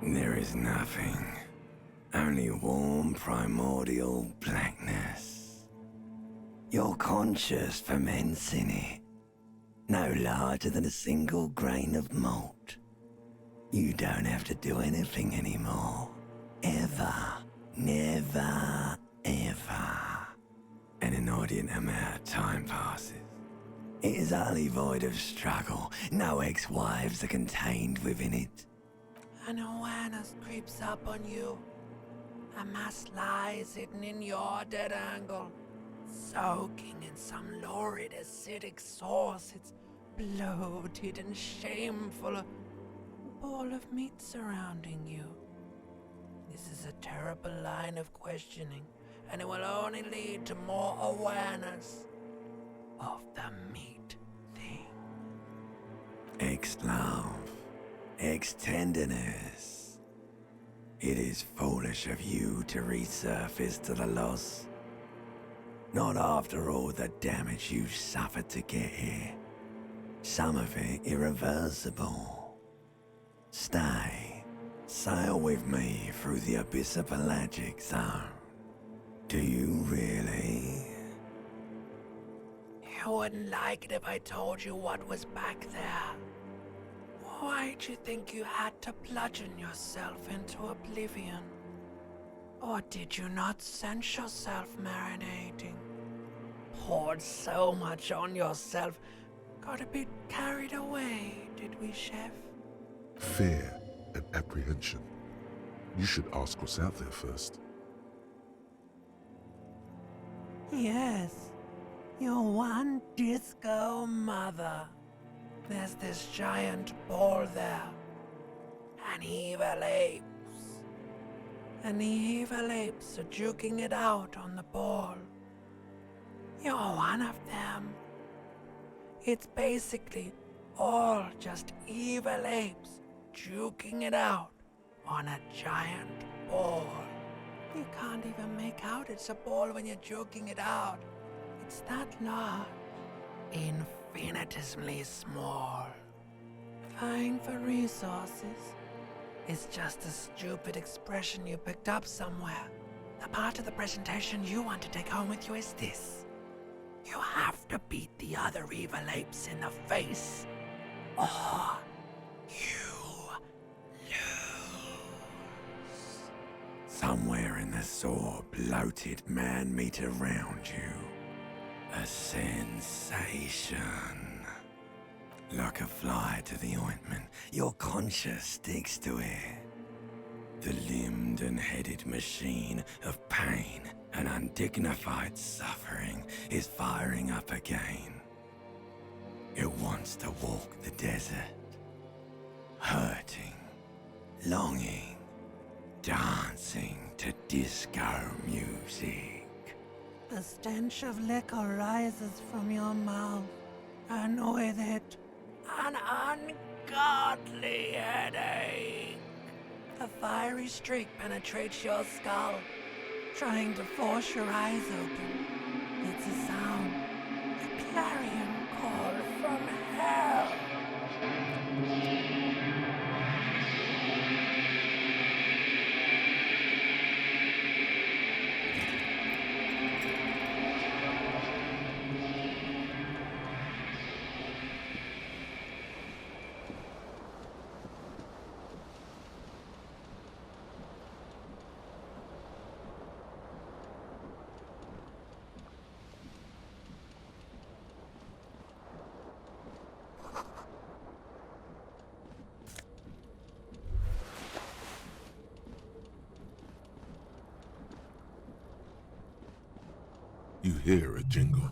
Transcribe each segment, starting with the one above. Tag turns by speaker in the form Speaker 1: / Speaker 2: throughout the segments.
Speaker 1: There is nothing. Only warm primordial blackness. Your conscious ferments in it. No larger than a single grain of malt. You don't have to do anything anymore. Ever. Never. Ever. An inordinate amount of time passes. It is utterly void of struggle. No ex-wives are contained within it.
Speaker 2: An awareness creeps up on you. A mass lies hidden in your dead angle, soaking in some lurid acidic sauce. It's bloated and shameful, a ball of meat surrounding you. This is a terrible line of questioning, and it will only lead to more awareness of the meat thing.
Speaker 1: Ex-love, ex-tenderness. It is foolish of you to resurface to the loss. Not after all the damage you've suffered to get here. Some of it irreversible. Stay. Sail with me through the abyss of pelagic zone. Do you really?
Speaker 2: You wouldn't like it if I told you what was back there. Why'd you think you had to bludgeon yourself into oblivion? Or did you not sense yourself marinating? Poured so much on yourself, got a bit carried away, did we, Chef?
Speaker 3: Fear and apprehension. You should ask what's out there first.
Speaker 2: Yes, your one disco mother. There's this giant ball there. And evil apes. And the evil apes are juking it out on the ball. You're one of them. It's basically all just evil apes juking it out on a giant ball. You can't even make out it's a ball when you're joking it out. It's that large. Infinitesimally small. Vying for resources is just a stupid expression you picked up somewhere. The part of the presentation you want to take home with you is this. You have to beat the other evil apes in the face, or you lose.
Speaker 1: Somewhere in the sore, bloated man-meat around you. A sensation. Like a fly to the ointment, your conscience sticks to it. The limbed and headed machine of pain and undignified suffering is firing up again. It wants to walk the desert. Hurting, longing, dancing to disco music.
Speaker 2: The stench of liquor rises from your mouth, and with it, an ungodly headache. The fiery streak penetrates your skull, trying to force your eyes open. It's a sound, a clarion call from hell.
Speaker 3: You hear a jingle.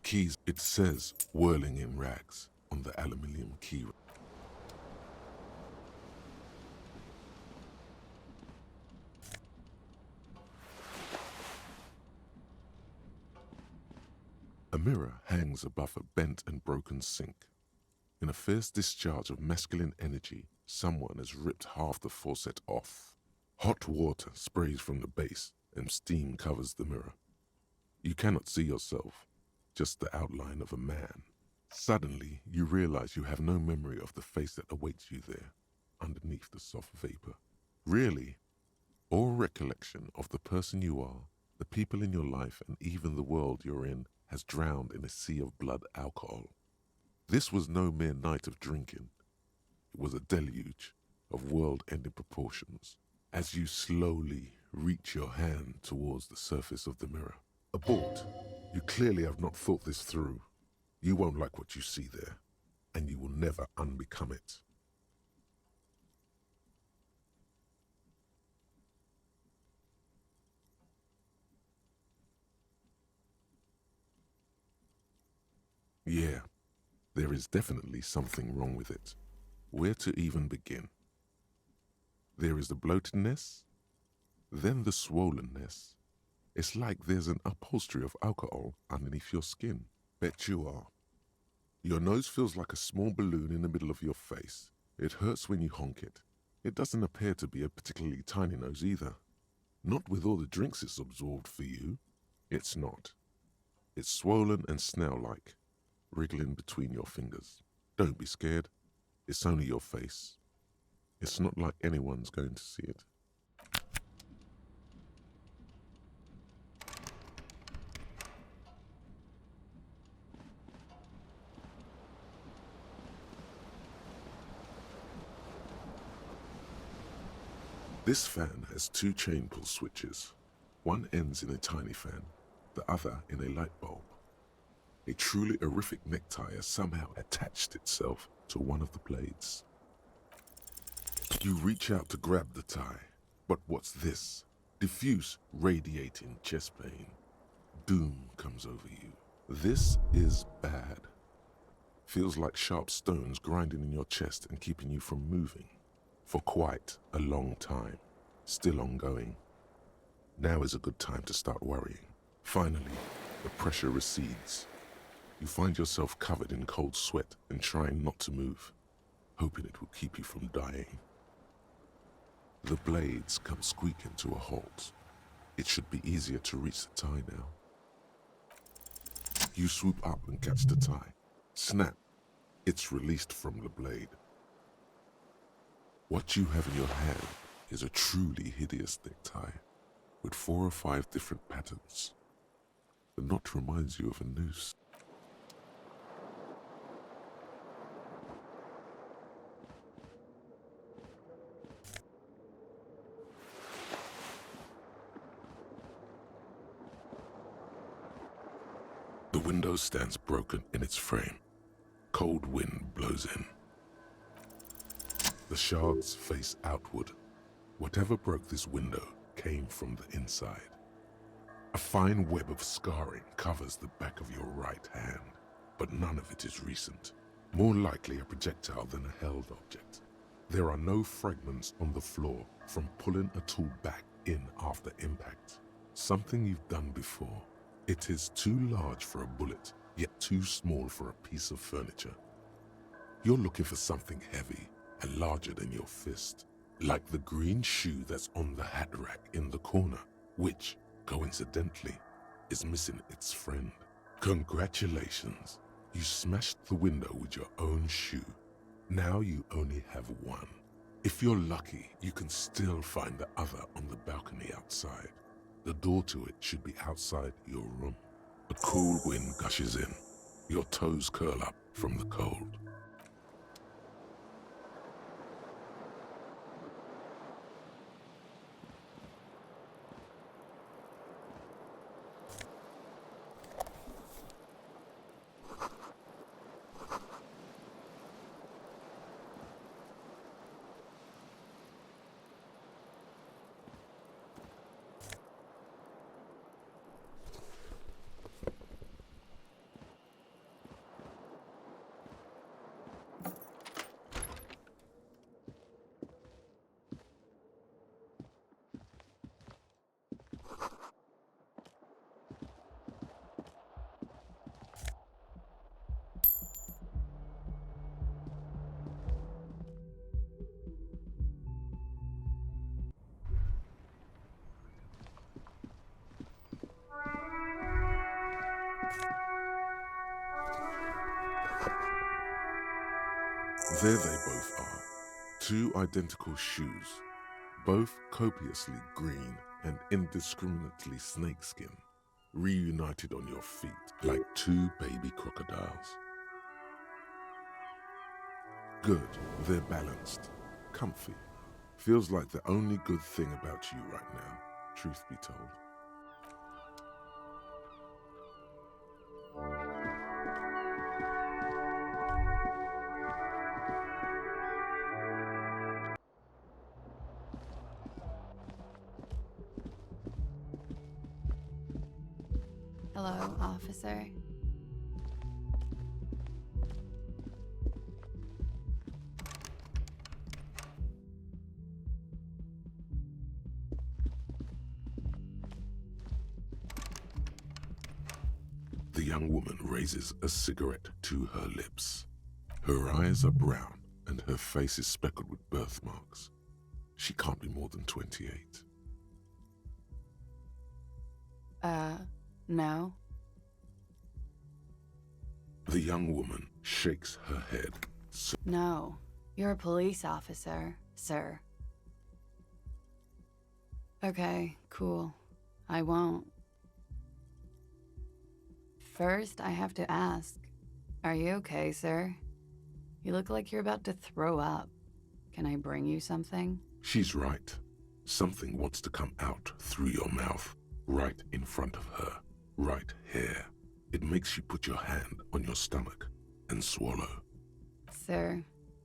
Speaker 3: Keys, it says, whirling in rags on the aluminium key. A mirror hangs above a bent and broken sink. In a fierce discharge of masculine energy, someone has ripped half the faucet off. Hot water sprays from the base and steam covers the mirror. You cannot see yourself, just the outline of a man. Suddenly, you realize you have no memory of the face that awaits you there, underneath the soft vapor. Really, all recollection of the person you are, the people in your life, and even the world you're in has drowned in a sea of blood alcohol. This was no mere night of drinking. It was a deluge of world-ending proportions. As you slowly reach your hand towards the surface of the mirror. Abort. You clearly have not thought this through. You won't like what you see there, and you will never unbecome it. Yeah, there is definitely something wrong with it. Where to even begin? There is the bloatedness, then the swollenness. It's like there's an upholstery of alcohol underneath your skin. Bet you are. Your nose feels like a small balloon in the middle of your face. It hurts when you honk it. It doesn't appear to be a particularly tiny nose either. Not with all the drinks it's absorbed for you. It's not. It's swollen and snail-like, wriggling between your fingers. Don't be scared. It's only your face. It's not like anyone's going to see it. This fan has two chain pull switches. One ends in a tiny fan, the other in a light bulb. A truly horrific necktie has somehow attached itself to one of the blades. You reach out to grab the tie, but what's this? Diffuse, radiating chest pain. Doom comes over you. This is bad. Feels like sharp stones grinding in your chest and keeping you from moving. For quite a long time, still ongoing. Now is a good time to start worrying. Finally, the pressure recedes. You find yourself covered in cold sweat and trying not to move, hoping it will keep you from dying. The blades come squeaking to a halt. It should be easier to reach the tie now. You swoop up and catch the tie. Snap! It's released from the blade. What you have in your hand is a truly hideous necktie with 4 or 5 different patterns. The knot reminds you of a noose. The window stands broken in its frame. Cold wind blows in. The shards face outward. Whatever broke this window came from the inside. A fine web of scarring covers the back of your right hand, but none of it is recent. More likely a projectile than a held object. There are no fragments on the floor from pulling a tool back in after impact. Something you've done before. It is too large for a bullet, yet too small for a piece of furniture. You're looking for something heavy and larger than your fist, like the green shoe that's on the hat rack in the corner, which, coincidentally, is missing its friend. Congratulations, you smashed the window with your own shoe. Now you only have one. If you're lucky, you can still find the other on the balcony outside. The door to it should be outside your room. A cool wind gushes in. Your toes curl up from the cold. There they both are. 2 identical shoes, both copiously green and indiscriminately snakeskin, reunited on your feet like two baby crocodiles. Good, they're balanced, comfy. Feels like the only good thing about you right now, truth be told.
Speaker 4: Hello, officer.
Speaker 3: The young woman raises a cigarette to her lips. Her eyes are brown and her face is speckled with birthmarks. She can't be more than 28.
Speaker 4: No.
Speaker 3: The young woman shakes her head.
Speaker 4: No. You're a police officer, sir. Okay, cool. I won't. First, I have to ask, are you okay, sir? You look like you're about to throw up. Can I bring you something?
Speaker 3: She's right. Something wants to come out through your mouth, right in front of her, right here. It makes you put your hand on your stomach and swallow.
Speaker 4: Sir,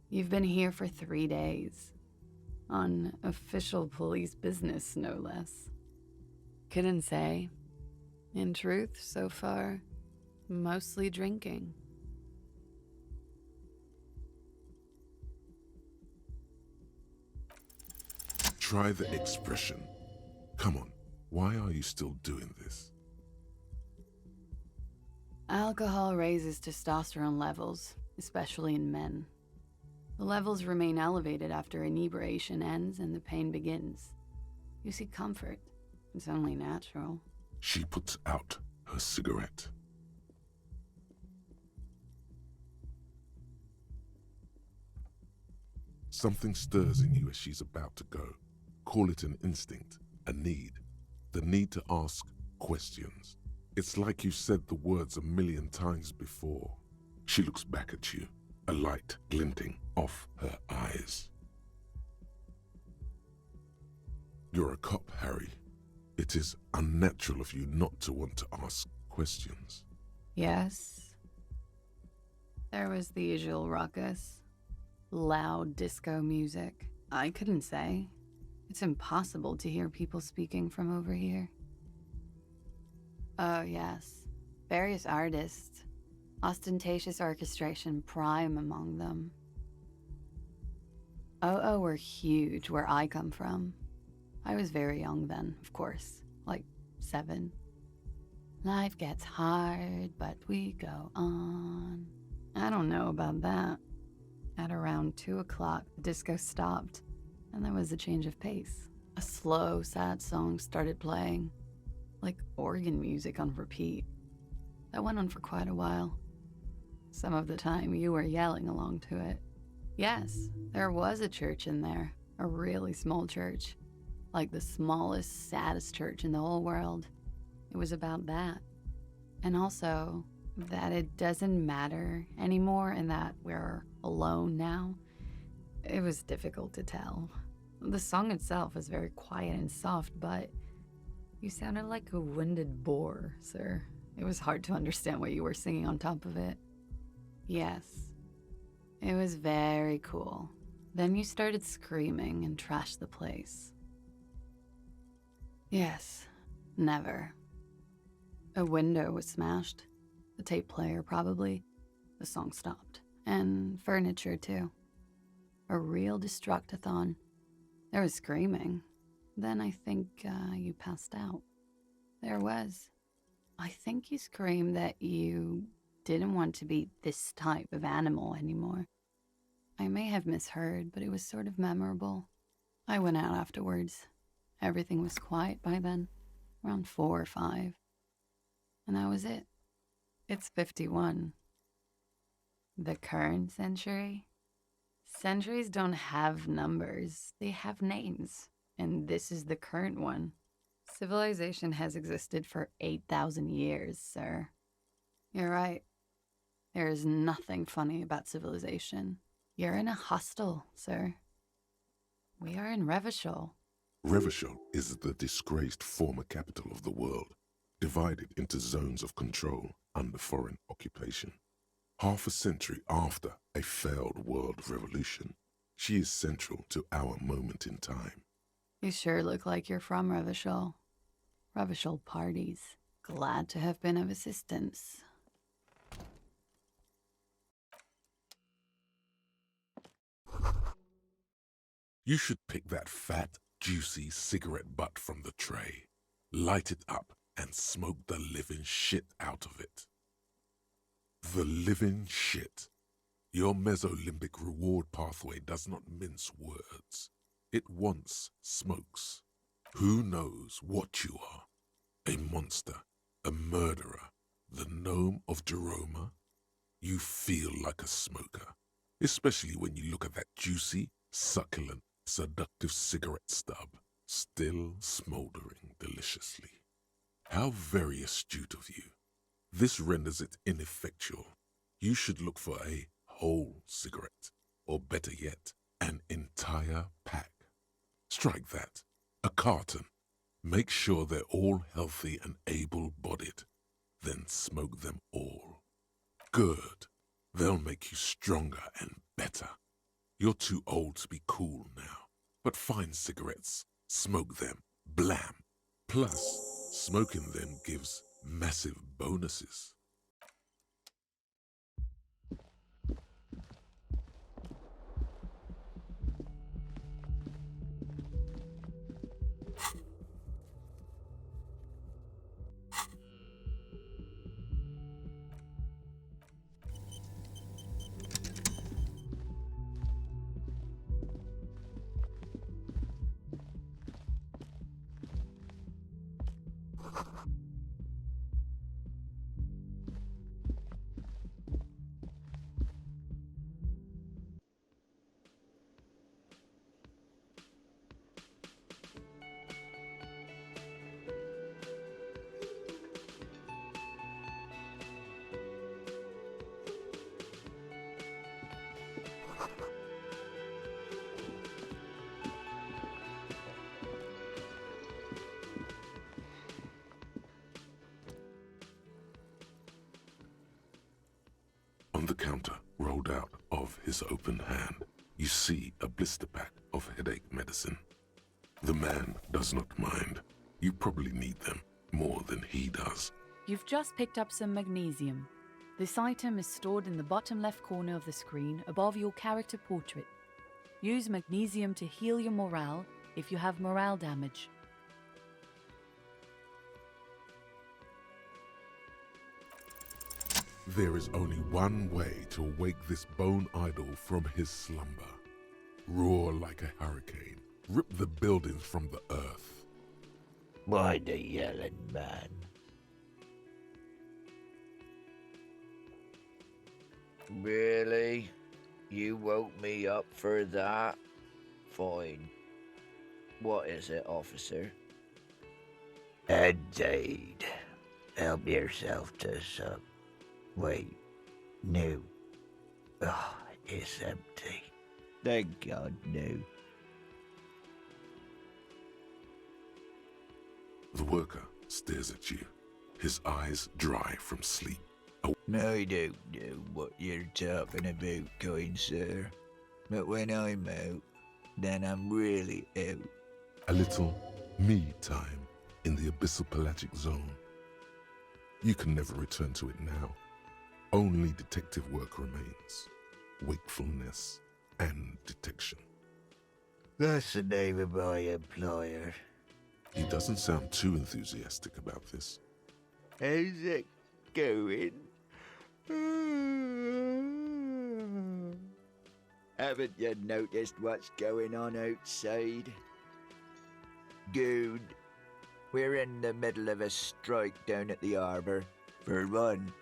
Speaker 4: you've been here for 3 days. On official police business, no less. Couldn't say. In truth, so far, mostly drinking.
Speaker 3: Try the expression. Come on, why are you still doing this?
Speaker 4: Alcohol raises testosterone levels, especially in men. The levels remain elevated after inebriation ends and the pain begins. You seek comfort. It's only natural.
Speaker 3: She puts out her cigarette. Something stirs in you as she's about to go. Call it an instinct, a need. The need to ask questions. It's like you've said the words 1,000,000 times before. She looks back at you, a light glinting off her eyes. You're a cop, Harry. It is unnatural of you not to want to ask questions.
Speaker 4: Yes. There was the usual ruckus. Loud disco music. I couldn't say. It's impossible to hear people speaking from over here. Oh, yes. Various artists. Ostentatious orchestration prime among them. Oh, were huge where I come from. I was very young then, of course. Like 7. Life gets hard, but we go on. I don't know about that. At around 2 o'clock, the disco stopped, and there was a change of pace. A slow, sad song started playing, like organ music on repeat. That went on for quite a while. Some of the time, you were yelling along to it. Yes, there was a church in there, a really small church, like the smallest, saddest church in the whole world. It was about that. And also, that it doesn't matter anymore and that we're alone now. It was difficult to tell. The song itself was very quiet and soft, but you sounded like a winded boar, sir. It was hard to understand what you were singing on top of it. Yes, it was very cool. Then you started screaming and trashed the place. Yes, never. A window was smashed. The tape player, probably. The song stopped. And furniture, too. A real destructathon. There was screaming. Then I think you passed out. There was. I think you screamed that you didn't want to be this type of animal anymore. I may have misheard, but it was sort of memorable. I went out afterwards. Everything was quiet by then. Around 4 or 5. And that was it. It's 51. The current century? Centuries don't have numbers. They have names. And this is the current one. Civilization has existed for 8,000 years, sir. You're right. There is nothing funny about civilization. You're in a hostel, sir. We are in Revachol.
Speaker 3: Revachol is the disgraced former capital of the world, divided into zones of control under foreign occupation. Half a century after a failed world revolution, she is central to our moment in time.
Speaker 4: You sure look like you're from Revachol. Revachol parties. Glad to have been of assistance.
Speaker 3: You should pick that fat, juicy cigarette butt from the tray, light it up, and smoke the living shit out of it. The living shit. Your mesolimbic reward pathway does not mince words. It wants smokes. Who knows what you are? A monster, a murderer, the gnome of Jeroma? You feel like a smoker, especially when you look at that juicy, succulent, seductive cigarette stub, still smoldering deliciously. How very astute of you. This renders it ineffectual. You should look for a whole cigarette, or better yet, an entire pack. Strike that. A carton. Make sure they're all healthy and able-bodied. Then smoke them all. Good. They'll make you stronger and better. You're too old to be cool now, but find cigarettes, smoke them, blam. Plus, smoking them gives massive bonuses. On the counter, rolled out of his open hand, you see a blister pack of headache medicine. The man does not mind. You probably need them more than he does.
Speaker 5: You've just picked up some magnesium. This item is stored in the bottom left corner of the screen above your character portrait. Use magnesium to heal your morale if you have morale damage.
Speaker 3: There is only one way to wake this bone idol from his slumber. Roar like a hurricane. Rip the buildings from the earth.
Speaker 6: By the yelling man. Really? You woke me up for that? Fine. What is it, officer? Indeed. Help yourself to some. Wait. No. Oh, it's empty. Thank God, no.
Speaker 3: The worker stares at you, his eyes dry from sleep.
Speaker 6: I don't know what you're talking about, kind sir. But when I'm out, then I'm really out.
Speaker 3: A little me time in the abyssal pelagic zone. You can never return to it now. Only detective work remains. Wakefulness and detection.
Speaker 6: That's the name of my employer.
Speaker 3: He doesn't sound too enthusiastic about this.
Speaker 6: How's it going? Haven't you noticed what's going on outside? Good. We're in the middle of a strike down at the harbour. For one,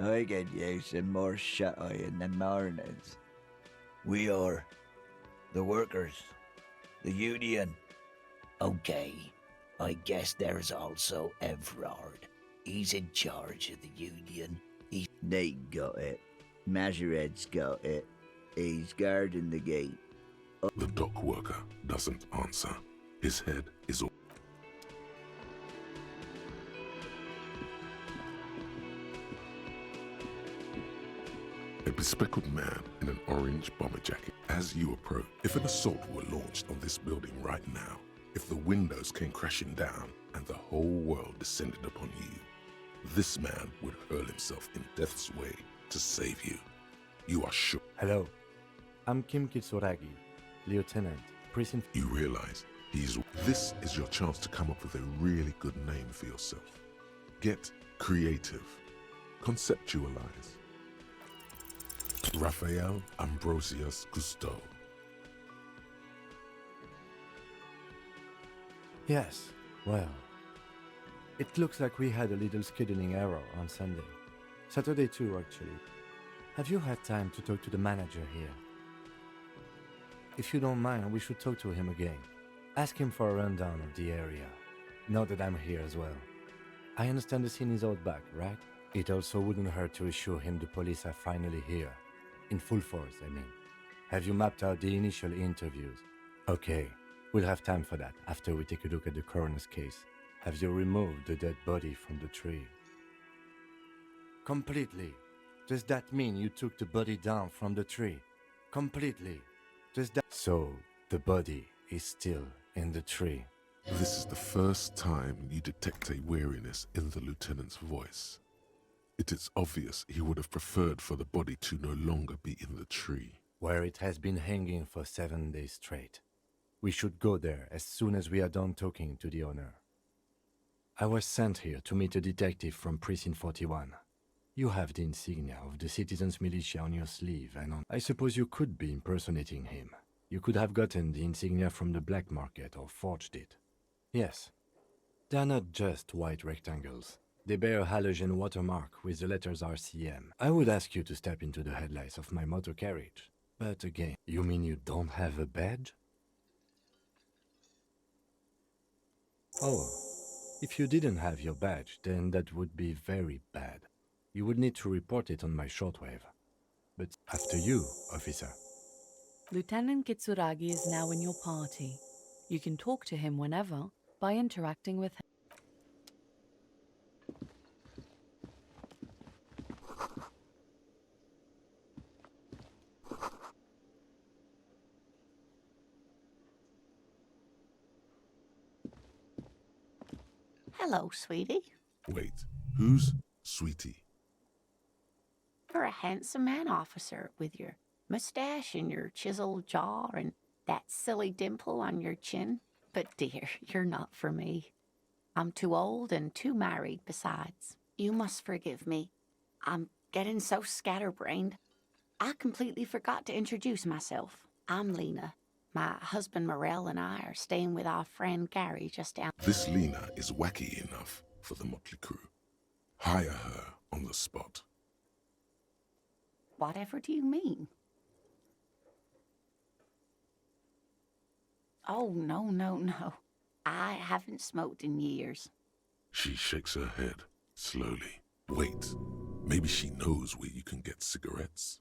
Speaker 6: I could use some more shut-eye in the mornings. We are. The workers. The union.
Speaker 7: Okay, I guess there's also Everard. He's in charge of the Union.
Speaker 6: They got it. Majoret's got it. He's guarding the gate.
Speaker 3: The dock worker doesn't answer. His head is all. A bespectacled man in an orange bomber jacket. As you approach, if an assault were launched on this building right now, if the windows came crashing down and the whole world descended upon you, this man would hurl himself in death's way to save you. You are sure.
Speaker 8: Hello, I'm Kim Kitsuragi, Lieutenant, Precinct.
Speaker 3: You realize this is your chance to come up with a really good name for yourself. Get creative. Conceptualize. Raphael Ambrosius Cousteau.
Speaker 8: Yes, well, it looks like we had a little scheduling error on Sunday. Saturday too, actually. Have you had time to talk to the manager here? If you don't mind, we should talk to him again. Ask him for a rundown of the area. Now that I'm here as well. I understand the scene is out back, right? It also wouldn't hurt to assure him the police are finally here. In full force, I mean. Have you mapped out the initial interviews? Okay, we'll have time for that after we take a look at the coroner's case. Have you removed the dead body from the tree? Completely. Does that mean you took the body down from the tree? Completely. Does that... So, the body is still in the tree.
Speaker 3: This is the first time you detect a weariness in the lieutenant's voice. It is obvious he would have preferred for the body to no longer be in the tree.
Speaker 8: Where it has been hanging for 7 days straight. We should go there as soon as we are done talking to the owner. I was sent here to meet a detective from Precinct 41. You have the insignia of the Citizens Militia on your sleeve and on... I suppose you could be impersonating him. You could have gotten the insignia from the black market or forged it. Yes. They are not just white rectangles. They bear a halogen watermark with the letters RCM. I would ask you to step into the headlights of my motor carriage. But again, you mean you don't have a badge? Oh, if you didn't have your badge, then that would be very bad. You would need to report it on my shortwave. But after you, officer.
Speaker 5: Lieutenant Kitsuragi is now in your party. You can talk to him whenever by interacting with him.
Speaker 9: Hello, sweetie.
Speaker 3: Wait, who's Sweetie?
Speaker 9: You're a handsome man, officer, with your mustache and your chiseled jaw and that silly dimple on your chin. But dear, you're not for me. I'm too old and too married besides. You must forgive me. I'm getting so scatterbrained. I completely forgot to introduce myself. I'm Lena. My husband Morel and I are staying with our friend Gary just down.
Speaker 3: This Lena is wacky enough for the motley crew. Hire her on the spot.
Speaker 9: Whatever do you mean? Oh, no. I haven't smoked in years.
Speaker 3: She shakes her head slowly. Wait, maybe she knows where you can get cigarettes.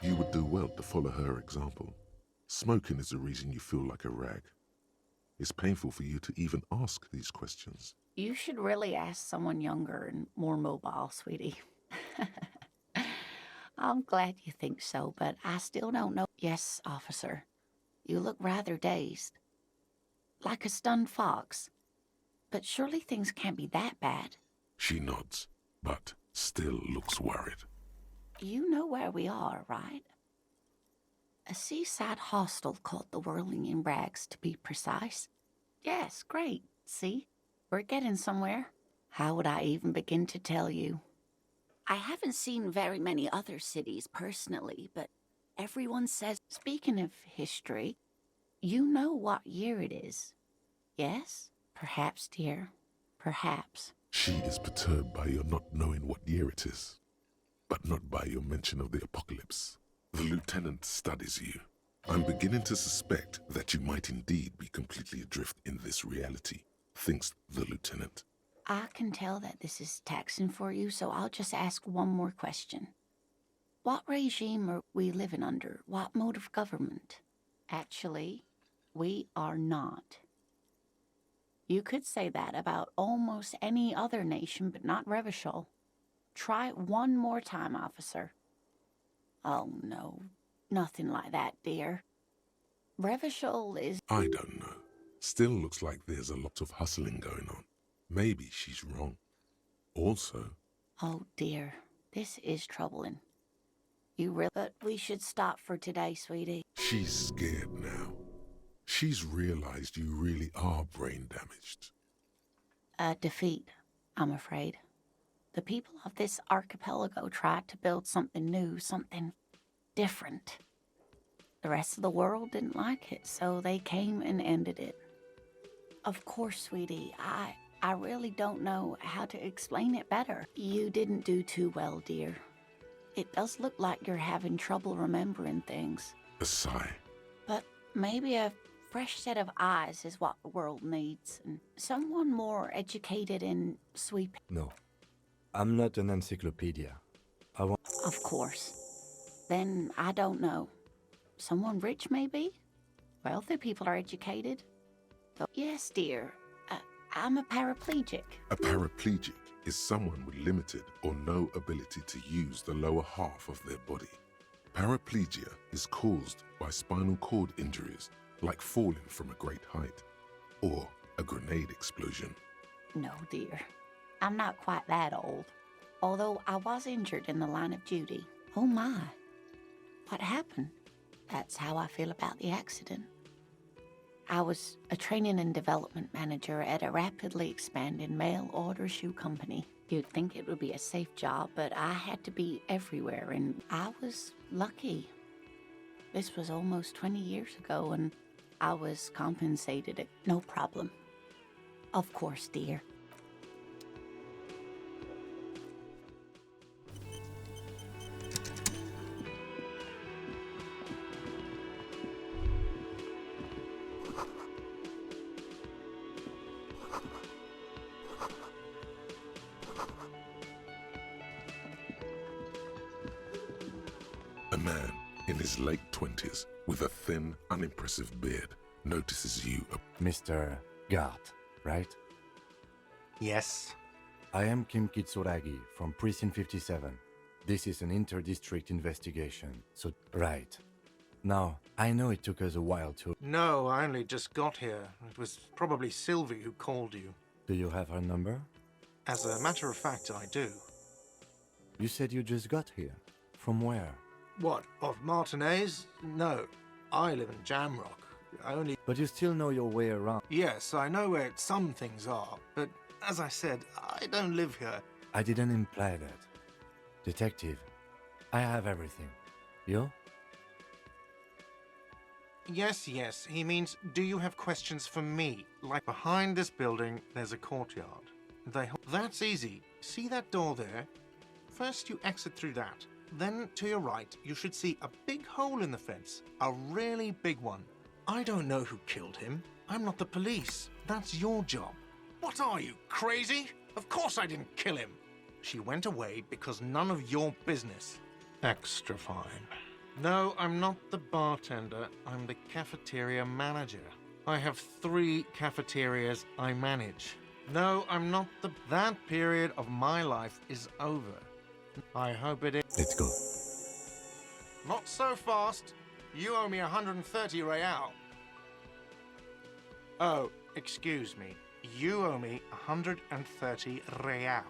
Speaker 3: You would do well to follow her example. Smoking is the reason you feel like a rag. It's painful for you to even ask these questions.
Speaker 9: You should really ask someone younger and more mobile, sweetie. I'm glad you think so, but I still don't know. Yes, officer. You look rather dazed. Like a stunned fox. But surely things can't be that bad.
Speaker 3: She nods, but still looks worried.
Speaker 9: You know where we are, right? A seaside hostel called the Whirling in Rags, to be precise. Yes, great. See? We're getting somewhere. How would I even begin to tell you? I haven't seen very many other cities personally, but everyone says... Speaking of history, you know what year it is. Yes? Perhaps, dear. Perhaps.
Speaker 3: She is perturbed by your not knowing what year it is, but not by your mention of the apocalypse. The lieutenant studies you. I'm beginning to suspect that you might indeed be completely adrift in this reality, thinks the lieutenant.
Speaker 9: I can tell that this is taxing for you, so I'll just ask one more question. What regime are we living under? What mode of government? Actually, we are not. You could say that about almost any other nation, but not Revachol. Try it one more time, officer. Oh, no. Nothing like that, dear. Revachol is...
Speaker 3: I don't know. Still looks like there's a lot of hustling going on. Maybe she's wrong. Also...
Speaker 9: Oh, dear. This is troubling. But we should stop for today, sweetie.
Speaker 3: She's scared now. She's realized you really are brain damaged.
Speaker 9: A defeat, I'm afraid. The people of this archipelago tried to build something new, something different. The rest of the world didn't like it, so they came and ended it. Of course, sweetie, I really don't know how to explain it better. You didn't do too well, dear. It does look like you're having trouble remembering things.
Speaker 3: A sigh.
Speaker 9: But maybe a fresh set of eyes is what the world needs, and someone more educated in sweeping.
Speaker 8: No, I'm not an encyclopedia.
Speaker 9: Of course. Then I don't know. Someone rich, maybe? Wealthy people are educated. But yes, dear. I'm a paraplegic.
Speaker 3: A paraplegic is someone with limited or no ability to use the lower half of their body. Paraplegia is caused by spinal cord injuries, like falling from a great height, or a grenade explosion.
Speaker 9: No, dear. I'm not quite that old. Although I was injured in the line of duty. Oh my. What happened? That's how I feel about the accident. I was a training and development manager at a rapidly expanding mail-order shoe company. You'd think it would be a safe job, but I had to be everywhere, and I was lucky. This was almost 20 years ago, and I was compensated. No problem. Of course, dear.
Speaker 3: A man in his late 20s with a thin, unimpressive beard notices you.
Speaker 8: Mr. Gart, right?
Speaker 10: Yes.
Speaker 8: I am Kim Kitsuragi from Precinct 57. This is an inter-district investigation, so... Right. Now, I know it took us a while to...
Speaker 10: No, I only just got here. It was probably Sylvie who called you.
Speaker 8: Do you have her number?
Speaker 10: As a matter of fact, I do.
Speaker 8: You said you just got here. From where?
Speaker 10: What, of Martinez? No, I live in Jamrock.
Speaker 8: But you still know your way around.
Speaker 10: Yes, I know where some things are, but as I said, I don't live here.
Speaker 8: I didn't imply that. Detective, I have everything. You?
Speaker 10: Yes, he means, do you have questions for me? Like behind this building, there's a courtyard. That's easy. See that door there? First you exit through that. Then, to your right, you should see a big hole in the fence. A really big one. I don't know who killed him. I'm not the police. That's your job. What are you, crazy? Of course I didn't kill him. She went away because none of your business. Extra fine. No, I'm not the bartender. I'm the cafeteria manager. I have 3 cafeterias I manage. No, I'm not the... That period of my life is over. I hope it is.
Speaker 8: Let's go.
Speaker 10: Not so fast. You owe me 130 real. Oh, excuse me. You owe me 130 real.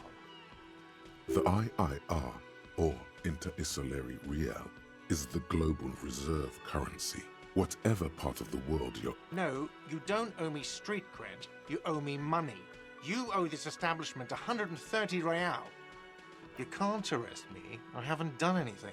Speaker 3: The IIR, or Inter-Isolary Real, is the global reserve currency. Whatever part of the world you're...
Speaker 10: No, you don't owe me street cred. You owe me money. You owe this establishment 130 real. You can't arrest me. I haven't done anything.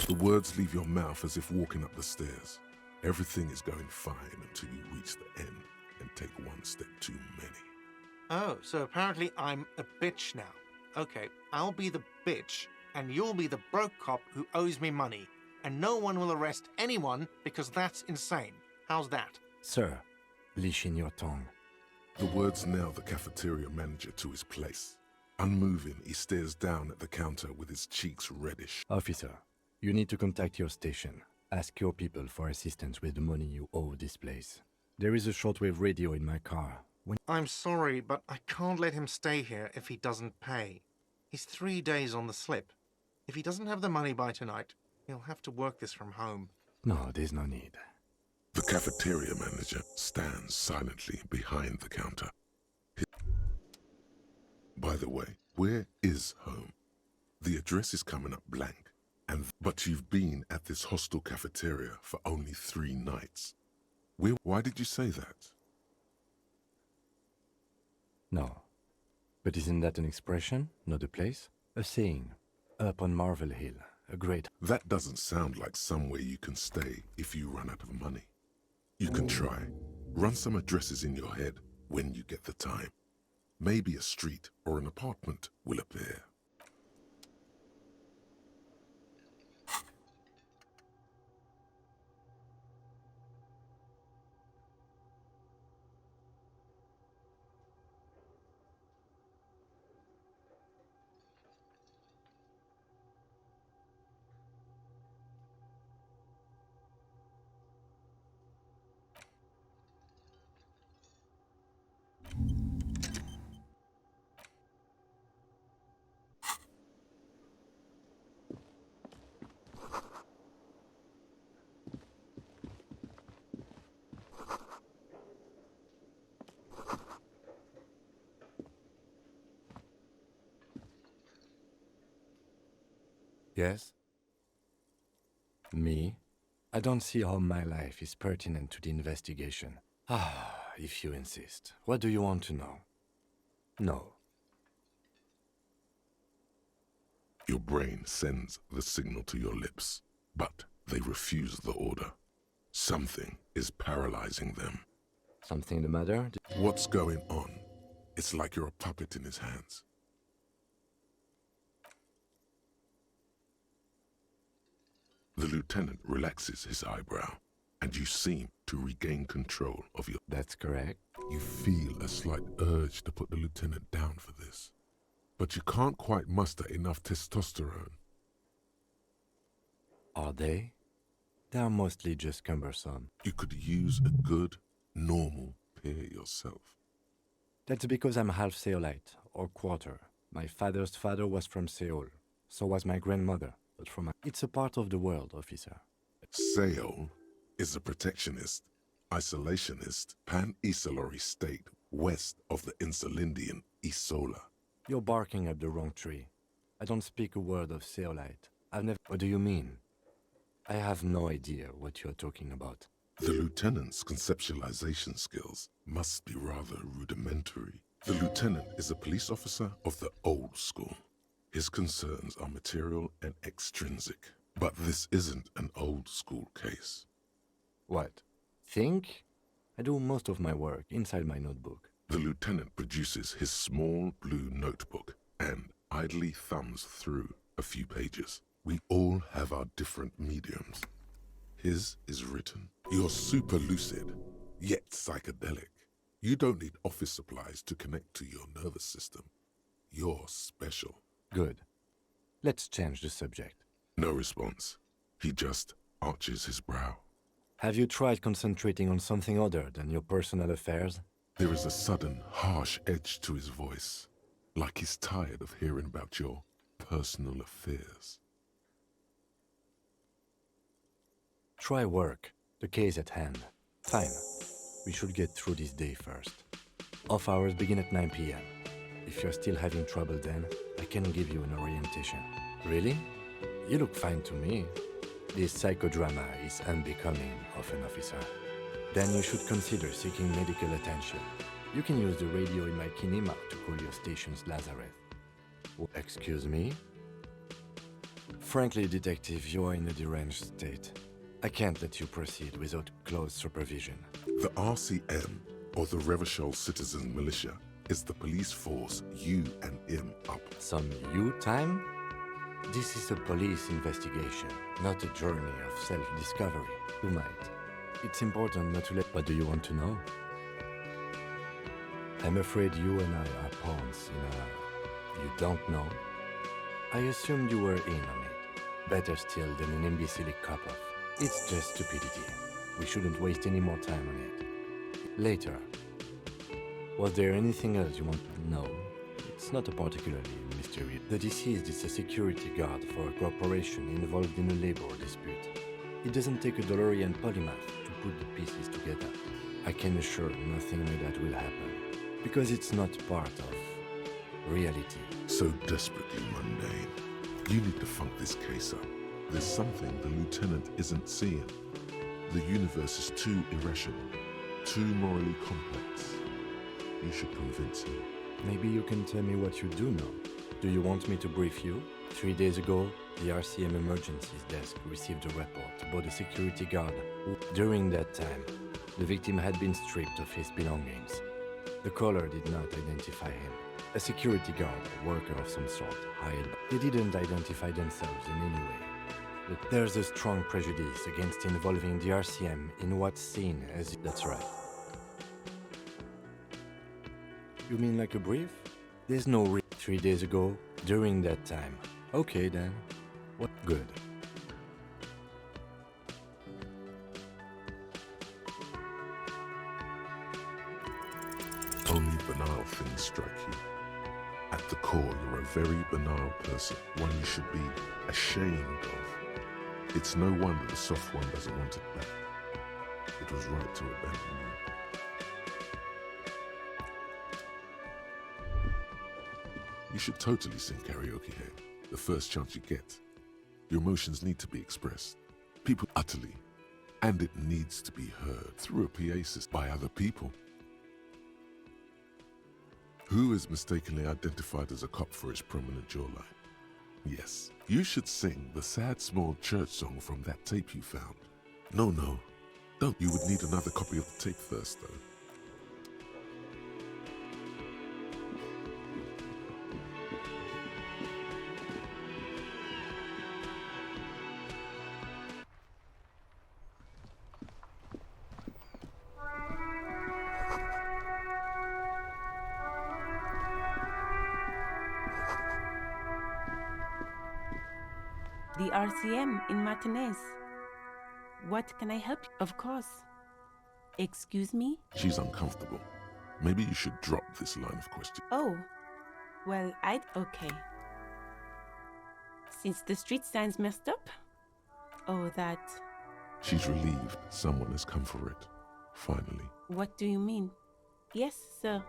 Speaker 3: The words leave your mouth as if walking up the stairs. Everything is going fine until you reach the end and take one step too many.
Speaker 10: Oh, so apparently I'm a bitch now. Okay, I'll be the bitch, and you'll be the broke cop who owes me money, and no one will arrest anyone because that's insane. How's that?
Speaker 8: Sir, leash in your tongue.
Speaker 3: The words nail the cafeteria manager to his place. Unmoving, he stares down at the counter with his cheeks reddish.
Speaker 8: Officer, you need to contact your station. Ask your people for assistance with the money you owe this place. There is a shortwave radio in my car.
Speaker 10: I'm sorry, but I can't let him stay here if he doesn't pay. He's 3 days on the slip. If he doesn't have the money by tonight, he'll have to work this from home.
Speaker 8: No, there's no need.
Speaker 3: The cafeteria manager stands silently behind the counter. By the way, where is home? The address is coming up blank, but you've been at this hostel cafeteria for only 3 nights. Why did you say that?
Speaker 8: No. But isn't that an expression, not a place? A saying. Up on Marvel Hill, a great...
Speaker 3: That doesn't sound like somewhere you can stay if you run out of money. You can try. Run some addresses in your head when you get the time. Maybe a street or an apartment will appear.
Speaker 8: Yes? Me? I don't see how my life is pertinent to the investigation. If you insist. What do you want to know? No.
Speaker 3: Your brain sends the signal to your lips, but they refuse the order. Something is paralyzing them.
Speaker 8: Something the matter?
Speaker 3: What's going on? It's like you're a puppet in his hands. The lieutenant relaxes his eyebrow, and you seem to regain control of your...
Speaker 8: That's correct.
Speaker 3: You feel a slight urge to put the lieutenant down for this, but you can't quite muster enough testosterone.
Speaker 8: Are they? They are mostly just cumbersome.
Speaker 3: You could use a good, normal peer yourself.
Speaker 8: That's because I'm half Seolite, or quarter. My father's father was from Seoul. So was my grandmother. But from it's a part of the world, officer.
Speaker 3: Seoul is a protectionist, isolationist, pan-Isolari state west of the Insulindian Isola.
Speaker 8: You're barking up the wrong tree. I don't speak a word of Seolite. I've never... What do you mean? I have no idea what you're talking about.
Speaker 3: The lieutenant's conceptualization skills must be rather rudimentary. The lieutenant is a police officer of the old school. His concerns are material and extrinsic. But this isn't an old school case.
Speaker 8: What? Think? I do most of my work inside my notebook.
Speaker 3: The lieutenant produces his small blue notebook and idly thumbs through a few pages. We all have our different mediums. His is written. You're super lucid, yet psychedelic. You don't need office supplies to connect to your nervous system. You're special.
Speaker 8: Good. Let's change the subject.
Speaker 3: No response. He just arches his brow.
Speaker 8: Have you tried concentrating on something other than your personal affairs?
Speaker 3: There is a sudden, harsh edge to his voice, like he's tired of hearing about your personal affairs.
Speaker 8: Try work. The case at hand. Fine. We should get through this day first. Off hours begin at 9 p.m. If you're still having trouble then, I can give you an orientation. Really? You look fine to me. This psychodrama is unbecoming of an officer. Then you should consider seeking medical attention. You can use the radio in my kinema to call your station's Lazareth. Excuse me? Frankly, detective, you are in a deranged state. I can't let you proceed without close supervision.
Speaker 3: The RCM, or the Revachol Citizen Militia, is the police force you and him up.
Speaker 8: Some you time? This is a police investigation, not a journey of self-discovery. You might. It's important not to let... What do you want to know? I'm afraid you and I are pawns in a... You don't know? I assumed you were in on it. Better still than an imbecile cop-off. It's just stupidity. We shouldn't waste any more time on it. Later. Was there anything else you want to know? It's not a particularly mystery. The deceased is a security guard for a corporation involved in a labor dispute. It doesn't take a DeLorean polymath to put the pieces together. I can assure nothing like that will happen, because it's not part of reality.
Speaker 3: So desperately mundane. You need to funk this case up. There's something the lieutenant isn't seeing. The universe is too irrational, too morally complex. You should convince him.
Speaker 8: Maybe you can tell me what you do know. Do you want me to brief you? 3 days ago, the RCM emergencies desk received a report about a security guard who, during that time, the victim had been stripped of his belongings. The caller did not identify him. A security guard, a worker of some sort, hired. They didn't identify themselves in any way. But there's a strong prejudice against involving the RCM in what's seen as... That's right. You mean like a brief? There's no 3 days ago, during that time. Okay then. What? Good.
Speaker 3: Only banal things strike you. At the core, you're a very banal person, one you should be ashamed of. It's no wonder the soft one doesn't want it back. It was right to abandon you. You should totally sing karaoke here, the first chance you get. Your emotions need to be expressed. People utterly. And it needs to be heard through a PA system by other people. Who is mistakenly identified as a cop for his prominent jawline? Yes, you should sing the sad small church song from that tape you found. No, don't. You would need another copy of the tape first, though.
Speaker 11: The RCM in Martinez. What can I help you? Of course. Excuse me?
Speaker 3: She's uncomfortable. Maybe you should drop this line of question.
Speaker 11: Oh, well, okay. Since the street sign's messed up? Oh, that...
Speaker 3: She's relieved someone has come for it. Finally.
Speaker 11: What do you mean? Yes, sir.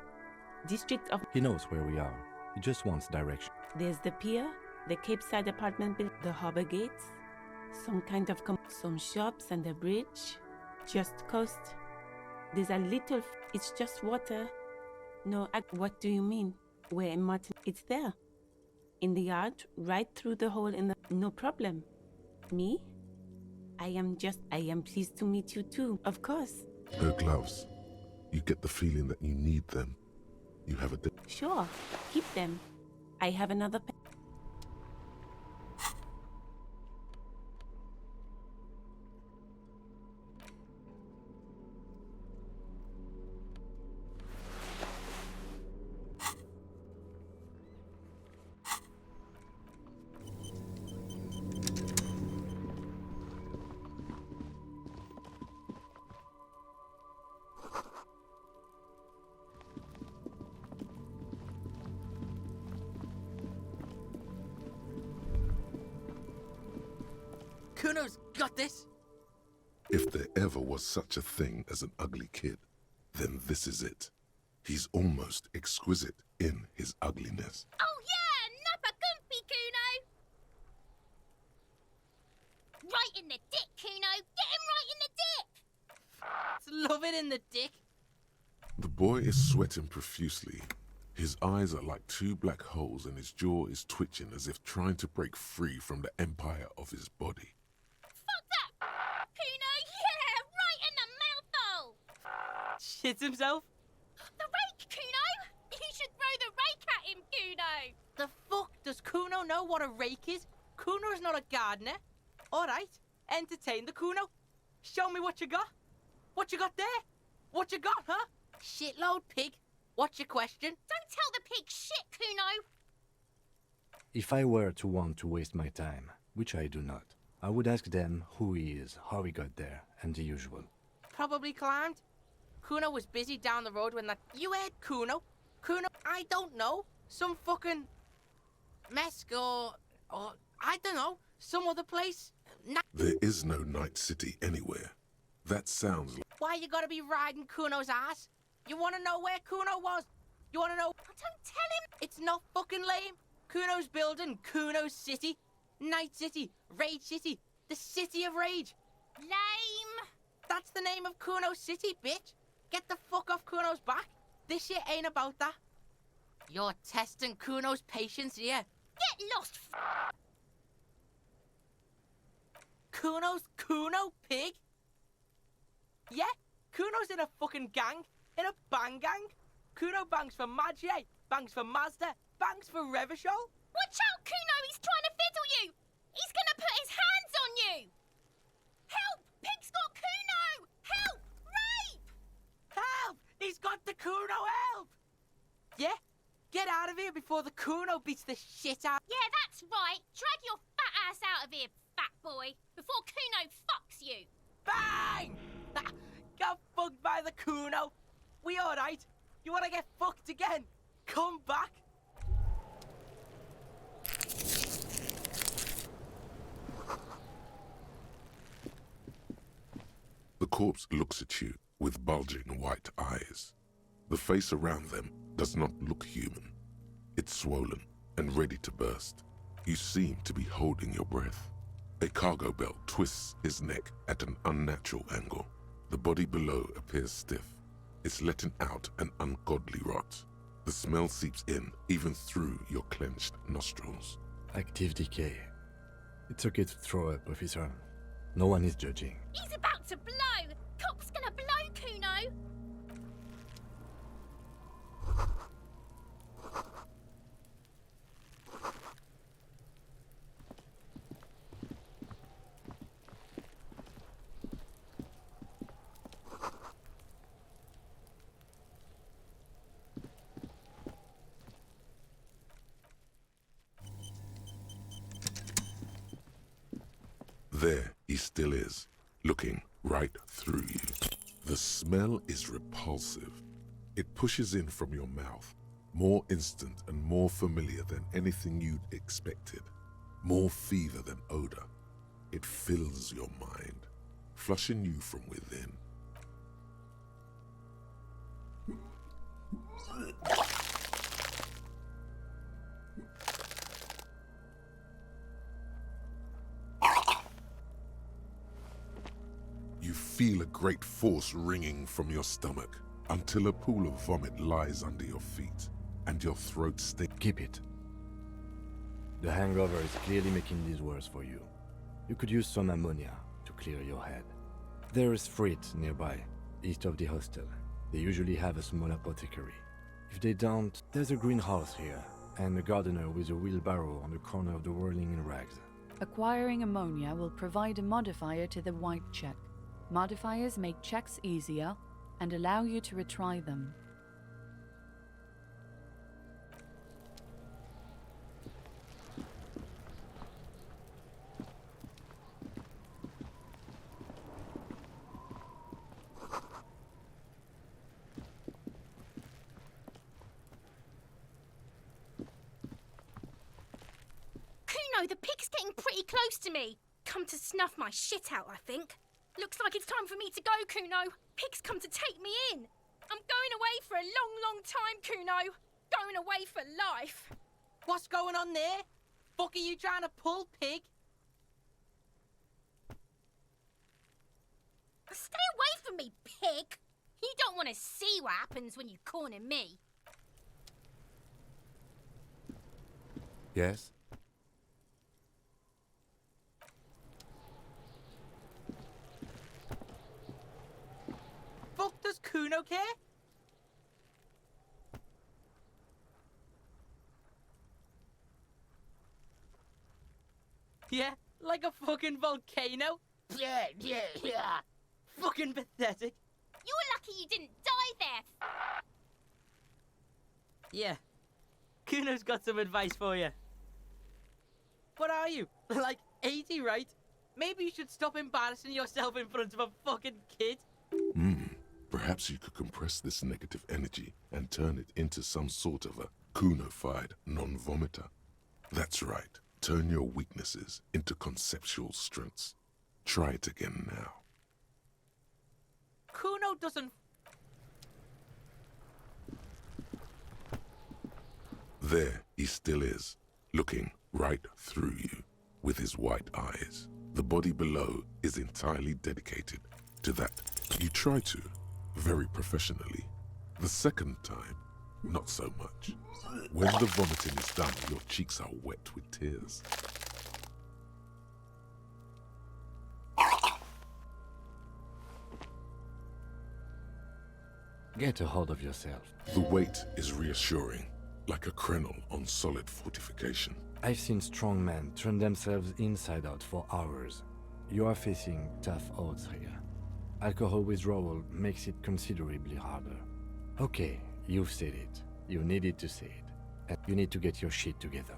Speaker 11: District of...
Speaker 8: He knows where we are. He just wants direction.
Speaker 11: There's the pier, the Cape Side apartment building, the harbor gates, some kind of some shops and a bridge, just coast. There's a little... It's just water. No, what do you mean? Where in Martin? It's there. In the yard, right through the hole in the... No problem. Me? I am pleased to meet you too, of course.
Speaker 3: Her gloves. You get the feeling that you need them. You have a...
Speaker 11: Sure, keep them. I have another pair.
Speaker 12: Kuno's got this!
Speaker 3: If there ever was such a thing as an ugly kid, then this is it. He's almost exquisite in his ugliness.
Speaker 13: Oh yeah, Nappa Gumpy, Kuno! Right in the dick, Kuno! Get him right in the dick!
Speaker 12: It's love it in the dick.
Speaker 3: The boy is sweating profusely. His eyes are like two black holes and his jaw is twitching as if trying to break free from the empire of his body.
Speaker 13: Fuck that! Kuno, yeah! Right in the mouthhole!
Speaker 12: Shits himself?
Speaker 13: The rake, Kuno! You
Speaker 12: The fuck? Does Kuno know what a rake is? Kuno is not a gardener. Alright, entertain the Kuno. Show me what you got. What you got there? What you got, huh? Shitload pig. What's your question?
Speaker 13: Don't tell the pig shit, Kuno.
Speaker 8: If I were to want to waste my time, which I do not, I would ask them who he is, how he got there, and the usual.
Speaker 12: Probably climbed. Kuno was busy down the road when that... You heard Kuno? Kuno, I don't know. Some fucking... Mesk or I don't know. Some other place.
Speaker 3: There is no Night City anywhere. That sounds like...
Speaker 12: Why you gotta be riding Kuno's ass? You wanna know where Kuno was? You wanna know...
Speaker 13: Don't tell him.
Speaker 12: It's not fucking lame. Kuno's building Kuno's city. Night City. Rage City. The City of Rage.
Speaker 13: Lame.
Speaker 12: That's the name of Kuno's city, bitch. Get the fuck off Kuno's back. This shit ain't about that. You're testing Kuno's patience here.
Speaker 13: Get lost.
Speaker 12: Kuno's Kuno, pig? Yeah, Kuno's in a fucking gang. In a bang gang. Kuno bangs for Magie, bangs for Mazda, bangs for Revachol.
Speaker 13: Watch out, Kuno. He's trying to fiddle you. He's gonna put his hands on you. Help! Pig's got Kuno. Help! Rape!
Speaker 12: Help! He's got the Kuno, help! Yeah? Get out of here before the Kuno beats the shit out.
Speaker 13: Yeah, that's right. Drag your fat ass out of here, fat boy, before Kuno fucks you.
Speaker 12: Bang! Got fucked by the Kuno. We alright? You wanna get fucked again? Come back.
Speaker 3: The corpse looks at you with bulging white eyes. The face around them does not look human. It's swollen and ready to burst. You seem to be holding your breath. A cargo belt twists his neck at an unnatural angle. The body below appears stiff. It's letting out an ungodly rot. The smell seeps in even through your clenched nostrils.
Speaker 8: Active decay. It's okay to throw up of his own. No one is judging.
Speaker 13: He's about to blow. Cop's gonna blow Kuno.
Speaker 3: There he still is, looking right through you. The smell is repulsive. It pushes in from your mouth, more instant and more familiar than anything you'd expected. More fever than odor. It fills your mind, flushing you from within. You feel a great force ringing from your stomach until a pool of vomit lies under your feet and your throat stinks.
Speaker 8: Keep it. The hangover is clearly making this worse for you. You could use some ammonia to clear your head. There is Frit nearby, east of the hostel. They usually have a small apothecary. If they don't, there's a greenhouse here, and a gardener with a wheelbarrow on the corner of the whirling in rags.
Speaker 5: Acquiring ammonia will provide a modifier to the white check. Modifiers make checks easier and allow you to retry them.
Speaker 13: Kuno, the pig's getting pretty close to me. Come to snuff my shit out, I think. Looks like it's time for me to go, Kuno. Pig's come to take me in. I'm going away for a long, long time, Kuno. Going away for life.
Speaker 12: What's going on there? Fuck are you trying to pull, pig?
Speaker 13: Stay away from me, pig. You don't want to see what happens when you corner me.
Speaker 8: Yes?
Speaker 12: Fuck does Kuno care? Yeah, like a fucking volcano. Yeah. Fucking pathetic.
Speaker 13: You're lucky you didn't die there.
Speaker 12: Yeah. Kuno's got some advice for you. What are you? Like 80, right? Maybe you should stop embarrassing yourself in front of a fucking kid.
Speaker 3: Perhaps you could compress this negative energy and turn it into some sort of a Kuno-fied non-vomiter. That's right. Turn your weaknesses into conceptual strengths. Try it again now.
Speaker 12: Kuno doesn't...
Speaker 3: There he still is, looking right through you with his white eyes. The body below is entirely dedicated to that. You try to, very professionally. The second time, not so much. When the vomiting is done, your cheeks are wet with tears.
Speaker 8: Get a hold of yourself.
Speaker 3: The weight is reassuring, like a krenel on solid fortification.
Speaker 8: I've seen strong men turn themselves inside out for hours. You are facing tough odds here. Alcohol withdrawal makes it considerably harder. Okay, you've said it. You needed to say it. And you need to get your shit together.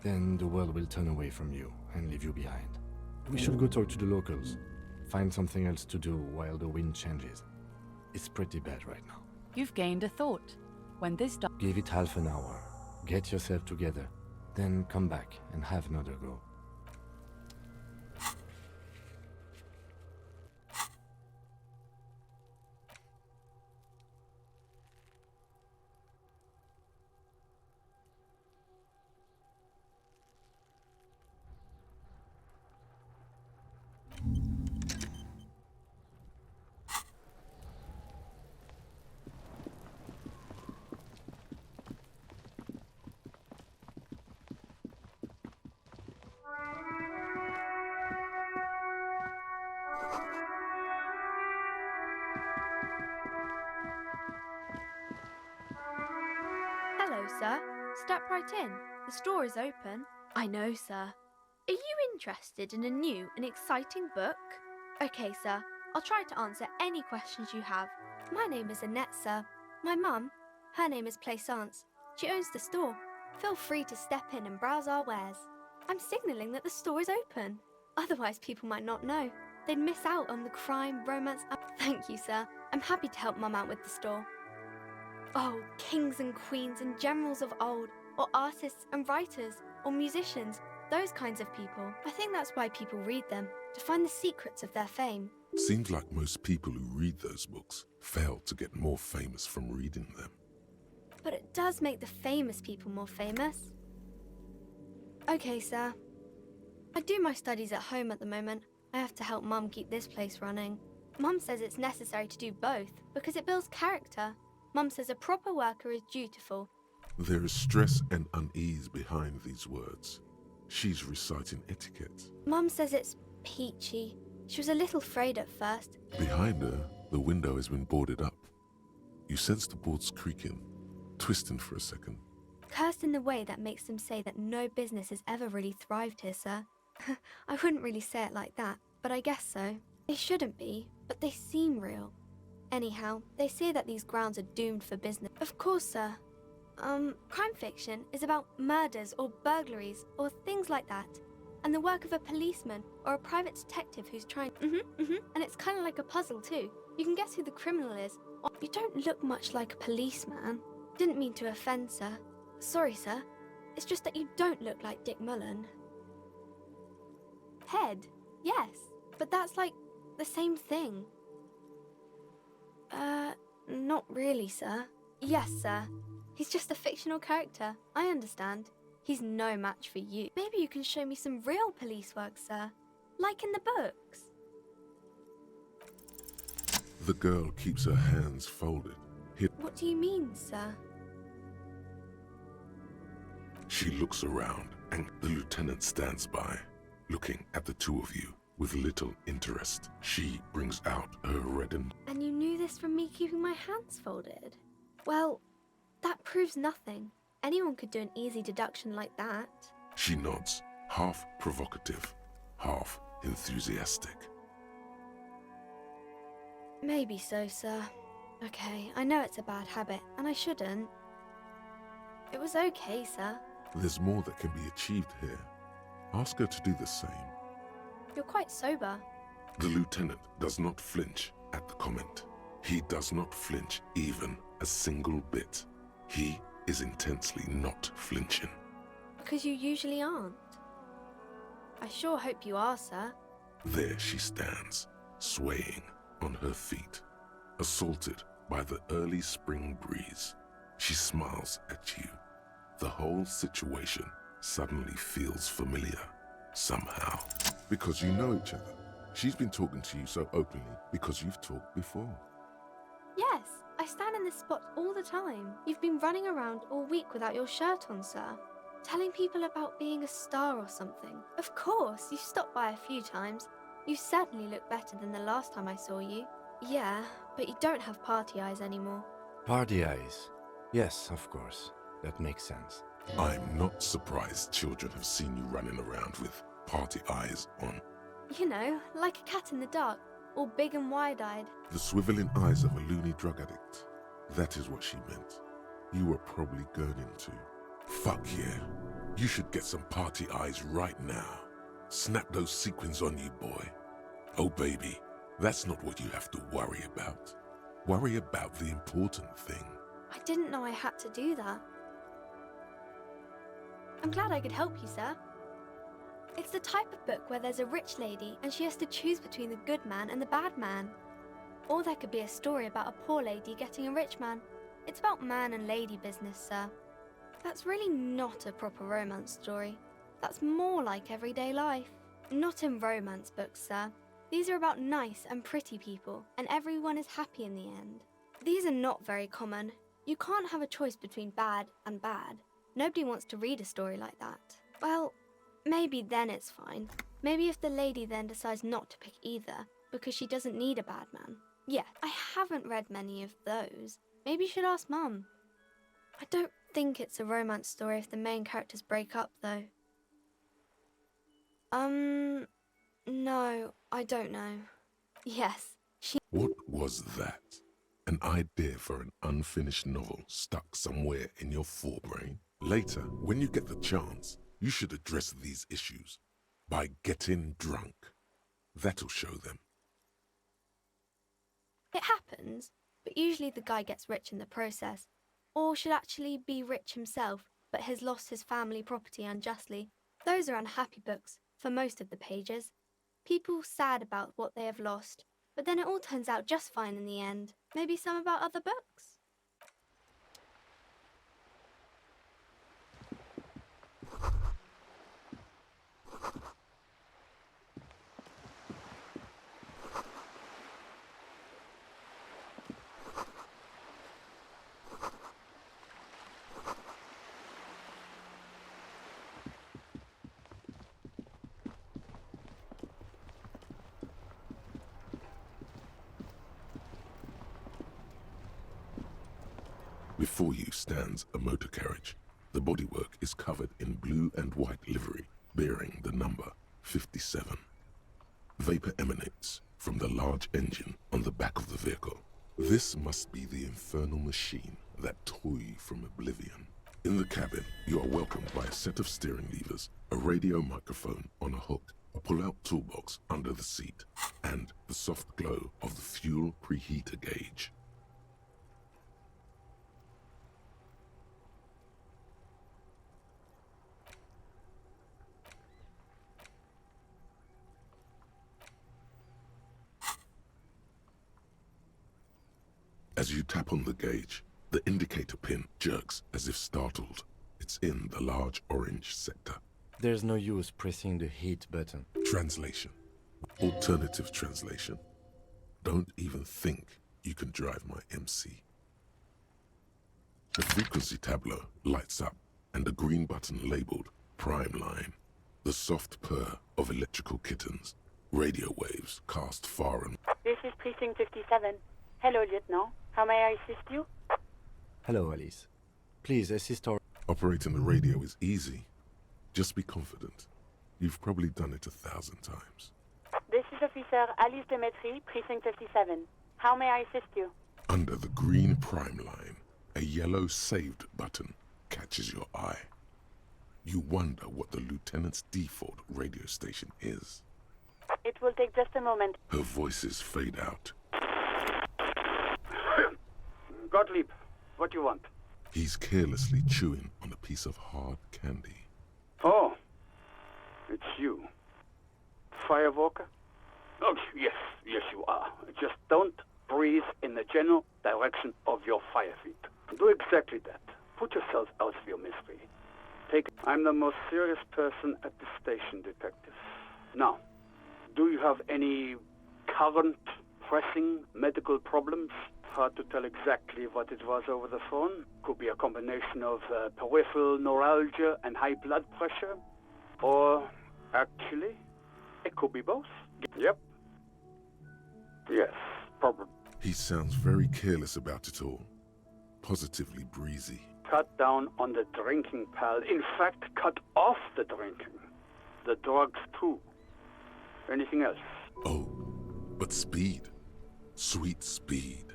Speaker 8: Then the world will turn away from you and leave you behind. We should go talk to the locals. Find something else to do while the wind changes. It's pretty bad right now.
Speaker 5: You've gained a thought. When this
Speaker 8: Give it half an hour. Get yourself together. Then come back and have another go.
Speaker 14: Hello, sir. Step right in. The store is open. I know, sir. Are you interested in a new and exciting book? Okay, sir. I'll try to answer any questions you have. My name is Annette, sir. My mum, her name is Plaisance. She owns the store. Feel free to step in and browse our wares. I'm signalling that the store is open. Otherwise, people might not know. They'd miss out on the crime, romance... Thank you, sir. I'm happy to help Mum out with the store. Oh, kings and queens and generals of old, or artists and writers, or musicians, those kinds of people. I think that's why people read them, to find the secrets of their fame.
Speaker 3: Seems like most people who read those books fail to get more famous from reading them.
Speaker 14: But it does make the famous people more famous. Okay, sir. I do my studies at home at the moment. I have to help Mum keep this place running. Mum says it's necessary to do both, because it builds character. Mum says a proper worker is dutiful.
Speaker 3: There is stress and unease behind these words. She's reciting etiquette.
Speaker 14: Mum says it's peachy. She was a little afraid at first.
Speaker 3: Behind her, the window has been boarded up. You sense the boards creaking, twisting for a second.
Speaker 14: Cursed in the way that makes them say that no business has ever really thrived here, sir. I wouldn't really say it like that, but I guess so. They shouldn't be, but they seem real. Anyhow, they say that these grounds are doomed for business. Of course, sir. Crime fiction is about murders or burglaries or things like that. And the work of a policeman or a private detective who's trying... And it's kind of like a puzzle too. You can guess who the criminal is. You don't look much like a policeman. Didn't mean to offend, sir. Sorry, sir. It's just that you don't look like Dick Mullen. Head? Yes. But that's like the same thing. Not really, sir. Yes, sir. He's just a fictional character. I understand. He's no match for you. Maybe you can show me some real police work, sir. Like in the books.
Speaker 3: The girl keeps her hands folded.
Speaker 14: What do you mean, sir?
Speaker 3: She looks around, and the lieutenant stands by, looking at the two of you with little interest. She brings out her reddened...
Speaker 14: And you knew this from me keeping my hands folded? Well, that proves nothing. Anyone could do an easy deduction like that.
Speaker 3: She nods, half provocative, half enthusiastic.
Speaker 14: Maybe so, sir. Okay, I know it's a bad habit, and I shouldn't. It was okay, sir.
Speaker 3: There's more that can be achieved here. Ask her to do the same.
Speaker 14: You're quite sober.
Speaker 3: The lieutenant does not flinch at the comment. He does not flinch even a single bit. He is intensely not flinching.
Speaker 14: Because you usually aren't. I sure hope you are, sir.
Speaker 3: There she stands, swaying on her feet, assaulted by the early spring breeze. She smiles at you. The whole situation suddenly feels familiar, somehow. Because you know each other. She's been talking to you so openly because you've talked before.
Speaker 14: Yes, I stand in this spot all the time. You've been running around all week without your shirt on, sir. Telling people about being a star or something. Of course, you've stopped by a few times. You certainly look better than the last time I saw you. Yeah, but you don't have party eyes anymore.
Speaker 8: Party eyes. Yes, of course. That makes sense.
Speaker 3: I'm not surprised children have seen you running around with party eyes on.
Speaker 14: You know, like a cat in the dark, all big and wide-eyed.
Speaker 3: The swiveling eyes of a loony drug addict. That is what she meant. You were probably gurning too. Fuck yeah. You should get some party eyes right now. Snap those sequins on you, boy. Oh baby, that's not what you have to worry about. Worry about the important thing.
Speaker 14: I didn't know I had to do that. I'm glad I could help you, sir. It's the type of book where there's a rich lady and she has to choose between the good man and the bad man. Or there could be a story about a poor lady getting a rich man. It's about man and lady business, sir. That's really not a proper romance story. That's more like everyday life. Not in romance books, sir. These are about nice and pretty people, and everyone is happy in the end. These are not very common. You can't have a choice between bad and bad. Nobody wants to read a story like that. Well, maybe then it's fine. Maybe if the lady then decides not to pick either, because she doesn't need a bad man. Yeah, I haven't read many of those. Maybe you should ask Mum. I don't think it's a romance story if the main characters break up, though. No, I don't know. Yes, she...
Speaker 3: What was that? An idea for an unfinished novel stuck somewhere in your forebrain? Later, when you get the chance, you should address these issues by getting drunk. That'll show them.
Speaker 14: It happens, but usually the guy gets rich in the process. Or should actually be rich himself, but has lost his family property unjustly. Those are unhappy books, for most of the pages. People sad about what they have lost, but then it all turns out just fine in the end. Maybe some about other books?
Speaker 3: Before you stands a motor carriage. The bodywork is covered in blue and white livery, bearing the number 57. Vapor emanates from the large engine on the back of the vehicle. This must be the infernal machine that tore you from oblivion. In the cabin, you are welcomed by a set of steering levers, a radio microphone on a hook, a pull-out toolbox under the seat, and the soft glow of the fuel preheater gauge. As you tap on the gauge, the indicator pin jerks as if startled. It's in the large orange sector.
Speaker 8: There's no use pressing the heat button.
Speaker 3: Translation. Alternative translation. Don't even think you can drive my MC. The frequency tableau lights up and a green button labeled Prime Line. The soft purr of electrical kittens. Radio waves cast far and...
Speaker 15: This is Precinct 57. Hello, Lieutenant. How may I assist you?
Speaker 8: Hello, Alice. Please assist our...
Speaker 3: Operating the radio is easy. Just be confident. You've probably done it 1,000 times.
Speaker 15: This is Officer Alice Demetri, Precinct 57. How may I assist you?
Speaker 3: Under the green prime line, a yellow saved button catches your eye. You wonder what the lieutenant's default radio station is.
Speaker 15: It will take just a moment.
Speaker 3: Her voices fade out.
Speaker 16: Gottlieb, what do you want?
Speaker 3: He's carelessly chewing on a piece of hard candy.
Speaker 16: Oh, it's you. Firewalker? Oh, yes, you are. Just don't breathe in the general direction of your fire feet. Do exactly that. Put yourself out of your misery. I'm the most serious person at the station, detective. Now, do you have any current, pressing medical problems? Hard to tell exactly what it was over the phone. Could be a combination of peripheral neuralgia and high blood pressure. Or, actually, it could be both. Yep. Yes, probably.
Speaker 3: He sounds very careless about it all. Positively breezy.
Speaker 16: Cut down on the drinking, pal. In fact, cut off the drinking. The drugs, too. Anything else?
Speaker 3: Oh, but speed. Sweet speed.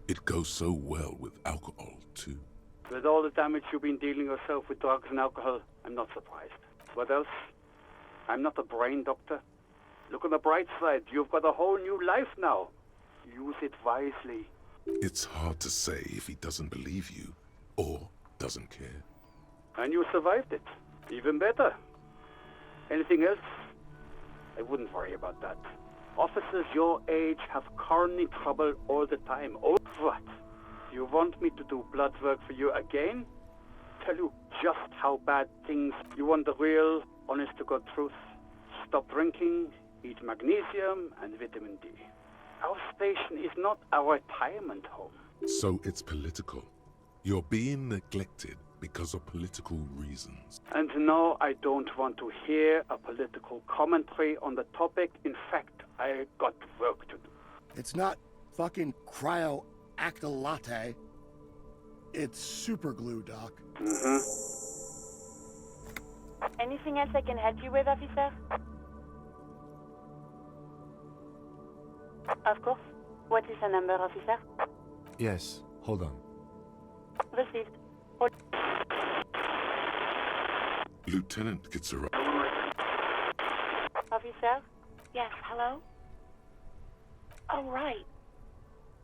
Speaker 3: It goes so well with alcohol, too.
Speaker 16: With all the damage you've been dealing yourself with drugs and alcohol, I'm not surprised. What else? I'm not a brain doctor. Look on the bright side. You've got a whole new life now. Use it wisely.
Speaker 3: It's hard to say if he doesn't believe you or doesn't care.
Speaker 16: And you survived it. Even better. Anything else? I wouldn't worry about that. Officers your age have coronary trouble all the time. Oh, what? You want me to do blood work for you again? Tell you just how bad things... You want the real, honest-to-God truth? Stop drinking, eat magnesium and vitamin D. Our station is not a retirement home.
Speaker 3: So it's political. You're being neglected because of political reasons.
Speaker 16: And no, I don't want to hear a political commentary on the topic. In fact, I got work to do.
Speaker 17: It's not fucking cryo-actylate. It's super glue, Doc.
Speaker 16: Mm-hmm.
Speaker 15: Anything else I can help you with, officer? Of course. What is the number, officer?
Speaker 8: Yes, hold on.
Speaker 15: Received.
Speaker 3: Lieutenant gets around.
Speaker 15: Officer? Yes, hello? Oh, right.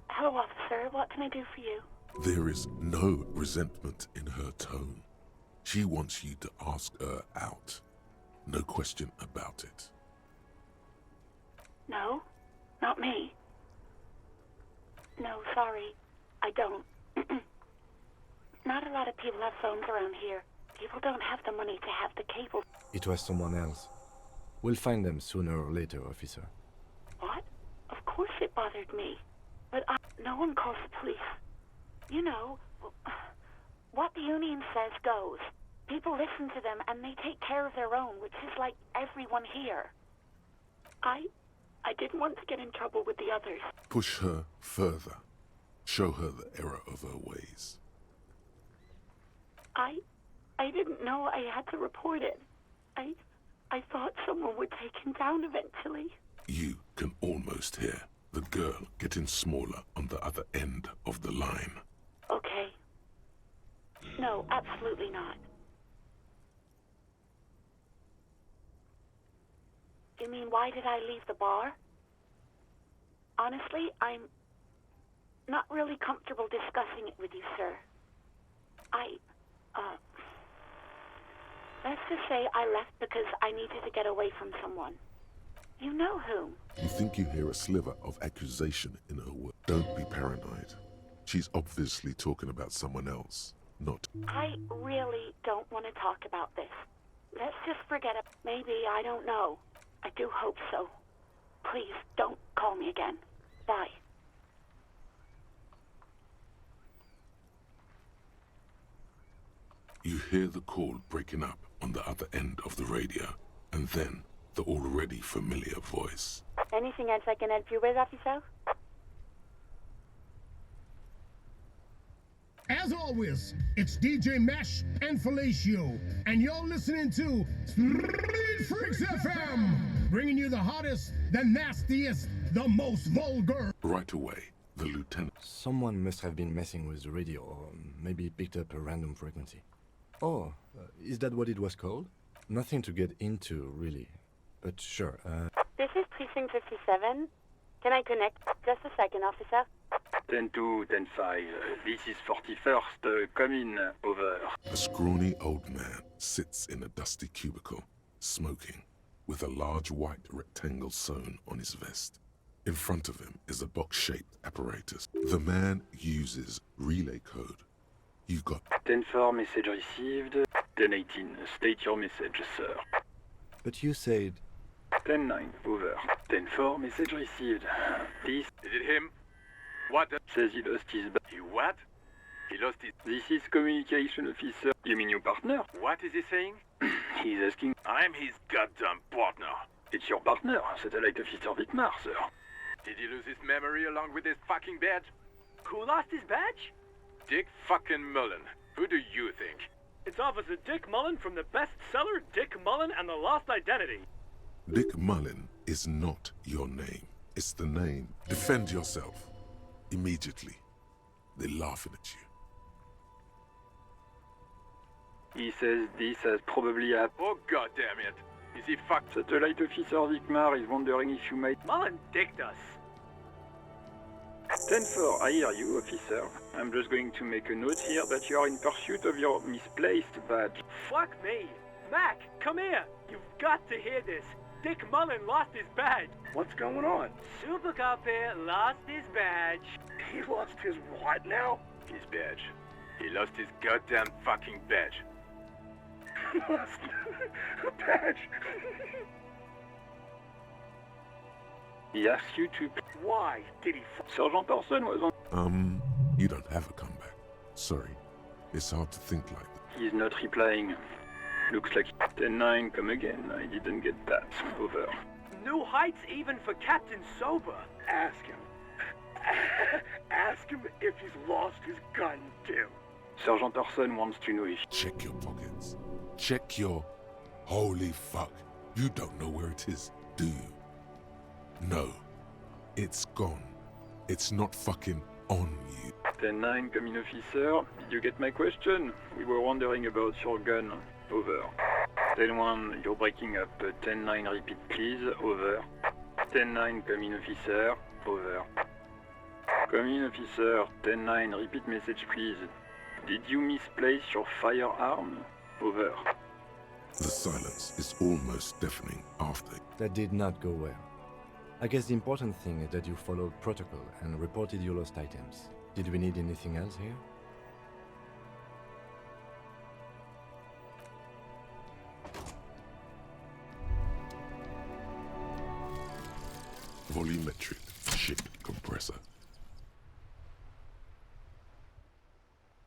Speaker 15: Hello, officer. What can I do for you?
Speaker 3: There is no resentment in her tone. She wants you to ask her out. No question about it.
Speaker 15: No, not me. No, sorry. I don't. Not a lot of people have phones around here. People don't have the money to have the cable.
Speaker 8: It was someone else. We'll find them sooner or later, officer.
Speaker 15: What? Of course it bothered me. But no one calls the police. You know, what the union says goes. People listen to them and they take care of their own, which is like everyone here. I didn't want to get in trouble with the others.
Speaker 3: Push her further. Show her the error of her ways.
Speaker 15: I didn't know I had to report it. I thought someone would take him down eventually.
Speaker 3: You can almost hear the girl getting smaller on the other end of the line.
Speaker 15: Okay. No, absolutely not. You mean, why did I leave the bar? Honestly, I'm not really comfortable discussing it with you, sir. Let's just say I left because I needed to get away from someone. You know whom.
Speaker 3: You think you hear a sliver of accusation in her word. Don't be paranoid. She's obviously talking about someone else, not...
Speaker 15: I really don't want to talk about this. Let's just forget it. Maybe, I don't know. I do hope so. Please, don't call me again. Bye.
Speaker 3: You hear the call breaking up on the other end of the radio, and then the already familiar voice.
Speaker 15: Anything else I can help you with, officer?
Speaker 18: As always, it's DJ Mesh and Felicio, and you're listening to Street Freaks FM, bringing you the hottest, the nastiest, the most vulgar.
Speaker 3: Right away, the lieutenant.
Speaker 8: Someone must have been messing with the radio, or maybe picked up a random frequency. Oh, is that what it was called? Nothing to get into, really. But sure,
Speaker 15: This is Precinct 57. Can I connect? Just a second, officer.
Speaker 19: 10-2, 10-5. This is 41st. Come in. Over.
Speaker 3: A scrawny old man sits in a dusty cubicle, smoking, with a large white rectangle sewn on his vest. In front of him is a box-shaped apparatus. The man uses relay code. You got
Speaker 19: 10-4, message received. 10-18, state your message, sir.
Speaker 8: but you said
Speaker 19: 10-9, over. 10-4, message received. This...
Speaker 20: Is it him? What?
Speaker 19: Says he lost his...
Speaker 20: He what? He lost his...
Speaker 19: This is communication officer. You mean your partner?
Speaker 20: What is he saying?
Speaker 19: He's asking...
Speaker 20: I'm his goddamn partner.
Speaker 19: It's your partner, satellite officer Vitmar, sir.
Speaker 20: Did he lose his memory along with his fucking badge?
Speaker 12: Who lost his badge?
Speaker 20: Dick fucking Mullen. Who do you think?
Speaker 12: It's Officer Dick Mullen from the bestseller Dick Mullen and the Lost Identity.
Speaker 3: Dick Mullen is not your name. It's the name. Defend yourself. Immediately. They're laughing at you.
Speaker 19: He says this has probably happened.
Speaker 20: Oh goddamn it. Is he fucked?
Speaker 19: Satellite officer Vitmar is wondering if you might...
Speaker 12: Mullen dicked us.
Speaker 19: 10-4, I hear you, officer. I'm just going to make a note here that you are in pursuit of your misplaced badge.
Speaker 12: Fuck me. Mac, come here. You've got to hear this. Dick Mullen lost his badge.
Speaker 20: What's going on?
Speaker 12: Super Cop here lost his badge.
Speaker 20: He lost his what now? His badge. He lost his goddamn fucking badge.
Speaker 18: Lost a badge.
Speaker 19: He asks you to...
Speaker 20: Why did he...
Speaker 19: Sergeant Orson was on...
Speaker 3: You don't have a comeback. Sorry. It's hard to think like that.
Speaker 19: He's not replying. Looks like 10-9, come again. I didn't get that. Over.
Speaker 12: New heights even for Captain Sober.
Speaker 20: Ask him. Ask him if he's lost his gun, too.
Speaker 19: Sergeant Orson wants to know if...
Speaker 3: Check your pockets. Check your... Holy fuck. You don't know where it is, do you? No. It's gone. It's not fucking on you.
Speaker 19: 10-9, come in, officer. Did you get my question? We were wondering about your gun. Over. 10-1, you're breaking up. 10-9, repeat please. Over. 10-9, come in, officer. Over. Come in, officer. 10-9, repeat message please. Did you misplace your firearm? Over.
Speaker 3: The silence is almost deafening after.
Speaker 8: that did not go well. I guess the important thing is that you followed protocol and reported your lost items. Did we need anything else here?
Speaker 3: Volumetric ship compressor.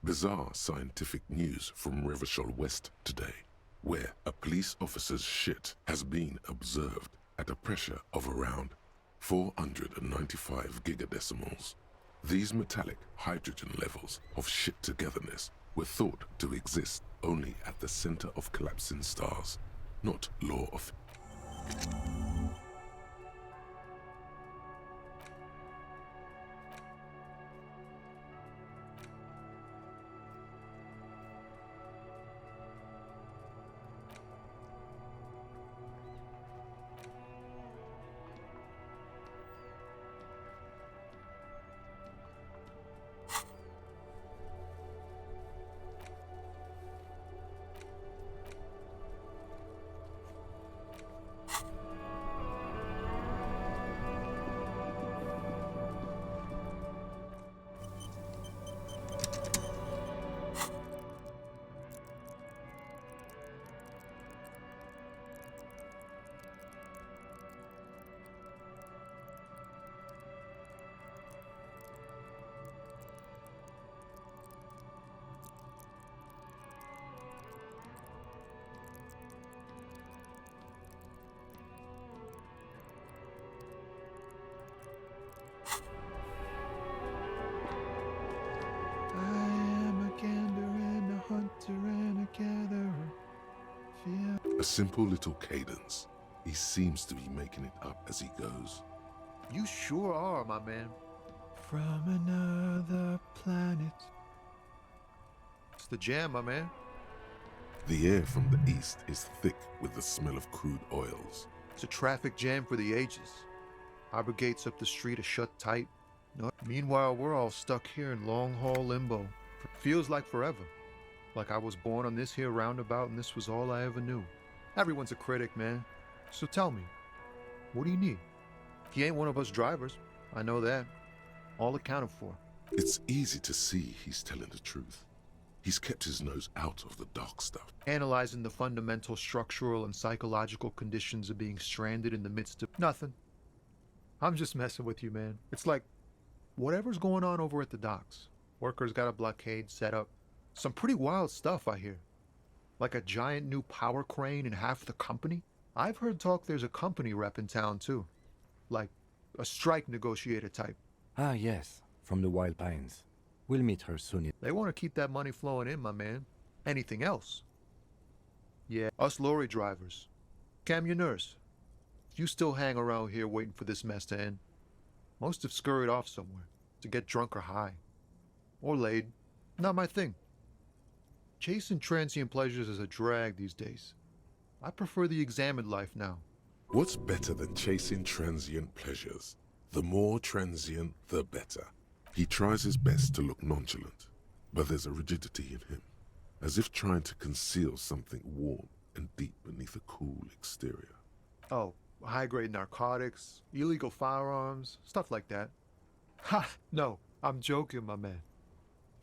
Speaker 3: Bizarre scientific news from Revachol West today, where a police officer's shit has been observed at a pressure of around 495 gigadecimals. These metallic hydrogen levels of shit togetherness were thought to exist only at the center of collapsing stars, not law of... simple little cadence. He seems to be making it up as he goes.
Speaker 21: You sure are, my man.
Speaker 22: From another planet.
Speaker 21: It's the jam, my man.
Speaker 3: The air from the east is thick with the smell of crude oils.
Speaker 21: It's a traffic jam for the ages. Harbor gates up the street are shut tight. No. Meanwhile, we're all stuck here in long-haul limbo. Feels like forever. Like I was born on this here roundabout and this was all I ever knew. Everyone's a critic, man. So tell me, what do you need? He ain't one of us drivers. I know that. All accounted for.
Speaker 3: It's easy to see he's telling the truth. He's kept his nose out of the dark stuff.
Speaker 21: Analyzing the fundamental structural and psychological conditions of being stranded in the midst of nothing. I'm just messing with you, man. It's like, whatever's going on over at the docks. Workers got a blockade set up. Some pretty wild stuff, I hear. Like a giant new power crane in half the company. I've heard talk there's a company rep in town, too. Like a strike negotiator type.
Speaker 8: Ah, yes, from the Wild Pines. We'll meet her soon.
Speaker 21: They want to keep that money flowing in, my man. Anything else? Yeah, us lorry drivers. Camionneurs. You still hang around here waiting for this mess to end. Most have scurried off somewhere to get drunk or high. Or laid. Not my thing. Chasing transient pleasures is a drag these days. I prefer the examined life now.
Speaker 3: What's better than chasing transient pleasures? The more transient, the better. He tries his best to look nonchalant, but there's a rigidity in him, as if trying to conceal something warm and deep beneath a cool exterior.
Speaker 21: Oh, high-grade narcotics, illegal firearms, stuff like that. Ha! No, I'm joking, my man.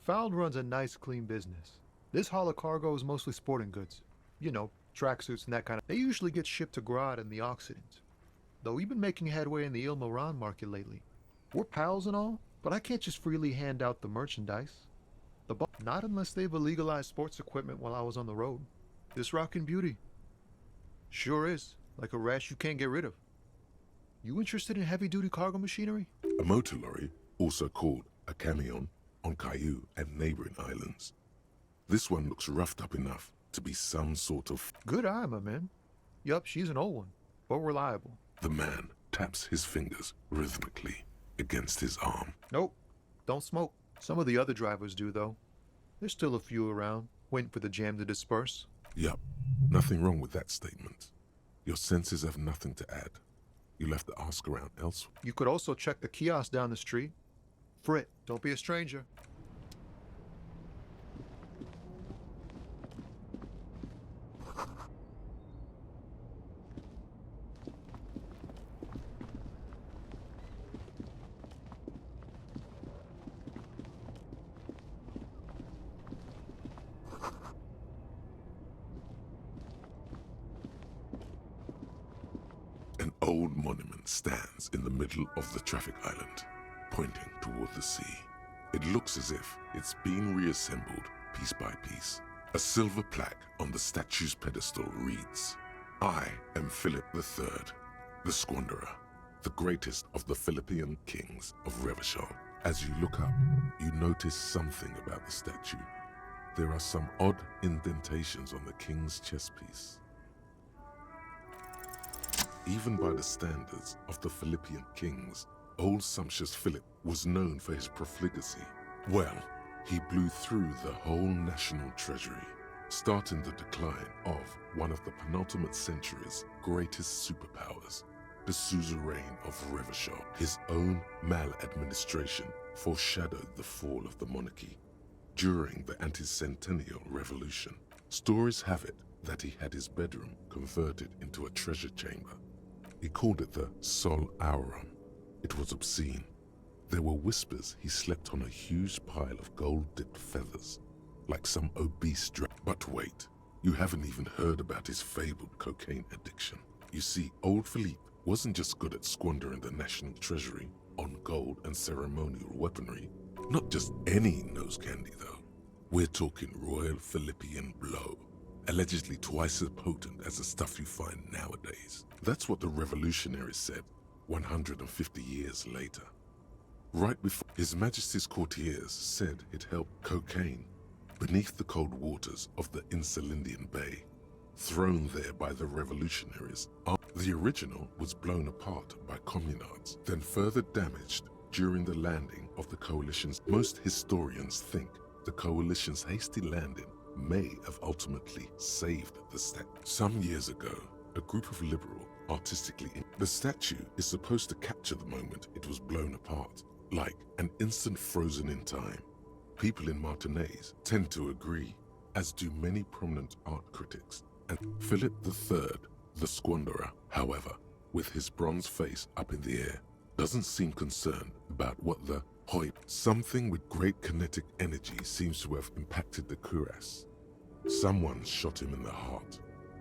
Speaker 21: Found runs a nice, clean business. This haul of cargo is mostly sporting goods. You know, tracksuits and that kind of... They usually get shipped to Grodd in the Occident. Though we've been making headway in the Ilmaran market lately. We're pals and all, but I can't just freely hand out the merchandise. Not unless they've illegalized sports equipment while I was on the road. This rockin' beauty. Sure is. Like a rash you can't get rid of. You interested in heavy-duty cargo machinery?
Speaker 3: A motor lorry, also called a camion, on Caillou and neighboring islands. This one looks roughed up enough to be some sort of...
Speaker 21: Good eye, my man. Yup, she's an old one, but reliable.
Speaker 3: The man taps his fingers rhythmically against his arm.
Speaker 21: Nope, don't smoke. Some of the other drivers do, though. There's still a few around, waiting for the jam to disperse.
Speaker 3: Yup, nothing wrong with that statement. Your senses have nothing to add. You'll have to ask around elsewhere.
Speaker 21: You could also check the kiosk down the street. Frit, don't be a stranger.
Speaker 3: An old monument stands in the middle of the traffic island, pointing toward the sea. It looks as if it's been reassembled piece by piece. A silver plaque on the statue's pedestal reads, "I am Philip III, the Squanderer, the greatest of the Philippian kings of Revachol." As you look up, you notice something about the statue. There are some odd indentations on the king's chestpiece. Even by the standards of the Philippian kings, old sumptuous Philip was known for his profligacy. Well, he blew through the whole national treasury, starting the decline of one of the penultimate century's greatest superpowers, the suzerain of Revachol. His own maladministration foreshadowed the fall of the monarchy. During the anti-centennial revolution, stories have it that he had his bedroom converted into a treasure chamber. He called it the Sol Auron. It was obscene. There were whispers he slept on a huge pile of gold-dipped feathers, like some obese But wait, you haven't even heard about his fabled cocaine addiction. You see, old Philippe wasn't just good at squandering the national treasury on gold and ceremonial weaponry. Not just any nose candy, though. We're talking Royal Philippian blow, allegedly twice as potent as the stuff you find nowadays. That's what the revolutionaries said 150 years later. Right before His Majesty's courtiers said it helped cocaine beneath the cold waters of the Insulindian Bay. thrown there by the revolutionaries. The original was blown apart by communards, then further damaged during the landing of the coalition's. Most historians think the coalition's hasty landing may have ultimately saved the statue. Some years ago, a group of liberal the statue is supposed to capture the moment it was blown apart, like an instant frozen in time. People in Martinaise tend to agree, as do many prominent art critics. And Philip III, the squanderer, however, with his bronze face up in the air, doesn't seem concerned about what the something with great kinetic energy seems to have impacted the cuirass. Someone shot him in the heart.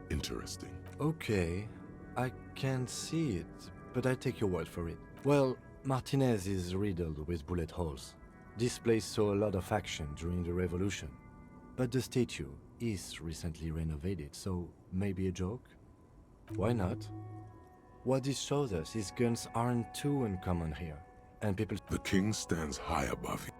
Speaker 3: Interesting.
Speaker 8: Okay, I can't see it, but I take your word for it. Well, Martinez is riddled with bullet holes. This place saw a lot of action during the revolution. But the statue is recently renovated, so maybe a joke? Why not? What this shows us is guns aren't too uncommon here, and people...
Speaker 3: The king stands high above you.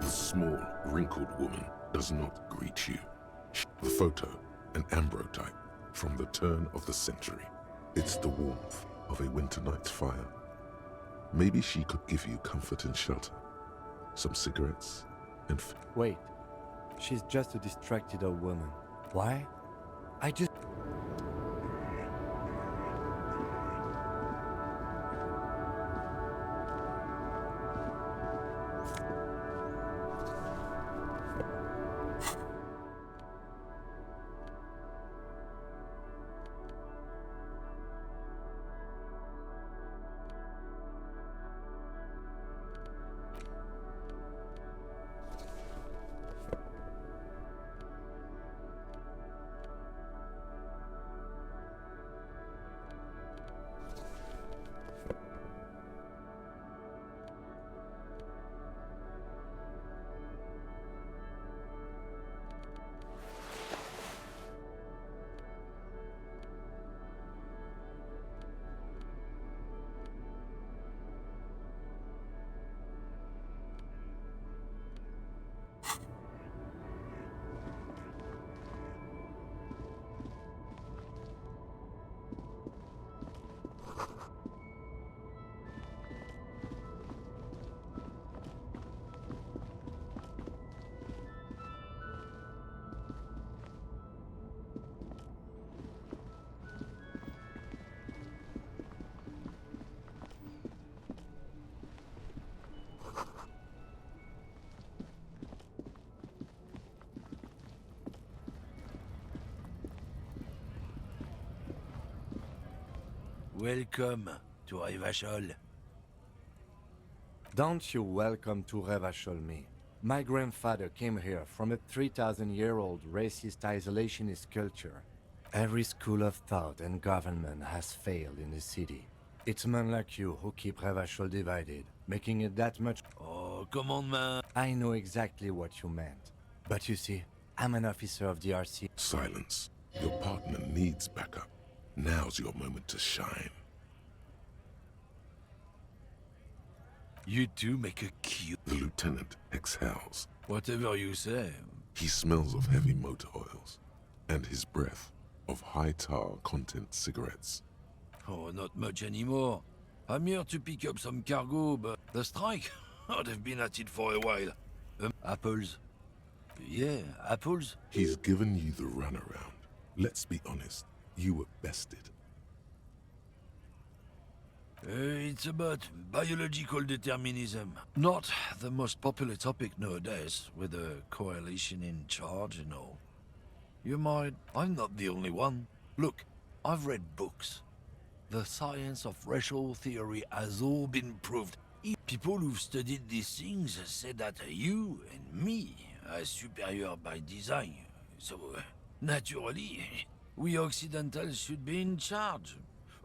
Speaker 3: The small, wrinkled woman does not greet you. The photo, an ambrotype from the turn of the century. It's the warmth of a winter night's fire. Maybe she could give you comfort and shelter. Some cigarettes and...
Speaker 8: Wait, she's just a distracted old woman. Why? I just...
Speaker 7: Welcome to Revachol.
Speaker 8: Don't you welcome to Revachol me. My grandfather came here from a 3,000-year-old racist isolationist culture. Every school of thought and government has failed in the city. It's men like you who keep Revachol divided, making it that much...
Speaker 7: Oh, come on, man.
Speaker 8: I know exactly what you meant. But you see, I'm an officer of the RC...
Speaker 3: Silence. Your partner needs backup. Now's your moment to shine.
Speaker 7: You two make a cute...
Speaker 3: The lieutenant exhales.
Speaker 7: Whatever you say.
Speaker 3: He smells of heavy motor oils, and his breath of high tar content cigarettes.
Speaker 7: Oh, not much anymore. I'm here to pick up some cargo, but the strike? Oh, they've been at it for a while. Apples. Yeah, apples.
Speaker 3: He's given you the runaround. Let's be honest. You were bested.
Speaker 7: It's about biological determinism. Not the most popular topic nowadays, with the coalition in charge and all. You might... I'm not the only one. Look, I've read books. The science of racial theory has all been proved. People who've studied these things say that you and me are superior by design. So, naturally, we Occidentals should be in charge.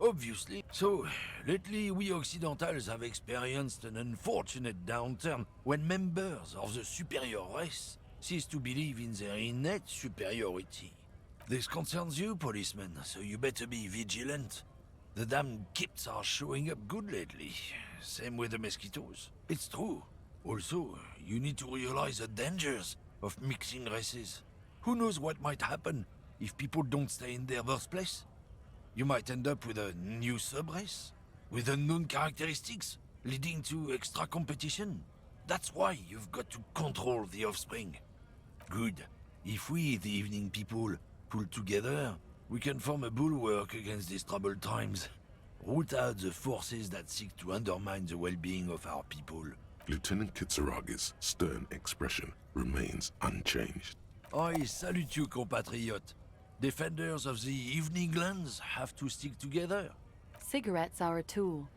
Speaker 7: Obviously. So, lately we Occidentals have experienced an unfortunate downturn when members of the superior race cease to believe in their innate superiority. This concerns you, policeman, so you better be vigilant. The damn kids are showing up good lately. Same with the mosquitoes. It's true. Also, you need to realize the dangers of mixing races. Who knows what might happen if people don't stay in their birthplace? You might end up with a new sub-race, with unknown characteristics, leading to extra competition. That's why you've got to control the offspring. Good. If we, the evening people, pull together, we can form a bulwark against these troubled times. Root out the forces that seek to undermine the well-being of our people.
Speaker 3: Lieutenant Kitsuragi's stern expression remains unchanged.
Speaker 7: I salute you, compatriot. Defenders of the evening lands have to stick together.
Speaker 5: Cigarettes are a tool.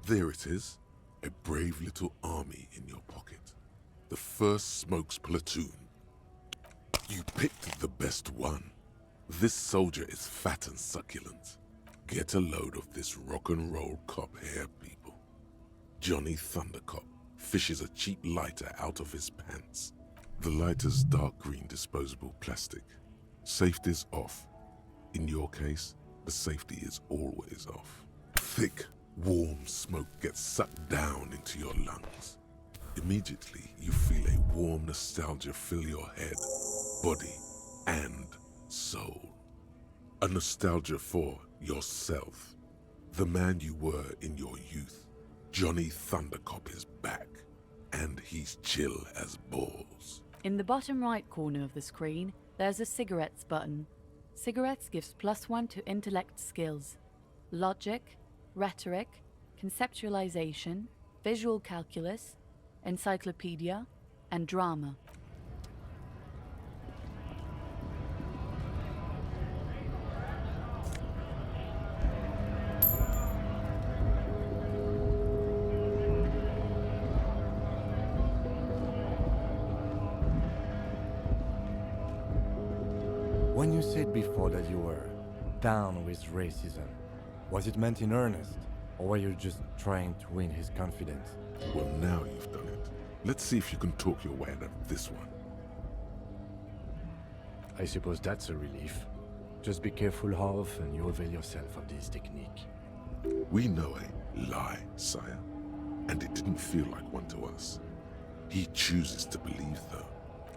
Speaker 3: There it is, a brave little army in your pocket. The first Smokes platoon. You picked the best one. This soldier is fat and succulent. Get a load of this rock and roll cop hair, people. Johnny Thundercop fishes a cheap lighter out of his pants. The lighter's dark green disposable plastic. Safety's off. In your case, the safety is always off. Thick, warm smoke gets sucked down into your lungs. Immediately, you feel a warm nostalgia fill your head, body, and soul. A nostalgia for yourself, the man you were in your youth. Johnny Thundercop is back, and he's chill as balls.
Speaker 5: In the bottom right corner of the screen, there's a cigarettes button. Cigarettes gives +1 to intellect skills. Logic, rhetoric, conceptualization, visual calculus, encyclopedia, and drama.
Speaker 8: When you said before that you were down with racism, was it meant in earnest, or were you just trying to win his confidence?
Speaker 3: Well, now you've done it. Let's see if you can talk your way out of this one.
Speaker 8: I suppose that's a relief. Just be careful how often you avail yourself of this technique.
Speaker 3: We know a lie, sire, and it didn't feel like one to us. He chooses to believe, though.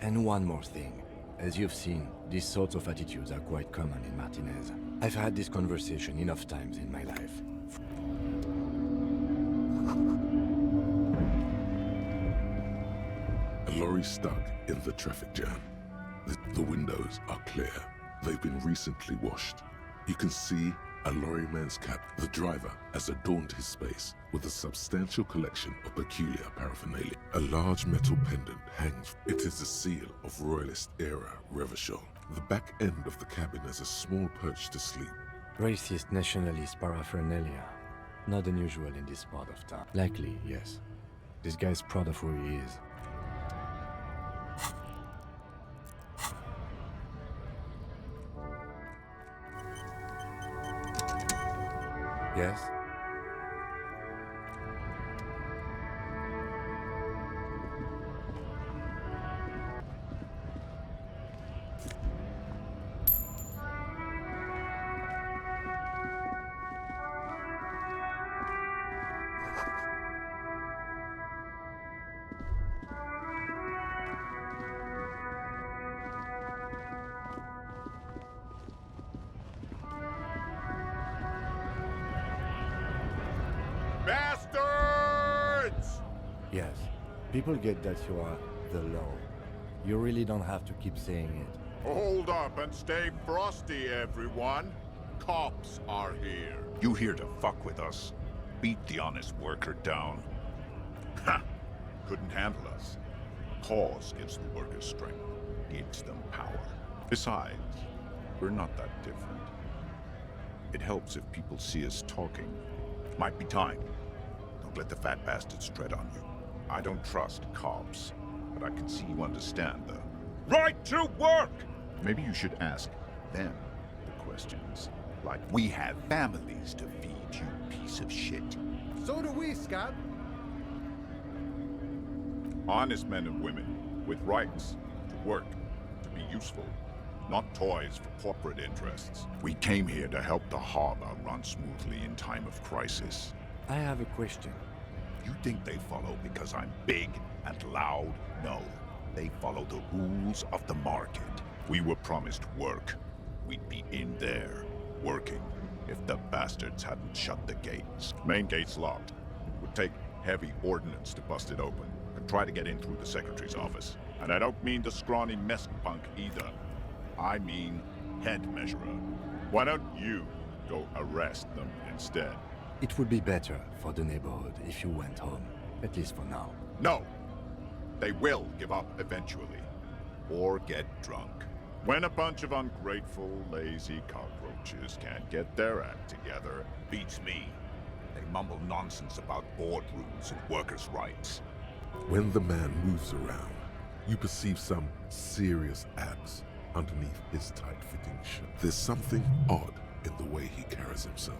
Speaker 8: And one more thing. As you've seen, these sorts of attitudes are quite common in Martinez. I've had this conversation enough times in my life.
Speaker 3: A lorry stuck in the traffic jam. The windows are clear. They've been recently washed. You can see a lorryman's cap. The driver has adorned his space with a substantial collection of peculiar paraphernalia. A large metal pendant hangs. It is the seal of Royalist-era Revachol. The back end of the cabin has a small perch to sleep.
Speaker 8: Racist nationalist paraphernalia. Not unusual in this part of town. Likely, yes. This guy's proud of who he is. Yes?
Speaker 17: Bastards!
Speaker 8: Yes. People get that you are the law. You really don't have to keep saying it.
Speaker 1: Hold up and stay frosty, everyone. Cops are here.
Speaker 2: You here to fuck with us? Beat the honest worker down.
Speaker 1: Ha! Couldn't handle us.
Speaker 2: Cause gives the workers strength, gives them power. Besides, we're not that different. It helps if people see us talking. Might be time. Don't let the fat bastards tread on you. I don't trust cops, but I can see you understand the right to work! Maybe you should ask them the questions. Like, we have families to feed, you piece of shit.
Speaker 21: So do we, Scott.
Speaker 1: Honest men and women with rights to work, to be useful, not toys for corporate interests.
Speaker 2: We came here to help the harbor run smoothly in time of crisis.
Speaker 8: I have a question.
Speaker 2: You think they follow because I'm big and loud? No. They follow the rules of the market. We were promised work. We'd be in there, working, if the bastards hadn't shut the gates.
Speaker 1: Main gate's locked. Would take heavy ordnance to bust it open. Could try to get in through the secretary's office. And I don't mean the scrawny mess punk either. I mean head measurer. Why don't you go arrest them instead?
Speaker 8: It would be better for the neighborhood if you went home, at least for now.
Speaker 1: No! They will give up eventually. Or get drunk. When a bunch of ungrateful, lazy cockroaches can't get their act together,
Speaker 2: beats me. They mumble nonsense about boardrooms and workers' rights.
Speaker 3: When the man moves around, you perceive some serious abs underneath his tight-fitting shirt. There's something odd in the way he carries himself.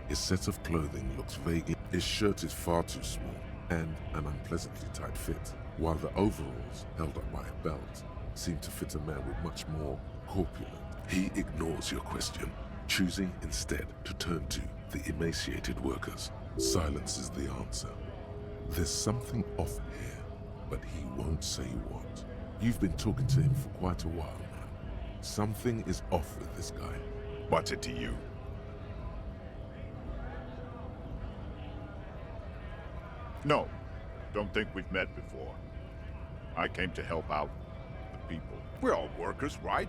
Speaker 3: His set of clothing looks vaguely... His shirt is far too small and an unpleasantly tight fit, while the overalls, held up by a belt, seem to fit a man with much more corpulent. He ignores your question, choosing instead to turn to the emaciated workers. Silence is the answer. There's something off here, but he won't say what. You've been talking to him for quite a while now. Something is off with this guy.
Speaker 2: What's it to you?
Speaker 1: No, don't think we've met before. I came to help out the people.
Speaker 2: We're all workers, right?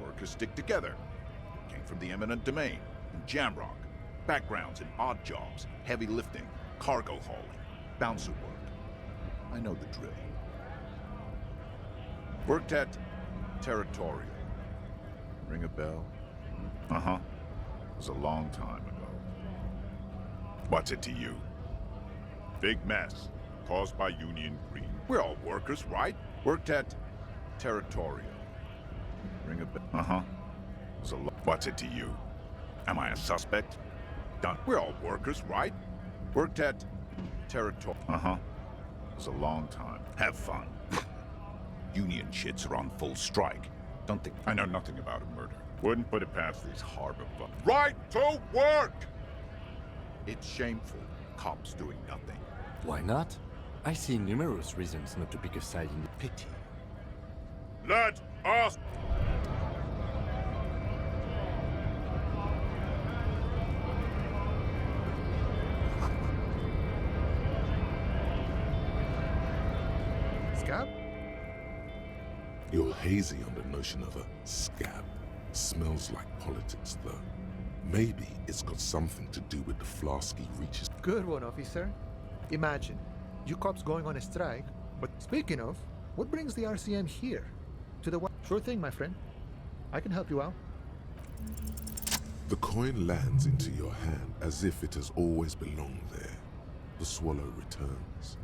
Speaker 2: Workers stick together. Came from the eminent domain, in Jamrock. Backgrounds in odd jobs, heavy lifting, cargo hauling, bouncer work. I know the drill. Worked at Territorial. Ring a bell?
Speaker 1: Uh-huh.
Speaker 2: It was a long time ago. What's it to you?
Speaker 1: Big mess, caused by Union Green.
Speaker 2: We're all workers, right? Worked at Territorial. Ring a bell?
Speaker 1: Uh-huh.
Speaker 2: What's it to you? Am I a suspect? Done. We're all workers, right? Worked at Territorial.
Speaker 1: Uh-huh.
Speaker 2: It was a long time. Have fun. Union shits are on full strike. Don't think
Speaker 1: I know nothing about a murder. Wouldn't put it past these harbor bugs. Right to work!
Speaker 2: It's shameful. Cops doing nothing.
Speaker 8: Why not? I see numerous reasons not to pick a side in the
Speaker 2: pity.
Speaker 1: Let us...
Speaker 21: Scab?
Speaker 3: You're hazy on the notion of a scab. Smells like politics, though. Maybe it's got something to do with the flasky reaches.
Speaker 21: Good one, officer. Imagine, you cops going on a strike, but speaking of, what brings the RCM here? To the Sure thing, my friend. I can help you out.
Speaker 3: The coin lands into your hand as if it has always belonged there. The swallow returns.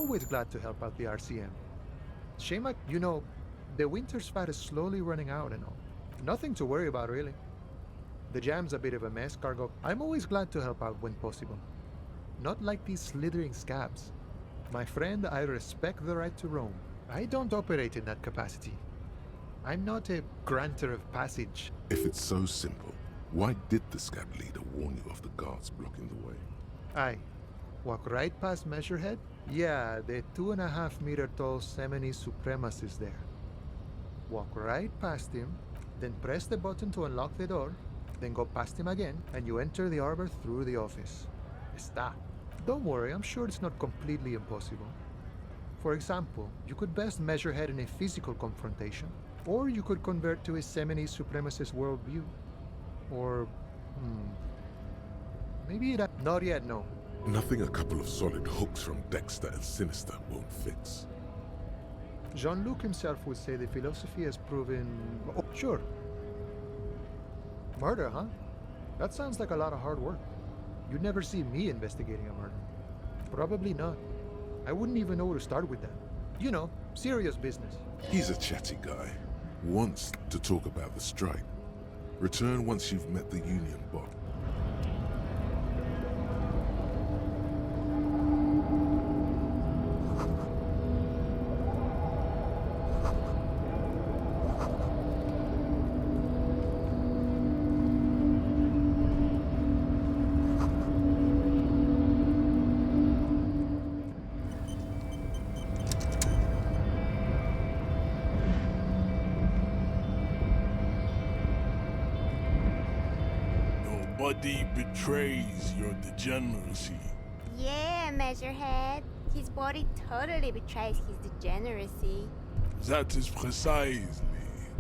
Speaker 21: always glad to help out the RCM. Shame the winter's fat is slowly running out and all. Nothing to worry about, really. The jam's a bit of a mess, Cargo. I'm always glad to help out when possible. Not like these slithering scabs. My friend, I respect the right to roam. I don't operate in that capacity. I'm not a granter of passage.
Speaker 3: If it's so simple, why did the scab leader warn you of the guards blocking the way?
Speaker 21: Aye. Walk right past Measurehead? Yeah, the 2.5-meter tall Semini supremacist there. Walk right past him, then press the button to unlock the door, then go past him again, and you enter the arbor through the office. Está. Don't worry, I'm sure it's not completely impossible. For example, you could best Measurehead in a physical confrontation, or you could convert to a Semini supremacist worldview. Or, maybe that. Not yet, no.
Speaker 3: Nothing a couple of solid hooks from Dexter and Sinister won't fix.
Speaker 21: Jean-Luc himself would say the philosophy has proven... Oh, sure. Murder, huh? That sounds like a lot of hard work. You'd never see me investigating a murder. Probably not. I wouldn't even know where to start with that. You know, serious business.
Speaker 3: He's a chatty guy. Wants to talk about the strike. Return once you've met the Union bot.
Speaker 4: Nobody betrays your degeneracy.
Speaker 6: Yeah, Measurehead. His body totally betrays his degeneracy.
Speaker 4: That is precisely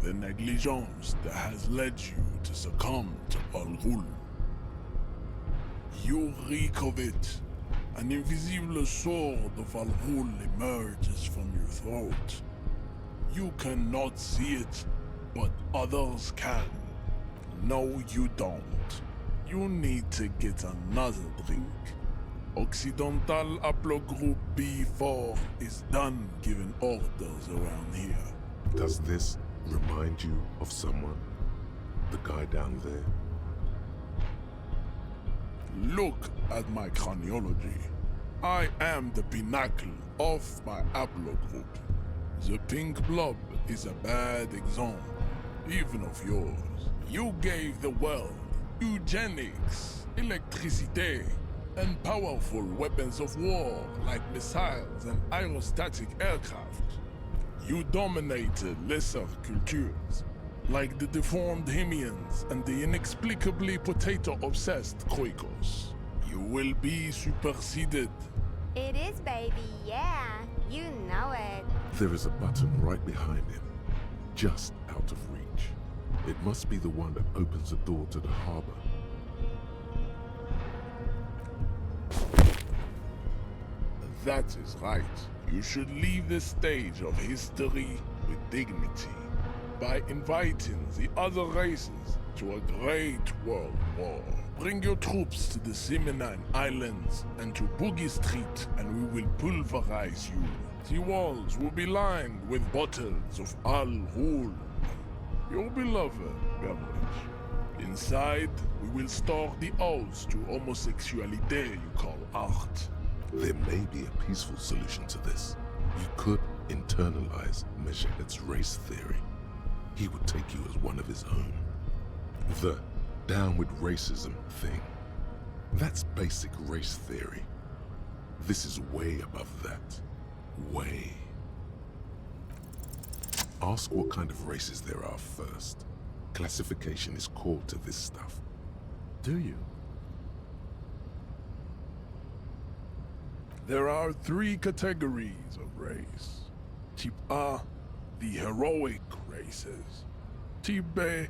Speaker 4: the negligence that has led you to succumb to Al-Ghul. You reek of it. An invisible sword of Al-Ghul emerges from your throat. You cannot see it, but others can. No, you don't. You need to get another drink. Occidental Haplogroup B4 is done giving orders around here.
Speaker 3: Does this remind you of someone? The guy down there?
Speaker 4: Look at my craniology. I am the pinnacle of my haplogroup. The pink blob is a bad example, even of yours. You gave the world eugenics, electricity, and powerful weapons of war like missiles and aerostatic aircraft. You dominated lesser cultures, like the deformed Hemians and the inexplicably potato-obsessed Quakers. You will be superseded.
Speaker 6: It is, baby, yeah. You know it.
Speaker 3: There is a button right behind him, just out of reach. It must be the one that opens the door to the harbor.
Speaker 4: That is right. You should leave this stage of history with dignity by inviting the other races to a great world war. Bring your troops to the Simonine Islands and to Boogie Street, and we will pulverize you. The walls will be lined with bottles of Al-Ghul, your beloved beverage. Inside, we will store the odes to homosexuality you call art.
Speaker 3: There may be a peaceful solution to this. You could internalize Measurehead's race theory. He would take you as one of his own. The down with racism thing. That's basic race theory. This is way above that. Way. Ask what kind of races there are first. Classification is core to this stuff.
Speaker 21: Do you?
Speaker 4: There are 3 categories of race. Type A, the heroic races. Type B,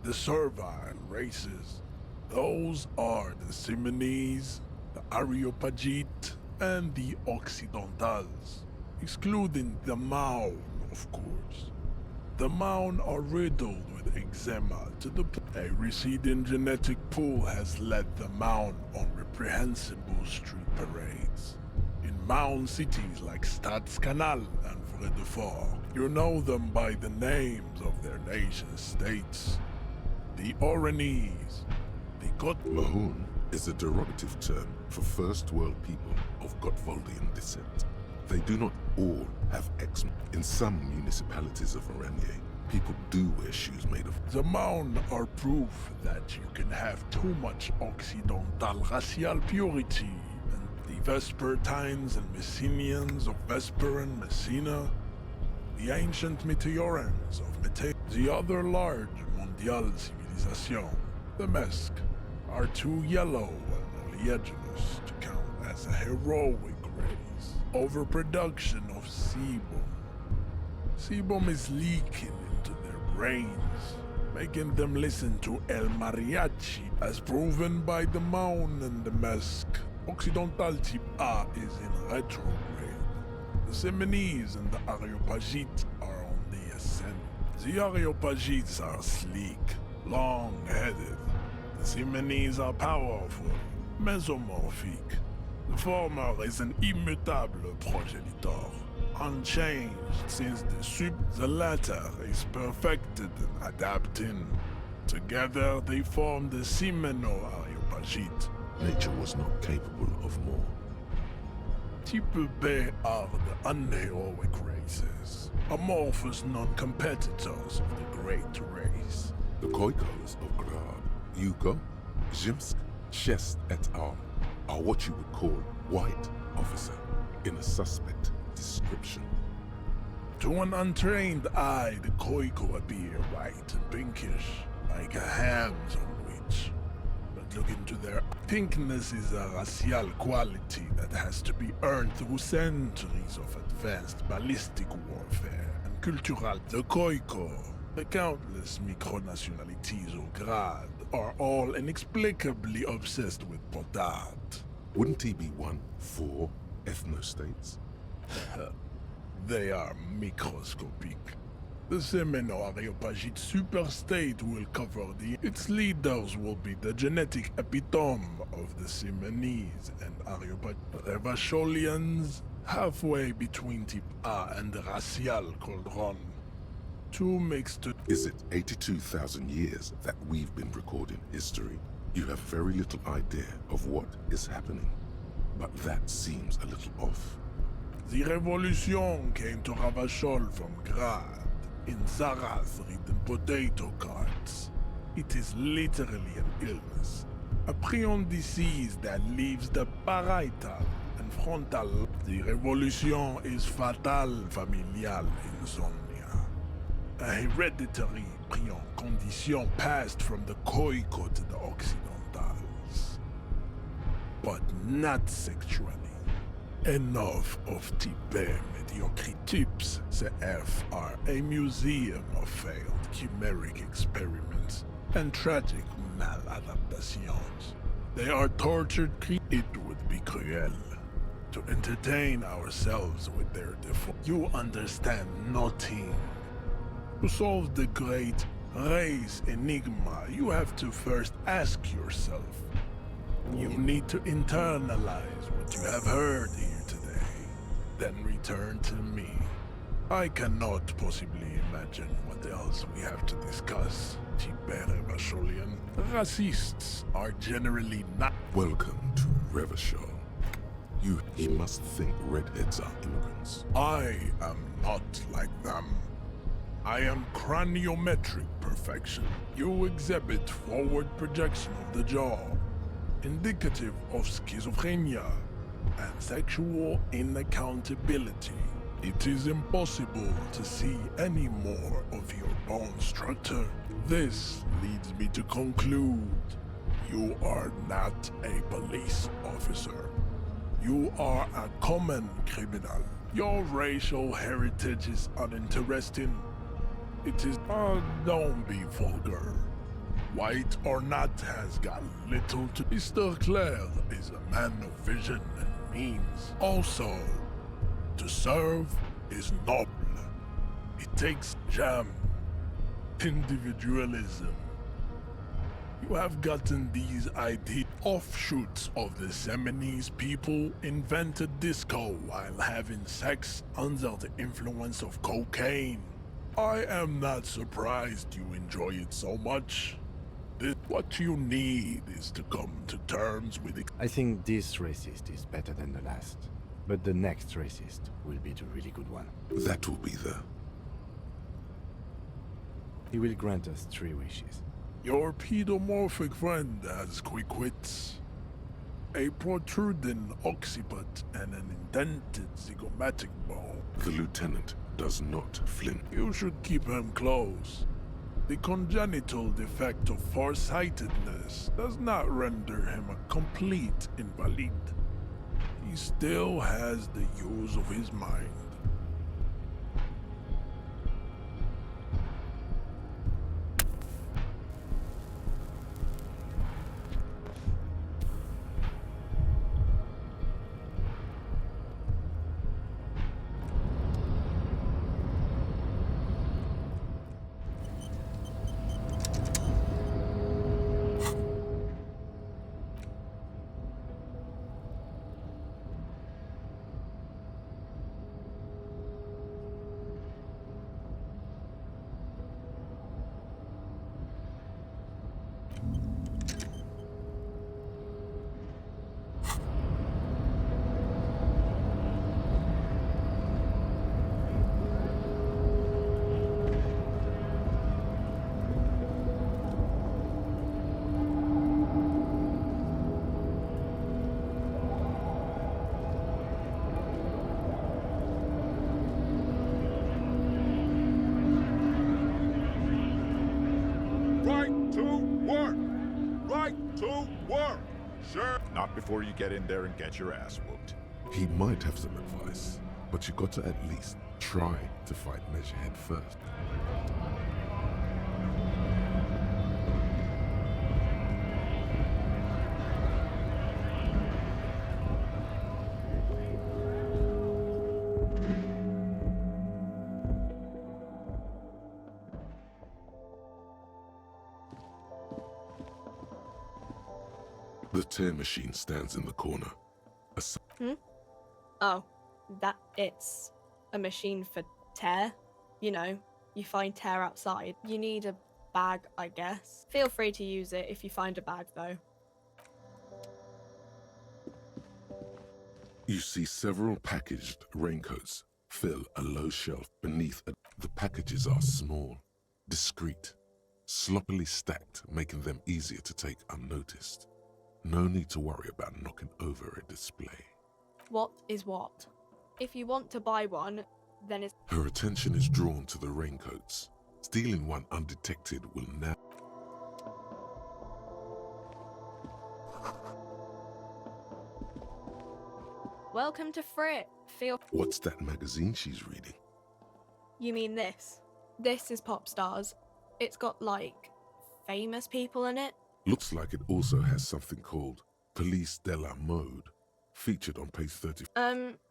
Speaker 4: the servile races. Those are the Simonese, the Areopagite, and the Occidentals, excluding the Maun, of course. The Maun are riddled with eczema to the a receding genetic pool has led the Maun on reprehensible street parades. In mound cities like Stadskanaal and Vredefort. You know them by the names of their nation-states. The Oranese, the
Speaker 3: Mahun is a derogative term for first world people of Gotvaldian descent. They do not all have eczema. In some municipalities of Oranje, people do wear shoes made of...
Speaker 4: The Maun are proof that you can have too much Occidental racial purity, and the Vespertines and Messenians of Vesper and Messina, the ancient Meteorans of Mete, the other large Mondial civilization, the Mesk, are too yellow and oleaginous to count as a heroic race. Overproduction of sebum. Sebum is leaking into their brains, making them listen to El Mariachi, as proven by the Maun and the Mesk. Occidental type A is in retrograde. The Semenese and the Areopagites are on the ascent. The Areopagites are sleek, long-headed. The Semenese are powerful, mesomorphic. The former is an immutable progenitor, unchanged since the latter is perfected and adapting. Together they form the Semeno-Areopagite.
Speaker 3: Nature was not capable of more.
Speaker 4: Type B are the unheroic races, amorphous non-competitors of the great race.
Speaker 3: The Khoikos of Grad, Yuko, Zhimsk, Shest et al. Are what you would call white officer in a suspect description.
Speaker 4: To an untrained eye, the Khoiko appear white and pinkish, like a ham sandwich. But look into their pinkness is a racial quality that has to be earned through centuries of advanced ballistic warfare and cultural. The Khoiko, the countless micronationalities of Grad, are all inexplicably obsessed with potard.
Speaker 3: Wouldn't he be one for ethnostates?
Speaker 4: They are microscopic. The Semeno-Areopagite superstate will cover its leaders will be the genetic epitome of the Semenese and Areopagite Revacholians, halfway between type A and the racial cauldron. Two mixed...
Speaker 3: Is it 82,000 years that we've been recording history? You have very little idea of what is happening, but that seems a little off.
Speaker 4: The revolution came to Ravachol from Grad, in Zarath-ridden potato carts. It is literally an illness, a prion disease that leaves the parietal and frontal. The revolution is fatal familial insomnia, a hereditary prion condition passed from the Khoiko to the Occidentals, but not sexually. Enough of type mediocre types. The F are a museum of failed chimeric experiments and tragic maladaptations. They are tortured. It would be cruel to entertain ourselves with their default. You understand nothing. To solve the great race enigma, you have to first ask yourself. You need to internalize what you have heard here today, then return to me. I cannot possibly imagine what else we have to discuss, Tibere Vacholian. Racists are generally not...
Speaker 3: Welcome to Revachol. He must think redheads are immigrants.
Speaker 4: I am not like them. I am craniometric perfection. You exhibit forward projection of the jaw, indicative of schizophrenia and sexual inaccountability. It is impossible to see any more of your bone structure. This leads me to conclude you are not a police officer. You are a common criminal. Your racial heritage is uninteresting. It is... don't be vulgar. White or not has got little to... Mr. Claire is a man of vision and means. Also, to serve is noble. It takes jam, individualism, You have gotten these ideas. Offshoots of the Seminoles people invented disco while having sex under the influence of cocaine. I am not surprised you enjoy it so much. What you need is to come to terms with it.
Speaker 8: I think this racist is better than the last, but the next racist will be the really good one.
Speaker 3: That will be the...
Speaker 8: He will grant us 3 wishes.
Speaker 4: Your pedomorphic friend has quick wits. A protruding occiput and an indented zygomatic bone.
Speaker 3: The lieutenant does not flinch.
Speaker 4: You should keep him close. The congenital defect of farsightedness does not render him a complete invalid. He still has the use of his mind.
Speaker 1: Sure. Not before you get in there and get your ass whooped.
Speaker 3: He might have some advice, but you got to at least try to fight Measurehead first. The tear machine stands in the corner.
Speaker 9: Oh, it's a machine for tear. You know, you find tear outside. You need a bag, I guess. Feel free to use it if you find a bag, though.
Speaker 3: You see several packaged raincoats fill a low shelf beneath it. The packages are small, discreet, sloppily stacked, making them easier to take unnoticed. No need to worry about knocking over a display.
Speaker 9: What is what? If you want to buy one, then it's...
Speaker 3: Her attention is drawn to the raincoats. Stealing one undetected will now...
Speaker 9: Welcome to Frit. Feel...
Speaker 3: What's that magazine she's reading?
Speaker 9: You mean this? This is Pop Stars. It's got, like, famous people in it.
Speaker 3: Looks like it also has something called Police de la Mode, featured on page 30.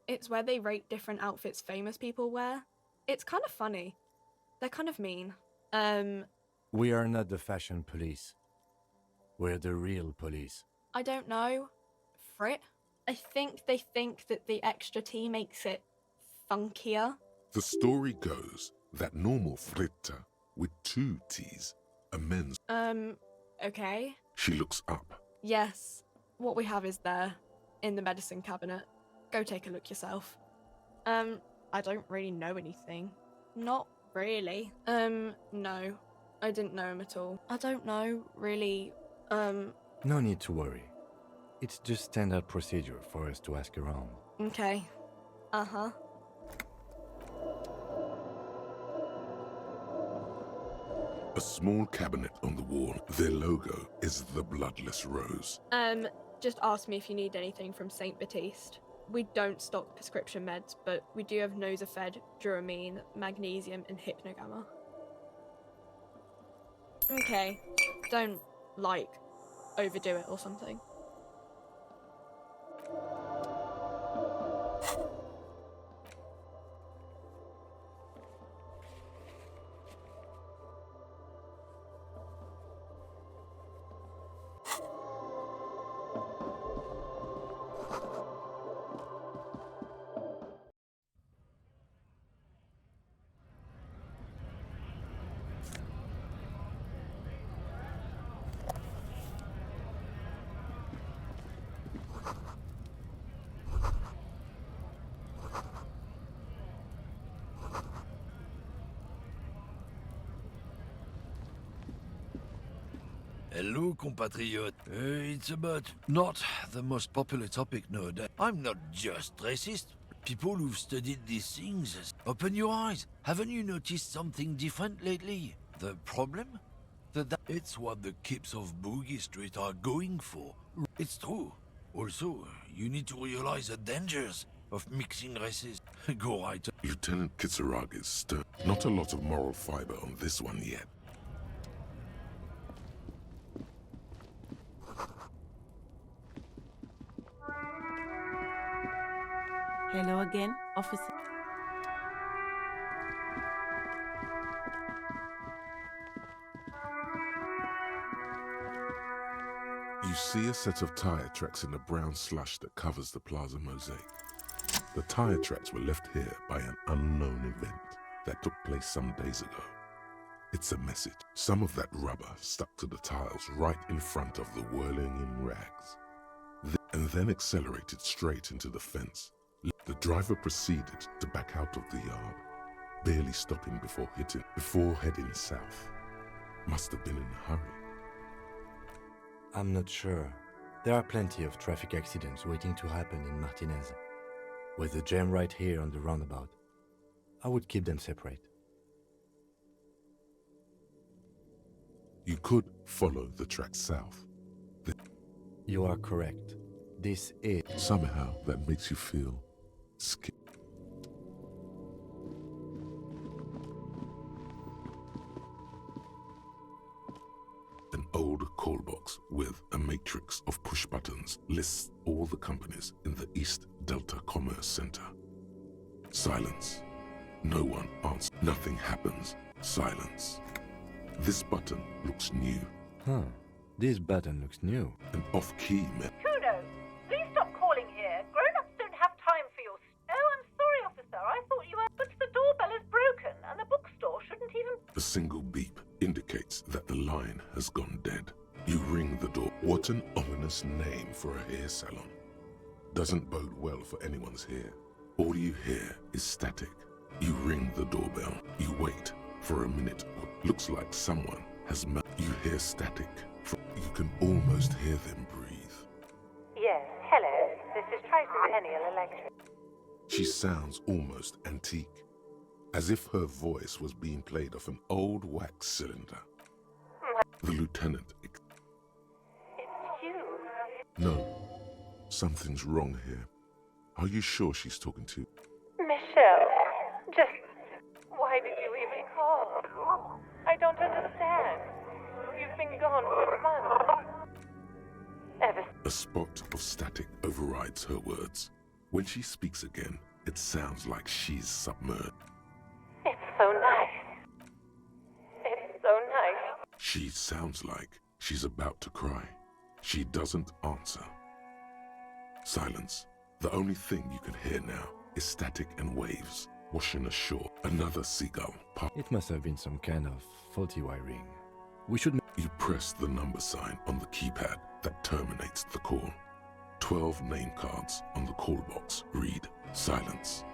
Speaker 9: It's where they rate different outfits famous people wear. It's kind of funny. They're kind of mean.
Speaker 8: We are not the fashion police. We're the real police.
Speaker 9: I don't know. Frit? I think they think that the extra T makes it funkier.
Speaker 3: The story goes that normal fritta with 2 T's amends.
Speaker 9: Okay.
Speaker 3: She looks up.
Speaker 9: Yes. What we have is there, in the medicine cabinet. Go take a look yourself. I don't really know anything. Not really. No. I didn't know him at all. I don't know, really.
Speaker 8: No need to worry. It's just standard procedure for us to ask around.
Speaker 9: Okay. Uh-huh.
Speaker 3: A small cabinet on the wall. Their logo is the bloodless rose.
Speaker 9: Just ask me if you need anything from St. Baptiste. We don't stock prescription meds, but we do have Nosafed, Duramine, Magnesium, and Hypnogamma. Okay. Don't, like, overdo it or something.
Speaker 7: Hello, compatriot. It's about not the most popular topic nowadays. I'm not just racist. People who've studied these things, open your eyes. Haven't you noticed something different lately? The problem? It's what the kids of Boogie Street are going for. It's true. Also, you need to realize the dangers of mixing races. Go right.
Speaker 3: Lieutenant Kisaragi's stern. Not a lot of moral fiber on this one yet.
Speaker 10: Hello again, officer.
Speaker 3: You see a set of tire tracks in the brown slush that covers the plaza mosaic. The tire tracks were left here by an unknown event that took place some days ago. It's a message. Some of that rubber stuck to the tiles right in front of the whirling-in rags, and then accelerated straight into the fence. The driver proceeded to back out of the yard, barely stopping before heading south. Must have been in a hurry.
Speaker 8: I'm not sure. There are plenty of traffic accidents waiting to happen in Martinez. With the jam right here on the roundabout, I would keep them separate.
Speaker 3: You could follow the track south.
Speaker 8: You are correct. This is...
Speaker 3: Somehow that makes you feel scared. An old call box with a matrix of push buttons lists all the companies in the East Delta Commerce Center. Silence. No one answers. Nothing happens. Silence. This button looks new.
Speaker 8: Huh. This button looks new.
Speaker 3: An off-key
Speaker 11: Kuno, please stop calling here. Grown-ups don't have time for your... Oh, I'm sorry, officer. I thought you were... But the doorbell is broken, and the bookstore shouldn't even...
Speaker 3: A single beep indicates that the line has gone dead. You ring the door. What an ominous name for a hair salon. Doesn't bode well for anyone's hair. All you hear is static. You ring the doorbell. You wait for a minute. Looks like someone has You hear static. You can almost hear them breathe.
Speaker 11: Yes, hello. This is Tricentennial Electric.
Speaker 3: She sounds almost antique, as if her voice was being played off an old wax cylinder. The lieutenant...
Speaker 11: It's you.
Speaker 3: No, something's wrong here. Are you sure she's talking to you?
Speaker 11: Michelle, just... Why did you even call? I don't understand. You've been gone for months.
Speaker 3: A spot of static overrides her words. When she speaks again, it sounds like she's submerged.
Speaker 11: It's so nice. It's so nice.
Speaker 3: She sounds like she's about to cry. She doesn't answer. Silence. The only thing you can hear now is static and waves washing ashore. Another seagull.
Speaker 8: It must have been some kind of faulty wiring. We should...
Speaker 3: You press the number sign on the keypad that terminates the call. 12 name cards on the call box read silence.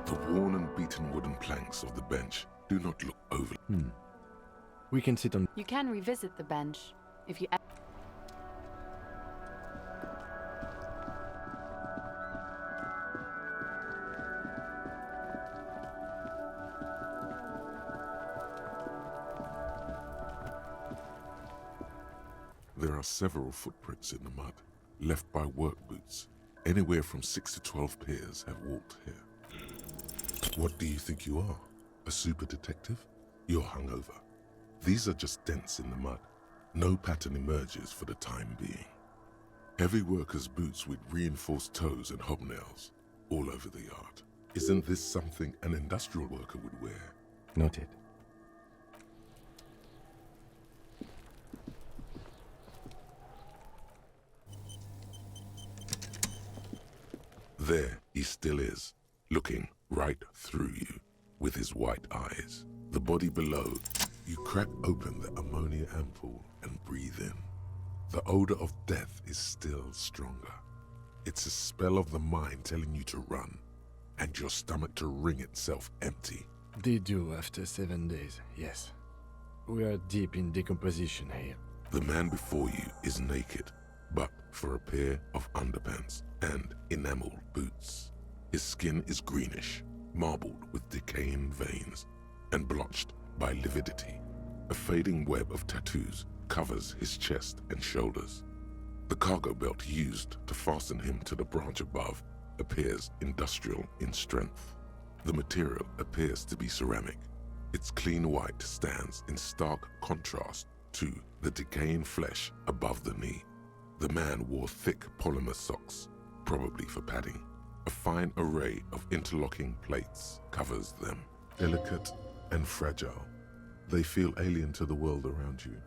Speaker 3: The worn and beaten wooden planks of the bench do not look over.
Speaker 8: We can sit on...
Speaker 5: You can revisit the bench if you...
Speaker 3: There are several footprints in the mud, left by work boots. Anywhere from 6 to 12 pairs have walked here. What do you think you are? A super detective? You're hungover. These are just dents in the mud. No pattern emerges for the time being. Heavy workers' boots with reinforced toes and hobnails all over the yard. Isn't this something an industrial worker would wear?
Speaker 8: Noted.
Speaker 3: There he still is, looking right through you with his white eyes. The body below, you crack open the ammonia ampoule and breathe in. The odor of death is still stronger. It's a spell of the mind telling you to run, and your stomach to wring itself empty.
Speaker 8: They do after 7 days, yes. We are deep in decomposition here.
Speaker 3: The man before you is naked, but for a pair of underpants and enameled boots. His skin is greenish, marbled with decaying veins, and blotched by lividity. A fading web of tattoos covers his chest and shoulders. The cargo belt used to fasten him to the branch above appears industrial in strength. The material appears to be ceramic. Its clean white stands in stark contrast to the decaying flesh above the knee. The man wore thick polymer socks, probably for padding. A fine array of interlocking plates covers them. Delicate and fragile, they feel alien to the world around you,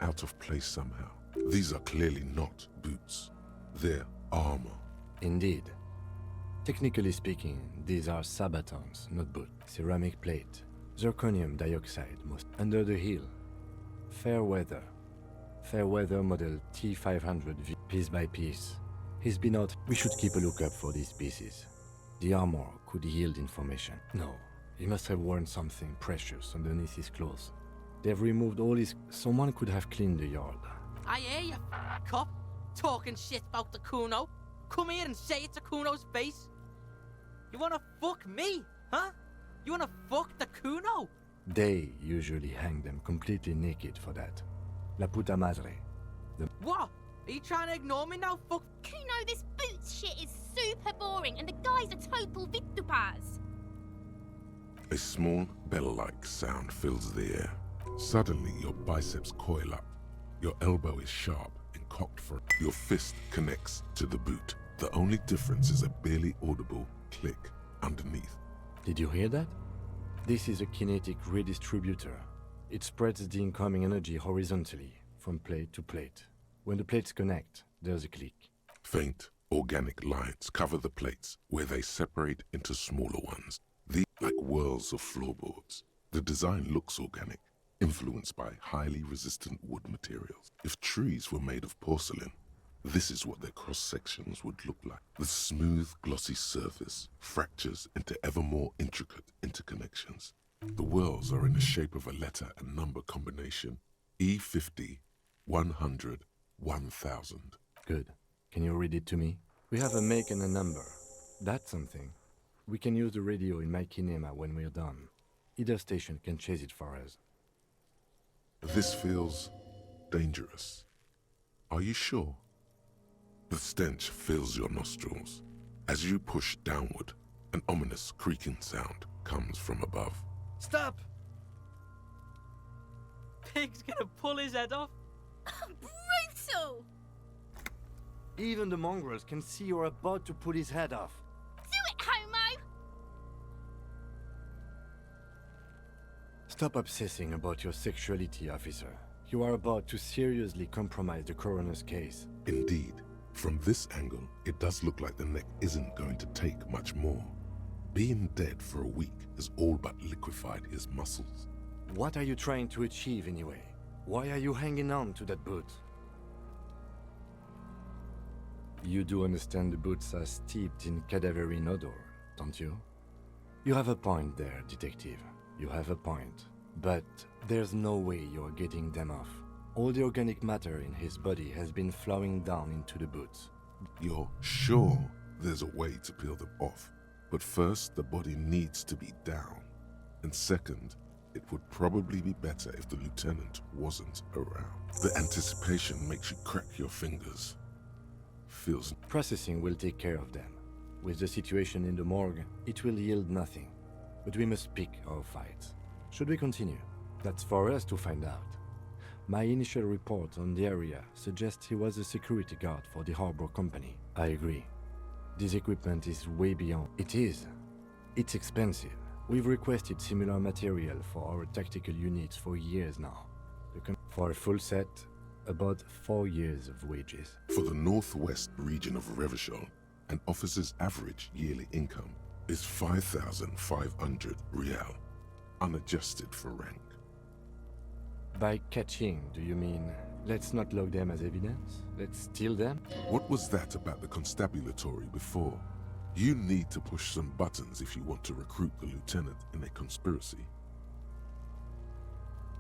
Speaker 3: out of place somehow. These are clearly not boots. They're armor.
Speaker 8: Indeed. Technically speaking, these are sabatons, not boots. Ceramic plate. Zirconium dioxide most under the heel. Fair weather. Fair weather model T500V, piece by piece. He's been out. We should keep a lookout for these pieces. The armor could yield information. No, he must have worn something precious underneath his clothes. They've removed all his... Someone could have cleaned the yard.
Speaker 12: I hear you, cop, talking shit about the Kuno. Come here and say it to Kuno's face. You wanna fuck me, huh? You wanna fuck the Kuno?
Speaker 8: They usually hang them completely naked for that. La puta madre.
Speaker 12: What? Are you trying to ignore me now, fuck?
Speaker 13: Kuno, this boots shit is super boring and the guy's a total vitupaz.
Speaker 3: A small bell-like sound fills the air. Suddenly, your biceps coil up. Your elbow is sharp and cocked for... Your fist connects to the boot. The only difference is a barely audible click underneath.
Speaker 8: Did you hear that? This is a kinetic redistributor. It spreads the incoming energy horizontally, from plate to plate. When the plates connect, there's a click.
Speaker 3: Faint, organic lines cover the plates where they separate into smaller ones. These like whirls of floorboards. The design looks organic, influenced by highly resistant wood materials. If trees were made of porcelain, this is what their cross-sections would look like. The smooth, glossy surface fractures into ever more intricate interconnections. The whirls are in the shape of a letter and number combination. E50, 100, 1000.
Speaker 8: Good. Can you read it to me? We have a make and a number. That's something. We can use the radio in my kinema when we're done. Either station can chase it for us.
Speaker 3: This feels dangerous. Are you sure? The stench fills your nostrils. As you push downward, an ominous creaking sound comes from above.
Speaker 12: Stop! Pig's gonna pull his head off.
Speaker 13: Brutal!
Speaker 8: Even the mongrels can see you're about to pull his head off.
Speaker 13: Do it, homo!
Speaker 8: Stop obsessing about your sexuality, officer. You are about to seriously compromise the coroner's case.
Speaker 3: Indeed. From this angle, it does look like the neck isn't going to take much more. Being dead for a week has all but liquefied his muscles.
Speaker 8: What are you trying to achieve anyway? Why are you hanging on to that boot? You do understand the boots are steeped in cadaverine odor, don't you? You have a point there, detective. You have a point. But there's no way you're getting them off. All the organic matter in his body has been flowing down into the boots.
Speaker 3: You're sure there's a way to peel them off? But first, the body needs to be down. And second, it would probably be better if the lieutenant wasn't around. The anticipation makes you crack your fingers. Feels...
Speaker 8: Processing will take care of them. With the situation in the morgue, it will yield nothing. But we must pick our fights. Should we continue? That's for us to find out. My initial report on the area suggests he was a security guard for the harbor company. I agree. This equipment is way beyond... It is. It's expensive. We've requested similar material for our tactical units for years now. For a full set, about 4 years of wages.
Speaker 3: For the northwest region of Revachol, an officer's average yearly income is 5,500 rial, unadjusted for rank.
Speaker 8: By catching, do you mean Let's not log them as evidence. Let's steal them.
Speaker 3: What was that about the constabulatory before? You need to push some buttons if you want to recruit the lieutenant in a conspiracy.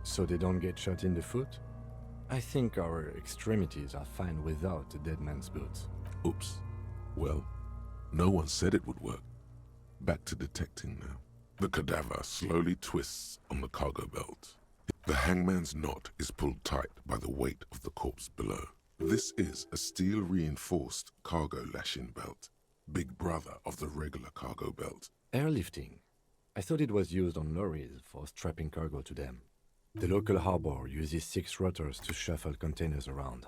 Speaker 8: So they don't get shot in the foot? I think our extremities are fine without a dead man's boots.
Speaker 3: Oops. Well, no one said it would work. Back to detecting now. The cadaver slowly twists on the cargo belt. The hangman's knot is pulled tight by the weight of the corpse below. This is a steel-reinforced cargo lashing belt, big brother of the regular cargo belt.
Speaker 8: Airlifting. I thought it was used on lorries for strapping cargo to them. The local harbor uses 6 rotors to shuffle containers around.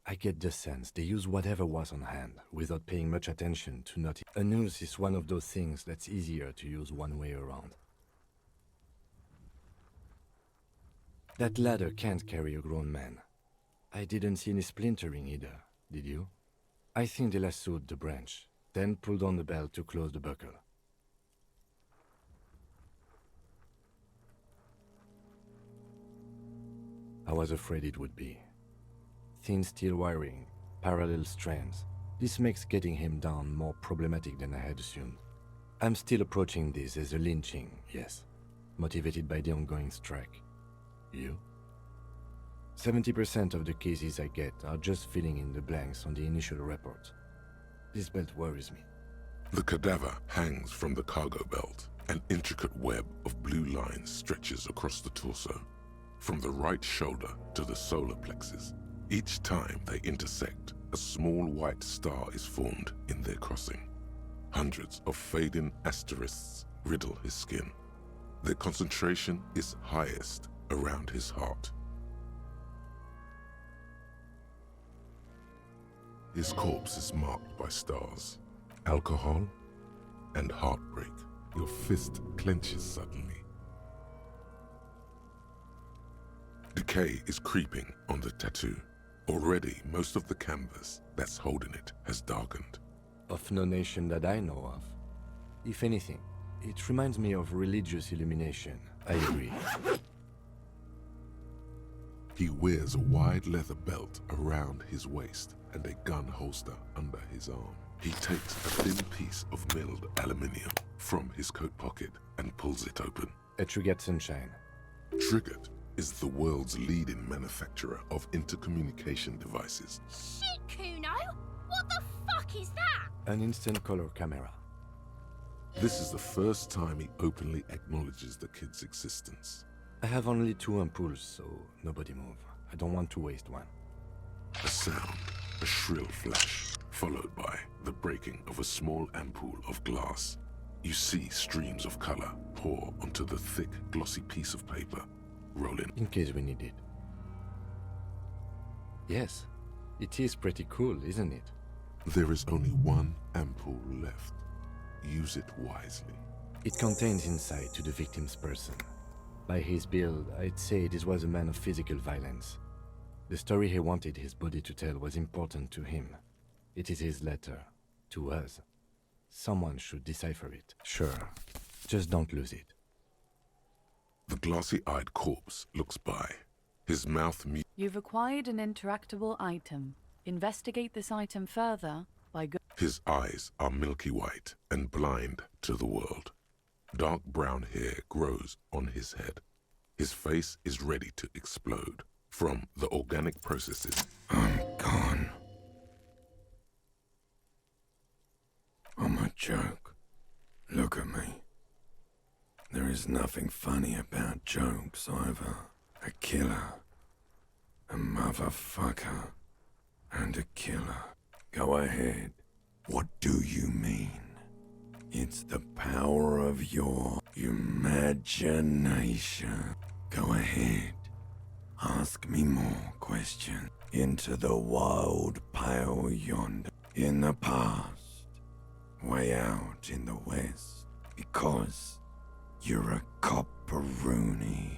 Speaker 8: I get the sense they use whatever was on hand, without paying much attention to notice. A noose is one of those things that's easier to use one way around. That ladder can't carry a grown man. I didn't see any splintering either, did you? I think they lassoed the branch, then pulled on the belt to close the buckle. I was afraid it would be. Thin steel wiring, parallel strands. This makes getting him down more problematic than I had assumed. I'm still approaching this as a lynching, yes, motivated by the ongoing strike. You? 70% of the cases I get are just filling in the blanks on the initial report. This belt worries me.
Speaker 3: The cadaver hangs from the cargo belt. An intricate web of blue lines stretches across the torso, from the right shoulder to the solar plexus. Each time they intersect, a small white star is formed in their crossing. Hundreds of fading asterisks riddle his skin. Their concentration is highest around his heart. His corpse is marked by stars, alcohol, and heartbreak. Your fist clenches suddenly. Decay is creeping on the tattoo. Already, most of the canvas that's holding it has darkened.
Speaker 8: Of no nation that I know of. If anything, it reminds me of religious illumination. I agree.
Speaker 3: He wears a wide leather belt around his waist and a gun holster under his arm. He takes a thin piece of milled aluminium from his coat pocket and pulls it open.
Speaker 8: Interrogate Sunshine.
Speaker 3: Interrogate is the world's leading manufacturer of intercommunication devices.
Speaker 13: Shit, Kuno! What the fuck is that?
Speaker 8: An instant color camera.
Speaker 3: This is the first time he openly acknowledges the kid's existence.
Speaker 8: I have only 2 ampoules, so nobody move. I don't want to waste one.
Speaker 3: A sound, a shrill flash, followed by the breaking of a small ampoule of glass. You see streams of color pour onto the thick, glossy piece of paper, rolling.
Speaker 8: In case we need it. Yes, it is pretty cool, isn't it?
Speaker 3: There is only 1 ampoule left. Use it wisely.
Speaker 8: It contains insight to the victim's person. By his build, I'd say this was a man of physical violence. The story he wanted his body to tell was important to him. It is his letter. To us. Someone should decipher it. Sure. Just don't lose it.
Speaker 3: The glossy-eyed corpse looks by. His mouth
Speaker 5: You've acquired an interactable item. Investigate this item further by
Speaker 3: His eyes are milky white and blind to the world. Dark brown hair grows on his head. His face is ready to explode from the organic processes.
Speaker 14: I'm gone. I'm a joke. Look at me. There is nothing funny about jokes either. A killer, a motherfucker, and a killer. Go ahead. What do you mean? It's the power of your imagination. Go ahead. Ask me more questions. Into the wild pale yonder. In the past. Way out in the west. Because you're a copperoony.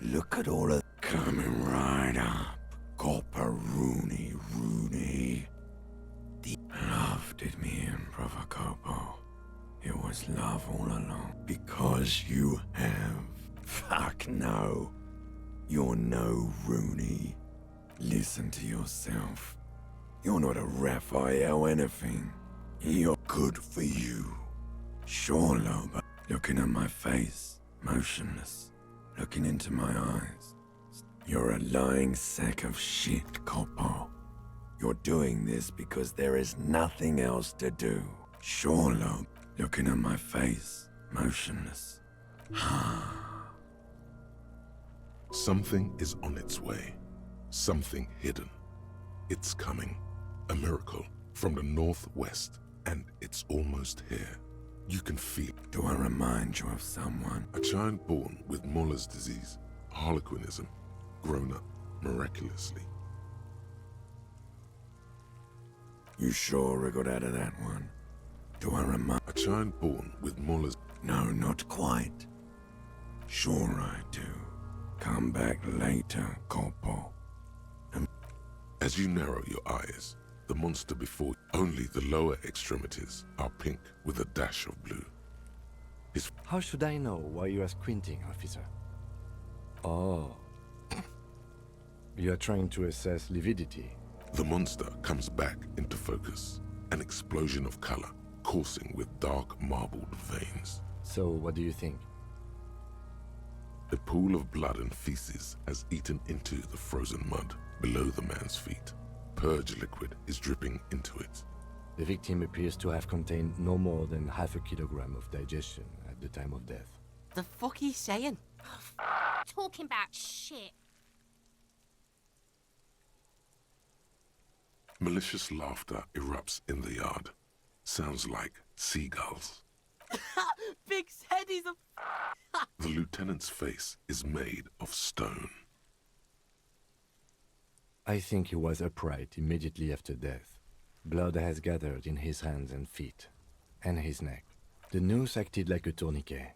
Speaker 14: Look at all of coming right up. Copperoony Rooney. The love did me in, Provocopo. It was love all along. Because you have. Fuck no. You're no Rooney. Listen to yourself. You're not a Raphael anything. You're good for you. Sure, Loba. Looking at my face, motionless, looking into my eyes. You're a lying sack of shit, Corpo. You're doing this because there is nothing else to do. Sure, Loba. Looking at my face, motionless.
Speaker 3: Something is on its way. Something hidden. It's coming. A miracle from the northwest, and it's almost here. You can feel.
Speaker 14: Do I remind you of someone?
Speaker 3: A child born with Muller's disease, harlequinism, grown up miraculously.
Speaker 14: You sure I got out of that one? Do I remind...
Speaker 3: A child born with Muller's...
Speaker 14: No, not quite. Sure I do. Come back later, Corpo.
Speaker 3: As you narrow your eyes, the monster before only the lower extremities are pink with a dash of blue.
Speaker 8: How should I know why you are squinting, officer? Oh. You are trying to assess lividity.
Speaker 3: The monster comes back into focus, an explosion of color, coursing with dark marbled veins.
Speaker 8: So, what do you think?
Speaker 3: A pool of blood and feces has eaten into the frozen mud below the man's feet. Purge liquid is dripping into it.
Speaker 8: The victim appears to have contained no more than half a kilogram of digestion at the time of death.
Speaker 12: The fuck he's saying?
Speaker 13: Talking about shit.
Speaker 3: Malicious laughter erupts in the yard. Sounds like seagulls.
Speaker 12: Big said he's a...
Speaker 3: The lieutenant's face is made of stone.
Speaker 8: I think he was upright immediately after death. Blood has gathered in his hands and feet, and his neck. The noose acted like a tourniquet,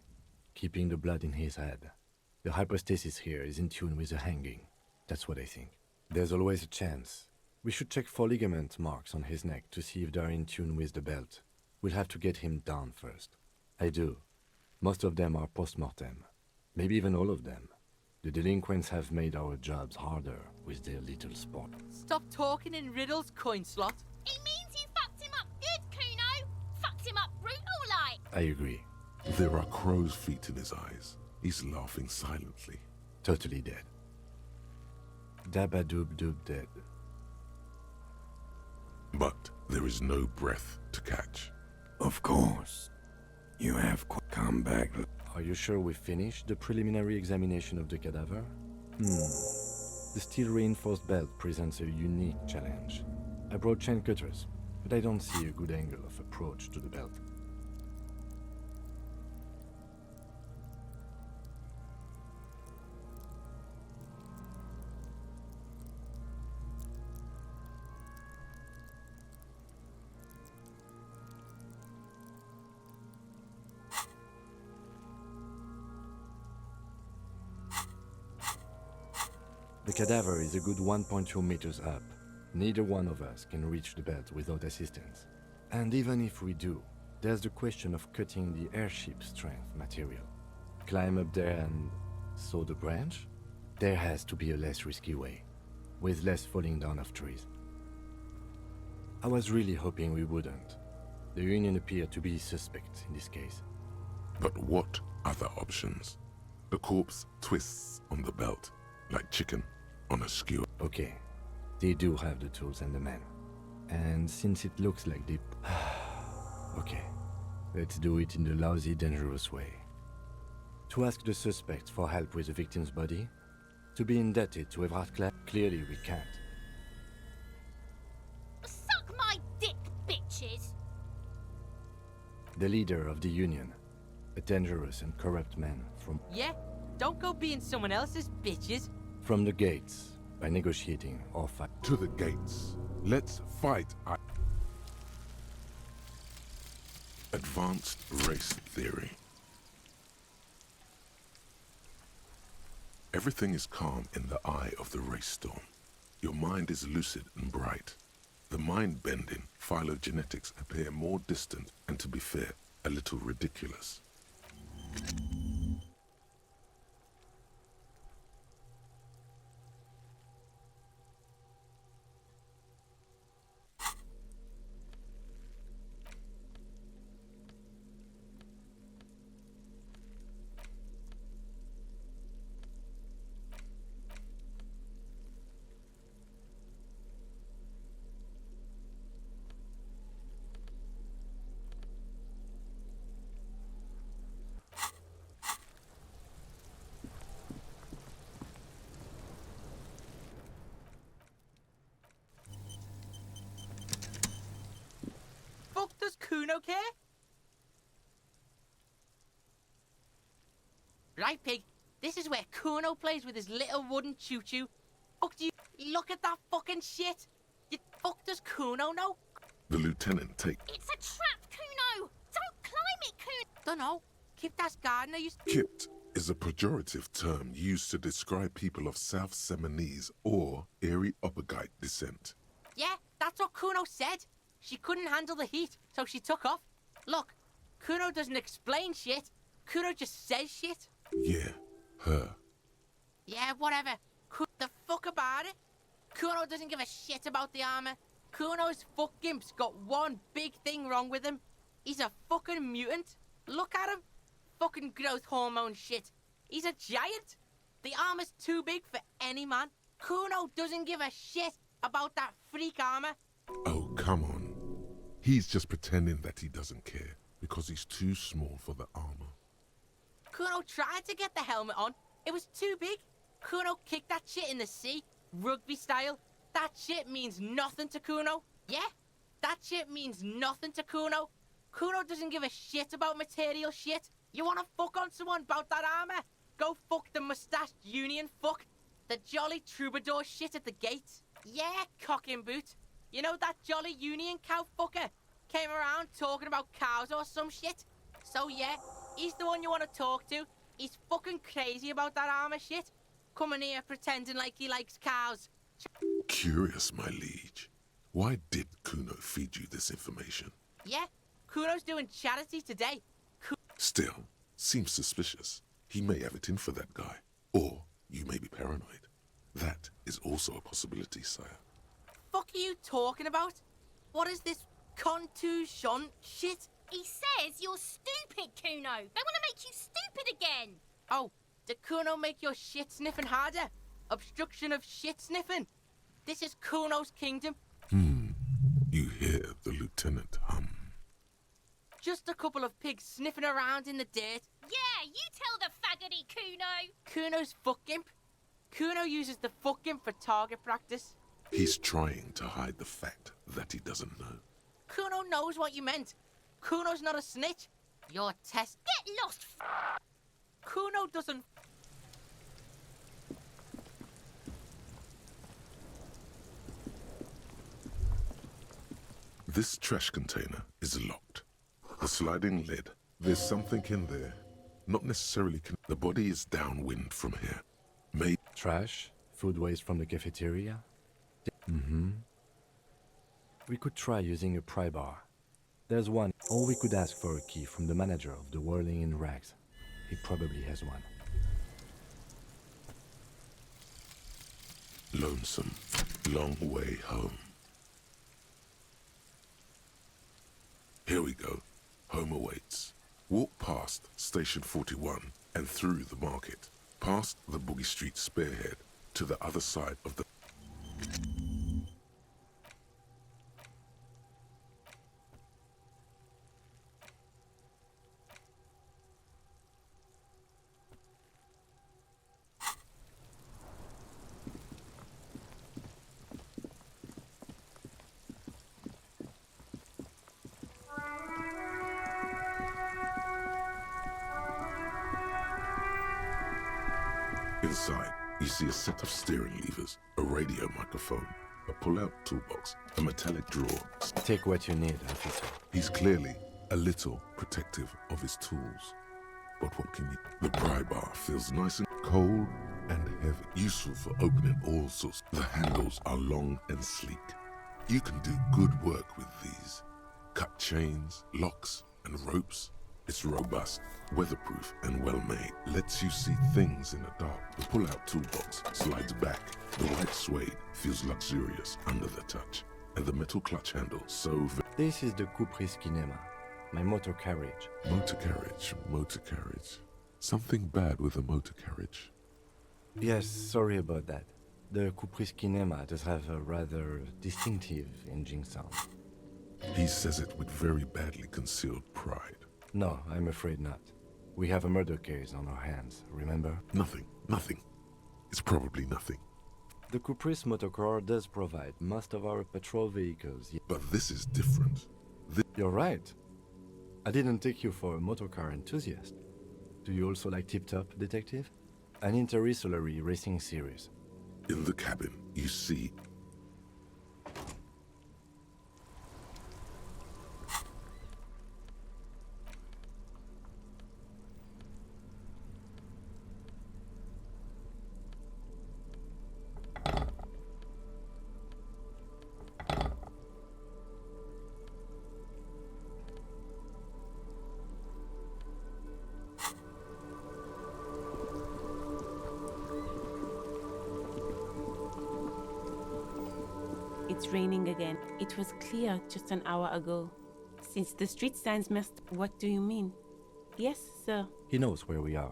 Speaker 8: keeping the blood in his head. The hypostasis here is in tune with the hanging. That's what I think. There's always a chance. We should check for ligament marks on his neck to see if they're in tune with the belt. We'll have to get him down first. I do. Most of them are post-mortem. Maybe even all of them. The delinquents have made our jobs harder with their little sport.
Speaker 12: Stop talking in riddles, coin slot.
Speaker 13: It means you fucked him up good, Kuno. Fucked him up brutal like.
Speaker 3: I agree. There are crow's feet in his eyes. He's laughing silently.
Speaker 8: Totally dead. Dabba-doob-doob dead.
Speaker 3: But there is no breath to catch.
Speaker 14: Of course. You have come back.
Speaker 8: Are you sure we finished the preliminary examination of the cadaver? The steel-reinforced belt presents a unique challenge. I brought chain cutters, but I don't see a good angle of approach to the belt. The cadaver is a good 1.2 meters up. Neither one of us can reach the belt without assistance. And even if we do, there's the question of cutting the airship strength material. Climb up there and saw the branch? There has to be a less risky way, with less falling down of trees. I was really hoping we wouldn't. The Union appeared to be suspect in this case.
Speaker 3: But what other options? The corpse twists on the belt, like chicken on a skewer.
Speaker 8: Okay, they do have the tools and the men. And since it looks like they... Okay, let's do it in the lousy, dangerous way. To ask the suspect for help with the victim's body? To be indebted to Everard Clare? Clearly we can't.
Speaker 13: Suck my dick, bitches!
Speaker 8: The leader of the Union. A dangerous and corrupt man from...
Speaker 12: Yeah? Don't go being someone else's bitches.
Speaker 8: From the gates, by negotiating or fight.
Speaker 3: To the gates. Let's fight. Advanced race theory. Everything is calm in the eye of the race storm. Your mind is lucid and bright. The mind-bending phylogenetics appear more distant and, to be fair, a little ridiculous.
Speaker 12: Kuno care? Right, pig. This is where Kuno plays with his little wooden choo-choo. Fuck do you look at that fucking shit? You fuck does Kuno know?
Speaker 3: The lieutenant take
Speaker 13: It's a trap, Kuno! Don't climb it, Kuno!
Speaker 12: Dunno. Kiptas gardener used
Speaker 3: Kipt is a pejorative term used to describe people of South Seminese or Erie-Uppergite descent.
Speaker 12: Yeah, that's what Kuno said. She couldn't handle the heat, so she took off. Look, Kuno doesn't explain shit. Kuno just says shit.
Speaker 3: Yeah, her.
Speaker 12: Yeah, whatever. The fuck about it? Kuno doesn't give a shit about the armor. Kuno's fuck gimp's got one big thing wrong with him. He's a fucking mutant. Look at him. Fucking growth hormone shit. He's a giant. The armor's too big for any man. Kuno doesn't give a shit about that freak armor.
Speaker 3: Oh, come on. He's just pretending that he doesn't care because he's too small for the armor.
Speaker 12: Kuno tried to get the helmet on. It was too big. Kuno kicked that shit in the sea, rugby style. That shit means nothing to Kuno. Yeah, that shit means nothing to Kuno. Kuno doesn't give a shit about material shit. You wanna fuck on someone about that armor? Go fuck the mustached union fuck. The jolly troubadour shit at the gates. Yeah, cock and boot. You know that jolly union cow fucker? Came around talking about cows or some shit. So yeah, he's the one you wanna talk to. He's fucking crazy about that armor shit. Coming here pretending like he likes cows.
Speaker 3: Curious, my liege. Why did Kuno feed you this information?
Speaker 12: Yeah, Kuno's doing charity today.
Speaker 3: Still, seems suspicious. He may have it in for that guy. Or you may be paranoid. That is also a possibility, sire.
Speaker 12: Fuck are you talking about? What is this contusion shit?
Speaker 13: He says you're stupid, Kuno. They want to make you stupid again.
Speaker 12: Oh, did Kuno make your shit sniffing harder? Obstruction of shit sniffing. This is Kuno's kingdom.
Speaker 3: You hear the lieutenant hum.
Speaker 12: Just a couple of pigs sniffing around in the dirt.
Speaker 13: Yeah, you tell the faggoty, Kuno.
Speaker 12: Kuno's fuck imp. Kuno uses the fuck imp for target practice.
Speaker 3: He's trying to hide the fact that he doesn't know.
Speaker 12: Kuno knows what you meant. Kuno's not a snitch. Your test.
Speaker 13: Get lost.
Speaker 12: Kuno doesn't.
Speaker 3: This trash container is locked. The sliding lid, there's something in there. Not necessarily the body is downwind from here.
Speaker 8: Trash? Food waste from the cafeteria? We could try using a pry bar. There's one. Or we could ask for a key from the manager of the Whirling in Rags. He probably has one.
Speaker 3: Lonesome. Long way home. Here we go. Home awaits. Walk past Station 41 and through the market, past the Boogie Street spearhead to the other side of the... Inside, you see a set of steering levers, a radio microphone, a pull-out toolbox, a metallic drawer.
Speaker 8: Take what you need, officer.
Speaker 3: He's clearly a little protective of his tools. But what can you... The pry bar feels nice and cold and heavy, useful for opening all sorts. The handles are long and sleek. You can do good work with these. Cut chains, locks, and ropes. It's robust, weatherproof, and well-made. Lets you see things in the dark. The pull-out toolbox slides back. The white suede feels luxurious under the touch. And the metal clutch handle so...
Speaker 8: This is the Kupris Kinema, my motor carriage.
Speaker 3: Motor carriage, motor carriage. Something bad with a motor carriage.
Speaker 8: Yes, sorry about that. The Kupris Kinema does have a rather distinctive engine sound.
Speaker 3: He says it with very badly concealed pride.
Speaker 8: No, I'm afraid not. We have a murder case on our hands, remember?
Speaker 3: Nothing. It's probably nothing.
Speaker 8: The Kupris Motorcar does provide most of our patrol vehicles.
Speaker 3: But this is different.
Speaker 8: You're right. I didn't take you for a motorcar enthusiast. Do you also like Tip Top, Detective? An interstellary racing series.
Speaker 3: In the cabin, you see
Speaker 10: It's raining again. It was clear just an hour ago. Since the street signs messed, what do you mean? Yes, sir.
Speaker 8: He knows where we are.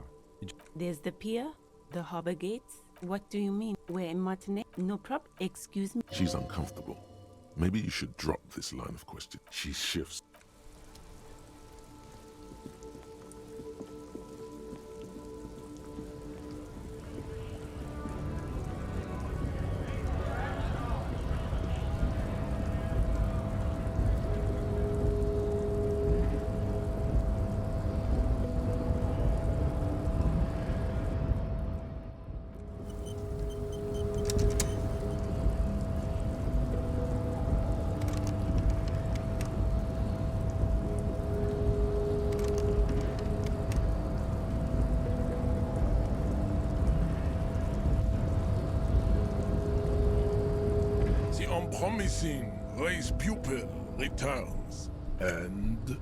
Speaker 10: There's the pier, the harbor gates. What do you mean? We're in Martinique. No prop. Excuse me.
Speaker 3: she's uncomfortable. Maybe you should drop this line of question. She shifts.
Speaker 4: The unpromising race pupil returns, and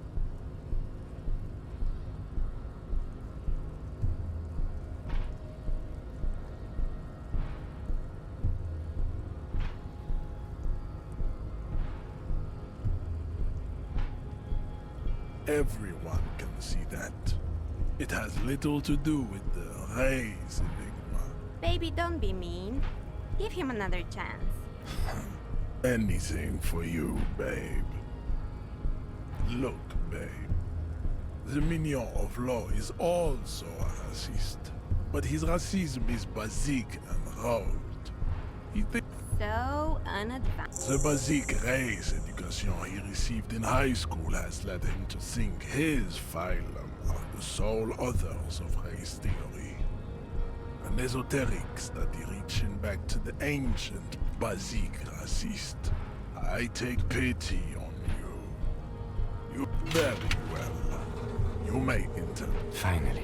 Speaker 4: everyone can see that. It has little to do with the race enigma.
Speaker 6: Baby, don't be mean. Give him another chance.
Speaker 4: Anything for you, babe. Look, babe. The mignon of law is also a racist, but his racism is basic and rude. He thinks
Speaker 6: So unadvanced.
Speaker 4: the basic race education he received in high school has led him to think his phylum are the sole authors of race theory. An esoteric study reaching back to the ancient basic racist. I take pity on you. You very well. You may enter.
Speaker 8: Finally.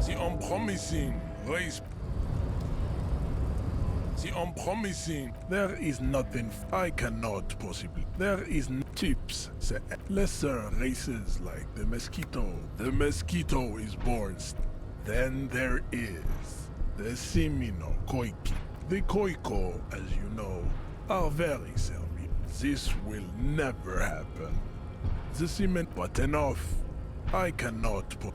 Speaker 4: The unpromising race. The unpromising. There is nothing I cannot possibly. There is tips. The lesser races like the mosquito. The mosquito is born. Then there is the Semino Koiki. The Koiko, as you know, are very Serbian. This will never happen. The cement, but enough. I cannot put.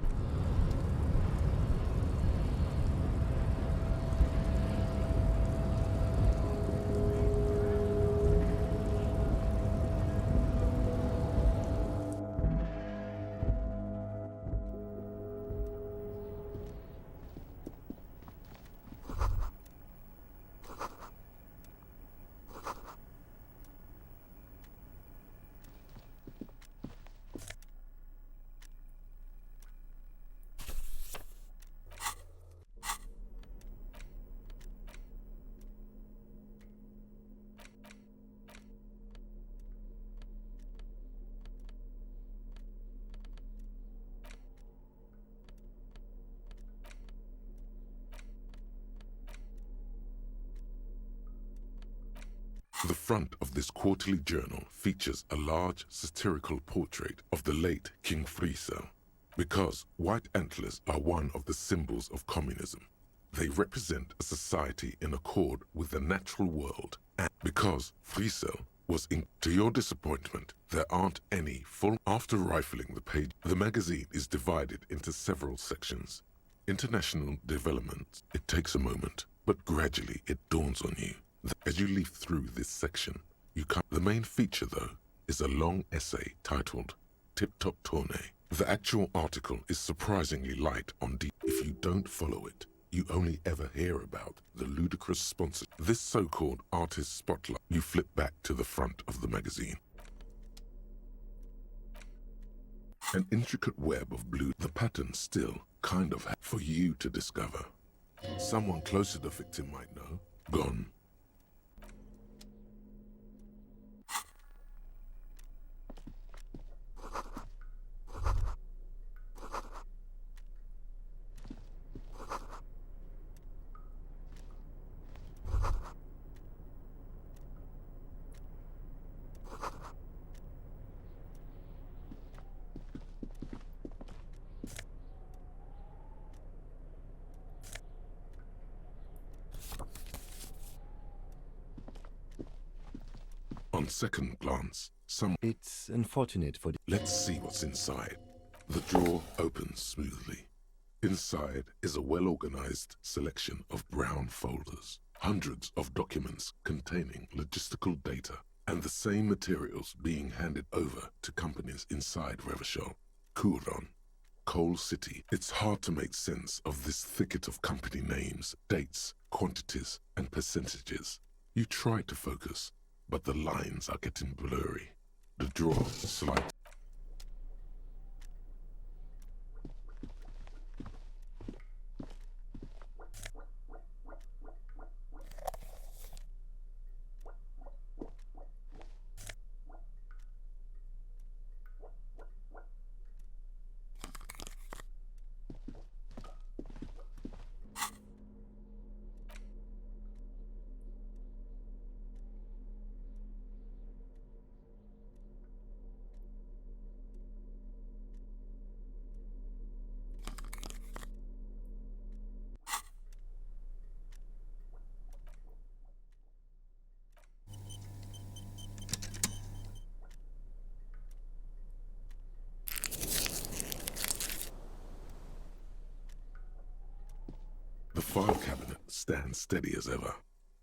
Speaker 3: The front of this quarterly journal features a large satirical portrait of the late King Friesel. Because white antlers are one of the symbols of communism, they represent a society in accord with the natural world, and because Friesel was in. To your disappointment, there aren't any full. After rifling the page, the magazine is divided into several sections. International developments. It takes a moment, but gradually it dawns on you. As you leaf through this section, you come. The main feature, though, is a long essay titled Tip Top Tournée. The actual article is surprisingly light on If you don't follow it, you only ever hear about the ludicrous sponsor. This so-called artist spotlight. You flip back to the front of the magazine. An intricate web of blue, the pattern still kind of for you to discover. Someone close to the victim might know. Gone. On second glance,
Speaker 8: It's unfortunate for the...
Speaker 3: Let's see what's inside. The drawer opens smoothly. Inside is a well-organized selection of brown folders, hundreds of documents containing logistical data, and the same materials being handed over to companies inside Revachol, Couron, Coal City. It's hard to make sense of this thicket of company names, dates, quantities, and percentages. You try to focus, but the lines are getting blurry. The drawer slides. The file cabinet stands steady as ever,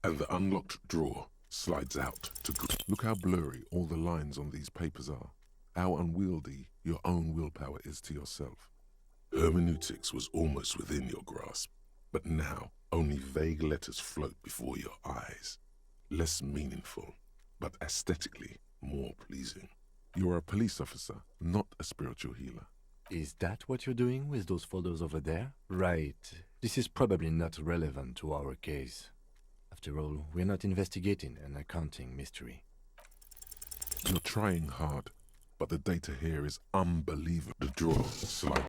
Speaker 3: and the unlocked drawer slides out to Look how blurry all the lines on these papers are, how unwieldy your own willpower is to yourself. Hermeneutics was almost within your grasp, but now only vague letters float before your eyes. Less meaningful, but aesthetically more pleasing. You're a police officer, not a spiritual healer.
Speaker 8: Is that what you're doing with those folders over there? Right. This is probably not relevant to our case. After all, we're not investigating an accounting mystery.
Speaker 3: You're trying hard, but the data here is unbelievable. The drawer slides.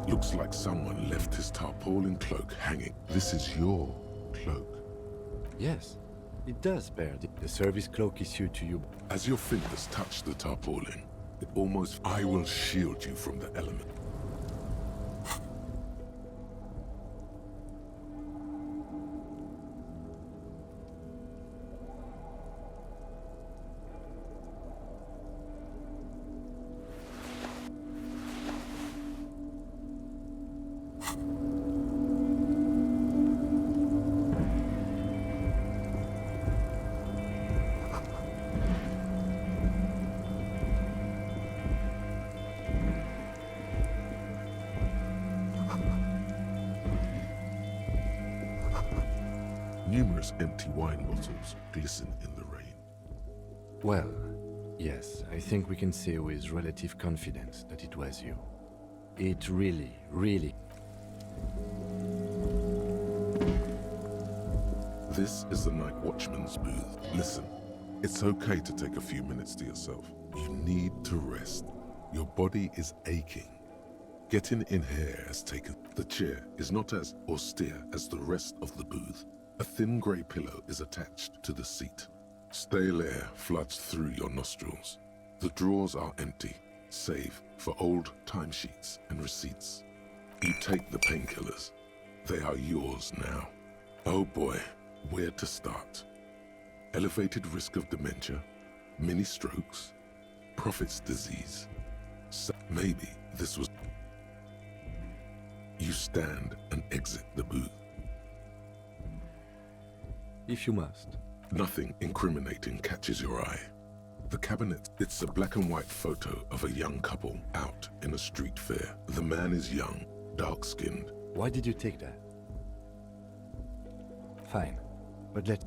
Speaker 3: Looks like someone left his tarpaulin cloak hanging. This is your cloak.
Speaker 8: Yes, it does bear the service cloak issued to you.
Speaker 3: As your fingers touch the tarpaulin, it almost... I will shield you from the element. Numerous empty wine bottles glisten in the rain.
Speaker 8: Well, yes, I think we can say with relative confidence that it was you. It really...
Speaker 3: This is the night watchman's booth. Listen, it's okay to take a few minutes to yourself. You need to rest. Your body is aching. Getting in here has taken... The chair is not as austere as the rest of the booth. A thin grey pillow is attached to the seat. Stale air floods through your nostrils. The drawers are empty, save for old timesheets and receipts. You take the painkillers. They are yours now. Oh boy, where to start? Elevated risk of dementia, mini strokes, Prophet's disease, Maybe this was... You stand and exit the booth.
Speaker 8: If you must.
Speaker 3: Nothing incriminating catches your eye. The cabinet, it's a black and white photo of a young couple out in a street fair. The man is young, dark-skinned.
Speaker 8: Why did you take that? Fine, but let...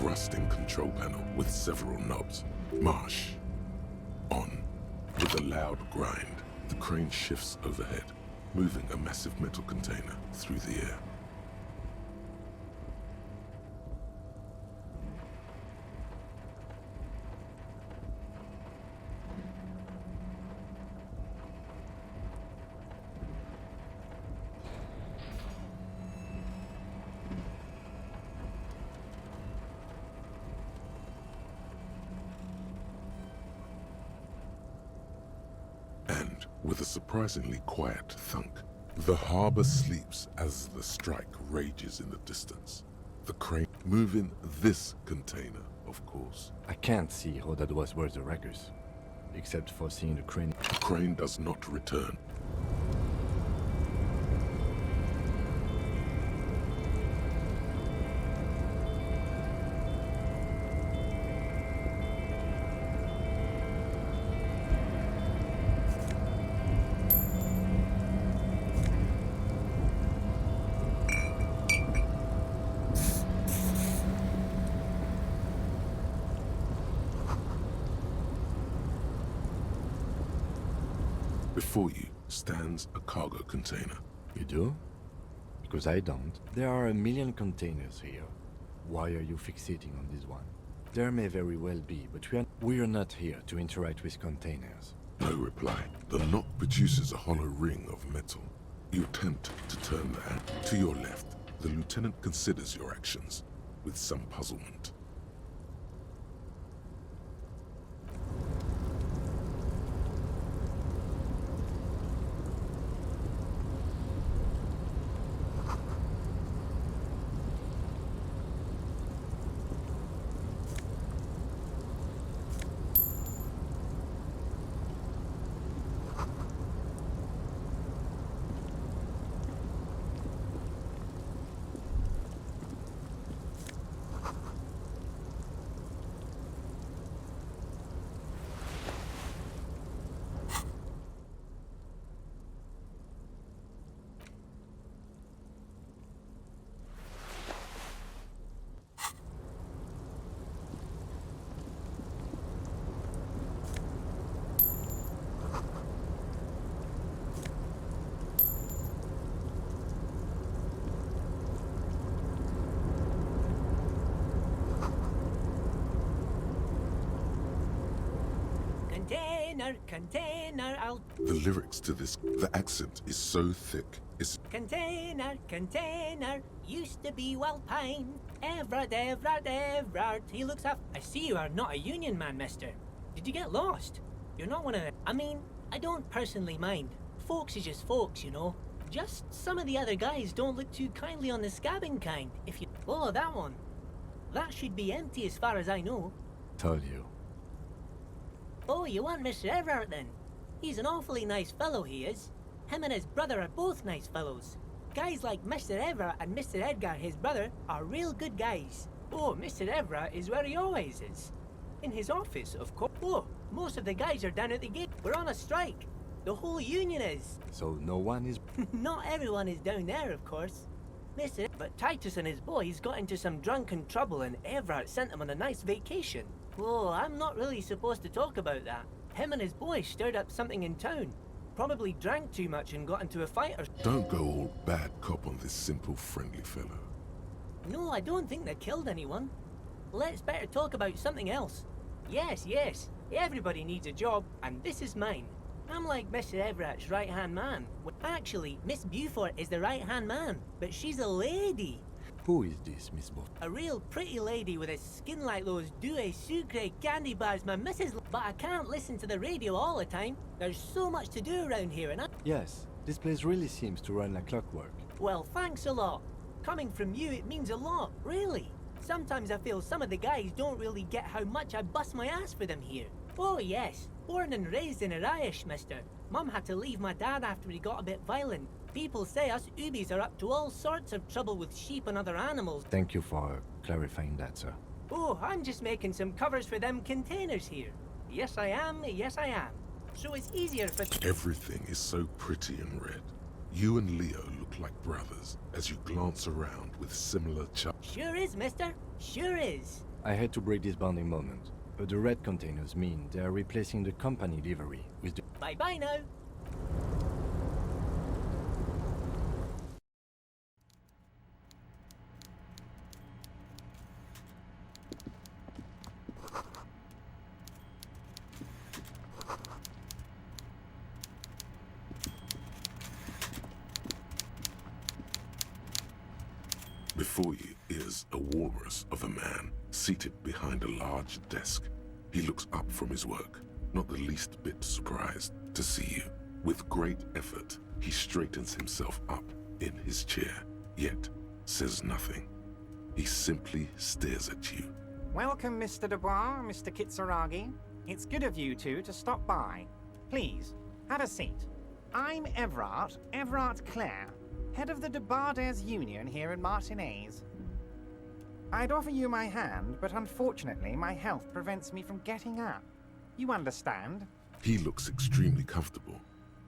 Speaker 3: Rusting control panel with several knobs. Marsh. On. With a loud grind, the crane shifts overhead, moving a massive metal container through the air. With a surprisingly quiet thunk, the harbor sleeps as the strike rages in the distance. The crane moving this container, of course.
Speaker 8: I can't see how that was worth the wreckers, except for seeing the crane.
Speaker 3: The crane does not return. Before you stands a cargo container.
Speaker 8: You do? Because I don't. There are a million containers here. Why are you fixating on this one? There may very well be, but we are not here to interact with containers.
Speaker 3: No reply. The knock produces a hollow ring of metal. You attempt to turn the hand. To your left, the lieutenant considers your actions with some puzzlement.
Speaker 15: Container, I'll...
Speaker 3: The lyrics to this, the accent is so thick, it's...
Speaker 15: Container, used to be well pine. Everard, he looks up. I see you are not a union man, mister. Did you get lost? You're not one of them. I mean, I don't personally mind. Folks is just folks, you know. Just some of the other guys don't look too kindly on the scabbing kind, if you... Oh, that one. That should be empty as far as I know.
Speaker 8: Told you.
Speaker 15: Oh, you want Mr. Everard then? He's an awfully nice fellow, he is. Him and his brother are both nice fellows. Guys like Mr. Everard and Mr. Edgar, his brother, are real good guys. Oh, Mr. Everard is where he always is. In his office, of course. Oh, most of the guys are down at the gate. We're on a strike. The whole union is.
Speaker 8: So no one is...
Speaker 15: Not everyone is down there, of course. But Titus and his boys got into some drunken trouble and Everard sent them on a nice vacation. Oh, I'm not really supposed to talk about that. Him and his boys stirred up something in town. Probably drank too much and got into a fight or...
Speaker 3: Don't go all bad cop on this simple, friendly fellow.
Speaker 15: No, I don't think they killed anyone. Let's better talk about something else. Yes, everybody needs a job, and this is mine. I'm like Mr. Everett's right-hand man. Actually, Miss Beaufort is the right-hand man, but she's a lady.
Speaker 8: Who is this, Miss Buff?
Speaker 15: A real pretty lady with a skin like those Douai Sucre candy bars my missus... But I can't listen to the radio all the time. There's so much to do around here, and I...
Speaker 8: Yes, this place really seems to run like clockwork.
Speaker 15: Well, thanks a lot. Coming from you, it means a lot, really. Sometimes I feel some of the guys don't really get how much I bust my ass for them here. Oh yes, born and raised in Irish, mister. Mum had to leave my dad after he got a bit violent. People say us Ubies are up to all sorts of trouble with sheep and other animals.
Speaker 8: Thank you for clarifying that, sir.
Speaker 15: Oh, I'm just making some covers for them containers here. Yes I am, yes I am. So it's easier for...
Speaker 3: Everything is so pretty and red. You and Leo look like brothers as you glance around with similar
Speaker 15: Sure is, mister. Sure is.
Speaker 8: I had to break this bonding moment, but the red containers mean they are replacing the company livery with the...
Speaker 15: Bye-bye now.
Speaker 3: Before you is a walrus of a man seated behind a large desk. He looks up from his work, not the least bit surprised to see you. With great effort, he straightens himself up in his chair, yet says nothing. He simply stares at you.
Speaker 16: Welcome, Mr. Dubois, Mr. Kitsuragi. It's good of you two to stop by. Please, have a seat. I'm Everard Clare, head of the Debarders Union here in Martinez. I'd offer you my hand, but unfortunately my health prevents me from getting up. You understand?
Speaker 3: He looks extremely comfortable.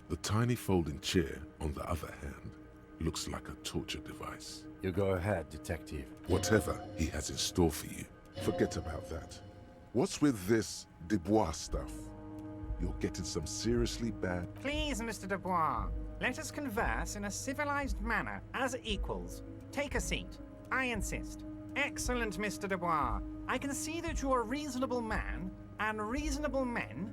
Speaker 3: The tiny folding chair, on the other hand, looks like a torture device.
Speaker 8: You go ahead, detective.
Speaker 3: Whatever he has in store for you, forget about that. What's with this Dubois stuff? You're getting some seriously bad...
Speaker 16: Please, Mr. Dubois, let us converse in a civilized manner, as equals. Take a seat. I insist. Excellent, Mr. Dubois. I can see that you're a reasonable man, and reasonable men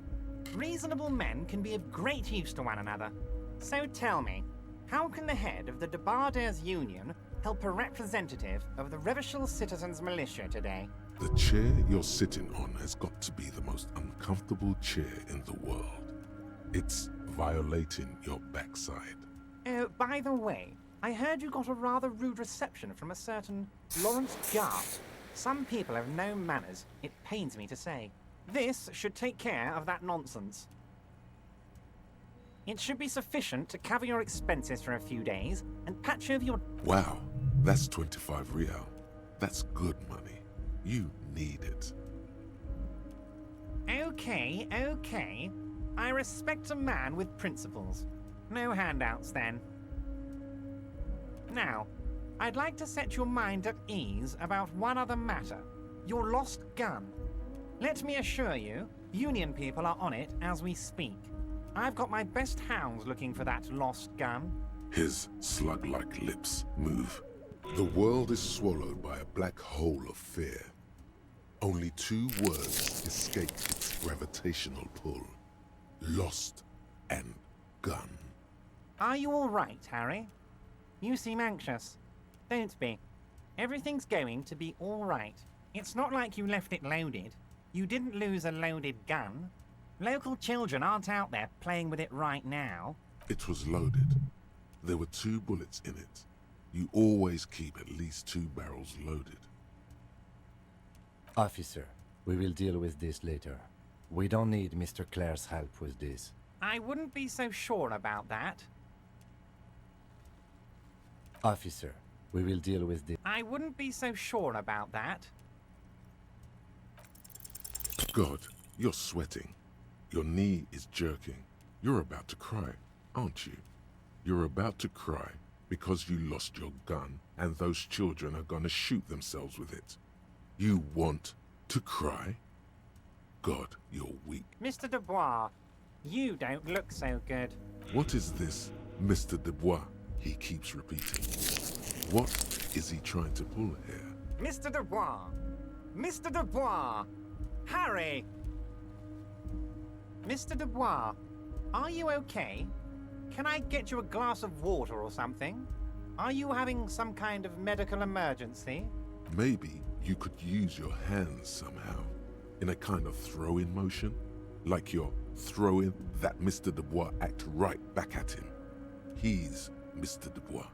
Speaker 16: can be of great use to one another. So tell me, how can the head of the Debarders Union help a representative of the Revachol Citizens Militia today?
Speaker 3: The chair you're sitting on has got to be the most uncomfortable chair in the world. It's violating your backside.
Speaker 16: Oh, by the way, I heard you got a rather rude reception from a certain Lawrence Garth. Some people have no manners, it pains me to say. This should take care of that nonsense. It should be sufficient to cover your expenses for a few days and patch over your...
Speaker 3: Wow, that's 25 real. That's good money. You need it.
Speaker 16: Okay. I respect a man with principles. No handouts, then. Now, I'd like to set your mind at ease about one other matter. Your lost gun. Let me assure you, Union people are on it as we speak. I've got my best hounds looking for that lost gun.
Speaker 3: His slug-like lips move. The world is swallowed by a black hole of fear. Only two words escape its gravitational pull. Lost and gun.
Speaker 16: Are you all right, Harry? You seem anxious. Don't be. Everything's going to be all right. It's not like you left it loaded. You didn't lose a loaded gun. Local children aren't out there playing with it right now.
Speaker 3: It was loaded. There were 2 bullets in it. You always keep at least 2 barrels loaded.
Speaker 8: Officer, we will deal with this later. We don't need Mr. Clare's help with this.
Speaker 16: I wouldn't be so sure about that.
Speaker 8: Officer, we will deal with this.
Speaker 16: I wouldn't be so sure about that.
Speaker 3: God, you're sweating. Your knee is jerking. You're about to cry, aren't you? You're about to cry because you lost your gun and those children are gonna shoot themselves with it. You want to cry? God, you're weak.
Speaker 16: Mr. Dubois, you don't look so good.
Speaker 3: What is this, Mr. Dubois? He keeps repeating. What is he trying to pull here?
Speaker 16: Mr. Dubois! Mr. Dubois! Harry! Mr. Dubois, Are you okay? Can I get you a glass of water or something? Are you having some kind of medical emergency?
Speaker 3: Maybe you could use your hands somehow, in a kind of throw-in motion, like you're throwing that Mr. Dubois act right back at him. He's Mr. Dubois.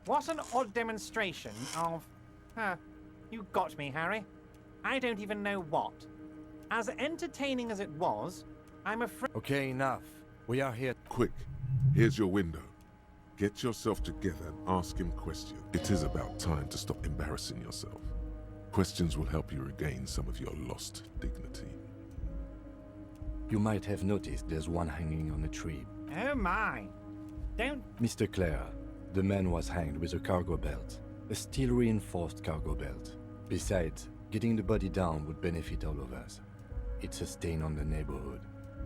Speaker 16: What an odd demonstration of... you got me, Harry. I don't even know what. As entertaining as it was, I'm afraid...
Speaker 8: Okay, enough. We are here.
Speaker 3: Quick, here's your window. Get yourself together and ask him questions. It is about time to stop embarrassing yourself. Questions will help you regain some of your lost dignity.
Speaker 8: You might have noticed there's one hanging on a tree.
Speaker 16: Oh my. Don't...
Speaker 8: Mr. Clare, the man was hanged with a cargo belt. A steel-reinforced cargo belt. Besides, getting the body down would benefit all of us. It's a stain on the neighborhood.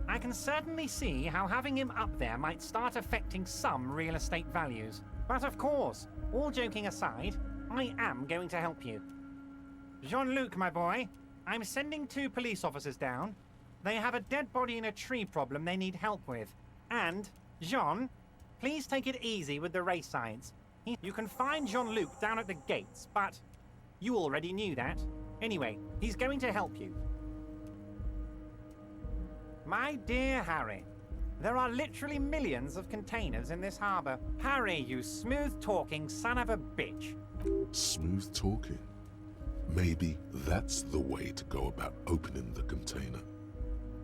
Speaker 16: I can certainly see how having him up there might start affecting some real estate values. But of course, all joking aside, I am going to help you. Jean-Luc, my boy, I'm sending 2 police officers down. They have a dead body in a tree problem they need help with. And, Jean, please take it easy with the race signs. You can find Jean-Luc down at the gates, but you already knew that. Anyway, he's going to help you. My dear Harry, there are literally millions of containers in this harbor. Harry, you smooth-talking son of a bitch.
Speaker 3: Smooth talking? Maybe that's the way to go about opening the container.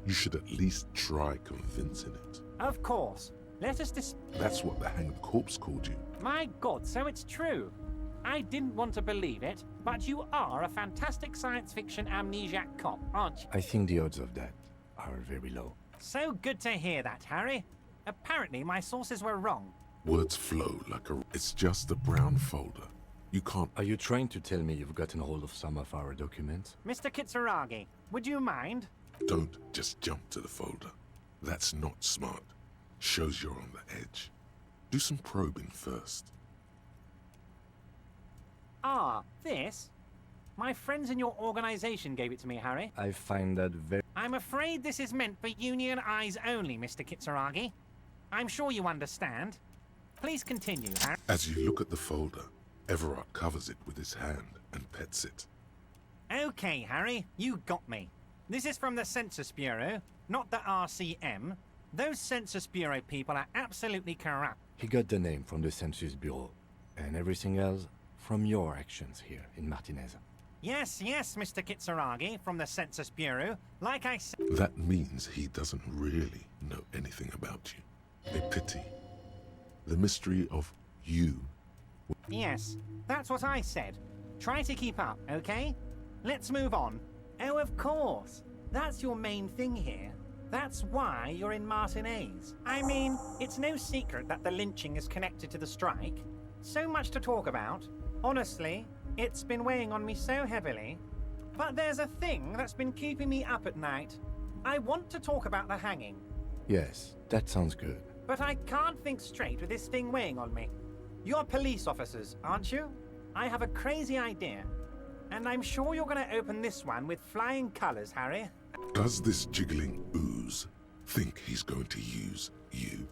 Speaker 3: You should at least try convincing it.
Speaker 16: Of course. Let us
Speaker 3: That's what the hanged corpse called you.
Speaker 16: My God, so it's true. I didn't want to believe it, but you are a fantastic science fiction amnesiac cop, aren't you?
Speaker 8: I think the odds of that are very low.
Speaker 16: So good to hear that, Harry. Apparently my sources were wrong.
Speaker 3: Words flow like a... It's just a brown folder. You can't...
Speaker 8: Are you trying to tell me you've gotten hold of some of our documents?
Speaker 16: Mr. Kitsuragi, would you mind?
Speaker 3: Don't just jump to the folder. That's not smart. Shows you're on the edge. Do some probing first.
Speaker 16: Ah, this? My friends in your organization gave it to me, Harry.
Speaker 8: I find that very...
Speaker 16: I'm afraid this is meant for union eyes only, Mr. Kitsuragi. I'm sure you understand. Please continue, Harry.
Speaker 3: As you look at the folder, Everard covers it with his hand and pets it.
Speaker 16: Okay, Harry, you got me. This is from the Census Bureau, not the RCM. Those Census Bureau people are absolutely corrupt.
Speaker 8: He got the name from the Census Bureau, and everything else from your actions here in Martinez.
Speaker 16: Yes, Mr. Kitsuragi, from the Census Bureau. Like I said...
Speaker 3: That means he doesn't really know anything about you. A pity. The mystery of you.
Speaker 16: Yes, that's what I said. Try to keep up, okay? Let's move on. Oh, of course. That's your main thing here. That's why you're in Martinez. I mean, it's no secret that the lynching is connected to the strike. So much to talk about. Honestly, it's been weighing on me so heavily. But there's a thing that's been keeping me up at night. I want to talk about the hanging.
Speaker 8: Yes, that sounds good.
Speaker 16: But I can't think straight with this thing weighing on me. You're police officers, aren't you? I have a crazy idea. And I'm sure you're going to open this one with flying colors, Harry.
Speaker 3: Does this jiggling ooze think he's going to use you?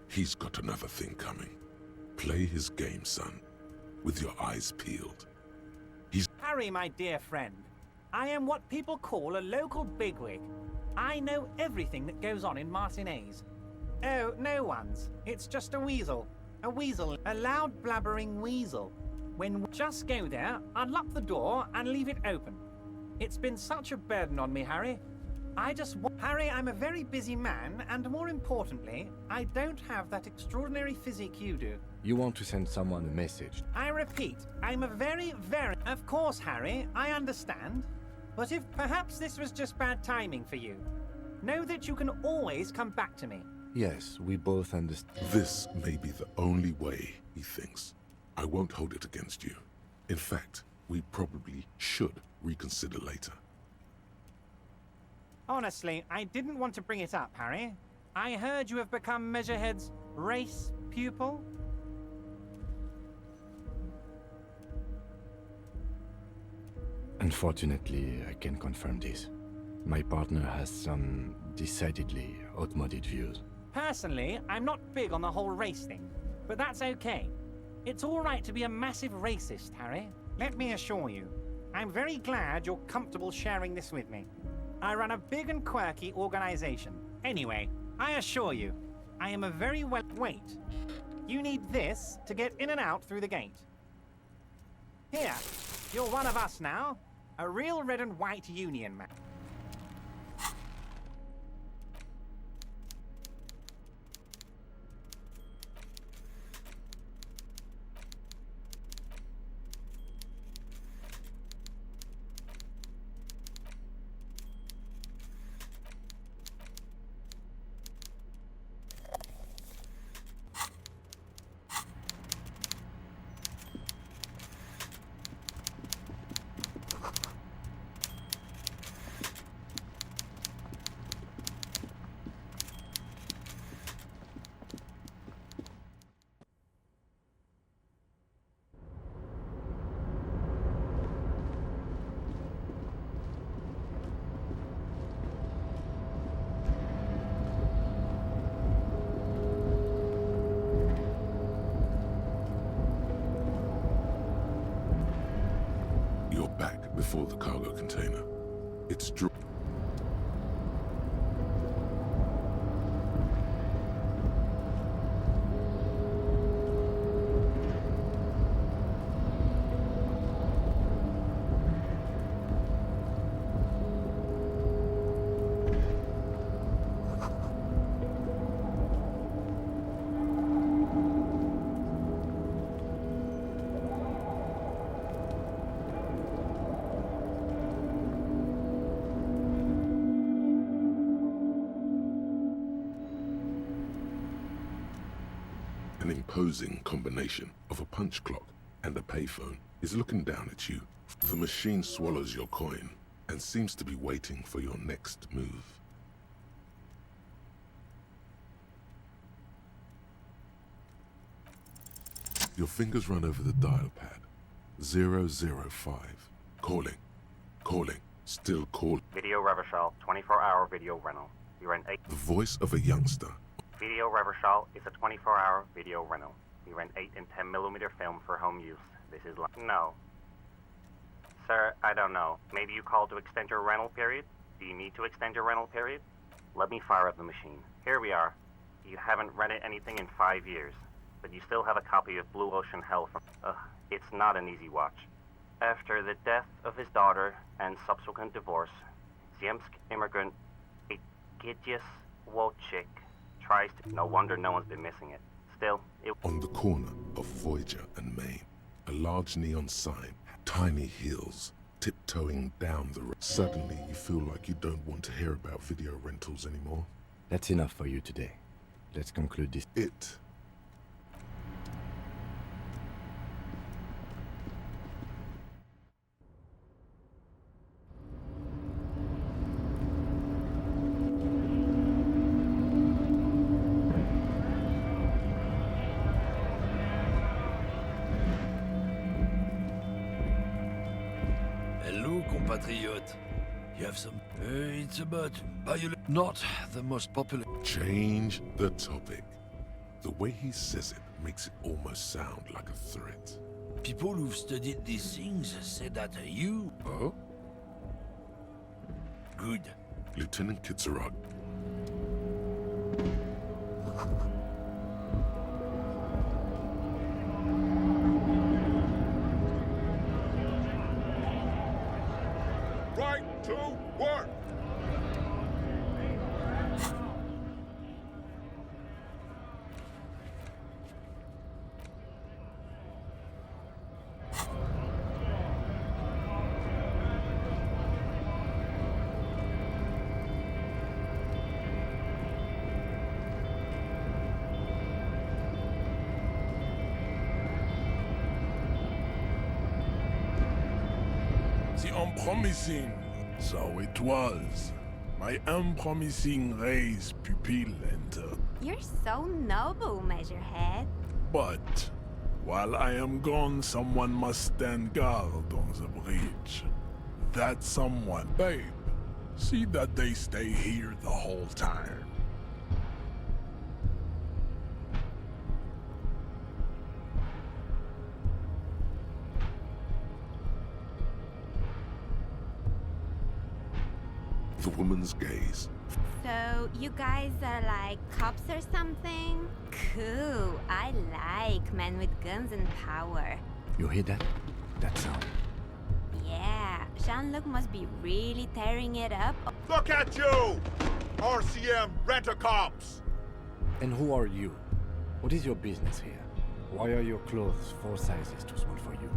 Speaker 3: He's got another thing coming. Play his game, son, with your eyes peeled.
Speaker 16: Harry, my dear friend, I am what people call a local bigwig. I know everything that goes on in Martinez. Oh, no one's. It's just a weasel. A weasel. A loud blabbering weasel. When we just go there, unlock the door, and leave it open. It's been such a burden on me, Harry. Harry, I'm a very busy man, and more importantly, I don't have that extraordinary physique you do.
Speaker 8: You want to send someone a message?
Speaker 16: I repeat, I'm a very... Of course, Harry, I understand. But if perhaps this was just bad timing for you, know that you can always come back to me.
Speaker 8: Yes, we both understand.
Speaker 3: This may be the only way, he thinks. I won't hold it against you. In fact, we probably should reconsider later.
Speaker 16: Honestly, I didn't want to bring it up, Harry. I heard you have become Measurehead's race pupil.
Speaker 8: Unfortunately, I can confirm this. My partner has some Decidedly outmoded views.
Speaker 16: Personally, I'm not big on the whole race thing, but that's okay. It's all right to be a massive racist, Harry. Let me assure you, I'm very glad you're comfortable sharing this with me. I run a big and quirky organization. Anyway, I assure you, I am a very well... Wait. You need this to get in and out through the gate. Here, you're one of us now. A real red and white union man.
Speaker 3: Before the cargo container. It's An imposing combination of a punch clock and a payphone is looking down at you. The machine swallows your coin and seems to be waiting for your next move. Your fingers run over the dial pad. 005. Calling. Still calling.
Speaker 18: Video Reversal, 24-hour video rental. We rent 8...
Speaker 3: The voice of a youngster.
Speaker 18: Video Reversal is a 24-hour video rental. We rent 8 and 10mm film for home use. This is like... No. Sir, I don't know. Maybe you called to extend your rental period? Do you need to extend your rental period? Let me fire up the machine. Here we are. You haven't rented anything in 5 years, but you still have a copy of Blue Ocean Hell from... it's not an easy watch. After the death of his daughter and subsequent divorce, Ziemsk immigrant Egidius Wojcik tries to... No wonder no one's been missing it. Still, it...
Speaker 3: On the corner of Voyager and Main, a large neon sign, tiny heels, tiptoeing down the road. Suddenly, you feel like you don't want to hear about video rentals anymore.
Speaker 8: That's enough for you today. Let's conclude this.
Speaker 7: Hello, compatriot. You have some... it's about not the most popular...
Speaker 3: Change the topic. The way he says it makes it almost sound like a threat.
Speaker 7: People who've studied these things say that you...
Speaker 3: Oh?
Speaker 7: Good.
Speaker 3: Lieutenant Kitsurag.
Speaker 1: Right to work!
Speaker 4: The unpromising, so it was. My unpromising raised pupil entered.
Speaker 6: You're so noble, Measurehead.
Speaker 4: But while I am gone, someone must stand guard on the bridge. That someone, babe, See that they stay here the whole time.
Speaker 3: The woman's gaze.
Speaker 6: So, you guys are like cops or something? Cool. I like men with guns and power.
Speaker 8: You hear that? That sound.
Speaker 6: Yeah, Jean-Luc must be really tearing it up.
Speaker 1: Look at you! RCM Rent-A-Cops!
Speaker 8: And who are you? What is your business here? Why are your clothes 4 sizes too small for you?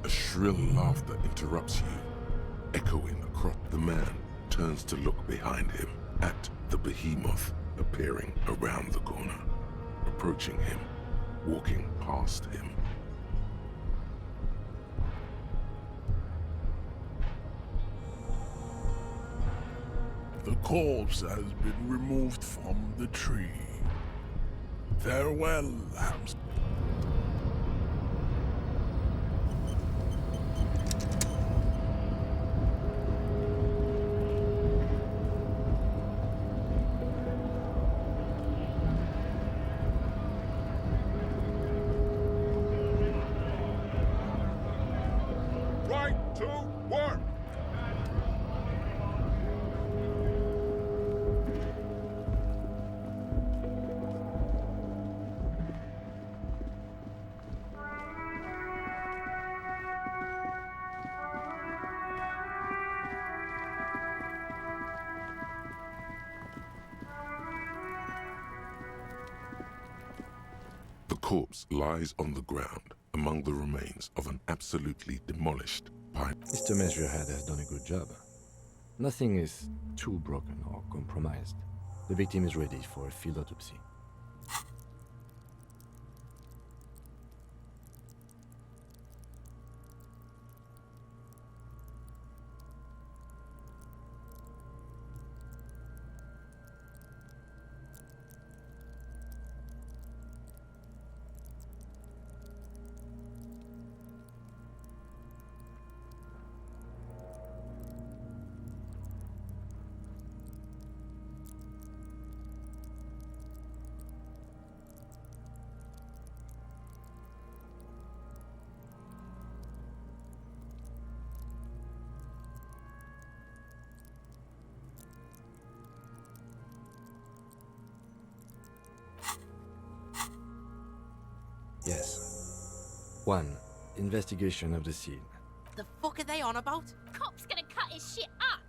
Speaker 3: A shrill laughter interrupts you, echoing across. The man turns to look behind him at the behemoth appearing around the corner, approaching him, walking past him.
Speaker 4: The corpse has been removed from the tree. Farewell, hamster.
Speaker 1: Right to work!
Speaker 3: The corpse lies on the ground among the remains of an absolutely demolished pipe.
Speaker 8: Mr. Measurehead has done a good job. Nothing is too broken or compromised. The victim is ready for a field autopsy. Yes. 1. Investigation of the scene.
Speaker 12: The fuck are they on about?
Speaker 13: Cop's gonna cut his shit up.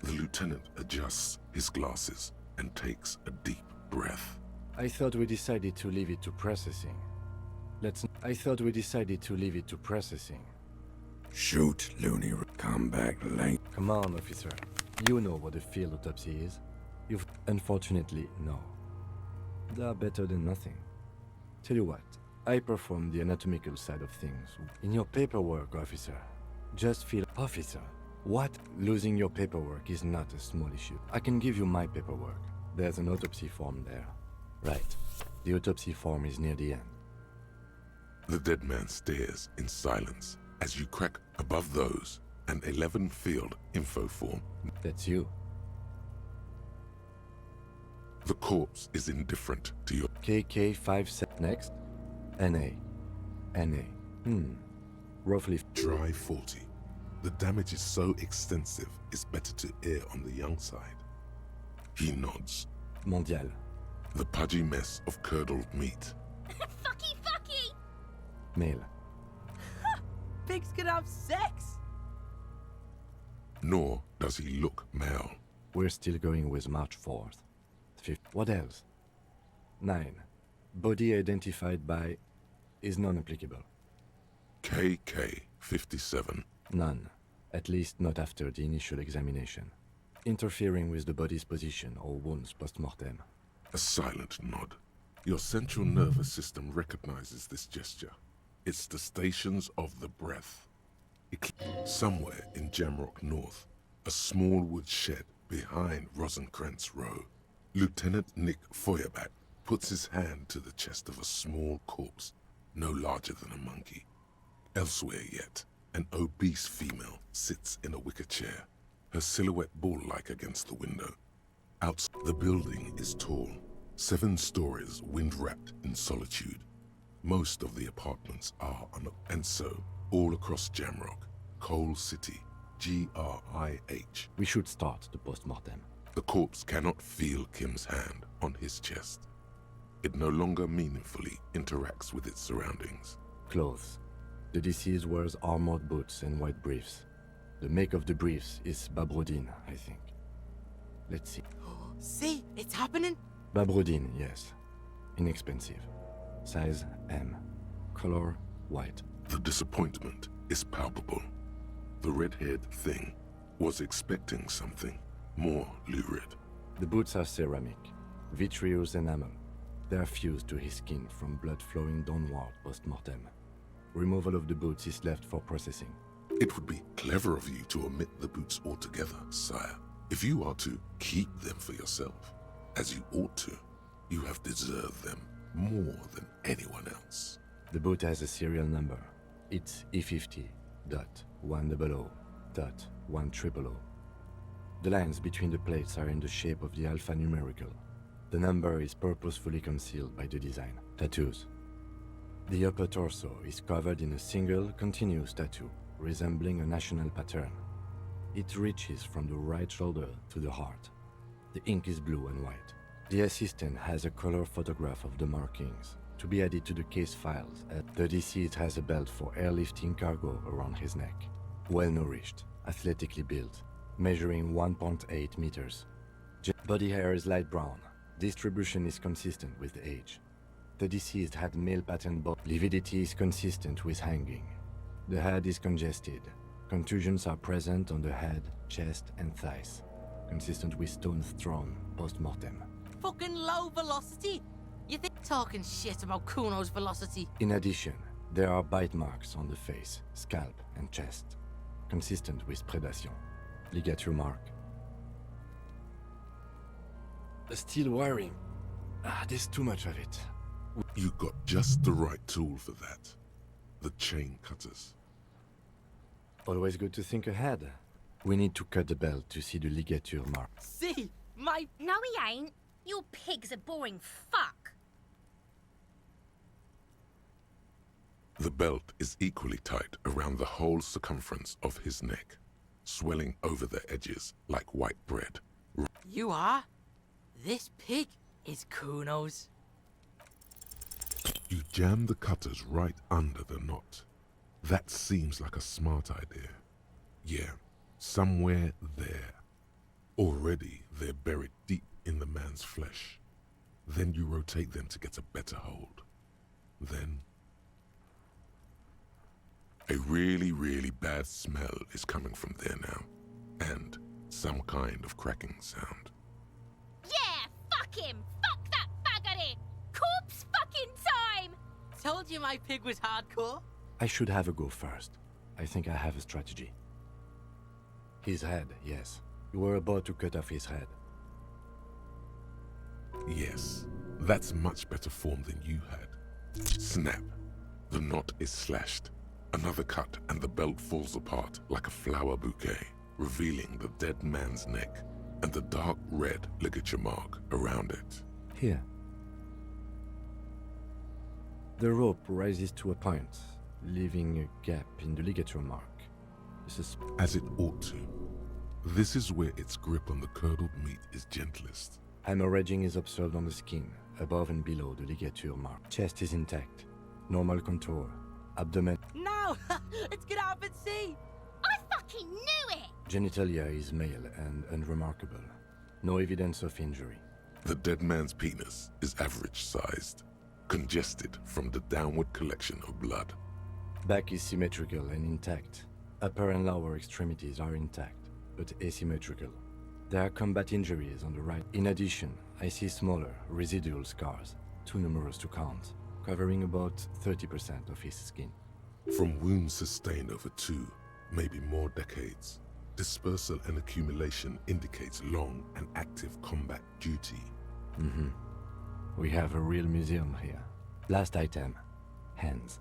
Speaker 3: The lieutenant adjusts his glasses and takes a deep breath.
Speaker 8: I thought we decided to leave it to processing. I thought we decided to leave it to processing.
Speaker 14: Shoot, loony. Come back late.
Speaker 8: Come on, officer. You know what a field autopsy is. You've... Unfortunately, no. They are better than nothing. Tell you what, I perform the anatomical side of things. In your paperwork, officer. Just feel... Officer, what? Losing your paperwork is not a small issue. I can give you my paperwork. There's an autopsy form there. Right. The autopsy form is near the end.
Speaker 3: The dead man stares in silence as you crack above those an 11 field info form.
Speaker 8: That's you.
Speaker 3: The corpse is indifferent to your...
Speaker 8: KK57 next. NA. NA. Roughly...
Speaker 3: Dry 40. The damage is so extensive, it's better to err on the young side. He nods.
Speaker 8: Mondial.
Speaker 3: The pudgy mess of curdled meat.
Speaker 13: Fucky fucky!
Speaker 8: Male.
Speaker 12: Pigs can have sex!
Speaker 3: Nor does he look male.
Speaker 8: We're still going with March 4th. 5th. What else? 9. Body identified by is non-applicable.
Speaker 3: KK57.
Speaker 8: None. At least not after the initial examination. Interfering with the body's position or wounds post-mortem.
Speaker 3: A silent nod. Your central nervous system recognizes this gesture. It's the stations of the breath. Somewhere in Jamrock North, a small wood shed behind Rosenkrantz Row, Lieutenant Nick Feuerbach puts his hand to the chest of a small corpse, no larger than a monkey. Elsewhere yet, an obese female sits in a wicker chair, her silhouette ball-like against the window. Outside, the building is tall, 7 stories wind-wrapped in solitude. Most of the apartments are and so, all across Jamrock, Coal City, GRIH.
Speaker 8: We should start the post-mortem.
Speaker 3: The corpse cannot feel Kim's hand on his chest. It no longer meaningfully interacts with its surroundings.
Speaker 8: Clothes. The deceased wears armored boots and white briefs. The make of the briefs is Babrodine, I think. Let's see.
Speaker 12: See, it's happening.
Speaker 8: Babrodine, yes. Inexpensive. Size M. Color white.
Speaker 3: The disappointment is palpable. The red-haired thing was expecting something more lurid.
Speaker 8: The boots are ceramic, vitreous enamel. They are fused to his skin from blood flowing downward post-mortem. Removal of the boots is left for processing.
Speaker 3: It would be clever of you to omit the boots altogether, sire. If you are to keep them for yourself, as you ought to, you have deserved them more than anyone else.
Speaker 8: The boot has a serial number. It's E50.100.100. The lines between the plates are in the shape of the alphanumerical. The number is purposefully concealed by the design. Tattoos. The upper torso is covered in a single, continuous tattoo, resembling a national pattern. It reaches from the right shoulder to the heart. The ink is blue and white. The assistant has a color photograph of the markings, to be added to the case files. The deceased has a belt for airlifting cargo around his neck. Well-nourished, athletically built, measuring 1.8 meters. Body hair is light brown. Distribution is consistent with age. The deceased had male pattern body. Lividity is consistent with hanging. The head is congested. Contusions are present on the head, chest, and thighs, consistent with stones thrown post-mortem.
Speaker 12: Fucking low velocity. You think talking shit about Kuno's velocity?
Speaker 8: In addition, there are bite marks on the face, scalp, and chest, consistent with predation. Ligature mark. The steel wiring. There's too much of it.
Speaker 3: You got just the right tool for that. The chain cutters.
Speaker 8: Always good to think ahead. We need to cut the belt to see the ligature mark.
Speaker 12: See, my...
Speaker 13: No, he ain't. Your pig's a boring fuck.
Speaker 3: The belt is equally tight around the whole circumference of his neck, swelling over the edges like white bread.
Speaker 12: You are? This pig is Kuno's.
Speaker 3: You jam the cutters right under the knot. That seems like a smart idea. Yeah, somewhere there. Already they're buried deep in the man's flesh. Then you rotate them to get a better hold. Then... a really, really bad smell is coming from there now. And some kind of cracking sound.
Speaker 13: Yeah, fuck him! Fuck that buggery! Corpse fucking time!
Speaker 12: Told you my pig was hardcore.
Speaker 8: I should have a go first. I think I have a strategy. His head, yes. You were about to cut off his head.
Speaker 3: Yes, that's much better form than you had. Snap. The knot is slashed. Another cut and the belt falls apart like a flower bouquet, revealing the dead man's neck and the dark red ligature mark around it.
Speaker 8: Here. The rope rises to a point, leaving a gap in the ligature mark. This is...
Speaker 3: as it ought to. This is where its grip on the curdled meat is gentlest.
Speaker 8: Hemorrhaging is observed on the skin, above and below the ligature mark. Chest is intact. Normal contour. Abdomen...
Speaker 12: No! Let's get up and see!
Speaker 13: I fucking knew it!
Speaker 8: Genitalia is male and unremarkable. No evidence of injury.
Speaker 3: The dead man's penis is average-sized, congested from the downward collection of blood.
Speaker 8: Back is symmetrical and intact. Upper and lower extremities are intact, but asymmetrical. There are combat injuries on the right. In addition, I see smaller, residual scars, too numerous to count, covering about 30% of his skin.
Speaker 3: From wounds sustained over 2, maybe more decades, dispersal and accumulation indicates long and active combat duty.
Speaker 8: We have a real museum here. Last item, hands.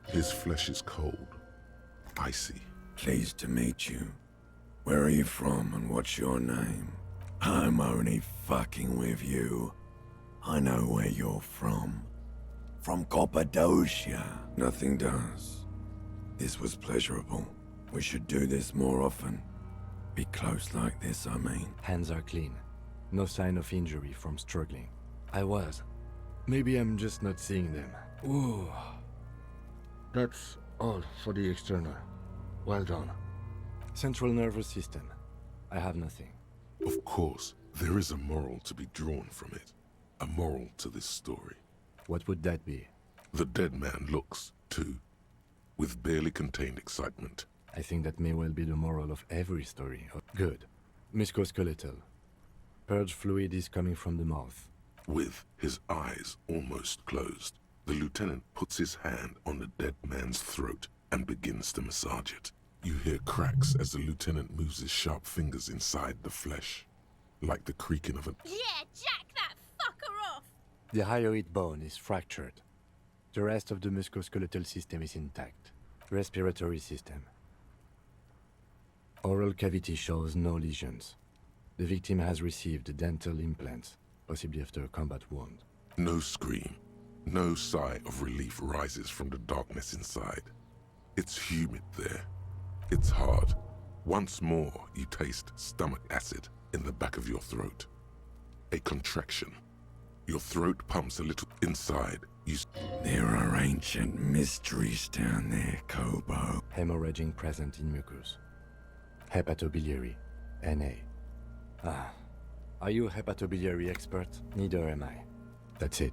Speaker 3: His flesh is cold, icy.
Speaker 14: Pleased to meet you. Where are you from and what's your name? I'm only fucking with you. I know where you're from. From Cappadocia. Nothing does. This was pleasurable. We should do this more often. Be close like this, I mean.
Speaker 8: Hands are clean. No sign of injury from struggling. I was. Maybe I'm just not seeing them. Ooh. That's all for the external. Well done. Central nervous system. I have nothing.
Speaker 3: Of course, there is a moral to be drawn from it. A moral to this story.
Speaker 8: What would that be?
Speaker 3: The dead man looks, too, with barely contained excitement.
Speaker 8: I think that may well be the moral of every story. Good. Musculoskeletal. Purge fluid is coming from the mouth.
Speaker 3: With his eyes almost closed, the lieutenant puts his hand on the dead man's throat and begins to massage it. You hear cracks as the lieutenant moves his sharp fingers inside the flesh, like the creaking of an...
Speaker 13: Yeah, jack that fucker off!
Speaker 8: The hyoid bone is fractured. The rest of the musculoskeletal system is intact. Respiratory system. Oral cavity shows no lesions. The victim has received dental implants, possibly after a combat wound.
Speaker 3: No scream, no sigh of relief rises from the darkness inside. It's humid there. It's hard. Once more, you taste stomach acid in the back of your throat. A contraction. Your throat pumps a little inside.
Speaker 14: There are ancient mysteries down there, Kobo.
Speaker 8: Hemorrhaging present in mucus. Hepatobiliary. NA. Ah. Are you a hepatobiliary expert? Neither am I. That's it.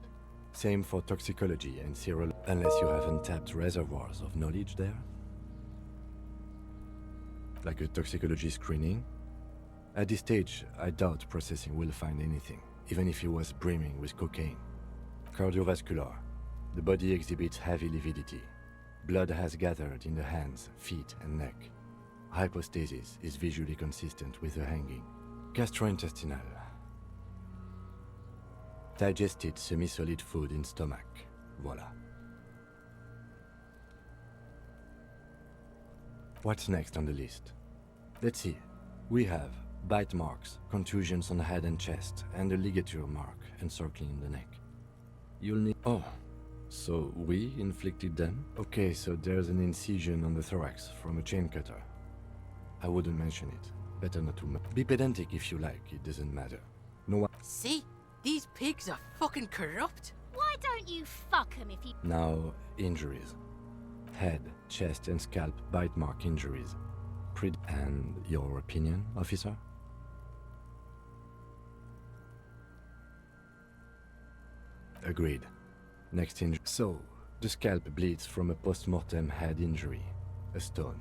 Speaker 8: Same for toxicology and serology, unless you have untapped reservoirs of knowledge there. Like a toxicology screening? At this stage, I doubt processing will find anything, even if he was brimming with cocaine. Cardiovascular. The body exhibits heavy lividity. Blood has gathered in the hands, feet, and neck. Hypostasis is visually consistent with the hanging. Gastrointestinal. Digested semi-solid food in stomach. Voila. What's next on the list? Let's see. We have bite marks, contusions on head and chest, and a ligature mark encircling the neck. You'll need... Oh, so we inflicted them? Okay, so there's an incision on the thorax from a chain cutter. I wouldn't mention it. Better not to... Be pedantic if you like, it doesn't matter. No one...
Speaker 12: See? These pigs are fucking corrupt.
Speaker 13: Why don't you fuck him if you...
Speaker 8: Now, injuries. Head, chest, and scalp bite mark injuries. And your opinion, officer? Agreed. Next injury. So, the scalp bleeds from a post-mortem head injury, a stone.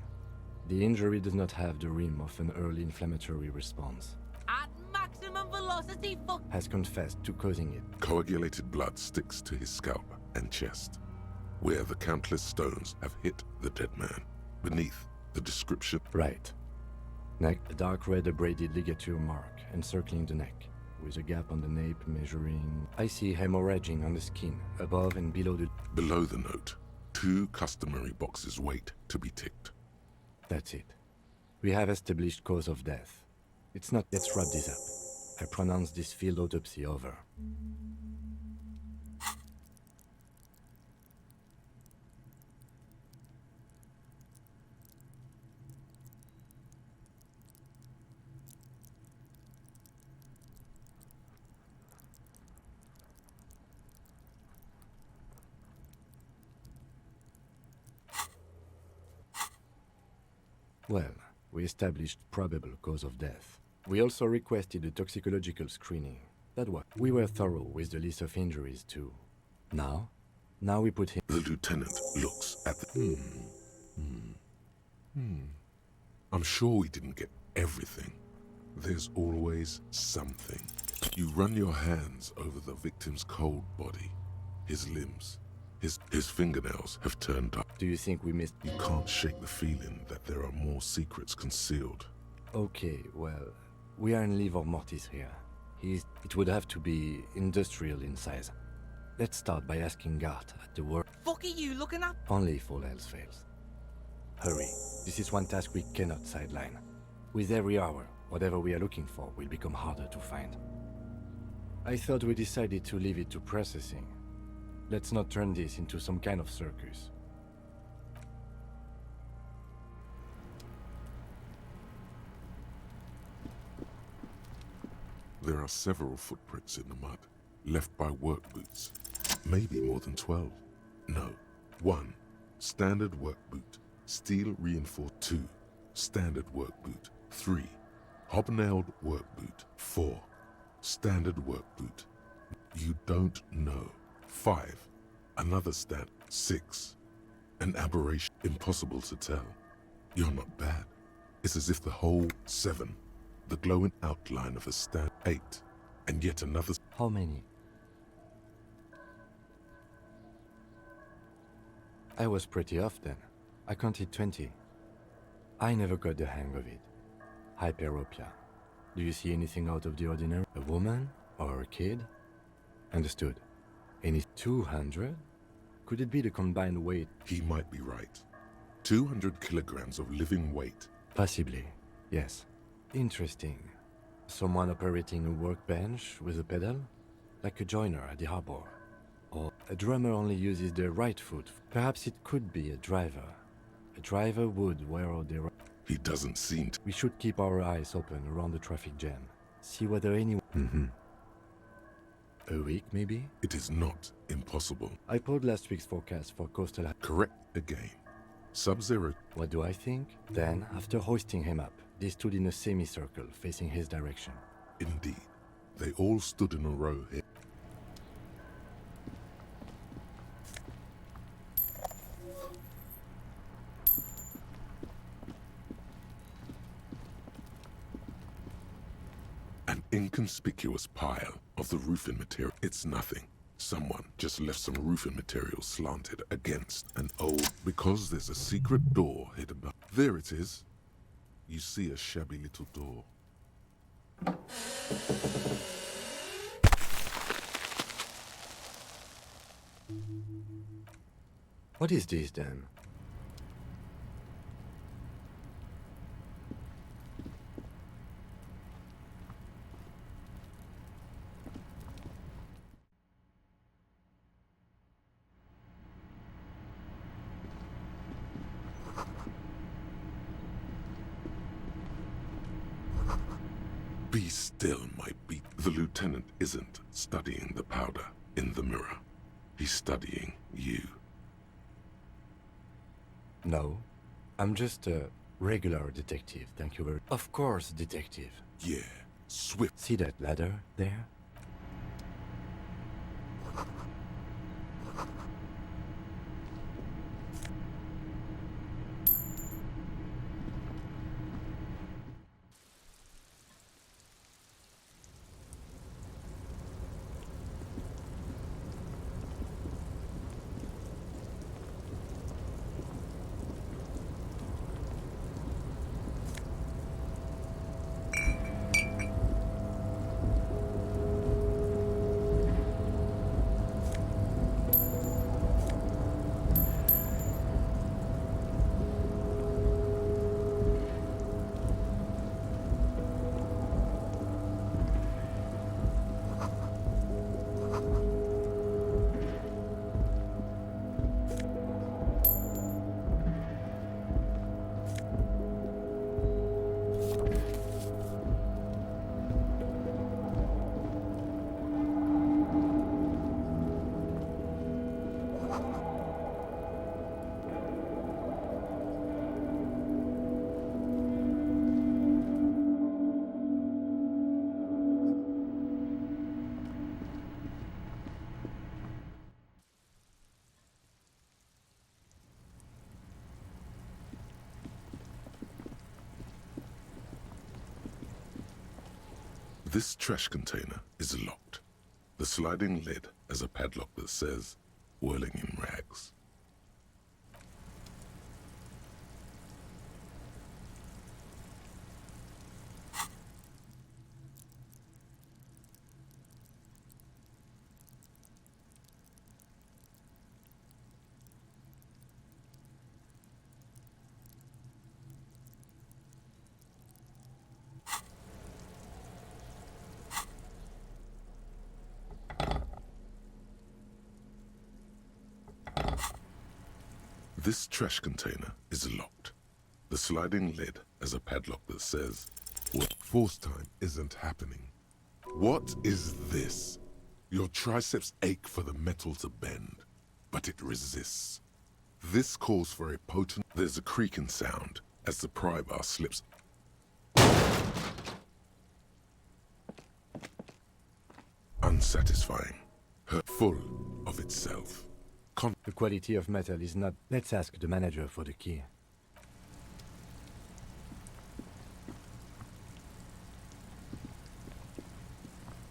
Speaker 8: The injury does not have the rim of an early inflammatory response.
Speaker 12: At maximum velocity, fuck...
Speaker 8: Has confessed to causing it.
Speaker 3: Coagulated blood sticks to his scalp and chest, where the countless stones have hit the dead man. Beneath, the description...
Speaker 8: Right. Neck, a dark red abraded ligature mark encircling the neck, with a gap on the nape measuring... I see hemorrhaging on the skin, above and below the...
Speaker 3: Below the note, 2 customary boxes wait to be ticked.
Speaker 8: That's it. We have established cause of death. It's not... Let's wrap this up. I pronounce this field autopsy over. Well, we established probable cause of death. We also requested a toxicological screening. That was. We were thorough with the list of injuries too. Now we put him...
Speaker 3: The lieutenant looks at the... I'm sure we didn't get everything. There's always something. You run your hands over the victim's cold body, his limbs. His fingernails have turned up.
Speaker 8: Do you think we missed...
Speaker 3: You can't shake the feeling that there are more secrets concealed.
Speaker 8: Okay, well, we are in livor mortis here. It would have to be industrial in size. Let's start by asking Gart at the work.
Speaker 12: fuck are you looking at?
Speaker 8: Only if all else fails. Hurry. This is one task we cannot sideline. With every hour, whatever we are looking for will become harder to find. I thought we decided to leave it to processing. Let's not turn this into some kind of circus.
Speaker 3: There are several footprints in the mud, left by work boots. Maybe more than 12. No. 1. Standard work boot. Steel reinforced. 2. Standard work boot. 3. Hobnailed work boot. 4. Standard work boot. You don't know. 5. Another stand. 6. An aberration. Impossible to tell. You're not bad. It's as if the whole 7. The glowing outline of a stand. 8. And yet another.
Speaker 8: How many? I was pretty off then. I counted 20. I never got the hang of it. Hyperopia. Do you see anything out of the ordinary? A woman? Or a kid? Understood. Any 200? Could it be the combined weight?
Speaker 3: He might be right. 200 kilograms of living weight.
Speaker 8: Possibly, yes. Interesting. Someone operating a workbench with a pedal? Like a joiner at the harbor. Or a drummer only uses their right foot. Perhaps it could be a driver. A driver would wear out their...
Speaker 3: He doesn't seem to...
Speaker 8: We should keep our eyes open around the traffic jam. See whether anyone... A week, maybe?
Speaker 3: It is not impossible.
Speaker 8: I pulled last week's forecast for coastal...
Speaker 3: Correct again. Sub-zero.
Speaker 8: What do I think? Then, after hoisting him up, they stood in a semicircle facing his direction.
Speaker 3: Indeed. They all stood in a row here. An inconspicuous pile of the roofing material. It's nothing. Someone just left some roofing material slanted against an old... Because there's a secret door hid above. There it is. You see a shabby little door.
Speaker 8: What is this then?
Speaker 3: Be still, my beat. The lieutenant isn't studying the powder in the mirror. He's studying you.
Speaker 8: No, I'm just a regular detective, thank you very... Of course, detective.
Speaker 3: Yeah, swift.
Speaker 8: See that ladder there?
Speaker 3: This trash container is locked. The sliding lid has a padlock that says, whirling in rags. This trash container is locked. The sliding lid has a padlock that says, "What force time isn't happening." What is this? Your triceps ache for the metal to bend, but it resists. This calls for a potent... There's a creaking sound as the pry bar slips. Unsatisfying. Full of itself.
Speaker 8: The quality of metal is not... Let's ask the manager for the key.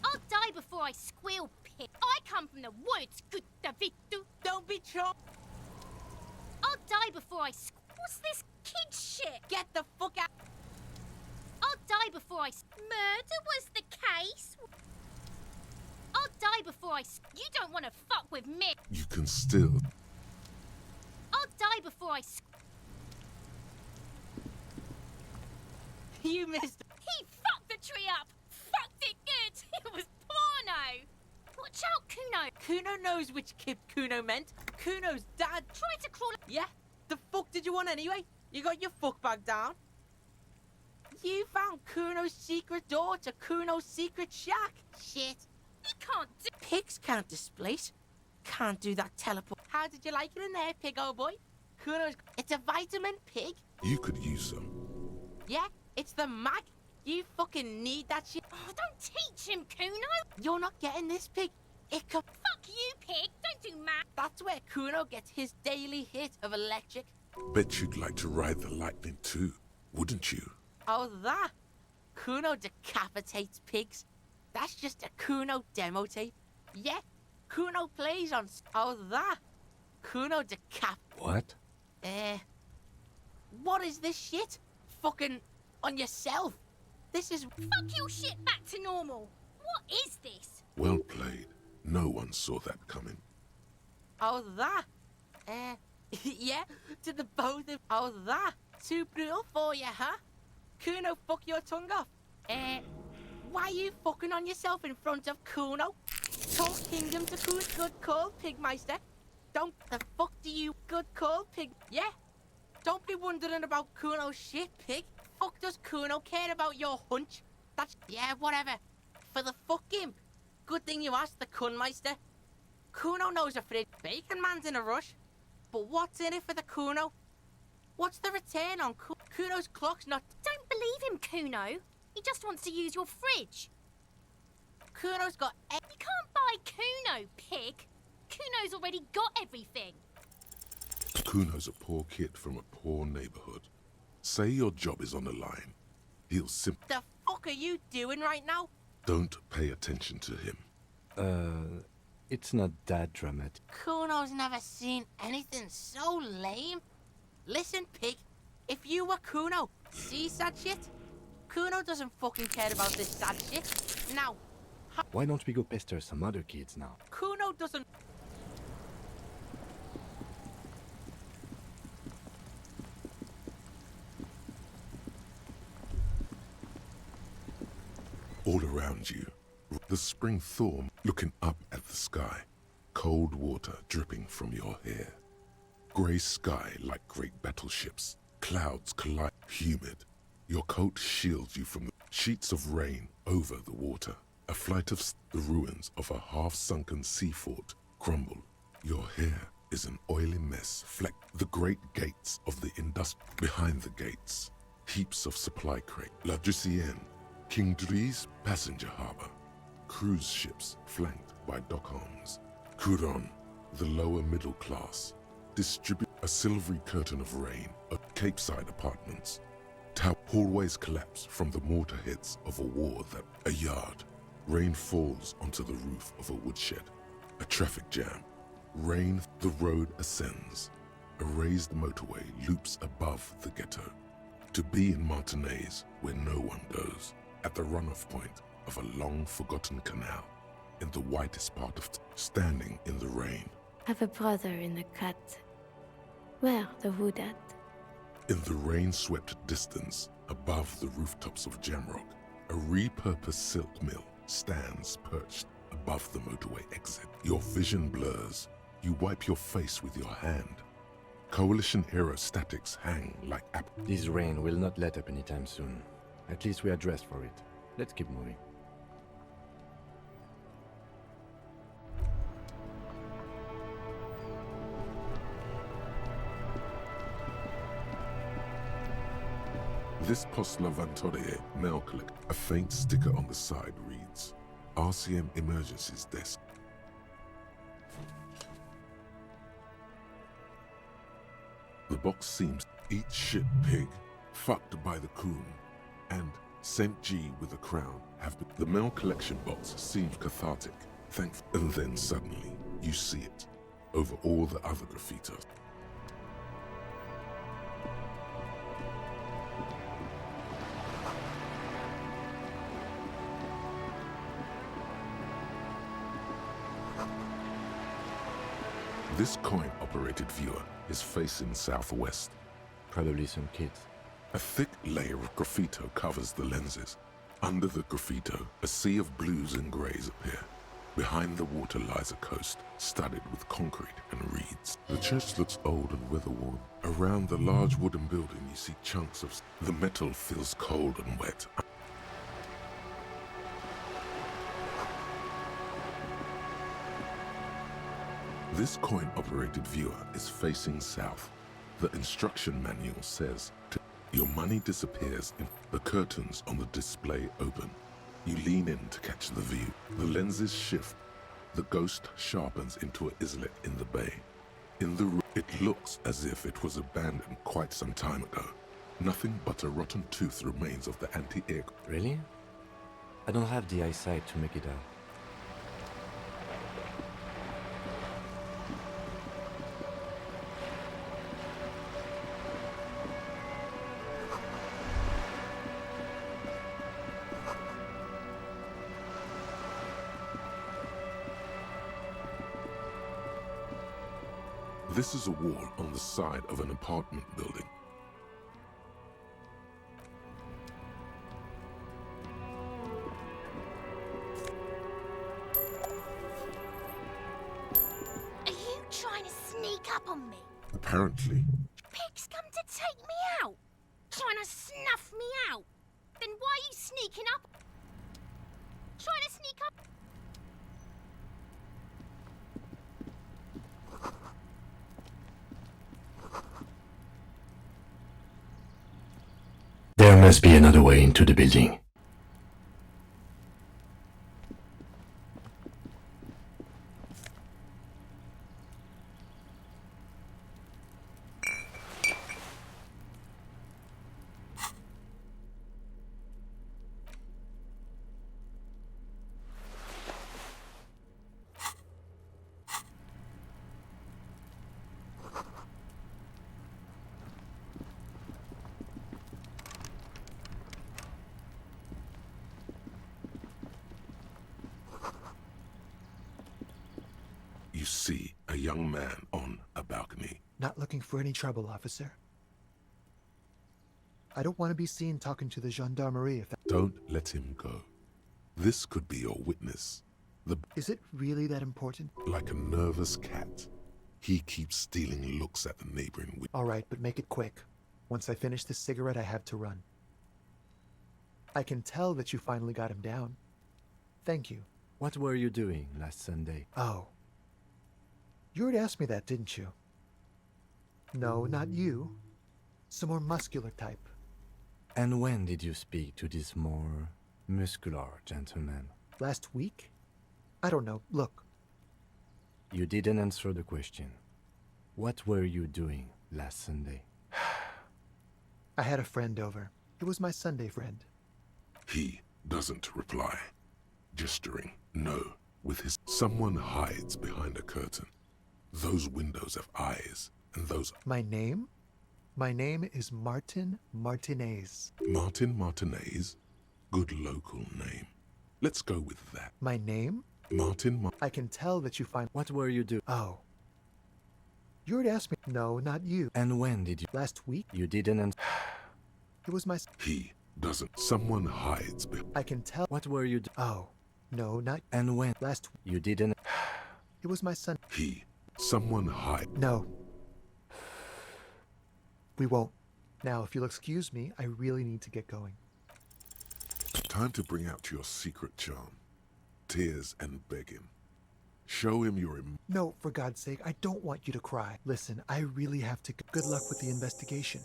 Speaker 13: I'll die before I squeal, pig. I come from the woods, good David.
Speaker 12: Don't be chump.
Speaker 13: I'll die before I What's this kid shit?
Speaker 12: Get the fuck out.
Speaker 13: I'll die before I Murder was the case? I'll die before I You don't want to fuck with me.
Speaker 3: You can still...
Speaker 13: I'll die before I
Speaker 12: You missed.
Speaker 13: He fucked the tree up. Fucked it good. It was porno. Watch out, Kuno.
Speaker 12: Kuno knows which kid Kuno meant. Kuno's dad
Speaker 13: tried to crawl.
Speaker 12: Yeah? The fuck did you want anyway? You got your fuck bag down? You found Kuno's secret door to Kuno's secret shack.
Speaker 13: Shit. He can't do...
Speaker 12: Pigs can't displace. Can't do that teleport. How did you like it in there, pig, old boy? Kuno's... It's a vitamin pig.
Speaker 3: You could use some.
Speaker 12: Yeah, it's the mag. You fucking need that shit.
Speaker 13: Oh, don't teach him, Kuno.
Speaker 12: You're not getting this, pig. It can...
Speaker 13: Fuck you, pig. Don't do math.
Speaker 12: That's where Kuno gets his daily hit of electric.
Speaker 3: Bet you'd like to ride the lightning too, wouldn't you?
Speaker 12: Oh, that? Kuno decapitates pigs. That's just a Kuno demo tape. Yeah, Kuno plays on... Oh, that? Kuno
Speaker 8: What?
Speaker 12: What is this shit? Fucking on yourself. This is...
Speaker 13: Fuck your shit back to normal. What is this?
Speaker 3: Well played. No one saw that coming.
Speaker 12: Oh, that? Yeah, to the both of... Oh, that? Too brutal for you, huh? Kuno, fuck your tongue off. Why are you fucking on yourself in front of Kuno? Talk kingdom to Kuno. Good call, Pigmeister. Don't the fuck do you... Good call, pig. Yeah? Don't be wondering about Kuno's shit, pig. Fuck does Kuno care about your hunch? That's... Yeah, whatever. For the fuck him. Good thing you asked the Kunmeister. Kuno knows a fridge. Bacon Man's in a rush. But what's in it for the Kuno? What's the return on Kuno's clock's not...
Speaker 13: Don't believe him, Kuno. He just wants to use your fridge.
Speaker 12: Kuno's got...
Speaker 13: You can't buy Kuno, pig. Kuno's already got everything.
Speaker 3: Kuno's a poor kid from a poor neighborhood. Say your job is on the line. He'll simply...
Speaker 12: The fuck are you doing right now?
Speaker 3: Don't pay attention to him.
Speaker 8: It's not that dramatic.
Speaker 12: Kuno's never seen anything so lame. Listen, pig. If you were Kuno, see sad shit? Kuno doesn't fucking care about this sad shit. Now...
Speaker 8: Why don't we go pester some other kids now?
Speaker 12: Kuno doesn't...
Speaker 3: All around you, the spring thaw looking up at the sky, cold water dripping from your hair. Grey sky like great battleships, clouds collide, humid. Your coat shields you from the sheets of rain over the water. A flight of the ruins of a half-sunken sea fort crumble. Your hair is an oily mess fleck. The great gates of the behind the gates, heaps of supply crate. La Ducienne, King Dries passenger harbor. Cruise ships flanked by dock arms. Couron, the lower middle class. Distribute a silvery curtain of rain at Capeside apartments. Hallways collapse from the mortar heads of a war that a yard. Rain falls onto the roof of a woodshed. A traffic jam. Rain, the road ascends. A raised motorway loops above the ghetto. To be in Martinez, where no one goes, at the runoff point of a long-forgotten canal, in the whitest part of standing in the rain.
Speaker 19: Have a brother in the cut. Where the wood at?
Speaker 3: In the rain-swept distance, above the rooftops of Jamrock, a repurposed silk mill stands perched above the motorway exit. Your vision blurs. You wipe your face with your hand. Coalition era statics hang like
Speaker 8: This rain will not let up anytime soon. At least we are dressed for it. Let's keep moving.
Speaker 3: This Post Lavantore mail collect. A faint sticker on the side reads, RCM Emergencies Desk. The box seems eat shit pig, fucked by the coon, and Saint G with a crown have been. The mail collection box seems cathartic, and then suddenly you see it over all the other graffitos. This coin-operated viewer is facing southwest.
Speaker 8: Probably some kids.
Speaker 3: A thick layer of graffito covers the lenses. Under the graffito, a sea of blues and greys appear. Behind the water lies a coast, studded with concrete and reeds. The church looks old and weather-worn. Around the large wooden building you see chunks of... The metal feels cold and wet. This coin-operated viewer is facing south. The instruction manual says, your money disappears if the curtains on the display open. You lean in to catch the view. The lenses shift. The ghost sharpens into an islet in the bay. In the room, it looks as if it was abandoned quite some time ago. Nothing but a rotten tooth remains of the anti-air.
Speaker 8: Really? I don't have the eyesight to make it out.
Speaker 3: This is a wall on the side of an apartment building.
Speaker 13: Are you trying to sneak up on me?
Speaker 3: Apparently,
Speaker 13: Pigs come to take me out. Trying to snuff me out. Then why are you sneaking up? Trying to sneak up?
Speaker 8: There must be another way into the building.
Speaker 3: you see a young man on a balcony.
Speaker 21: Not looking for any trouble, officer. I don't want to be seen talking to the gendarmerie if that...
Speaker 3: Don't let him go. This could be your witness.
Speaker 21: Is it really that important?
Speaker 3: Like a nervous cat, he keeps stealing looks at the neighboring window.
Speaker 21: All right, but make it quick. Once I finish this cigarette, I have to run. I can tell that you finally got him down. Thank you.
Speaker 8: What were you doing last Sunday?
Speaker 21: Oh. You already asked me that, didn't you? No, not you. Some more muscular type.
Speaker 8: And when did you speak to this more muscular gentleman?
Speaker 21: Last week? I don't know. Look.
Speaker 8: You didn't answer the question. What were you doing last Sunday?
Speaker 21: I had a friend over. It was my Sunday friend.
Speaker 3: He doesn't reply, gesturing no with his... Someone hides behind a curtain. Those windows have eyes, and those...
Speaker 21: My name? My name is Martin Martinez.
Speaker 3: Martin Martinez? Good local name. Let's go with that.
Speaker 21: My name?
Speaker 3: Martin
Speaker 21: I can tell that you find...
Speaker 8: What were you doing?
Speaker 21: Oh. You already asked me. No, not you.
Speaker 8: And when did you...
Speaker 21: Last week?
Speaker 8: You didn't...
Speaker 21: It was my...
Speaker 3: He doesn't. Someone hides behind...
Speaker 21: I can tell...
Speaker 8: What were you doing?
Speaker 21: Oh. No, not...
Speaker 8: And when?
Speaker 21: Last...
Speaker 8: You didn't...
Speaker 21: It was my son.
Speaker 3: He... Someone hide...
Speaker 21: No. We won't. Now, if you'll excuse me, I really need to get going.
Speaker 3: Time to bring out your secret charm. Tears and begging. Show him your
Speaker 21: No, for God's sake, I don't want you to cry. Listen, I really have to go. Good luck with the investigation.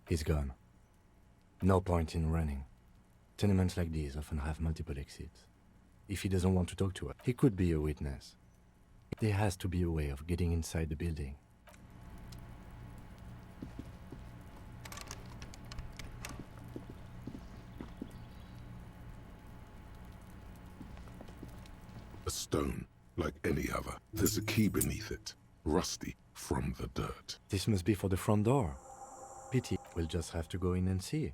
Speaker 8: He's gone. No point in running. Tenements like these often have multiple exits. If he doesn't want to talk to us, he could be a witness. There has to be a way of getting inside the building.
Speaker 3: A stone, like any other. There's a key beneath it, rusty from the dirt.
Speaker 8: This must be for the front door. Pity, we'll just have to go in and see.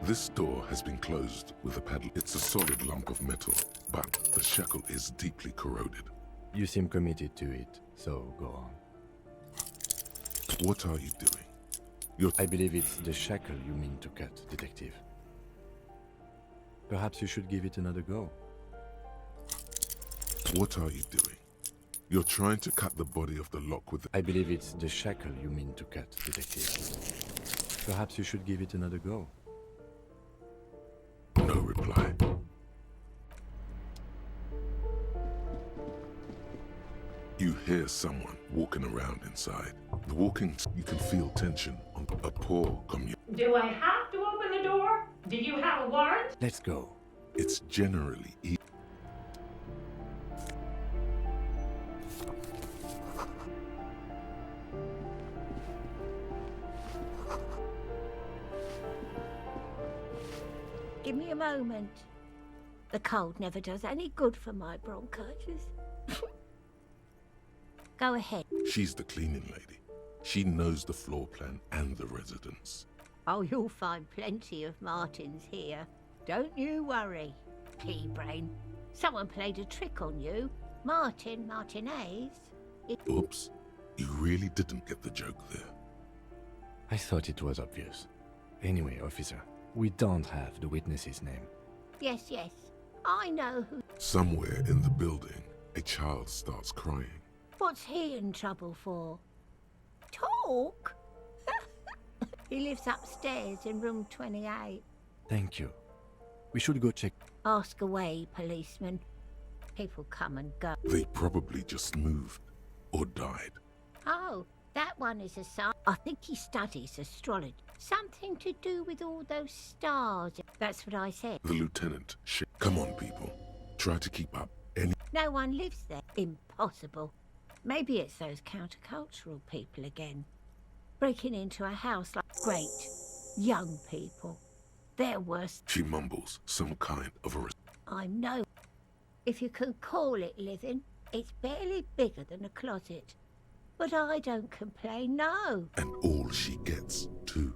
Speaker 3: This door has been closed with a padlock. It's a solid lump of metal, but the shackle is deeply corroded.
Speaker 8: You seem committed to it, so go on.
Speaker 3: What are you doing?
Speaker 8: I believe it's the shackle you mean to cut, Detective. Perhaps you should give it another go.
Speaker 3: What are you doing? You're trying to cut the body of the lock with
Speaker 8: I believe it's the shackle you mean to cut, Detective. Perhaps you should give it another go.
Speaker 3: No reply. You hear someone walking around inside. The walking, you can feel tension on a poor commute.
Speaker 11: Do I have to open the door? Do you have a warrant?
Speaker 8: Let's go.
Speaker 3: It's generally easy.
Speaker 20: Give me a moment. The cold never does any good for my bronchitis. Go ahead.
Speaker 3: She's the cleaning lady. She knows the floor plan and the residence.
Speaker 20: Oh, you'll find plenty of Martins here. Don't you worry, pea-brain. Someone played a trick on you. Martinez.
Speaker 3: Oops. You really didn't get the joke there.
Speaker 8: I thought it was obvious. Anyway, officer, we don't have the witness's name.
Speaker 20: Yes. I know who.
Speaker 3: Somewhere in the building, a child starts crying.
Speaker 20: What's he in trouble for? Talk? He lives upstairs in room 28.
Speaker 8: Thank you. We should go check.
Speaker 20: Ask away, policeman. People come and go.
Speaker 3: They probably just moved or died.
Speaker 20: Oh, that one is a sign. I think he studies astrology. Something to do with all those stars. That's what I said.
Speaker 3: The lieutenant. Come on, people. Try to keep up.
Speaker 20: No one lives there. Impossible. Maybe it's those countercultural people again. Breaking into a house like great young people. They're worse.
Speaker 3: She mumbles some kind of a...
Speaker 20: I know. If you can call it living, it's barely bigger than a closet. But I don't complain, no.
Speaker 3: And all she gets, too.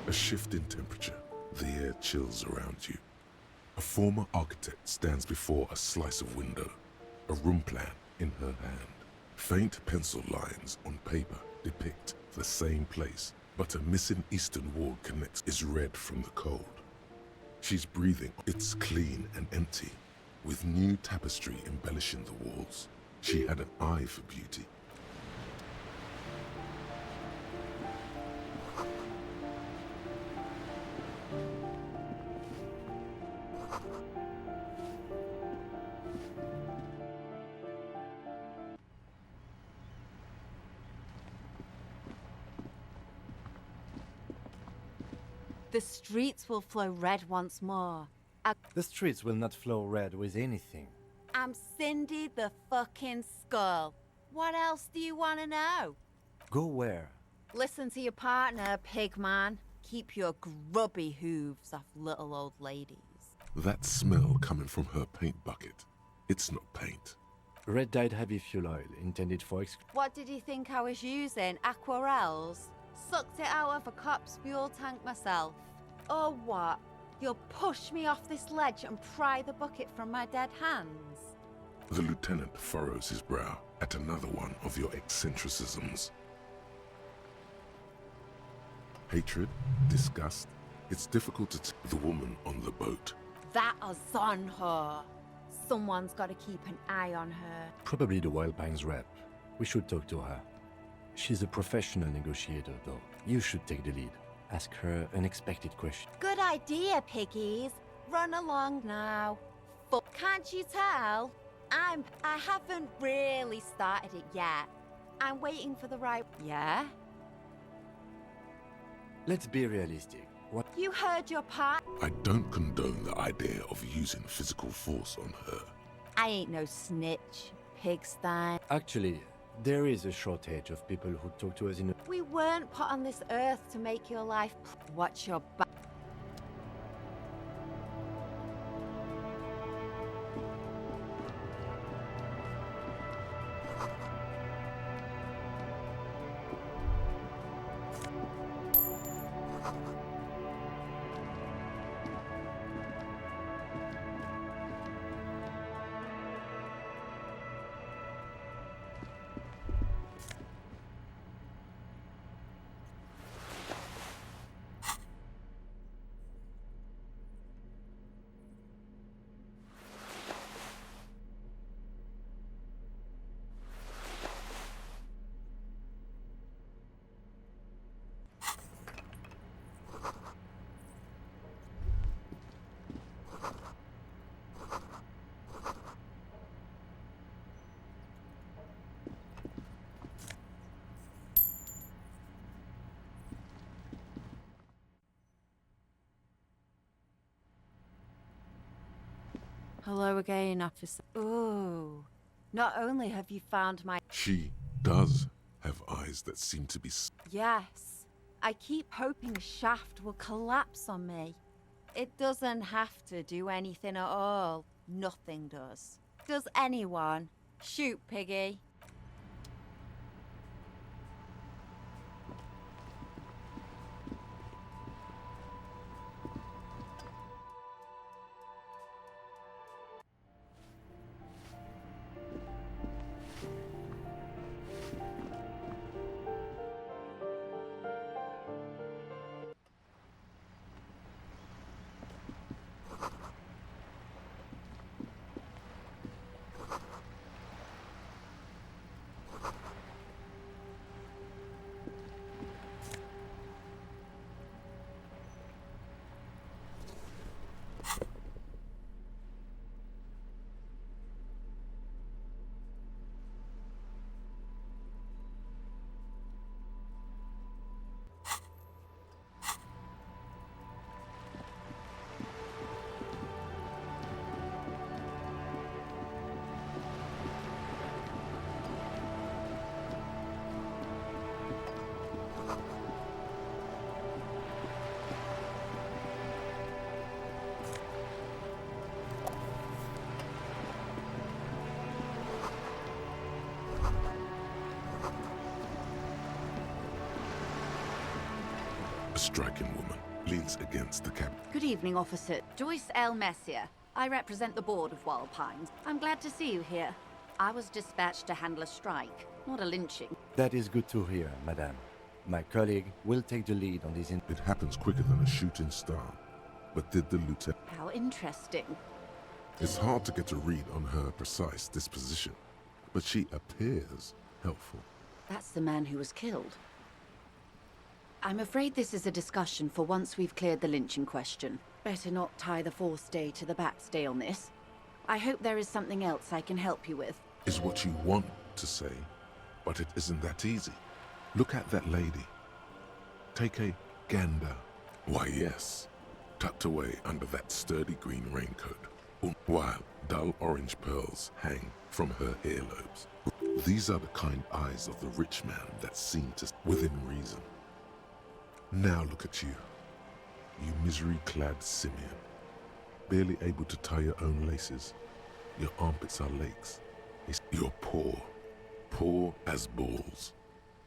Speaker 3: A shift in temperature. The air chills around you. A former architect stands before a slice of window, a room plan in her hand. Faint pencil lines on paper depict the same place, but a missing eastern wall connects is red from the cold. She's breathing. It's clean and empty, with new tapestry embellishing the walls. She had an eye for beauty.
Speaker 17: The streets will flow red once more.
Speaker 8: The streets will not flow red with anything.
Speaker 17: I'm Cindy the fucking Skull. What else do you want to know?
Speaker 8: Go where?
Speaker 17: Listen to your partner, pigman. Keep your grubby hooves off little old ladies.
Speaker 3: That smell coming from her paint bucket. It's not paint.
Speaker 8: Red dyed heavy fuel oil intended for
Speaker 17: What did you think I was using? Aquarels? Sucked it out of a cop's fuel tank myself. Or what? You'll push me off this ledge and pry the bucket from my dead hands?
Speaker 3: The lieutenant furrows his brow at another one of your eccentricisms. Hatred, disgust, it's difficult to tell the woman on the boat.
Speaker 17: That is on her. Someone's got to keep an eye on her.
Speaker 8: Probably the Wild Pines rep. We should talk to her. She's a professional negotiator, though. You should take the lead. Ask her unexpected questions.
Speaker 17: Good idea, piggies. Run along now. Can't you tell? I haven't really started it yet. I'm waiting for the right... Yeah?
Speaker 8: Let's be realistic. What?
Speaker 17: You heard your part.
Speaker 3: I don't condone the idea of using physical force on her.
Speaker 17: I ain't no snitch, pigstein.
Speaker 8: Actually, there is a shortage of people who talk to us in a...
Speaker 17: We weren't put on this earth to make your life... Watch your back. Hello again, officer. Ooh. Not only have you found my...
Speaker 3: She does have eyes that seem to be...
Speaker 17: Yes. I keep hoping the shaft will collapse on me. It doesn't have to do anything at all. Nothing does. Does anyone? Shoot, piggy.
Speaker 3: A striking woman leans against the cabin.
Speaker 17: Good evening, officer. Joyce L. Messier. I represent the board of Wild Pines. I'm glad to see you here. I was dispatched to handle a strike, not a lynching.
Speaker 8: That is good to hear, madame. My colleague will take the lead on these...
Speaker 3: It happens quicker than a shooting star. But did the lieutenant...
Speaker 17: How interesting.
Speaker 3: It's hard to get a read on her precise disposition, but she appears helpful.
Speaker 17: That's the man who was killed. I'm afraid this is a discussion for once we've cleared the lynching question. Better not tie the fourth day to the bat's on this. I hope there is something else I can help you with.
Speaker 3: Is what you want to say, but it isn't that easy. Look at that lady. Take a gander Why, yes. Tucked away under that sturdy green raincoat, while dull orange pearls hang from her earlobes. These are the kind eyes of the rich man that seem to within reason. Now look at you, you misery-clad simian, barely able to tie your own laces. Your armpits are lakes. You're poor, poor as balls.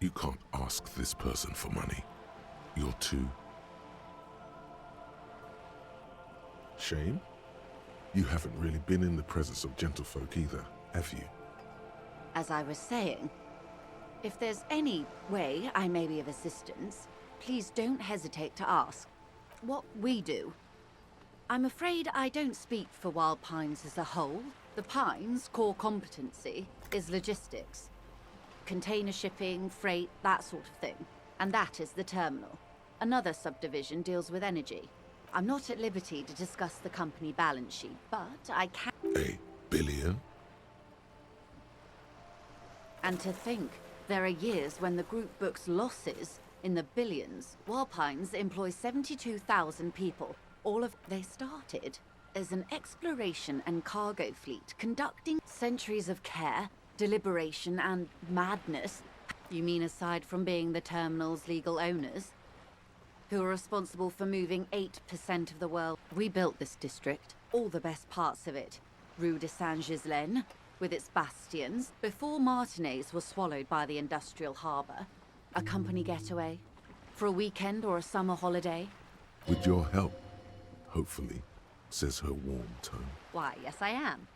Speaker 3: You can't ask this person for money. You're too... Shame? You haven't really been in the presence of gentlefolk either, have you?
Speaker 17: As I was saying, if there's any way I may be of assistance, please don't hesitate to ask. What we do. I'm afraid I don't speak for Wild Pines as a whole. The Pines' core competency is logistics. Container shipping, freight, that sort of thing. And that is the terminal. Another subdivision deals with energy. I'm not at liberty to discuss the company balance sheet, but I can...
Speaker 3: $1 billion?
Speaker 17: And to think, there are years when the group books losses in the billions. Wild Pines employs 72,000 people. All of they started as an exploration and cargo fleet conducting centuries of care, deliberation, and madness. You mean aside from being the terminal's legal owners? Who are responsible for moving 8% of the world. We built this district, all the best parts of it. Rue de Saint-Ghislain, with its bastions, before Martinez was swallowed by the industrial harbour. A company getaway, for a weekend or a summer holiday.
Speaker 3: With your help, hopefully, says her warm tone.
Speaker 17: Why, yes I am.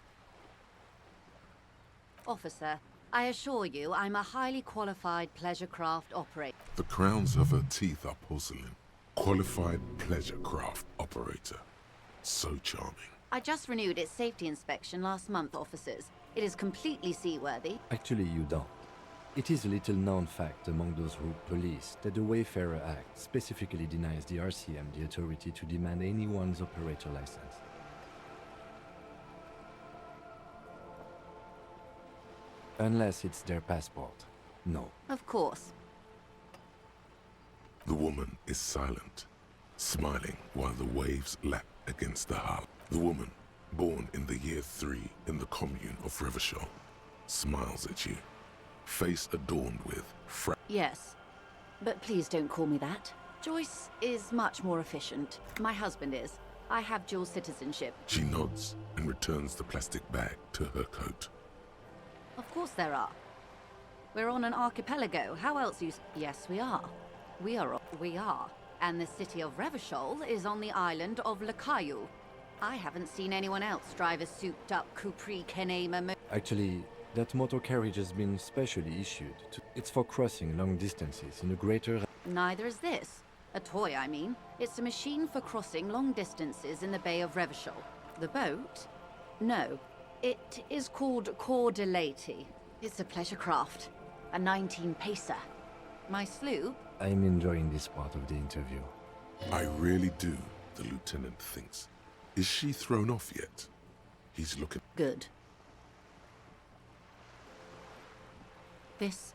Speaker 17: Officer, I assure you I'm a highly qualified pleasure craft operator.
Speaker 3: The crowns of her teeth are porcelain. Qualified pleasure craft operator. So charming.
Speaker 17: I just renewed its safety inspection last month, officers. It is completely seaworthy.
Speaker 8: Actually, you don't. It is a little known fact among those rogue police that the Wayfarer Act specifically denies the RCM the authority to demand anyone's operator license. Unless it's their passport. No.
Speaker 17: Of course.
Speaker 3: The woman is silent, smiling while the waves lap against the hull. The woman, born in the year 3 in the commune of Revachol, smiles at you, face adorned with
Speaker 17: Yes, but please don't call me that. Joyce is much more efficient. My husband is. I have dual citizenship.
Speaker 3: She nods and returns the plastic bag to her coat.
Speaker 17: Of course there are. We're on an archipelago. How else you... Yes, we are. We are. And the city of Revachol is on the island of Le Caillou. I haven't seen anyone else drive a souped-up Capri Kenema.
Speaker 8: Actually, that motor carriage has been specially issued. It's for crossing long distances in a greater...
Speaker 17: Neither is this. A toy, I mean. It's a machine for crossing long distances in the Bay of Revachol. The boat? No. It is called Cordelati. It's a pleasure craft. A 19-pacer. My sloop?
Speaker 8: I'm enjoying this part of the interview.
Speaker 3: I really do, the lieutenant thinks. Is she thrown off yet? He's looking...
Speaker 17: Good. This?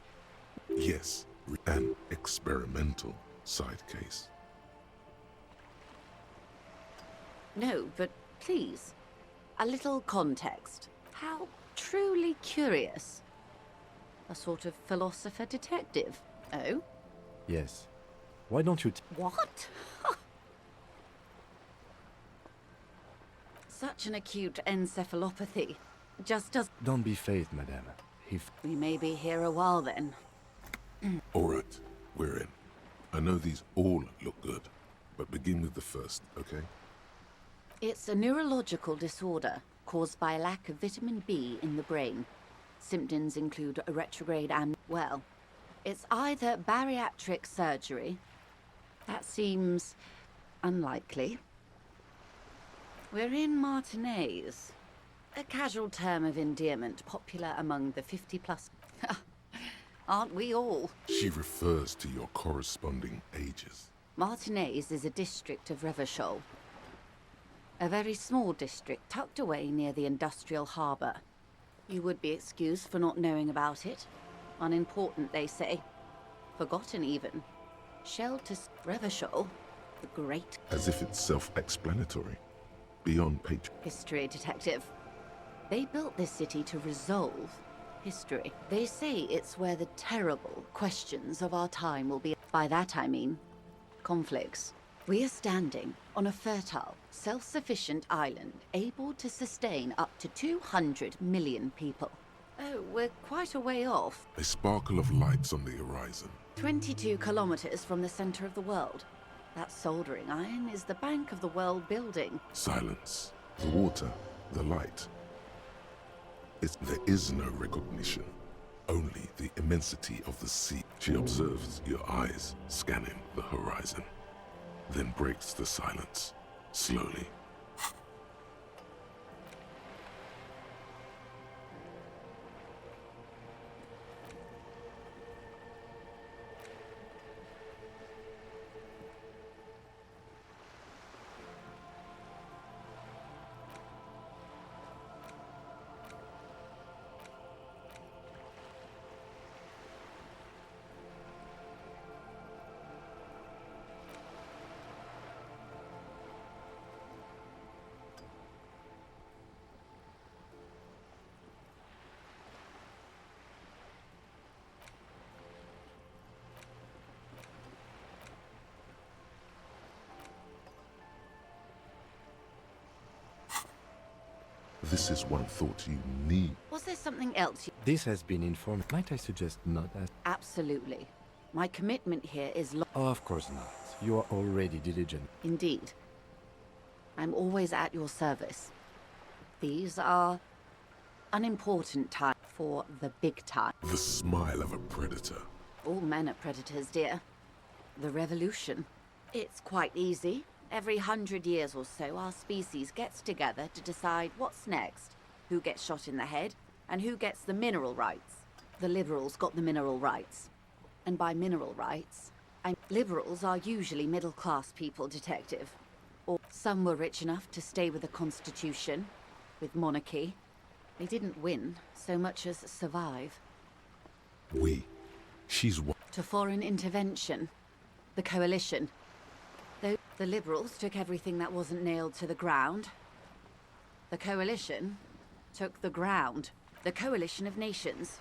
Speaker 3: Yes, an experimental side case.
Speaker 17: No, but please. A little context. How truly curious. A sort of philosopher detective. Oh?
Speaker 8: Yes. Why don't you...
Speaker 17: What? Such an acute encephalopathy. Just does...
Speaker 8: Don't be phased, madame.
Speaker 17: We may be here a while then.
Speaker 3: All right, we're in. I know these all look good, but begin with the first, okay?
Speaker 17: It's a neurological disorder caused by a lack of vitamin B in the brain. Symptoms include a retrograde and, well, it's either bariatric surgery. That seems unlikely. We're in Martinez. A casual term of endearment popular among the 50-plus. Aren't we all?
Speaker 3: She refers to your corresponding ages.
Speaker 17: Martinez is a district of Revachol. A very small district tucked away near the industrial harbour. You would be excused for not knowing about it. Unimportant, they say. Forgotten, even. Shelter Revachol. The Great
Speaker 3: As if it's self-explanatory. Beyond
Speaker 17: History Detective. They built this city to resolve history. They say it's where the terrible questions of our time will be. By that I mean conflicts. We are standing on a fertile, self-sufficient island able to sustain up to 200 million people. Oh, we're quite a way off.
Speaker 3: A sparkle of lights on the horizon.
Speaker 17: 22 kilometers from the center of the world. That soldering iron is the bank of the world building.
Speaker 3: Silence. The water. The light. There is no recognition. Only the immensity of the sea. She observes your eyes scanning the horizon. Then breaks the silence. Slowly. This is one thought you need.
Speaker 17: Was there something else you...
Speaker 8: This has been informed. Might I suggest not as...
Speaker 17: Absolutely. My commitment here is
Speaker 8: Oh, of course not. You are already diligent.
Speaker 17: Indeed. I'm always at your service. These are unimportant times for the big time.
Speaker 3: The smile of a predator.
Speaker 17: All men are predators, dear. The revolution. It's quite easy. Every 100 years or so, our species gets together to decide what's next, who gets shot in the head, and who gets the mineral rights. The liberals got the mineral rights. And by mineral rights, liberals are usually middle-class people, Detective. Or some were rich enough to stay with the Constitution, with monarchy. They didn't win so much as survive.
Speaker 3: She's what?
Speaker 17: To foreign intervention. The coalition. The liberals took everything that wasn't nailed to the ground. The coalition took the ground. The coalition of nations.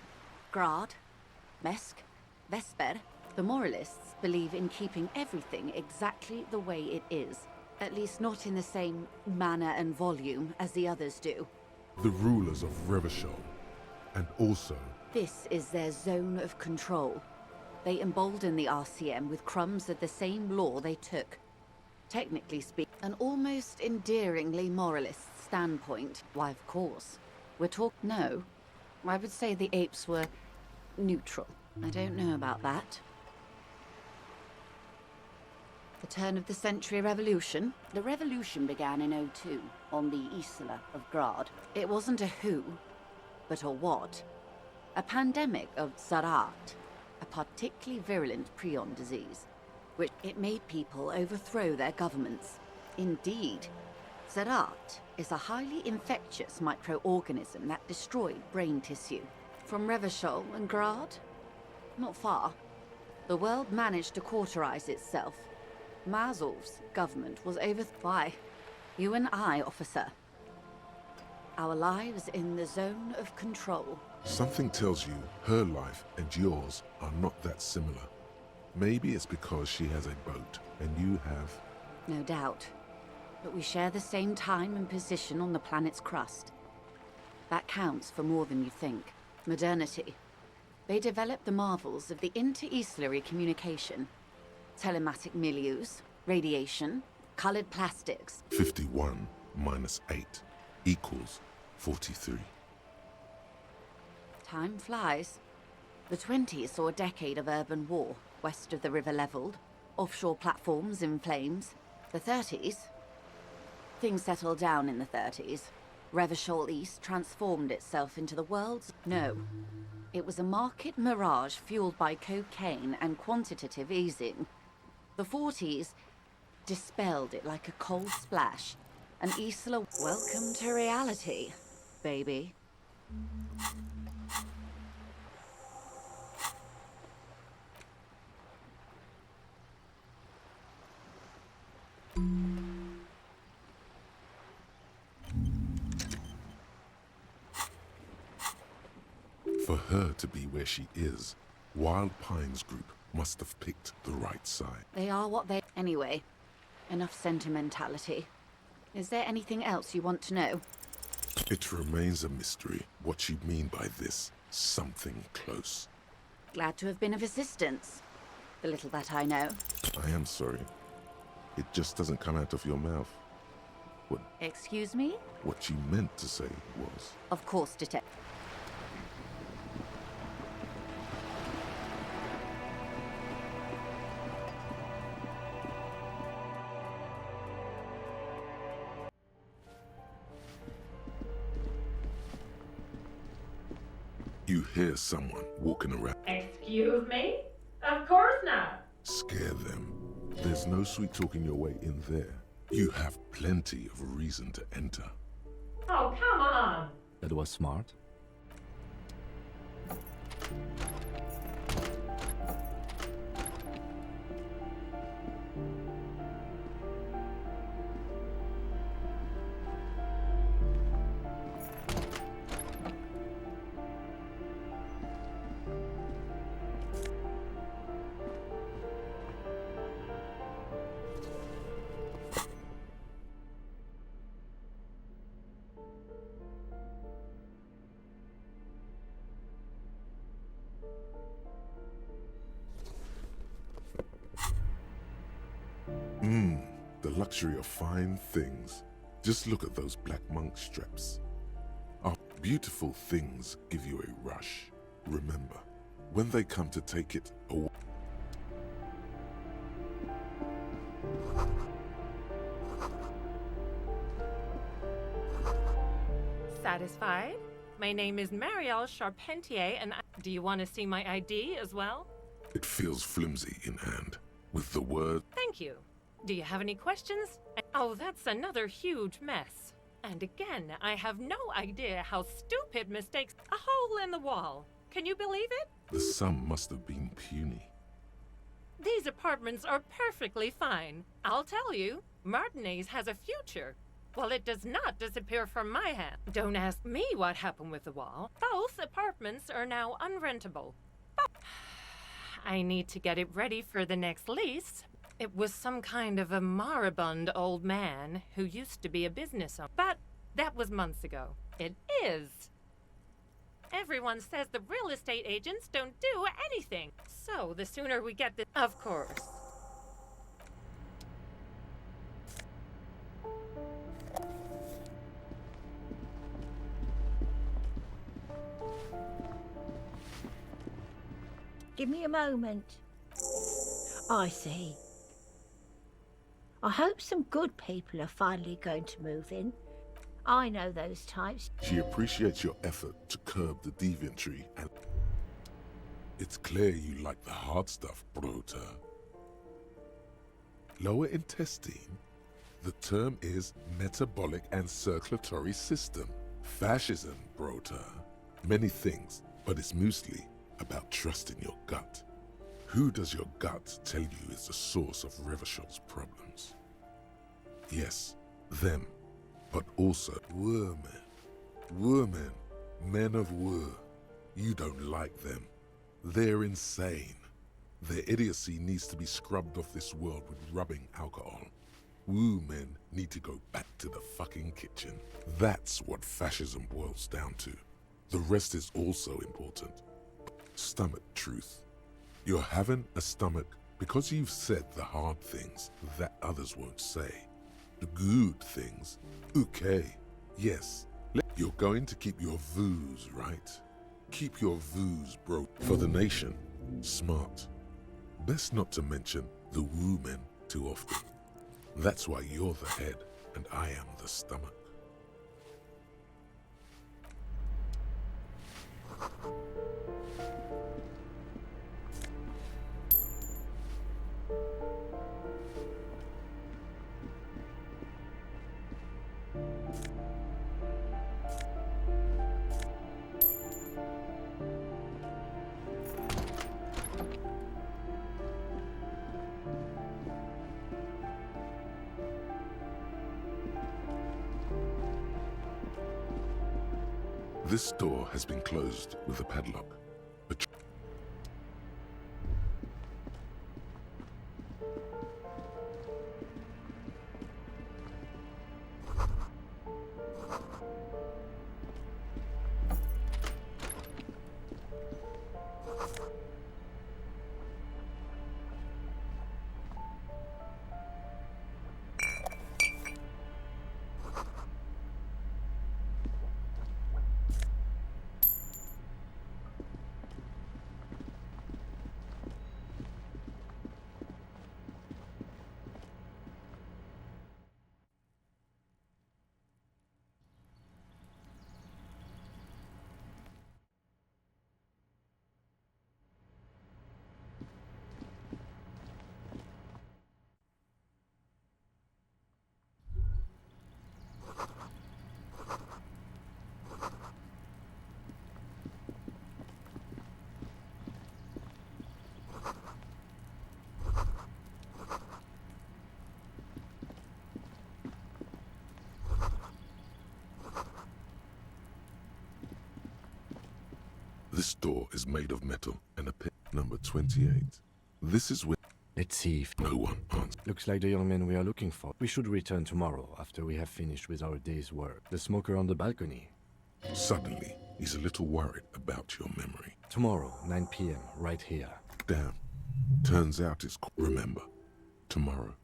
Speaker 17: Grad, Mesk, Vesper. The moralists believe in keeping everything exactly the way it is. At least not in the same manner and volume as the others do.
Speaker 3: The rulers of Revachol. And also...
Speaker 17: This is their zone of control. They embolden the RCM with crumbs of the same law they took. Technically speaking, an almost endearingly moralist standpoint. Why, of course. No. I would say the apes were neutral. I don't know about that. The turn of the century revolution. The revolution began in '02 on the Isla of Grad. It wasn't a who, but a what. A pandemic of Zarat, a particularly virulent prion disease, which it made people overthrow their governments. Indeed, Zarat is a highly infectious microorganism that destroyed brain tissue. From Revachol and Grad? Not far. The world managed to cauterize itself. Mazov's government was Why? You and I, officer. Our lives in the zone of control.
Speaker 3: Something tells you her life and yours are not that similar. Maybe it's because she has a boat, and you have...
Speaker 17: No doubt. But we share the same time and position on the planet's crust. That counts for more than you think. Modernity. They developed the marvels of the inter-Islary communication. Telematic milieus, radiation, colored plastics.
Speaker 3: 51 minus 8 equals 43.
Speaker 17: Time flies. The 20s saw a decade of urban war, west of the river leveled, offshore platforms in flames. The 30s? Things settled down in the 30s. Revachol East transformed itself into the world's... No. It was a market mirage fueled by cocaine and quantitative easing. The 40s dispelled it like a cold splash. An Isla... Welcome to reality, baby.
Speaker 3: For her to be where she is, Wild Pines Group must have picked the right side.
Speaker 17: They are what they... Anyway, enough sentimentality. Is there anything else you want to know?
Speaker 3: It remains a mystery what you mean by this something close.
Speaker 17: Glad to have been of assistance. The little that I know.
Speaker 3: I am sorry. It just doesn't come out of your mouth.
Speaker 17: Excuse me?
Speaker 3: What you meant to say was...
Speaker 17: Of course, Detective.
Speaker 3: You hear someone walking around.
Speaker 11: Excuse me? Of course not.
Speaker 3: Scare them. There's no sweet talking your way in there. You have plenty of reason to enter.
Speaker 11: Oh, come on.
Speaker 2: That was smart.
Speaker 3: The luxury of fine things. Just look at those black monk straps. Our beautiful things give you a rush. Remember, when they come to take it away.
Speaker 22: Satisfied? My name is Marielle Charpentier, and do you want to see my ID as well?
Speaker 3: It feels flimsy in hand, with the word.
Speaker 22: Thank you. Do you have any questions? Oh, that's another huge mess. And again, I have no idea how stupid mistakes. A hole in the wall. Can you believe it?
Speaker 3: The sum must have been puny.
Speaker 22: These apartments are perfectly fine. I'll tell you, Martinez has a future. Well, it does not disappear from my hand. Don't ask me what happened with the wall. Both apartments are now unrentable. I need to get it ready for the next lease. It was some kind of a moribund old man who used to be a business owner. But that was months ago. It is. Everyone says the real estate agents don't do anything. So the sooner we get this... Of course.
Speaker 20: Give me a moment. I see. I hope some good people are finally going to move in. I know those types.
Speaker 3: She appreciates your effort to curb the deviantry, and it's clear you like the hard stuff, Brota. Lower intestine? The term is metabolic and circulatory system. Fascism, Brota. Many things, but it's mostly about trusting your gut. Who does your gut tell you is the source of Revishal's problems? Yes, them, but also women. Women, men of war. You don't like them. They're insane. Their idiocy needs to be scrubbed off this world with rubbing alcohol. Woo men need to go back to the fucking kitchen. That's what fascism boils down to. The rest is also important. Stomach truth. You're having a stomach because you've said the hard things that others won't say. The good things. Okay, yes. You're going to keep your vooz, right? Keep your vooz, bro. For the nation, smart. Best not to mention the woo men too often. That's why you're the head and I am the stomach. This door has been closed with a padlock. This door is made of metal and a pin number 28. This is where...
Speaker 8: Let's see if
Speaker 3: no one answers.
Speaker 8: Looks like the young man we are looking for. We should return tomorrow after we have finished with our day's work. The smoker on the balcony.
Speaker 3: Suddenly, he's a little worried about your memory.
Speaker 8: Tomorrow, 9 p.m., right here.
Speaker 3: Damn. Turns out it's... Remember, tomorrow.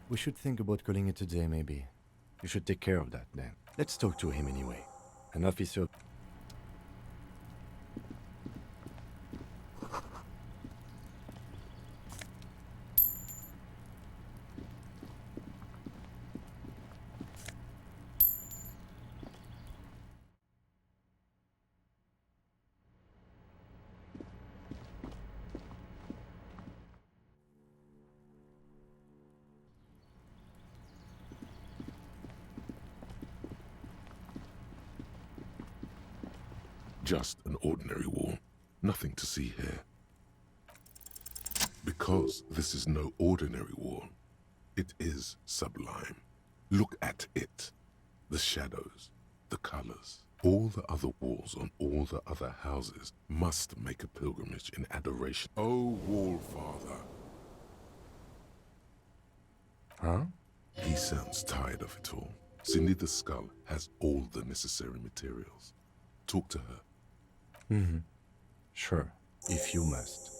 Speaker 8: We should think about calling it a day, maybe. You should take care of that, then. Let's talk to him anyway. An officer...
Speaker 3: Just an ordinary wall. Nothing to see here. Because this is no ordinary wall. It is sublime. Look at it. The shadows, the colors. All the other walls on all the other houses must make a pilgrimage in adoration. Oh, Wall Father.
Speaker 8: Huh?
Speaker 3: He sounds tired of it all. Cindy the Skull has all the necessary materials. Talk to her.
Speaker 8: Mm-hmm. Sure, if you must.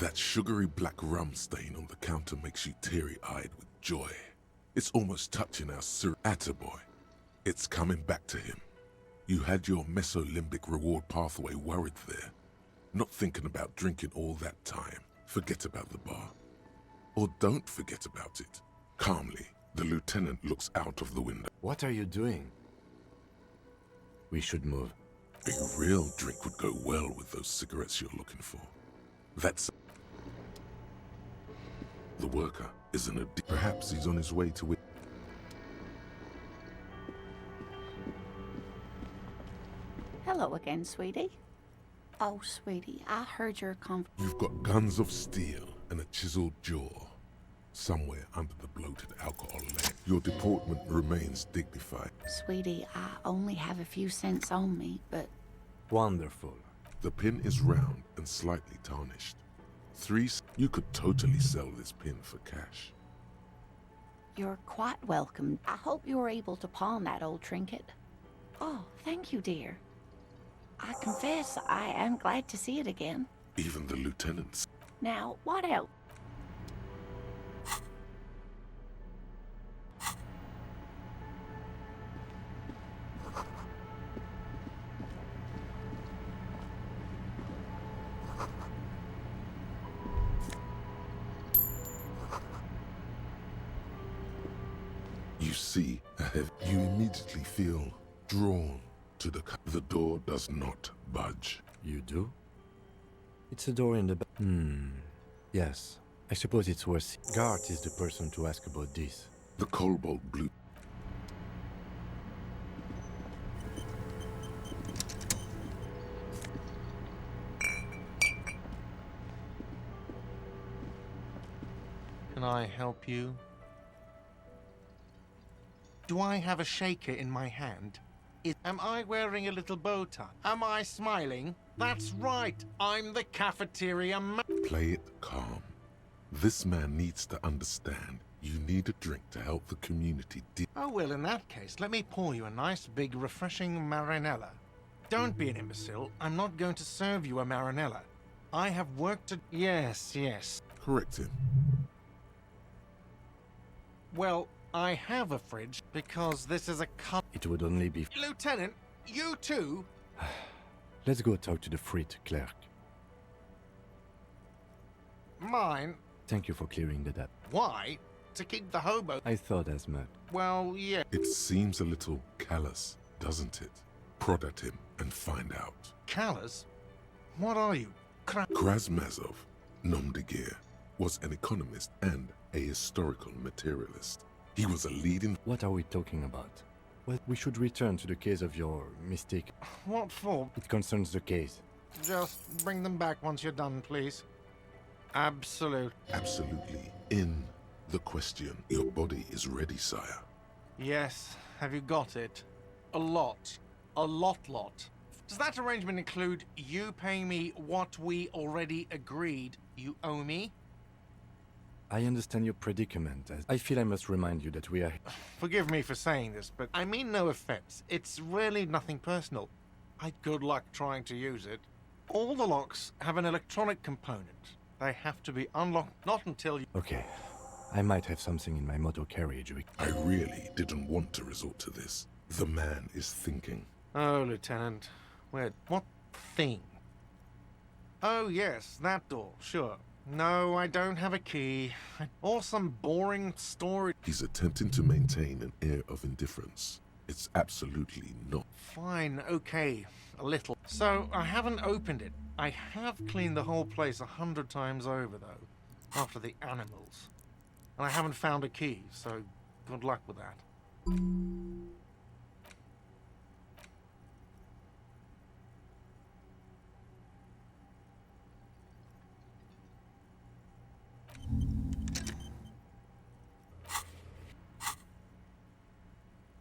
Speaker 3: That sugary black rum stain on the counter makes you teary-eyed with joy. It's almost touching our attaboy. It's coming back to him. You had your mesolimbic reward pathway worried there. Not thinking about drinking all that time. Forget about the bar. Or don't forget about it. Calmly, the lieutenant looks out of the window.
Speaker 8: What are you doing? We should move.
Speaker 3: A real drink would go well with those cigarettes you're looking for. That's... The worker isn't a... Perhaps he's on his way to it.
Speaker 17: Hello again, sweetie. Oh, sweetie, I heard your
Speaker 3: You've got guns of steel and a chiseled jaw. Somewhere under the bloated alcohol lamp. Your deportment remains dignified.
Speaker 17: Sweetie, I only have a few cents on me, but...
Speaker 8: Wonderful.
Speaker 3: The pin is round and slightly tarnished. You could totally sell this pin for cash.
Speaker 17: You're quite welcome. I hope you're able to pawn that old trinket. Oh, thank you, dear. I confess I am glad to see it again.
Speaker 3: Even the lieutenants.
Speaker 17: Now, what else?
Speaker 3: You see ahead, you immediately feel drawn to the door does not budge.
Speaker 8: You do? It's a door in the back. Yes. I suppose it's worth... Gart is the person to ask about this.
Speaker 3: The cobalt blue...
Speaker 2: Can I help you? Do I have a shaker in my hand? Am I wearing a little bow tie? Am I smiling? That's right, I'm the cafeteria man.
Speaker 3: Play it calm. This man needs to understand you need a drink to help the community
Speaker 2: Oh, well, in that case, let me pour you a nice, big, refreshing marinella. Don't be an imbecile. I'm not going to serve you a marinella. I have work to... Yes.
Speaker 3: Correct him.
Speaker 2: Well, I have a fridge because this is a cup.
Speaker 8: It would only be...
Speaker 2: Lieutenant, you too?
Speaker 8: Let's go talk to the freight clerk.
Speaker 2: Mine?
Speaker 8: Thank you for clearing that up.
Speaker 2: Why? To keep the hobo...
Speaker 8: I thought as much.
Speaker 2: Well, yeah.
Speaker 3: It seems a little callous, doesn't it? Prod at him and find out.
Speaker 2: Callous? What are you?
Speaker 3: Krasmazov, nom de guerre, was an economist and a historical materialist. He was a leading...
Speaker 8: What are we talking about? Well, we should return to the case of your mistake.
Speaker 2: What for?
Speaker 8: It concerns the case.
Speaker 2: Just bring them back once you're done, please. Absolutely.
Speaker 3: In the question, your body is ready, sire.
Speaker 2: Yes. Have you got it? A lot. A lot. Does that arrangement include you paying me what we already agreed you owe me?
Speaker 8: I understand your predicament. I feel I must remind you that we are...
Speaker 2: Forgive me for saying this, but I mean no offense. It's really nothing personal. Good luck trying to use it. All the locks have an electronic component. They have to be unlocked not until you...
Speaker 8: Okay. I might have something in my motor carriage.
Speaker 3: I really didn't want to resort to this. The man is thinking.
Speaker 2: Oh, Lieutenant. What thing? Oh, yes, that door, sure. No, I don't have a key. Or some boring story.
Speaker 3: He's attempting to maintain an air of indifference. It's absolutely not.
Speaker 2: Fine, okay, a little. So, I haven't opened it. I have cleaned the whole place 100 times over, though, after the animals. And I haven't found a key, so good luck with that.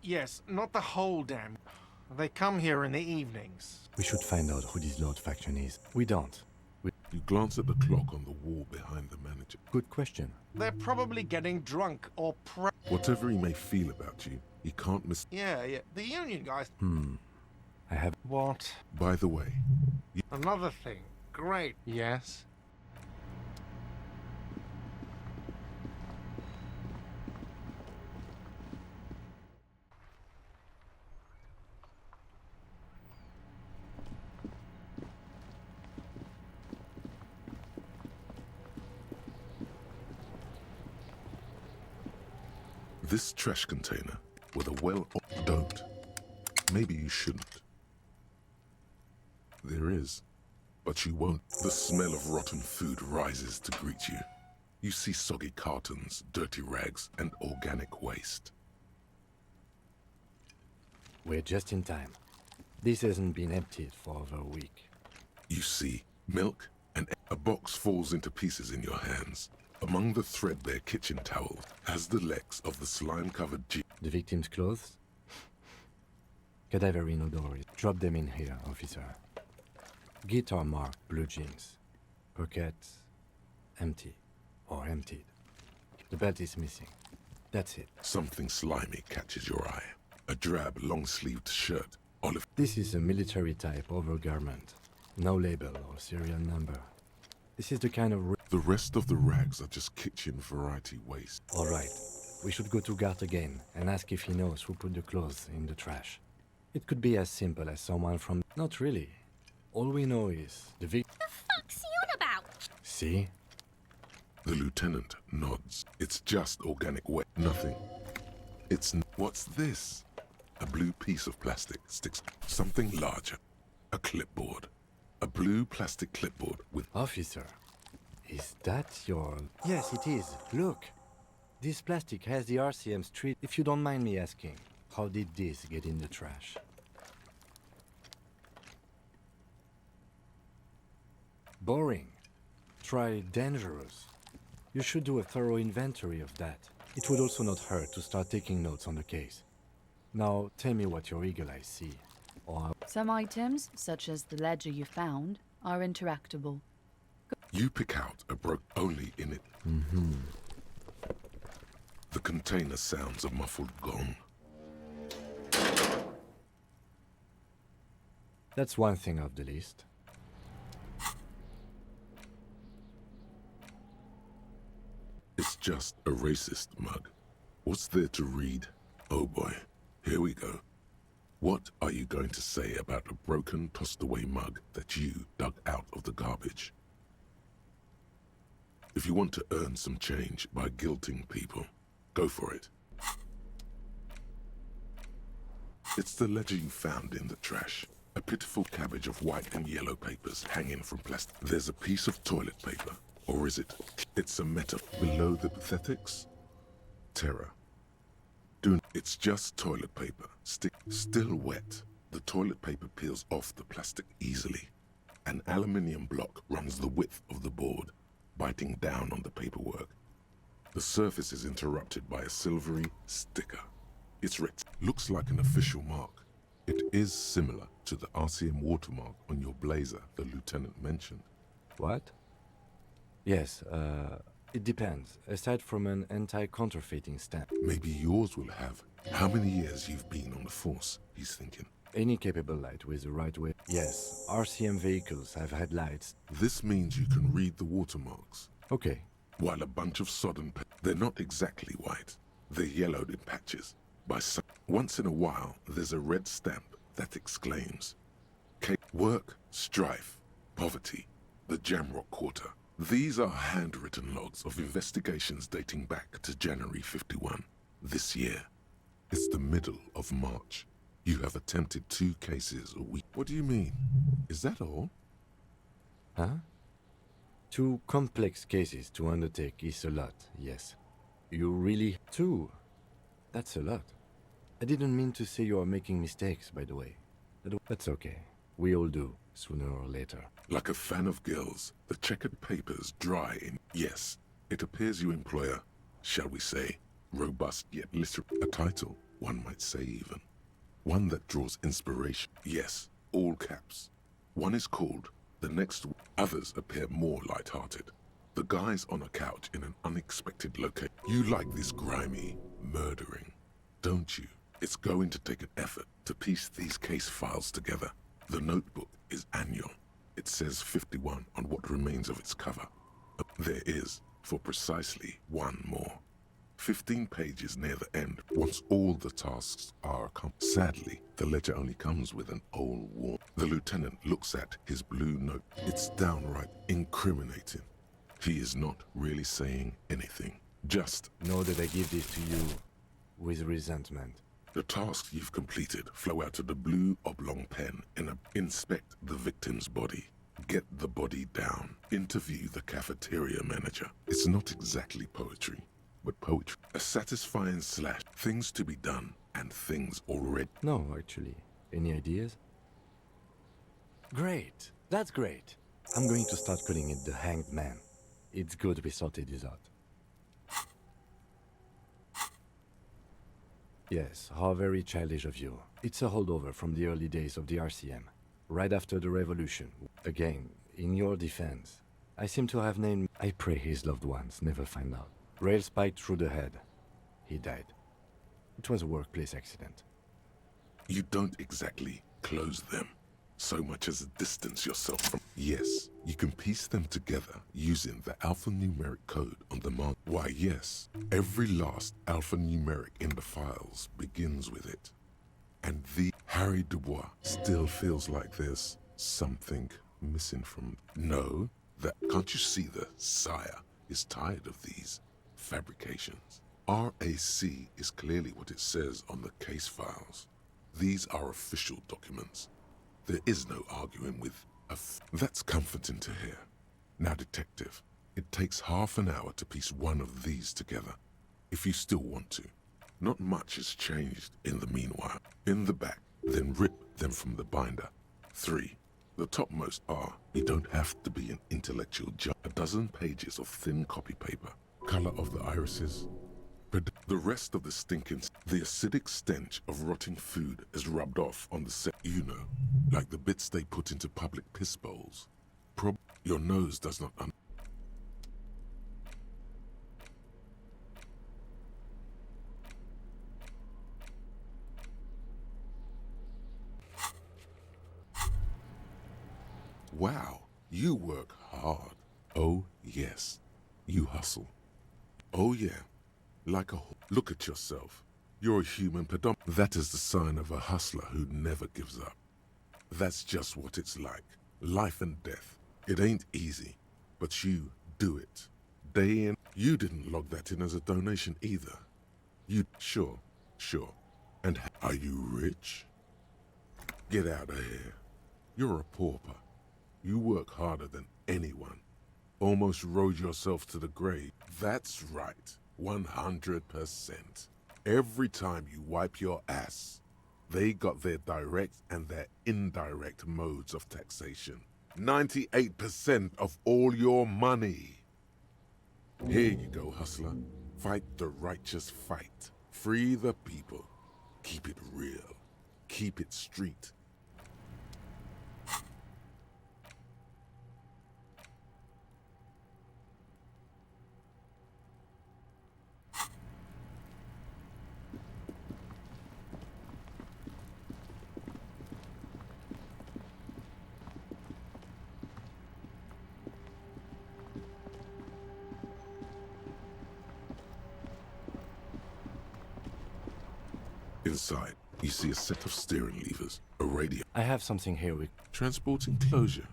Speaker 2: Yes, not the whole damn. They come here in the evenings.
Speaker 8: We should find out who this Lord faction is. We don't.
Speaker 3: You glance at the clock on the wall behind the manager.
Speaker 8: Good question.
Speaker 2: They're probably getting drunk or
Speaker 3: Whatever he may feel about you, he can't miss...
Speaker 2: Yeah. The union guys...
Speaker 8: I have...
Speaker 2: What?
Speaker 3: By the way...
Speaker 2: Another thing. Great. Yes?
Speaker 3: This trash container with a well... Don't. Maybe you shouldn't. There is, but you won't. The smell of rotten food rises to greet you. You see soggy cartons, dirty rags, and organic waste.
Speaker 8: We're just in time. This hasn't been emptied for over a week.
Speaker 3: You see milk, and a box falls into pieces in your hands. Among the threadbare kitchen towel has the legs of the slime-covered jeep.
Speaker 8: The victim's clothes? Cadaver inodors. Drop them in here, officer. Guitar marked blue jeans. Pockets empty or emptied. The belt is missing. That's it.
Speaker 3: Something slimy catches your eye. A drab, long-sleeved shirt. Olive.
Speaker 8: This is a military-type overgarment. No label or serial number. This is the kind of...
Speaker 3: The rest of the rags are just kitchen variety waste.
Speaker 8: All right. We should go to Gart again and ask if he knows who put the clothes in the trash. It could be as simple as someone from... Not really. All we know is the
Speaker 13: The fuck's he on about?
Speaker 8: See?
Speaker 3: The lieutenant nods. It's just organic waste. Nothing. What's this? A blue piece of plastic sticks. Something larger. A clipboard. A blue plastic clipboard with...
Speaker 8: Officer, is that your... Yes, it is. Look. This plastic has the RCM street. If you don't mind me asking, how did this get in the trash? Boring. Try dangerous. You should do a thorough inventory of that. It would also not hurt to start taking notes on the case. Now, tell me what your eagle eyes see. Or...
Speaker 5: Some items, such as the ledger you found, are interactable.
Speaker 3: You pick out a only in it. The container sounds a muffled gong.
Speaker 8: That's one thing off the list.
Speaker 3: It's just a racist mug. What's there to read? Oh boy, here we go. What are you going to say about a broken, tossed-away mug that you dug out of the garbage? If you want to earn some change by guilting people, go for it. It's the ledger you found in the trash. A pitiful cabbage of white and yellow papers hanging from plastic. There's a piece of toilet paper. Or is it? It's a metaphor. Below the pathetics? Terror. It's just toilet paper. Still wet. The toilet paper peels off the plastic easily. An aluminium block runs the width of the board, biting down on the paperwork. The surface is interrupted by a silvery sticker. It's red. Looks like an official mark. It is similar to the RCM watermark on your blazer the lieutenant mentioned.
Speaker 8: What? Yes, it depends. Aside from an anti-counterfeiting stamp.
Speaker 3: Maybe yours will have. How many years you've been on the force, he's thinking.
Speaker 8: Any capable light with the right way. Yes, RCM vehicles have had lights.
Speaker 3: This means you can read the watermarks.
Speaker 8: Okay.
Speaker 3: While a bunch of sodden... They're not exactly white. They're yellowed in patches. Once in a while, there's a red stamp that exclaims, work, strife, poverty, the Jamrock Quarter. These are handwritten logs of investigations dating back to January 51, this year. It's the middle of March. You have attempted 2 cases a week. What do you mean? Is that all?
Speaker 8: Huh? 2 complex cases to undertake is a lot, yes. You really... 2? That's a lot. I didn't mean to say you are making mistakes, by the way. That's okay. We all do, sooner or later.
Speaker 3: Like a fan of girls, the checkered papers dry in... Yes, it appears you employ a, shall we say, robust yet literal... A title, one might say even. One that draws inspiration. Yes, all caps. One is called, the next... Others appear more light-hearted. The guy's on a couch in an unexpected location. You like this grimy murdering, don't you? It's going to take an effort to piece these case files together. The notebook is annual. It says 51 on what remains of its cover. There is, for precisely 1 more. 15 pages near the end, once all the tasks are accomplished. Sadly, the ledger only comes with an old warning. The lieutenant looks at his blue note. It's downright incriminating. He is not really saying anything. Just...
Speaker 8: Know that I give this to you with resentment.
Speaker 3: The tasks you've completed flow out of the blue oblong pen inspect the victim's body. Get the body down. Interview the cafeteria manager. It's not exactly poetry, but poetry. A satisfying slash. Things to be done and things already.
Speaker 8: No, actually. Any ideas? Great. That's great. I'm going to start calling it the Hanged Man. It's good we sorted this out. Yes, how very childish of you. It's a holdover from the early days of the RCM. Right after the revolution. Again, in your defense, I seem to have named... I pray his loved ones never find out. Rail spiked through the head. He died. It was a workplace accident.
Speaker 3: You don't exactly close them, so much as distance yourself from... Yes, you can piece them together using the alphanumeric code on the mark. Why, yes, every last alphanumeric in the files begins with it. And the Harry Dubois still feels like there's something missing from... No, that... Can't you see the sire is tired of these fabrications? RAC is clearly what it says on the case files. These are official documents. There is no arguing with That's comforting to hear. Now, detective, it takes half an hour to piece one of these together, if you still want to. Not much has changed in the meanwhile. In the back, then rip them from the binder. 3. The topmost are, you don't have to be an intellectual judge. 12 pages of thin copy paper. Color of the irises. The rest of the the acidic stench of rotting food is rubbed off on the set, you know, like the bits they put into public piss bowls. Your nose does not Wow, you work hard. Oh, yes, you hustle. Oh, yeah, like a... Look at yourself. You're a human That is the sign of a hustler who never gives up. That's just what it's like. Life and death. It ain't easy, but you do it. Day in. You didn't log that in as a donation either. You... Sure. And are you rich? Get out of here. You're a pauper. You work harder than anyone. Almost rode yourself to the grave. That's right. 100%. Every time you wipe your ass, they got their direct and their indirect modes of taxation. 98% of all your money. Here you go, hustler. Fight the righteous fight. Free the people. Keep it real. Keep it street. Inside, you see a set of steering levers, a radio.
Speaker 8: I have something here with...
Speaker 3: Transport enclosure.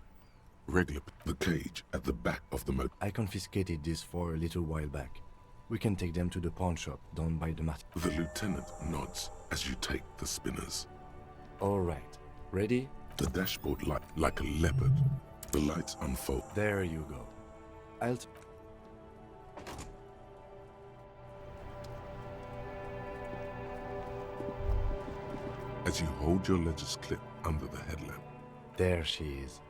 Speaker 3: Regular... The cage at the back of the motor.
Speaker 8: I confiscated this for a little while back. We can take them to the pawn shop down by the mat.
Speaker 3: The lieutenant nods as you take the spinners.
Speaker 8: All right. Ready?
Speaker 3: The dashboard light like a leopard. The lights unfold.
Speaker 8: There you go. I'll...
Speaker 3: As you hold your ledger's clip under the headlamp.
Speaker 8: There she is.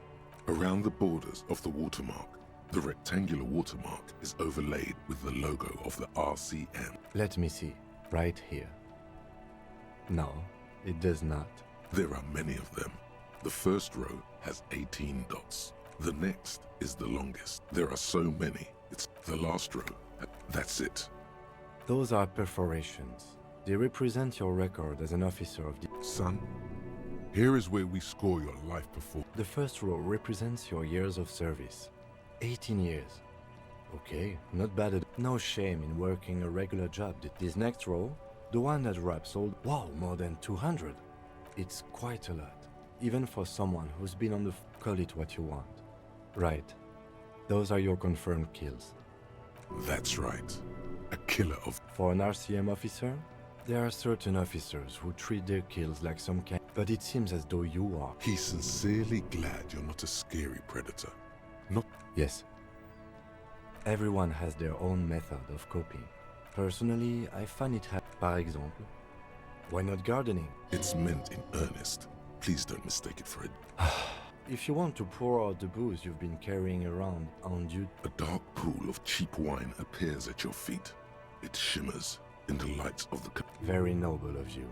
Speaker 3: Around the borders of the watermark, the rectangular watermark is overlaid with the logo of the RCM.
Speaker 8: Let me see. Right here. No, it does not.
Speaker 3: There are many of them. The first row has 18 dots. The next is the longest. There are so many. It's the last row. That's it.
Speaker 8: Those are perforations. They represent your record as an officer of the...
Speaker 3: Son, here is where we score your life performance.
Speaker 8: The first row represents your years of service. 18 years. Okay, not bad at... No shame in working a regular job. This next row, the one that wraps all... Wow, more than 200. It's quite a lot. Even for someone who's been on the... Call it what you want. Right. Those are your confirmed kills.
Speaker 3: That's right. A killer of...
Speaker 8: For an RCM officer, There are certain officers who treat their kills like some kind, but it seems as though you are.
Speaker 3: He's sincerely glad you're not a scary predator. Not...
Speaker 8: Yes. Everyone has their own method of coping. Personally, I find it par exemple, why not gardening?
Speaker 3: It's meant in earnest. Please don't mistake it for a...
Speaker 8: If you want to pour out the booze you've been carrying around on duty...
Speaker 3: A dark pool of cheap wine appears at your feet. It shimmers in the light of the...
Speaker 8: Very noble of you.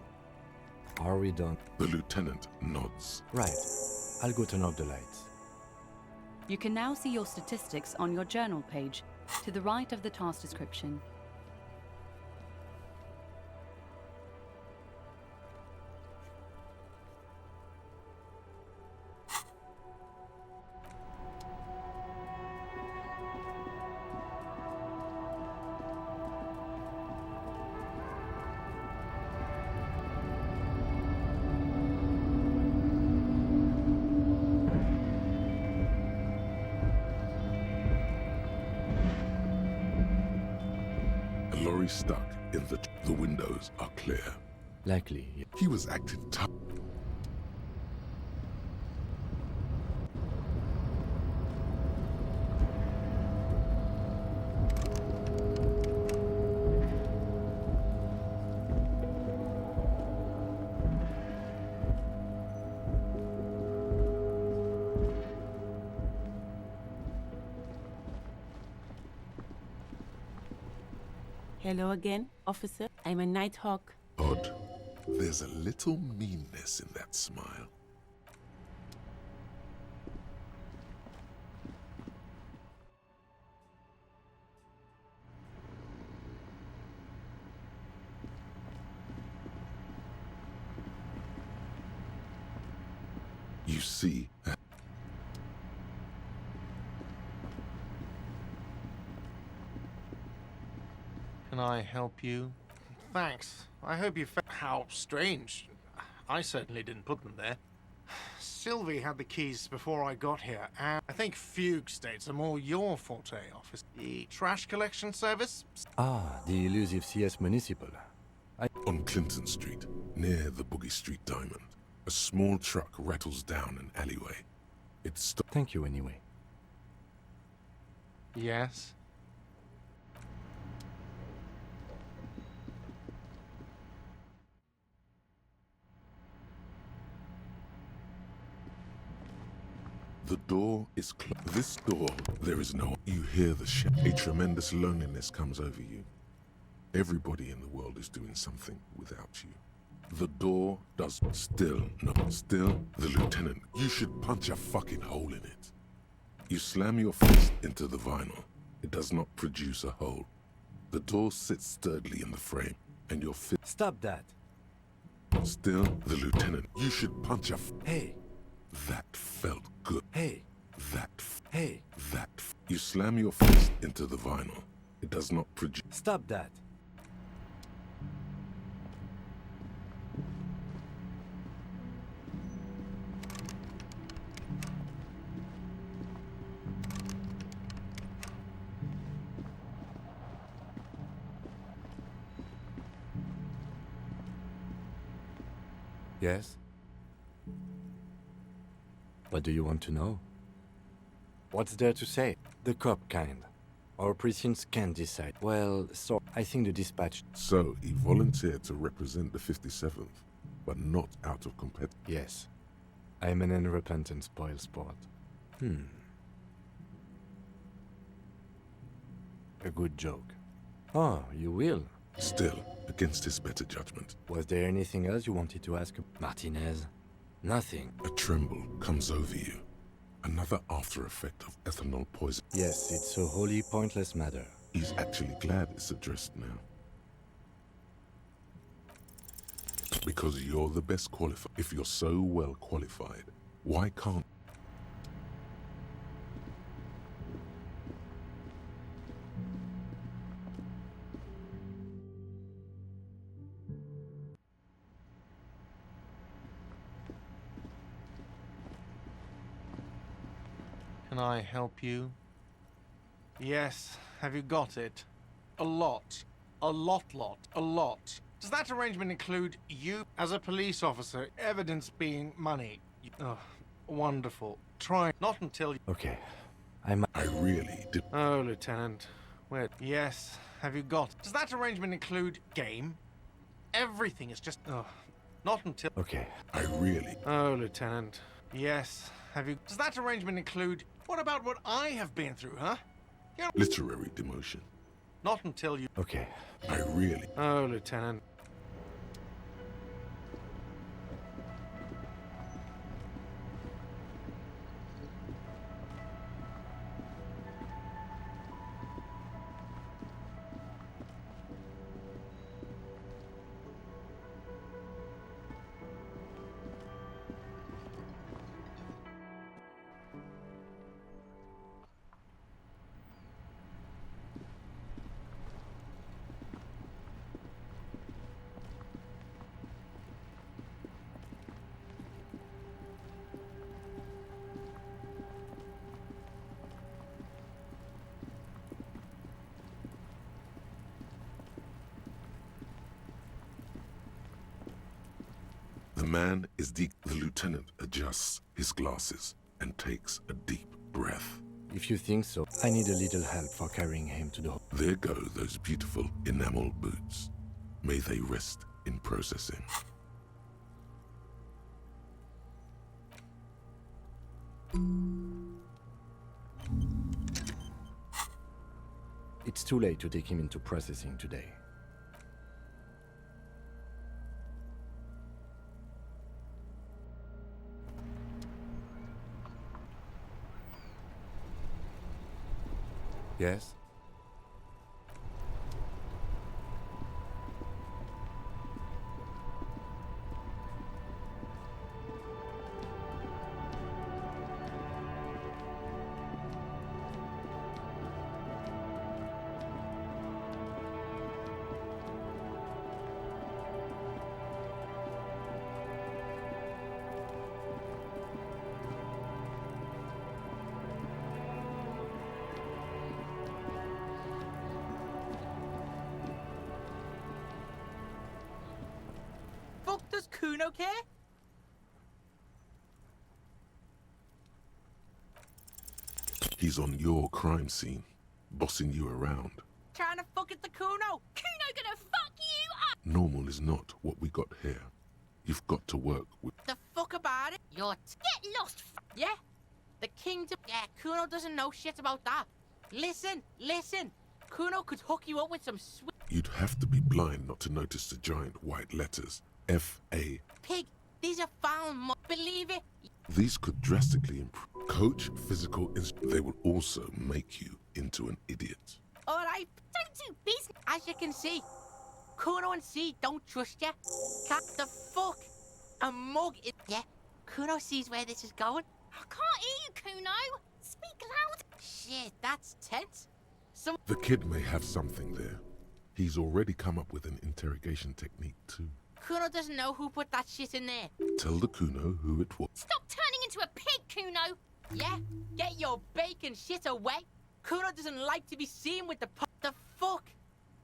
Speaker 8: Are we done?
Speaker 3: The lieutenant nods.
Speaker 8: Right. I'll go turn off the lights.
Speaker 5: You can now see your statistics on your journal page, to the right of the task description.
Speaker 3: Stuck in the windows are clear.
Speaker 8: Likely.
Speaker 3: He was acting tough.
Speaker 9: Hello again, officer. I'm a Nighthawk.
Speaker 3: Odd. There's a little meanness in that smile. You see...
Speaker 2: Can I help you? Thanks. I hope you found... How strange. I certainly didn't put them there. Sylvie had the keys before I got here, and I think fugue states are more your forte, officer. The trash collection service?
Speaker 8: Ah, the elusive CS Municipal.
Speaker 3: On Clinton Street, near the Boogie Street Diamond, a small truck rattles down an alleyway. It stops...
Speaker 8: Thank you anyway.
Speaker 2: Yes?
Speaker 3: The door is closed. This door, there is no... You hear the shout. A tremendous loneliness comes over you. Everybody in the world is doing something without you. The door does still, no, still, the lieutenant. You should punch a fucking hole in it. You slam your fist into the vinyl. It does not produce a hole. The door sits sturdily in the frame, and your fist...
Speaker 8: Stop that.
Speaker 3: Still, the lieutenant. You should punch a...
Speaker 8: Hey.
Speaker 3: That felt good.
Speaker 8: Hey.
Speaker 3: Hey. You slam your fist into the vinyl. It does not produce...
Speaker 8: Stop that. Yes? What do you want to know? What's there to say? The cop kind. Our precincts can decide. Well, so I think the dispatch...
Speaker 3: So, he volunteered to represent the 57th, but not out of competition.
Speaker 8: Yes. I'm an unrepentant spoilsport. A good joke. Oh, you will?
Speaker 3: Still, against his better judgment.
Speaker 8: Was there anything else you wanted to ask Martinez? Nothing.
Speaker 3: A tremble comes over you. Another after effect of ethanol poison.
Speaker 8: Yes, it's a wholly pointless matter.
Speaker 3: He's actually glad it's addressed now. Because you're the best qualified. If you're so well qualified, why can't...
Speaker 2: Can I help you? Yes. Have you got it? A lot. A lot. Does that arrangement include you as a police officer, evidence being money? Oh, wonderful. Try not until you...
Speaker 8: Okay.
Speaker 3: I really did.
Speaker 2: Oh, Lieutenant. Where? Yes. Have you got... Does that arrangement include game? Everything is just... Oh, not until...
Speaker 8: Okay.
Speaker 3: I really...
Speaker 2: Oh, Lieutenant. Yes. Have you... Does that arrangement include... What about what I have been through, huh?
Speaker 3: Literary demotion.
Speaker 2: Not until you...
Speaker 8: Okay.
Speaker 3: I really...
Speaker 2: Oh, Lieutenant.
Speaker 3: The man is deep. The lieutenant adjusts his glasses and takes a deep breath.
Speaker 8: If you think so, I need a little help for carrying him to the...
Speaker 3: There go those beautiful enamel boots. May they rest in processing.
Speaker 8: It's too late to take him into processing today. Yes?
Speaker 12: Does Kuno care?
Speaker 3: He's on your crime scene, bossing you around.
Speaker 12: Trying to fuck at the Kuno.
Speaker 13: Kuno gonna fuck you up!
Speaker 3: Normal is not what we got here. You've got to work with...
Speaker 12: The fuck about it? You're...
Speaker 13: Get lost!
Speaker 12: Yeah? The kingdom... Yeah, Kuno doesn't know shit about that. Listen. Kuno could hook you up with some sweet...
Speaker 3: You'd have to be blind not to notice the giant white letters. F.A.
Speaker 12: Pig, these are foul believe it?
Speaker 3: These could drastically improve. Coach physical they will also make you into an idiot.
Speaker 12: Alright,
Speaker 13: don't do business.
Speaker 12: As you can see, Kuno and C don't trust you. Cat the fuck? A mug is... Yeah, Kuno sees where this is going.
Speaker 13: I can't hear you, Kuno. Speak loud.
Speaker 12: Shit, that's tense.
Speaker 3: The kid may have something there. He's already come up with an interrogation technique too.
Speaker 12: Kuno doesn't know who put that shit in there.
Speaker 3: Tell the Kuno who it was.
Speaker 13: Stop turning into a pig, Kuno!
Speaker 12: Yeah, get your bacon shit away. Kuno doesn't like to be seen with the fuck?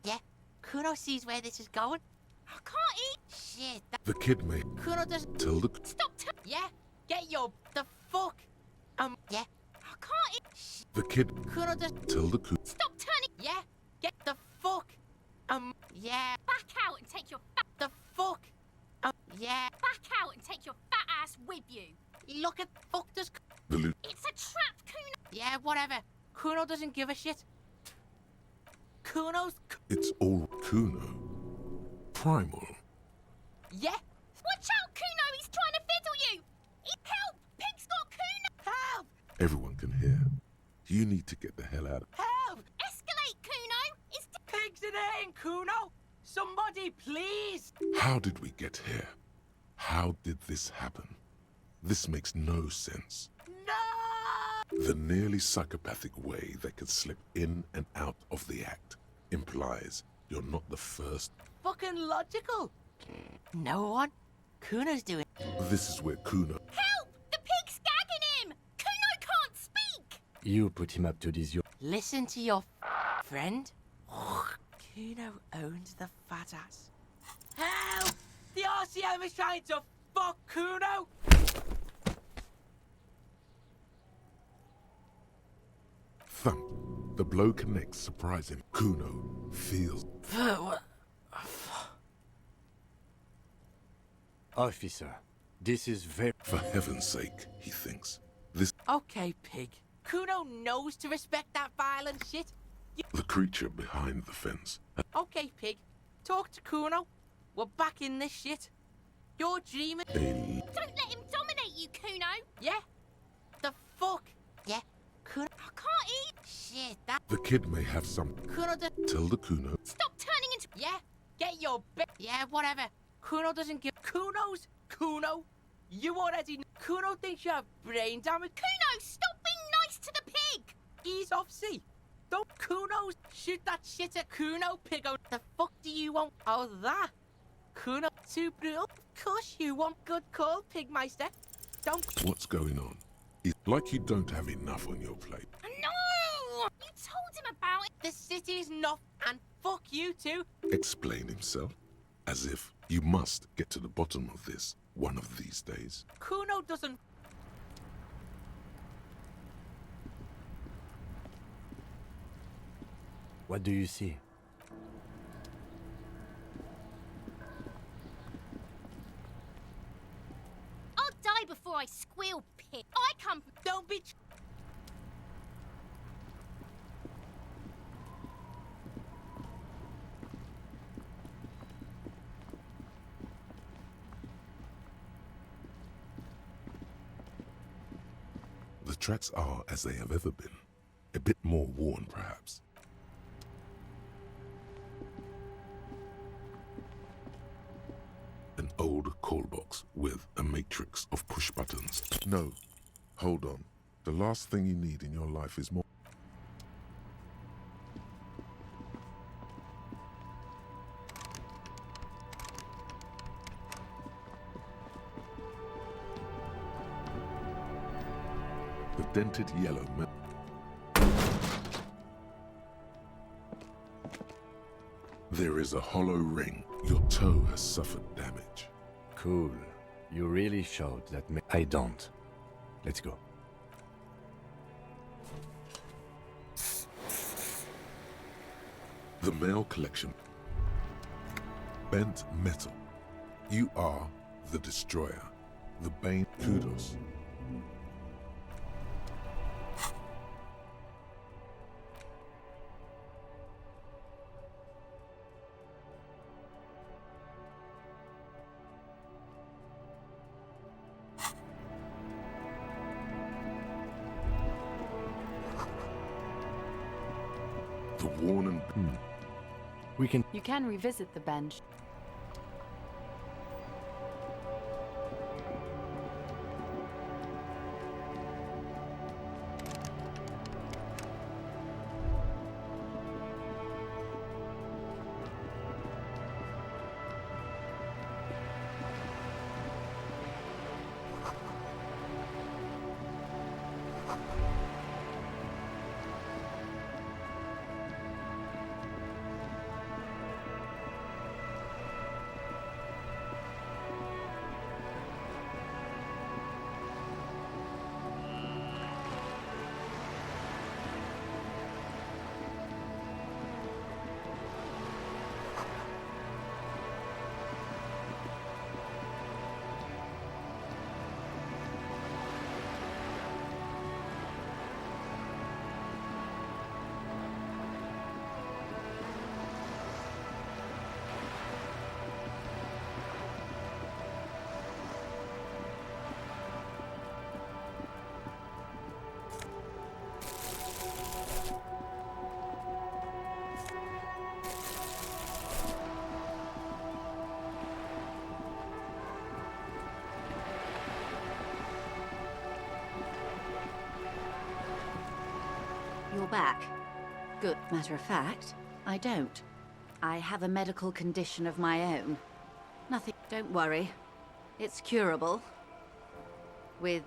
Speaker 12: Yeah, Kuno sees where this is going.
Speaker 13: I can't eat.
Speaker 12: Shit,
Speaker 3: The kid may...
Speaker 12: Kuno doesn't...
Speaker 3: Tell the...
Speaker 13: Stop
Speaker 12: Yeah, get your... The fuck? Yeah.
Speaker 13: I can't eat.
Speaker 3: The kid...
Speaker 12: Kuno doesn't...
Speaker 3: Tell the Kuno...
Speaker 13: Stop turning.
Speaker 12: Yeah, get the fuck? Yeah.
Speaker 13: Back out and take your fat...
Speaker 12: The fuck? Yeah.
Speaker 13: Back out and take your fat ass with you.
Speaker 12: Look at... Fuck does...
Speaker 13: It's a trap, Kuno.
Speaker 12: Yeah, whatever. Kuno doesn't give a shit. Kuno's...
Speaker 3: It's all Kuno. Primal.
Speaker 12: Yeah?
Speaker 13: Watch out, Kuno! He's trying to fiddle you! Help! Pig's got Kuno!
Speaker 12: Help!
Speaker 3: Everyone can hear. You need to get the hell out of...
Speaker 12: Help!
Speaker 13: Escalate, Kuno! It's...
Speaker 12: Pigs in here, Kuno! Somebody, please!
Speaker 3: How did we get here? How did this happen? This makes no sense.
Speaker 12: No!
Speaker 3: The nearly psychopathic way they could slip in and out of the act implies you're not the first.
Speaker 12: Fucking logical. No one? Kuno's doing...
Speaker 3: This is where Kuno...
Speaker 13: Help! The pig's gagging him! Kuno can't speak!
Speaker 8: You put him up to this...
Speaker 12: Listen to your friend. Kuno owns the fat ass. Help! The RCM is trying to fuck Kuno!
Speaker 3: Thump. The blow connects, surprising. Kuno feels.
Speaker 7: What?
Speaker 8: Officer, this is very...
Speaker 3: For heaven's sake, he thinks. This.
Speaker 12: Okay, pig. Kuno knows to respect that violent shit.
Speaker 3: The creature behind the fence.
Speaker 12: Okay, pig. Talk to Kuno. We're back in this shit. You're dreaming.
Speaker 3: A
Speaker 13: Don't let him dominate you, Kuno.
Speaker 12: Yeah? The fuck? Yeah? Kuno.
Speaker 13: I can't eat.
Speaker 12: Shit, that.
Speaker 3: The kid may have some.
Speaker 12: Kuno does.
Speaker 3: Tell the Kuno.
Speaker 13: Stop turning into.
Speaker 12: Yeah? Get your Yeah, whatever. Kuno doesn't give. Kuno's. Kuno. You already. Kuno thinks you have brain damage.
Speaker 13: Kuno, stop being nice to the pig.
Speaker 12: Ease off, see? Don't Kuno shoot that shit at Kuno, piggo. The fuck do you want? Oh, that. Kuno too brutal. Of course you want. Good call, Pigmeister. Don't.
Speaker 3: What's going on? It's like you don't have enough on your plate.
Speaker 13: No! You told him about it.
Speaker 12: The city's not. And fuck you too.
Speaker 3: Explain himself. As if you must get to the bottom of this one of these days.
Speaker 12: Kuno doesn't.
Speaker 8: What do you see?
Speaker 13: I'll die before I squeal, pig. I come from.
Speaker 12: Don't be.
Speaker 3: The tracks are as they have ever been. A bit more worn, perhaps. An old call box with a matrix of push buttons. No, hold on. The last thing you need in your life is more. The dented yellow man. There is a hollow ring. Your toe has suffered damage.
Speaker 8: Cool. You really showed that. I don't. Let's go.
Speaker 3: The mail collection. Bent metal. You are the destroyer. The bane. Kudos. The worn and...
Speaker 8: We can...
Speaker 5: You can revisit the bench.
Speaker 17: You're back. Good. Matter of fact, I don't. I have a medical condition of my own. Nothing. Don't worry. It's curable. With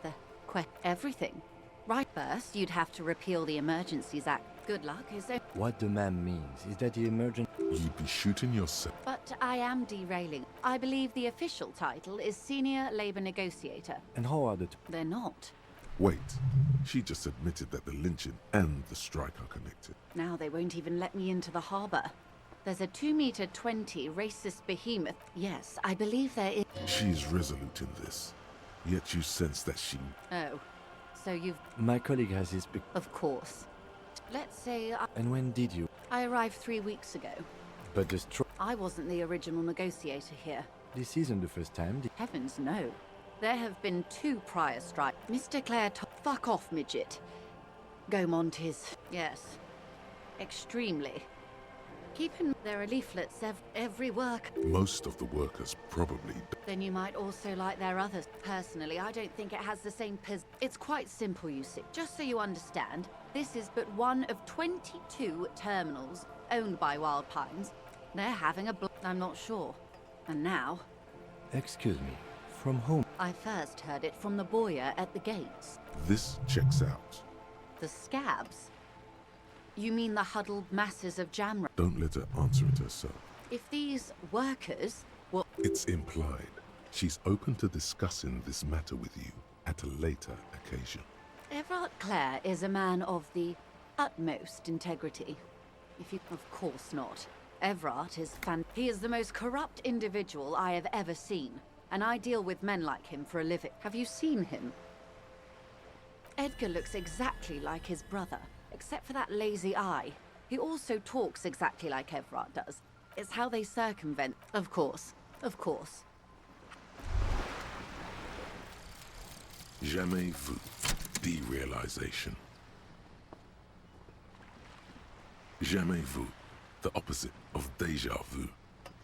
Speaker 17: everything. Right, first, you'd have to repeal the Emergencies Act. Good luck, is there?
Speaker 8: What the ma'am means is that the emergent...
Speaker 3: You'd be shooting yourself.
Speaker 17: But I am derailing. I believe the official title is Senior Labor Negotiator.
Speaker 8: And how are the...
Speaker 17: They're not.
Speaker 3: Wait, she just admitted that the lynching and the strike are connected.
Speaker 17: Now they won't even let me into the harbour. There's a 2-meter 20 racist behemoth. Yes, I believe there is...
Speaker 3: She's resolute in this, yet you sense that she...
Speaker 17: Oh, so you've...
Speaker 8: My colleague has his...
Speaker 17: Of course. Let's say
Speaker 8: And when did you?
Speaker 17: I arrived 3 weeks ago.
Speaker 8: But the strike...
Speaker 17: I wasn't the original negotiator here.
Speaker 8: This isn't the first time.
Speaker 17: Heavens, no. There have been 2 prior strikes. Mr. Clare, fuck off, midget. Go Montes. Yes. Extremely. Keep in... There are leaflets every work.
Speaker 3: Most of the workers probably...
Speaker 17: Then you might also like their others. Personally, I don't think it has the same It's quite simple, you see. Just so you understand, this is but one of 22 terminals owned by Wild Pines. They're having a I'm not sure. And now...
Speaker 8: Excuse me. From whom?
Speaker 17: I first heard it from the boyer at the gates.
Speaker 3: This checks out.
Speaker 17: The scabs? You mean the huddled masses of Jamra?
Speaker 3: Don't let her answer it herself.
Speaker 17: If these workers were...
Speaker 3: It's implied. She's open to discussing this matter with you at a later occasion.
Speaker 17: Everard Clare is a man of the utmost integrity. If you... Of course not. Everard is He is the most corrupt individual I have ever seen. And I deal with men like him for a living. Have you seen him? Edgar looks exactly like his brother, except for that lazy eye. He also talks exactly like Everard does. It's how they circumvent. Of course. Of course.
Speaker 3: Jamais vu. Derealization. Jamais vu. The opposite of déjà vu.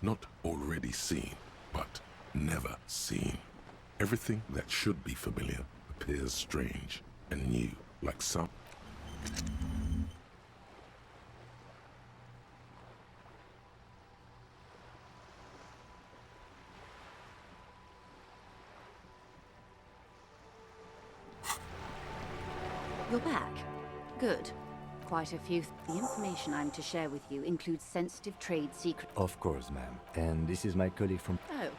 Speaker 3: Not already seen, but never seen. Everything that should be familiar appears strange and new, like some...
Speaker 17: You're back. Good. Quite a few. The information I'm to share with you includes sensitive trade secrets.
Speaker 8: Of course, ma'am. And this is my colleague from...
Speaker 17: Oh.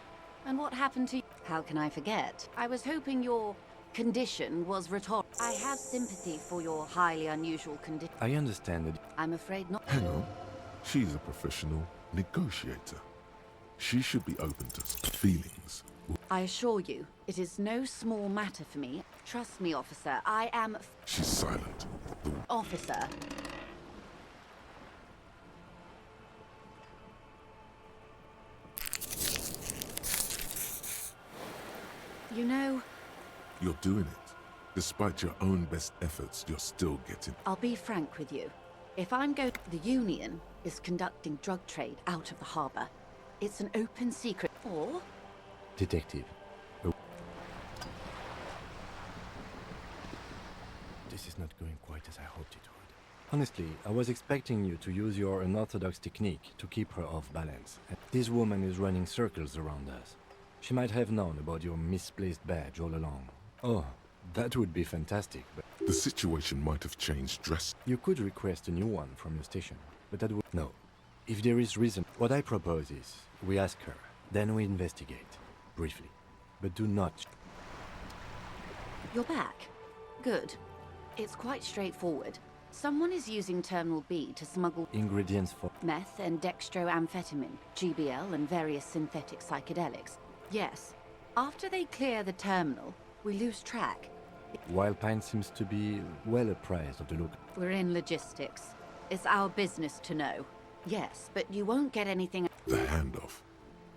Speaker 17: And what happened to you? How can I forget? I was hoping your condition was rhetorical. I have sympathy for your highly unusual condition.
Speaker 8: I understand that...
Speaker 17: I'm afraid not.
Speaker 3: Hang on. She's a professional negotiator. She should be open to feelings.
Speaker 17: I assure you, it is no small matter for me. Trust me, officer, I am...
Speaker 3: She's silent.
Speaker 17: Officer. You know...
Speaker 3: You're doing it. Despite your own best efforts, you're still getting...
Speaker 17: I'll be frank with you. If I'm going... The Union is conducting drug trade out of the harbour. It's an open secret. Or...
Speaker 8: Detective. Oh. This is not going quite as I hoped it would. Honestly, I was expecting you to use your unorthodox technique to keep her off balance. This woman is running circles around us. She might have known about your misplaced badge all along. Oh, that would be fantastic, but...
Speaker 3: The situation might have changed drastically.
Speaker 8: You could request a new one from your station, but that would... No. If there is reason... What I propose is, we ask her, then we investigate. Briefly. But do not...
Speaker 17: You're back. Good. It's quite straightforward. Someone is using Terminal B to smuggle...
Speaker 8: Ingredients for...
Speaker 17: Meth and dextroamphetamine, GBL and various synthetic psychedelics. Yes. After they clear the terminal, we lose track.
Speaker 8: Wild Pine seems to be well apprised of the look.
Speaker 17: We're in logistics. It's our business to know. Yes, but you won't get anything...
Speaker 3: The handoff.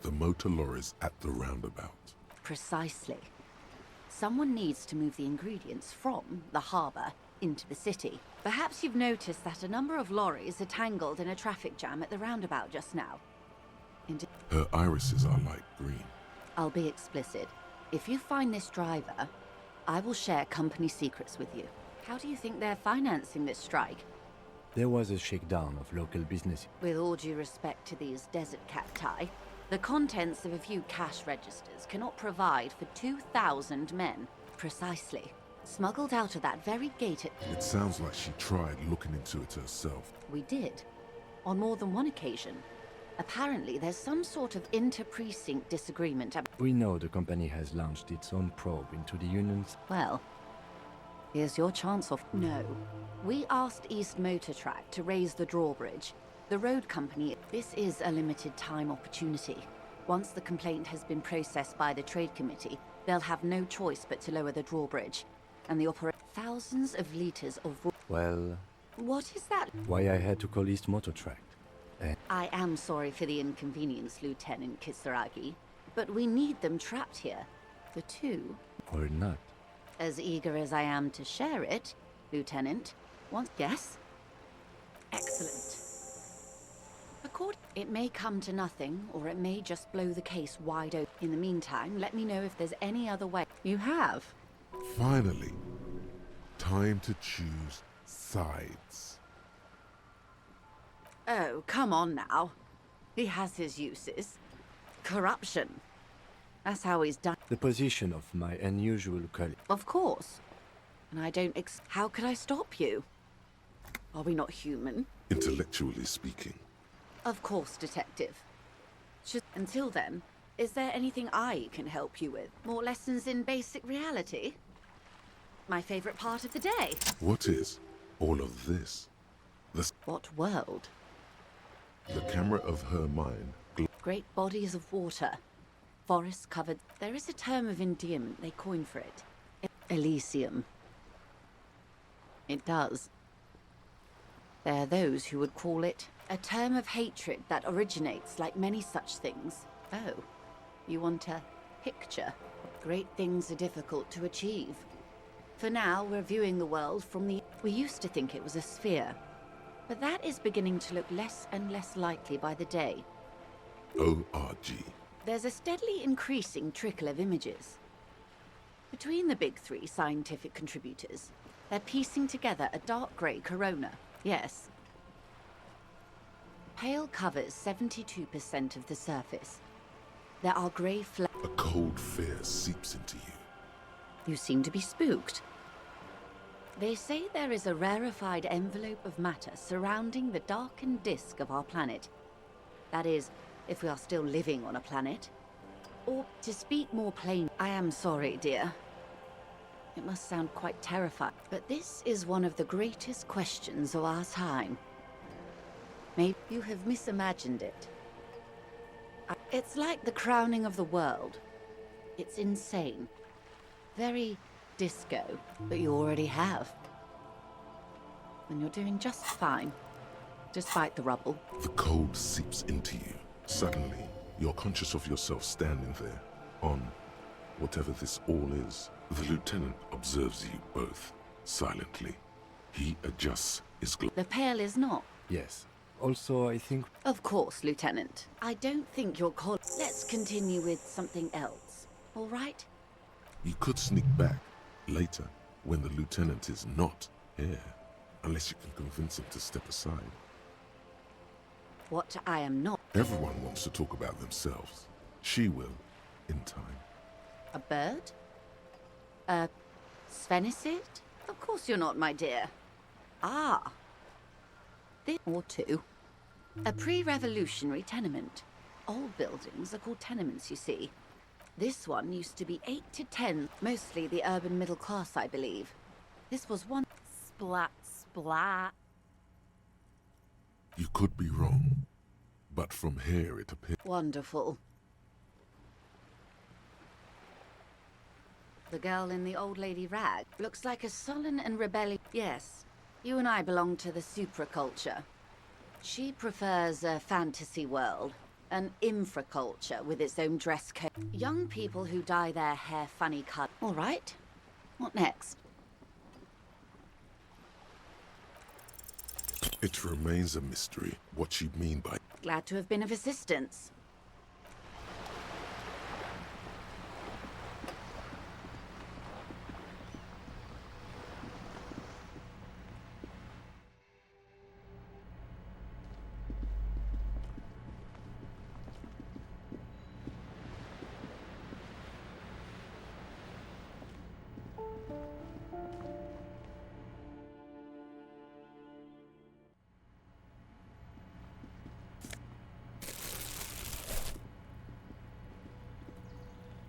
Speaker 3: The motor lorries at the roundabout.
Speaker 17: Precisely. Someone needs to move the ingredients from the harbour into the city. Perhaps you've noticed that a number of lorries are tangled in a traffic jam at the roundabout just now.
Speaker 3: Her irises are light green.
Speaker 17: I'll be explicit. If you find this driver, I will share company secrets with you. How do you think they're financing this strike?
Speaker 8: There was a shakedown of local business.
Speaker 17: With all due respect to these desert cacti, the contents of a few cash registers cannot provide for 2,000 men. Precisely. Smuggled out of that very gate at...
Speaker 3: It sounds like she tried looking into it herself.
Speaker 17: We did. On more than one occasion. Apparently, there's some sort of inter-precinct disagreement.
Speaker 8: We know the company has launched its own probe into the Union's...
Speaker 17: Well, here's your chance of... No. We asked East Motor Track to raise the drawbridge. The road company... This is a limited time opportunity. Once the complaint has been processed by the Trade Committee, they'll have no choice but to lower the drawbridge. And the thousands of liters of...
Speaker 8: Well...
Speaker 17: What is that?
Speaker 8: Why I had to call East Motor Track.
Speaker 17: I am sorry for the inconvenience, Lieutenant Kisaragi, but we need them trapped here. For two.
Speaker 8: Or not.
Speaker 17: As eager as I am to share it, Lieutenant. Want guess? Excellent. It may come to nothing, or it may just blow the case wide open. In the meantime, let me know if there's any other way. You have.
Speaker 3: Finally. Time to choose sides.
Speaker 17: Oh, come on now. He has his uses. Corruption. That's how he's done.
Speaker 8: The position of my unusual colleague.
Speaker 17: Of course. And I don't How could I stop you? Are we not human?
Speaker 3: Intellectually speaking.
Speaker 17: Of course, Detective. Until then, is there anything I can help you with? More lessons in basic reality? My favorite part of the day.
Speaker 3: What is all of this?
Speaker 17: What world?
Speaker 3: The camera of her mind.
Speaker 17: Great bodies of water. Forests covered. There is a term of endearment they coin for it. Elysium. It does. There are those who would call it a term of hatred that originates like many such things. Oh, you want a picture? Great things are difficult to achieve. For now, we're viewing the world from the... We used to think it was a sphere, but that is beginning to look less and less likely by the day.
Speaker 3: ORG.
Speaker 17: There's a steadily increasing trickle of images. Between the big three scientific contributors, they're piecing together a dark grey corona. Yes. Pale covers 72% of the surface. There are grey
Speaker 3: A cold fear seeps into you.
Speaker 17: You seem to be spooked. They say there is a rarefied envelope of matter surrounding the darkened disk of our planet. That is, if we are still living on a planet. Or, to speak more plain, I am sorry, dear. It must sound quite terrifying, but this is one of the greatest questions of our time. Maybe you have misimagined it. It's like the crowning of the world. It's insane. Very disco, but you already have. And you're doing just fine, despite the rubble.
Speaker 3: The cold seeps into you. Suddenly, you're conscious of yourself standing there, on whatever this all is. The lieutenant observes you both, silently. He adjusts his gloves.
Speaker 17: The pail is not.
Speaker 8: Yes. Also, I think...
Speaker 17: Of course, Lieutenant. I don't think you're called... Let's continue with something else, all right?
Speaker 3: You could sneak back, later, when the lieutenant is not here. Unless you can convince him to step aside.
Speaker 17: What I am not...
Speaker 3: Everyone wants to talk about themselves. She will, in time.
Speaker 17: A bird? A sphenicid? Of course you're not, my dear. Ah. This or two. A pre-revolutionary tenement. Old buildings are called tenements, you see. This one used to be 8 to 10, mostly the urban middle class, I believe. This was one... Splat, splat.
Speaker 3: You could be wrong, but from here it appears...
Speaker 17: Wonderful. The girl in the old lady rag looks like a sullen and rebellious... Yes, you and I belong to the supraculture. She prefers a fantasy world, an infraculture with its own dress code. Young people who dye their hair funny cut. All right, what next?
Speaker 3: It remains a mystery what you mean by...
Speaker 17: Glad to have been of assistance.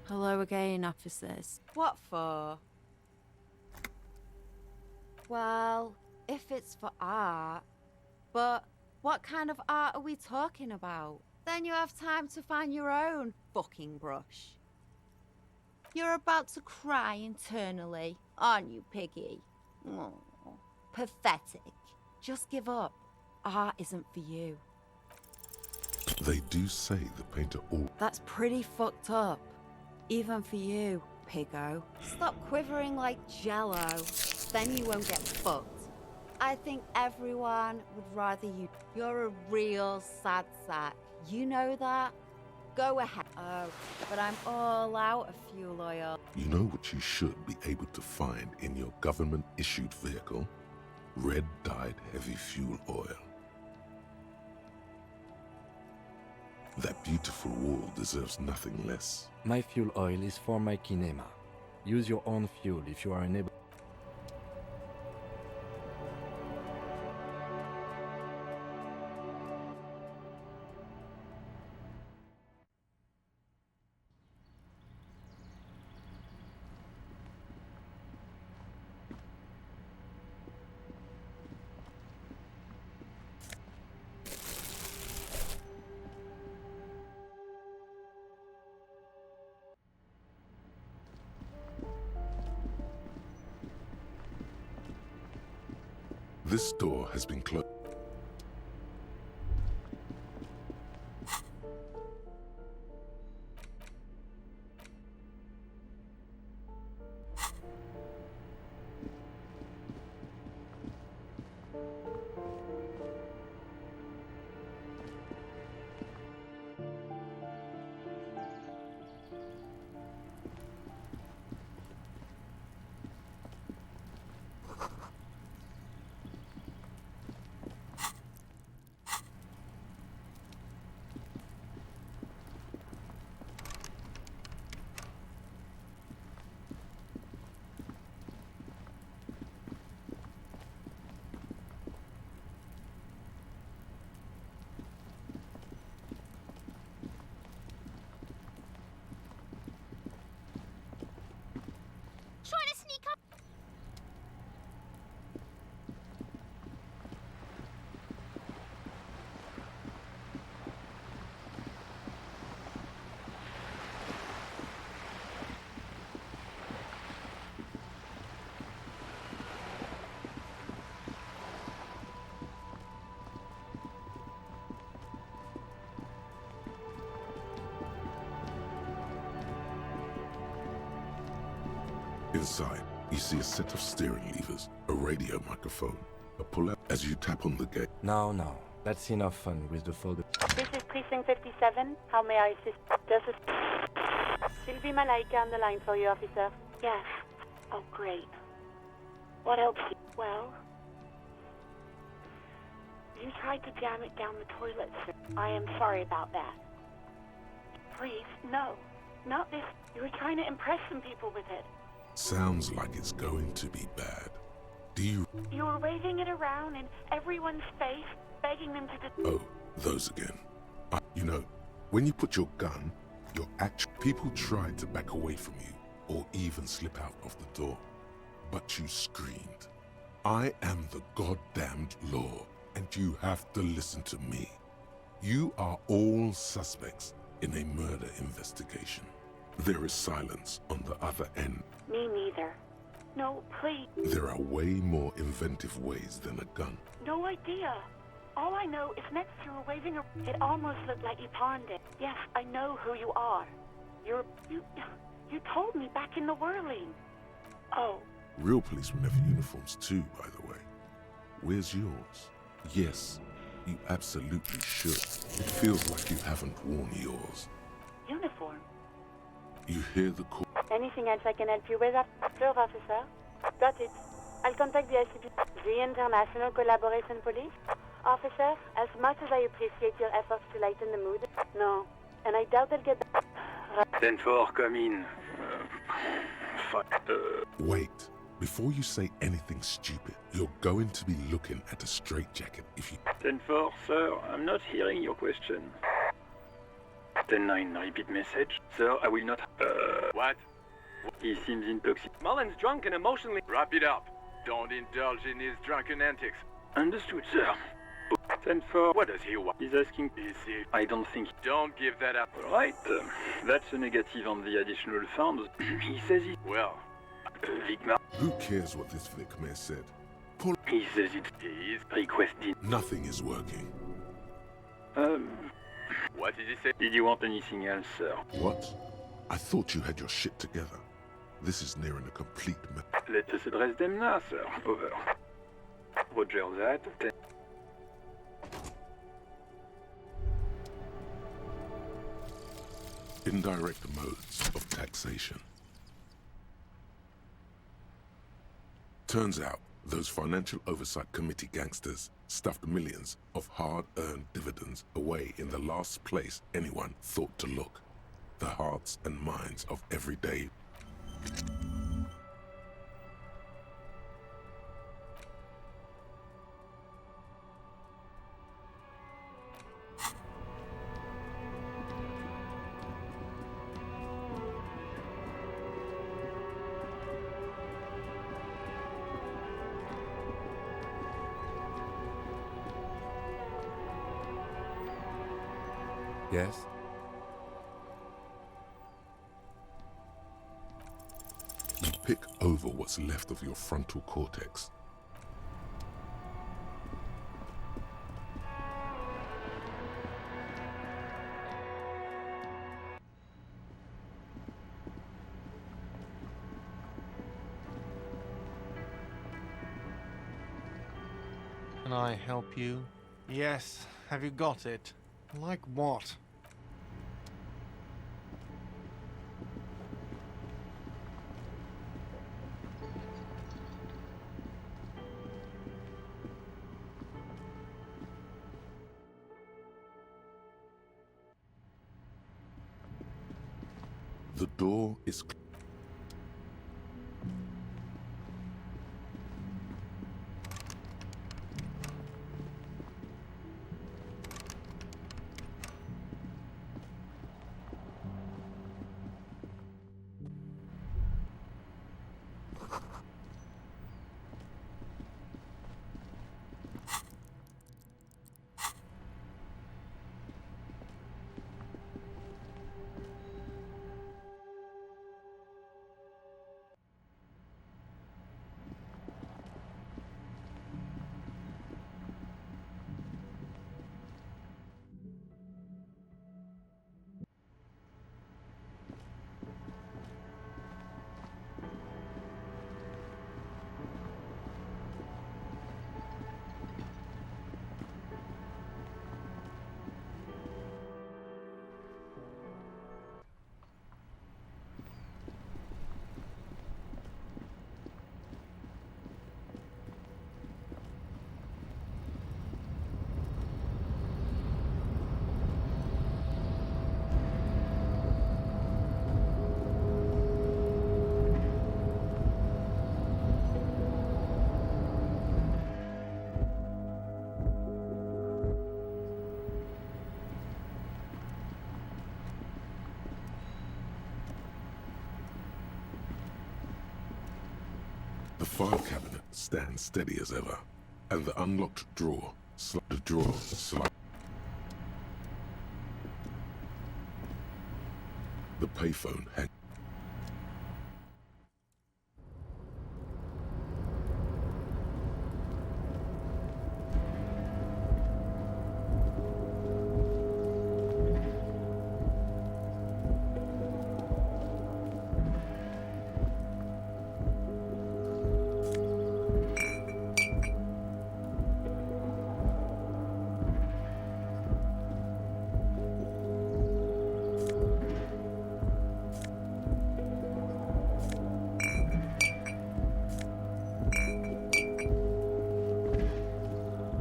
Speaker 17: Hello again, officers. What for? Well, if it's for art. But what kind of art are we talking about? Then you have time to find your own fucking brush. You're about to cry internally, aren't you, Piggy? Oh, pathetic. Just give up. Art isn't for you.
Speaker 3: They do say the painter all...
Speaker 17: That's pretty fucked up. Even for you, Piggo. Stop quivering like Jello. Then you won't get fucked. I think everyone would rather you... You're a real sad sack. You know that? Go ahead. Oh, but I'm all out of fuel oil.
Speaker 3: You know what you should be able to find in your government-issued vehicle? Red-dyed heavy fuel oil. That beautiful wall deserves nothing less.
Speaker 8: My fuel oil is for my kinema. Use your own fuel if you are unable.
Speaker 3: This door has been closed.
Speaker 13: Trying to sneak up.
Speaker 3: Inside, you see a set of steering levers, a radio microphone, a pull-out as you tap on the gate.
Speaker 8: No, that's enough fun with the folder.
Speaker 11: This is Precinct 57. How may I assist? This is Sylvie Malaika on the line for you, officer. Yes. Oh, great. What else? Well, you tried to jam it down the toilet, sir. I am sorry about that. Please, no. Not this. You were trying to impress some people with it.
Speaker 3: Sounds like it's going to be bad. Do you...
Speaker 11: You were waving it around in everyone's face, begging them to...
Speaker 3: Oh, those again. You know, when you put your gun, your people tried to back away from you, or even slip out of the door. But you screamed. I am the goddamned law, and you have to listen to me. You are all suspects in a murder investigation. There is silence on the other end.
Speaker 11: Me neither. No, please.
Speaker 3: There are way more inventive ways than a gun.
Speaker 11: No idea. All I know is next you were waving a... It almost looked like you pawned it. Yes, I know who you are. You told me back in the whirling. Oh.
Speaker 3: Real policemen have uniforms too, by the way. Where's yours? Yes, you absolutely should. It feels like you haven't worn yours.
Speaker 11: Uniform?
Speaker 3: You hear the call.
Speaker 11: Anything else I can help you with? Sure, officer. Got it. I'll contact the ICP. The International Collaboration Police. Officer, as much as I appreciate your efforts to lighten the mood, no. And I doubt they'll get...
Speaker 10: 10-4, come in.
Speaker 3: Wait. Before you say anything stupid, you're going to be looking at a straitjacket if you...
Speaker 10: 10-4, sir, I'm not hearing your question. 10-9, repeat message. Sir, I will not... What? He seems intoxicated.
Speaker 15: Mullen's drunk and emotionally... Wrap it up. Don't indulge in his drunken antics.
Speaker 10: Understood, sir. 10-4, what does he want? He's asking... I don't think...
Speaker 15: Don't give that up.
Speaker 10: Alright, that's a negative on the additional funds. He says he...
Speaker 15: Well...
Speaker 3: Who cares what this Vicmare said? Pull...
Speaker 10: He says he is requesting...
Speaker 3: Nothing is working.
Speaker 15: What did he say?
Speaker 10: Did you want anything else, sir?
Speaker 3: What? I thought you had your shit together. This is nearing a complete...
Speaker 10: Let us address them now, sir. Over. Roger that.
Speaker 3: Indirect modes of taxation. Turns out, those Financial Oversight Committee gangsters stuffed millions of hard-earned dividends away in the last place anyone thought to look. The hearts and minds of everyday...
Speaker 8: Yes?
Speaker 3: You pick over what's left of your frontal cortex.
Speaker 2: Can I help you? Yes. Have you got it? Like what?
Speaker 3: The door is... The file cabinet stands steady as ever, and the unlocked drawer, slide. The payphone hangs.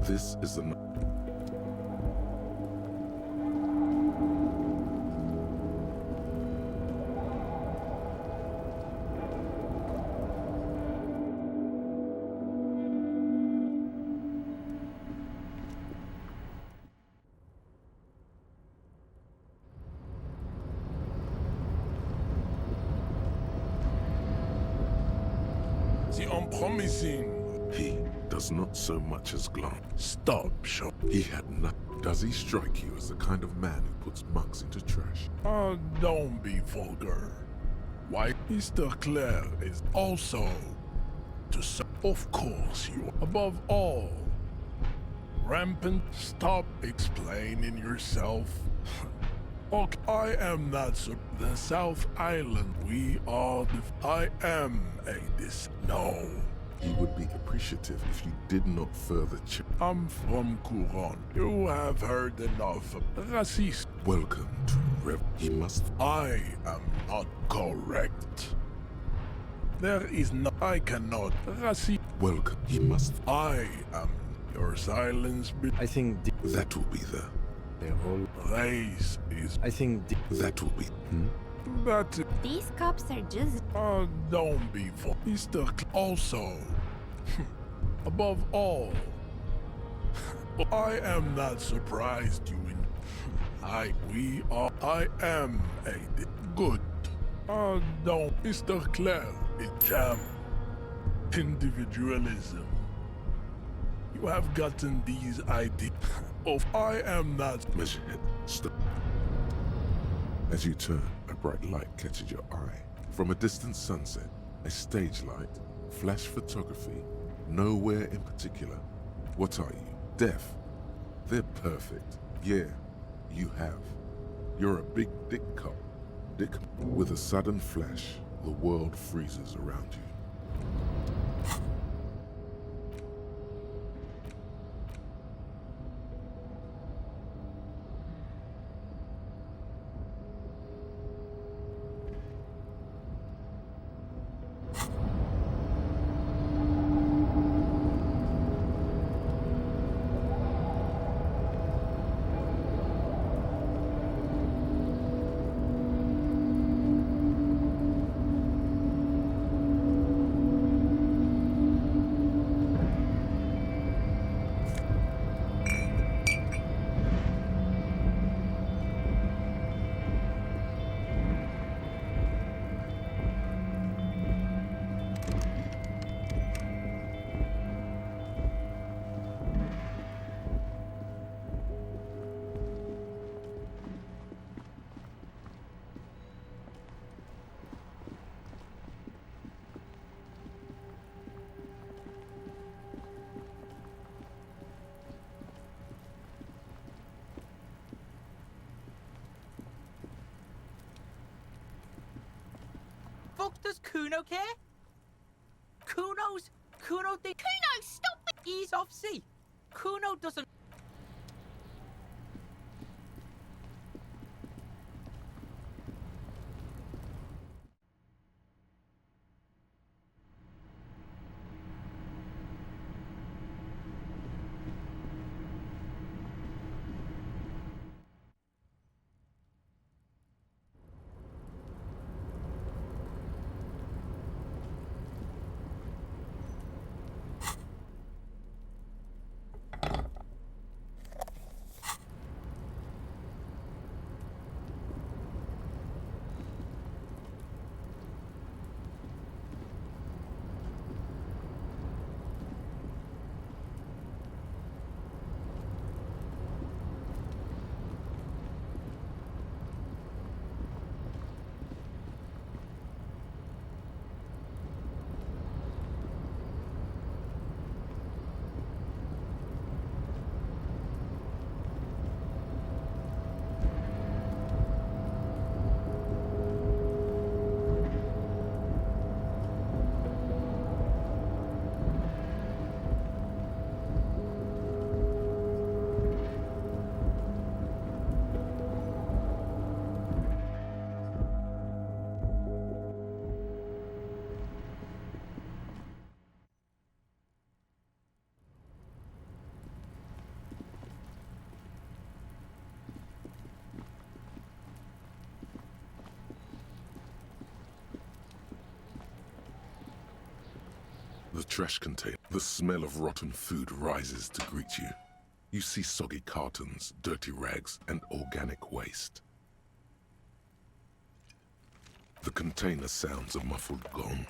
Speaker 3: This is the...
Speaker 4: unpromising.
Speaker 3: He does not so much as glance.
Speaker 4: Stop, Sean.
Speaker 3: He had not. Does he strike you as the kind of man who puts mugs into trash?
Speaker 4: Don't be vulgar. Why, Mr. Clare is also to say, of course you are. Above all, rampant, stop explaining yourself. Okay, I am not the South Island. We are the. I am a this. No.
Speaker 3: He would be appreciative if you did not further check.
Speaker 4: I'm from Couron. You have heard enough of racist.
Speaker 3: Welcome to Rev. He must.
Speaker 4: I am not correct. There is no. I cannot. Racist.
Speaker 3: Welcome. He must.
Speaker 4: I am your silence.
Speaker 8: I think
Speaker 3: that will be the.
Speaker 8: Their whole
Speaker 4: race is.
Speaker 8: I think
Speaker 3: that will be.
Speaker 4: But
Speaker 6: these cops are just.
Speaker 4: Don't be for Mr. Also, above all, I am not surprised you in. We are. I am a good. Don't, Mr. Clare, is jam. Individualism. You have gotten these ideas of. I am not.
Speaker 3: Measure it. Stop. As you turn, a bright light catches your eye. From a distant sunset, a stage light, flash photography, nowhere in particular. What are you? Deaf? They're perfect. Yeah, you have. You're a big dick cop. Dick. With a sudden flash, the world freezes around you.
Speaker 12: Fuck does Kuno care? Kuno thinks.
Speaker 13: Kuno, stop it!
Speaker 12: He's off sea. Kuno doesn't.
Speaker 3: The trash container. The smell of rotten food rises to greet you. You see soggy cartons, dirty rags, and organic waste. The container sounds a muffled gong.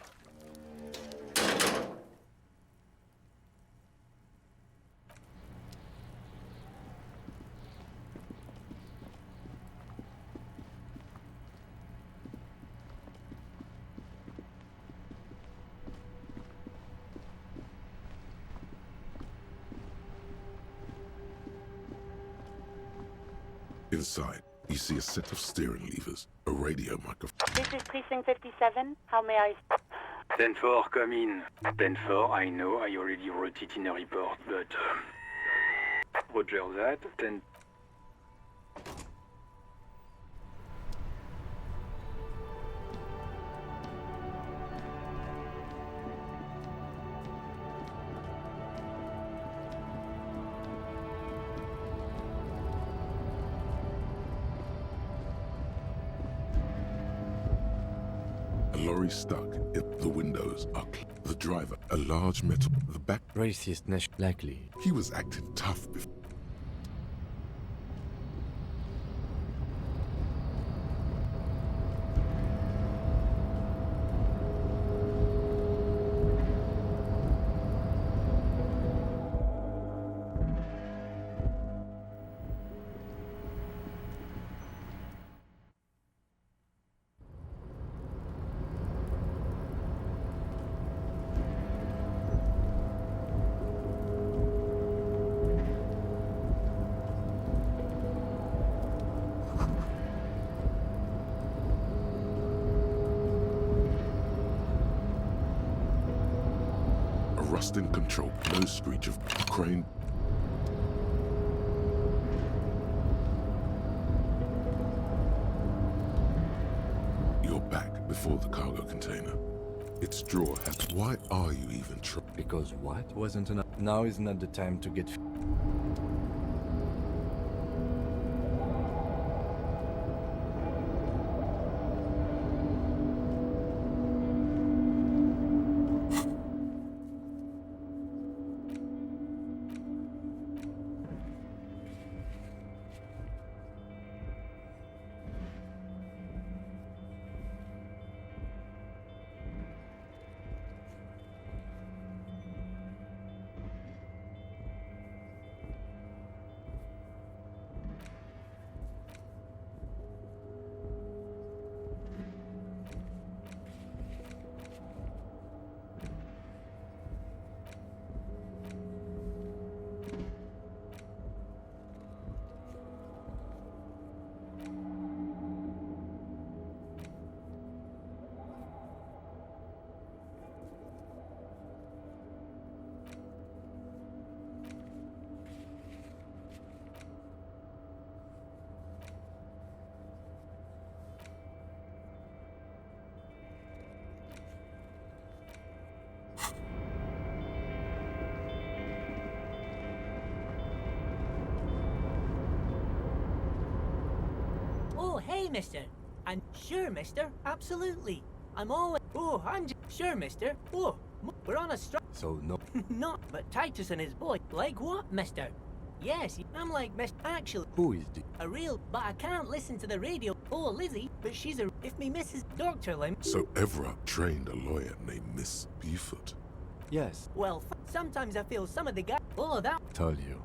Speaker 3: Inside, you see a set of steering levers, a radio microphone.
Speaker 11: This is Precinct 57. How may I...
Speaker 10: 10-4, come in. 10-4, I know, I already wrote it in a report, but... Roger that. 10...
Speaker 3: A lorry stuck. The windows are the driver, a large metal. The back
Speaker 8: Racist, likely.
Speaker 3: He was acting tough before. Rust in control, no screech of crane. You're back before the cargo container. Its drawer has... Why are you even trying?
Speaker 8: Because what? Wasn't enough. Now is not the time to get...
Speaker 16: Oh, hey, mister. I'm sure, mister. Absolutely. I'm always... Oh, I'm sure, mister. Oh, we're on a strike.
Speaker 8: So, no.
Speaker 16: Not, but Titus and his boy. Like what, mister? Yes, I'm like Mister. Actually,
Speaker 8: Who is the...
Speaker 16: a real... But I can't listen to the radio. Oh, Lizzie, but she's a... If me Mrs. Dr. Lim...
Speaker 3: So Evra trained a lawyer named Miss Buford.
Speaker 8: Yes.
Speaker 16: Well, sometimes I feel some of the guys... Oh, that...
Speaker 8: Told you.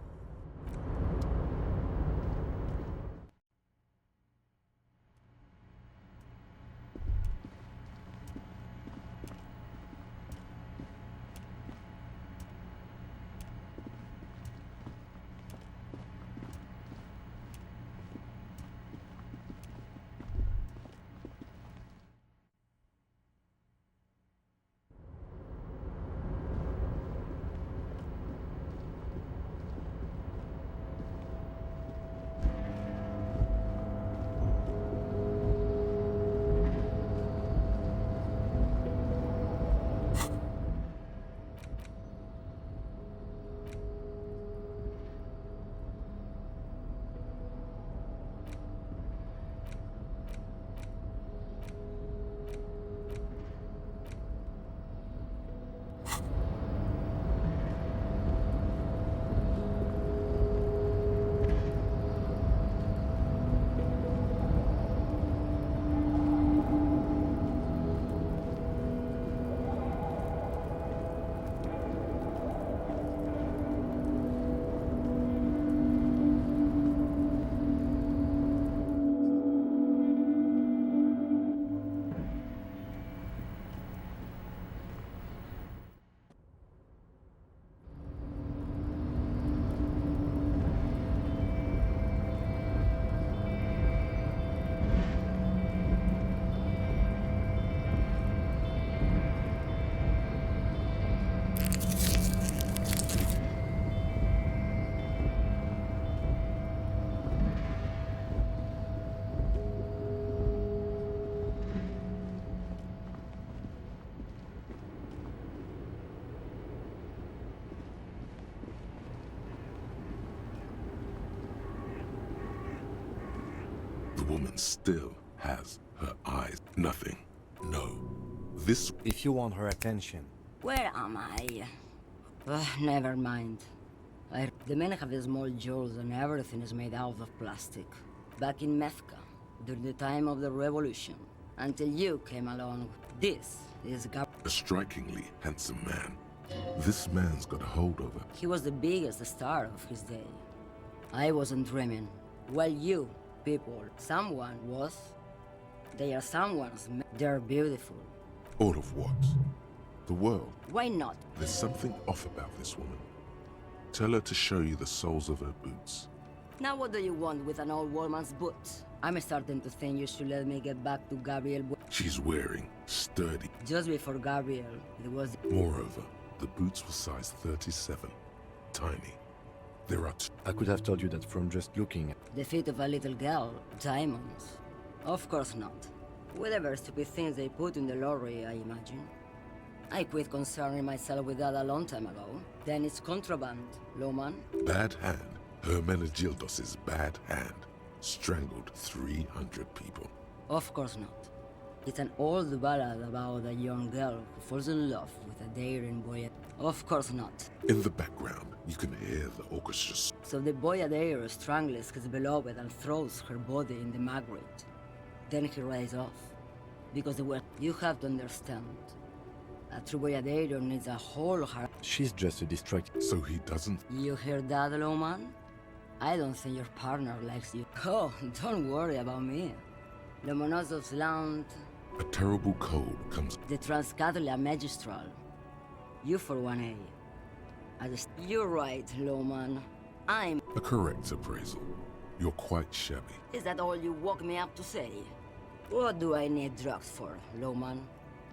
Speaker 3: The woman still has her eyes. Nothing. No. This...
Speaker 8: If you want her attention.
Speaker 1: Where am I? Never mind. The men have small jaws and everything is made out of plastic. Back in Methka, during the time of the revolution. Until you came along. This is
Speaker 3: a strikingly handsome man. This man's got a hold over.
Speaker 1: He was the biggest star of his day. I wasn't dreaming. Well, you, people, someone was. They are someone's. They're beautiful.
Speaker 3: All of what? The world.
Speaker 1: Why not?
Speaker 3: There's something off about this woman. Tell her to show you the soles of her boots.
Speaker 1: Now what do you want with an old woman's boots? I'm starting to think you should let me get back to Gabriel.
Speaker 3: She's wearing sturdy.
Speaker 1: Just before Gabriel, it was...
Speaker 3: Moreover, the boots were size 37. Tiny. There are
Speaker 8: I could have told you that from just looking at...
Speaker 1: The feet of a little girl. Diamonds. Of course not. Whatever stupid things they put in the lorry, I imagine. I quit concerning myself with that a long time ago. Then it's contraband, Loman.
Speaker 3: Bad hand. Hermenegildos' bad hand. Strangled 300 people.
Speaker 1: Of course not. It's an old ballad about a young girl who falls in love with a daring boy. Of course not.
Speaker 3: In the background, you can hear the orchestra.
Speaker 1: So the boy Adair strangles his beloved and throws her body in the maggot. Then he rides off. Because the word you have to understand. A true boyadero needs a whole heart.
Speaker 8: She's just a distract.
Speaker 3: So he doesn't...
Speaker 1: You hear that, Loman? I don't think your partner likes you. Oh, don't worry about me. Lomonosov's land...
Speaker 3: A terrible cold comes...
Speaker 1: The Transcatolia Magistral. You for 1A. You're right, Loman. I'm...
Speaker 3: A correct appraisal. You're quite shabby.
Speaker 1: Is that all you woke me up to say? What do I need drugs for, Loman?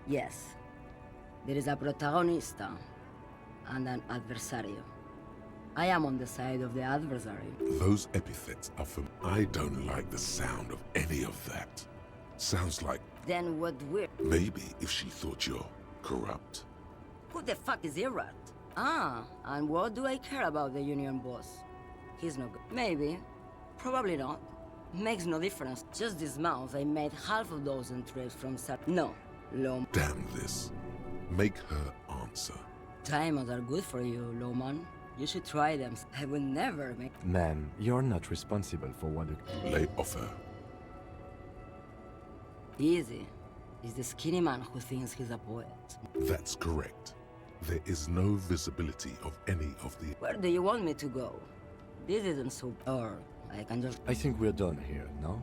Speaker 1: Yes. There is a protagonista and an adversario. I am on the side of the adversary.
Speaker 3: Those epithets are from... I don't like the sound of any of that. Sounds like...
Speaker 1: Then what we're...
Speaker 3: Maybe if she thought you're corrupt.
Speaker 1: Who the fuck is Irad? Ah, and what do I care about the union boss? He's no good. Maybe. Probably not. Makes no difference. Just this month I made half a dozen trips from No, Loman.
Speaker 3: Damn this. Make her answer.
Speaker 1: Diamonds are good for you, Loman. You should try them. I would never make...
Speaker 8: Ma'am, you're not responsible for what...
Speaker 3: Lay off her.
Speaker 1: Easy. He's the skinny man who thinks he's a poet.
Speaker 3: That's correct. There is no visibility of any of the...
Speaker 1: Where do you want me to go? This isn't so... Or I can just...
Speaker 8: I think we're done here, no?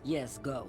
Speaker 1: Yes, go.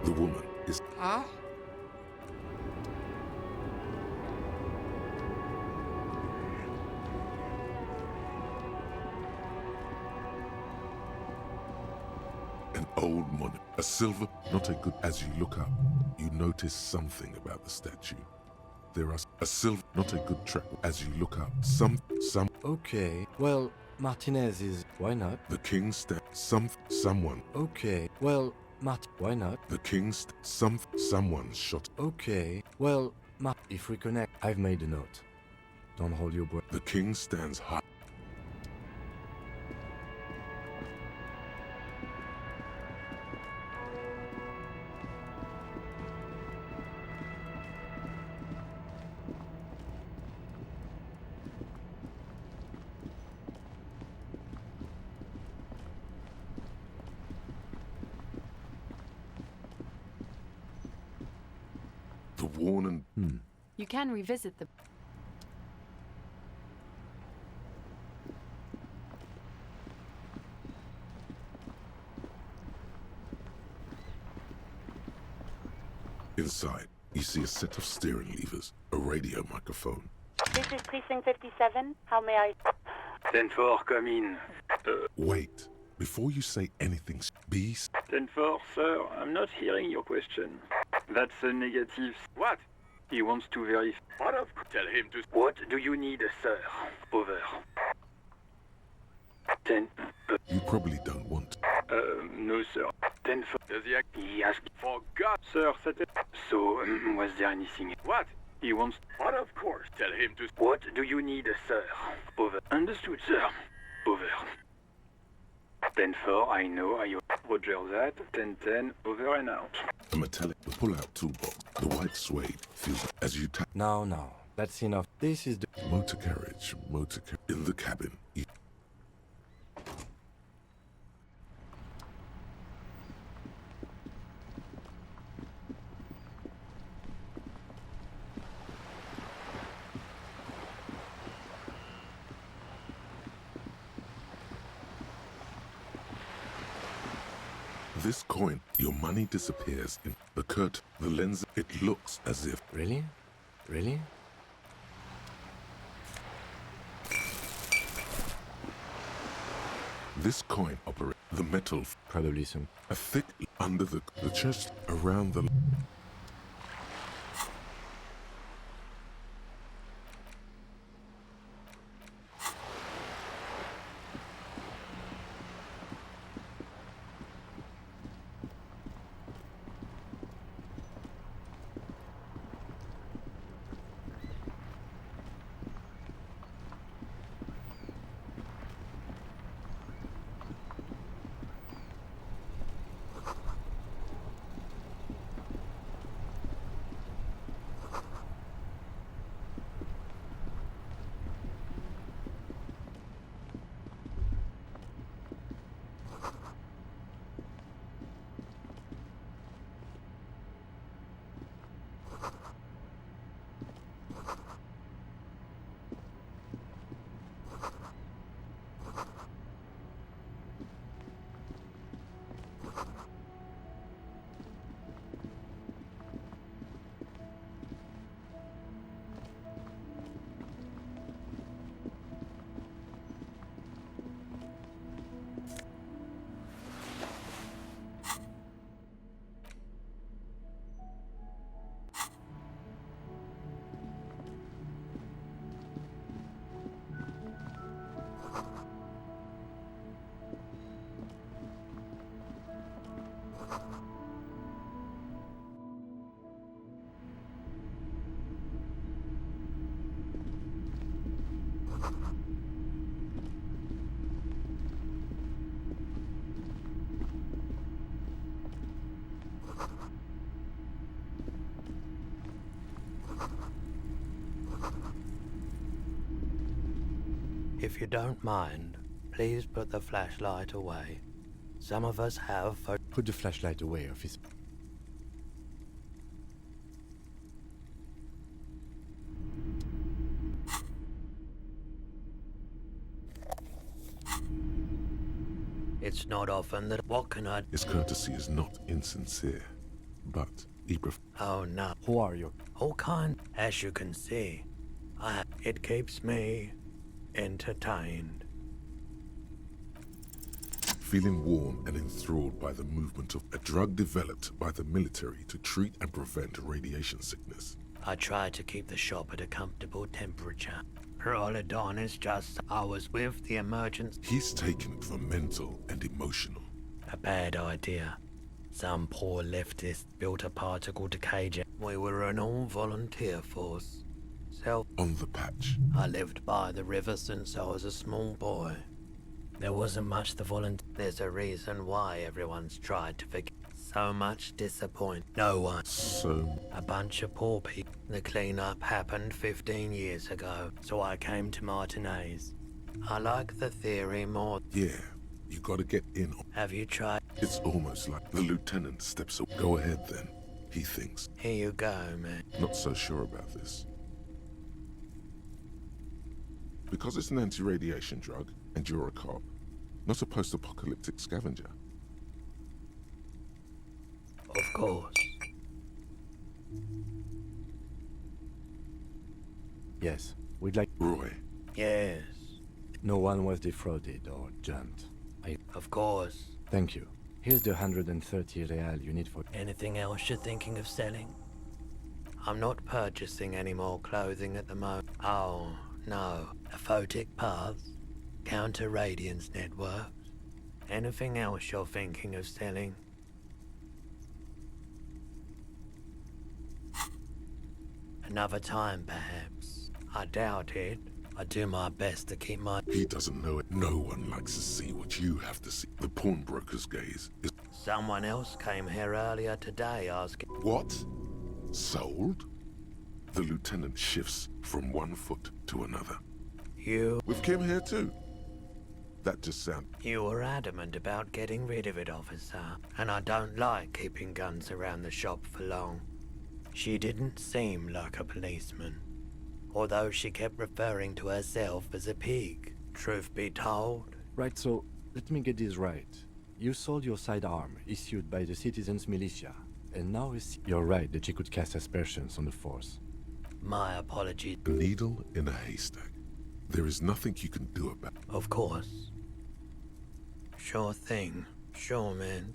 Speaker 3: The woman is...
Speaker 1: Huh?
Speaker 3: An old monument. A silver... Not a good... As you look up, you notice something about the statue. There are... A silver... Not a good track. As you look up, some...
Speaker 8: Okay, well, Martinez is... Why not?
Speaker 3: The king someone...
Speaker 8: Okay, well... Why not?
Speaker 3: The king's... Someone shot...
Speaker 8: Okay, well, if we connect... I've made a note. Don't hold your breath.
Speaker 3: The king stands high. The worn and...
Speaker 5: You can revisit the...
Speaker 3: Inside, you see a set of steering levers, a radio microphone.
Speaker 11: This is Precinct 57. How may I...
Speaker 10: 10-4, come in.
Speaker 3: Wait. Before you say anything, beast.
Speaker 10: 10-4, sir, I'm not hearing your question. That's a negative. What? He wants to verify. What of? Tell him to. What do you need, sir? Over. 10.
Speaker 3: You probably don't want.
Speaker 10: No, sir. 10-4. Does he act? He asked. For God, sir, so, was there anything? What? He wants. What of course? Tell him to. What do you need, sir? Over. Understood, sir. Over. 10-4, I know. Roger that. 10-10, over and out.
Speaker 3: A metallic pull-out toolbox. The white suede feels as you tap.
Speaker 8: No, that's enough. This is the
Speaker 3: motor carriage in the cabin. This coin, your money disappears in the lens. It looks as if.
Speaker 8: Really? Really?
Speaker 3: This coin operates the metal.
Speaker 8: Probably some.
Speaker 3: A thick under the chest around the.
Speaker 14: If you don't mind, please put the flashlight away. Some of us have.
Speaker 8: Put the flashlight away, officer.
Speaker 14: It's not often that. What can I?
Speaker 3: His courtesy is not insincere, but he
Speaker 14: Oh no.
Speaker 8: Who are you?
Speaker 14: All kind. As you can see, it keeps me entertained.
Speaker 3: Feeling warm and enthralled by the movement of a drug developed by the military to treat and prevent radiation sickness.
Speaker 14: I try to keep the shop at a comfortable temperature. Prolidon is just. I was with the emergency.
Speaker 3: He's taken it for mental and emotional.
Speaker 14: A bad idea. Some poor leftist built a particle decay jet. We were an all-volunteer force.
Speaker 3: On the patch.
Speaker 14: I lived by the river since I was a small boy. There wasn't much to volunteer. There's a reason why everyone's tried to forget. So much disappointment. No one. A bunch of poor people. The cleanup happened 15 years ago, so I came to Martinez. I like the theory more.
Speaker 3: Yeah, you gotta get in.
Speaker 14: Have you tried?
Speaker 3: It's almost like the lieutenant steps up. Go ahead then, he thinks.
Speaker 14: Here you go, man.
Speaker 3: Not so sure about this. Because it's an anti-radiation drug, and you're a cop, not a post-apocalyptic scavenger.
Speaker 14: Of course.
Speaker 8: Yes, we'd like...
Speaker 3: Roy.
Speaker 14: Yes.
Speaker 8: No one was defrauded or jumped.
Speaker 14: Of course.
Speaker 8: Thank you. Here's the 130 real you need for...
Speaker 14: Anything else you're thinking of selling? I'm not purchasing any more clothing at the moment. Oh, no. A photic paths? Counter-radiance networks? Anything else you're thinking of selling? Another time, perhaps. I doubt it. I do my best to keep my...
Speaker 3: He doesn't know it. No one likes to see what you have to see. The pawnbroker's gaze is...
Speaker 14: Someone else came here earlier today asking...
Speaker 3: What? Sold? The lieutenant shifts from one foot to another.
Speaker 14: You...
Speaker 3: With Kim here too? That just sounds...
Speaker 14: You were adamant about getting rid of it, officer. And I don't like keeping guns around the shop for long. She didn't seem like a policeman. Although she kept referring to herself as a pig. Truth be told.
Speaker 8: Right, so let me get this right. You sold your sidearm, issued by the citizens' militia, and now you're right that she could cast aspersions on the force.
Speaker 14: My apologies.
Speaker 3: A needle in a haystack. There is nothing you can do about it.
Speaker 14: Of course. Sure thing. Sure, man.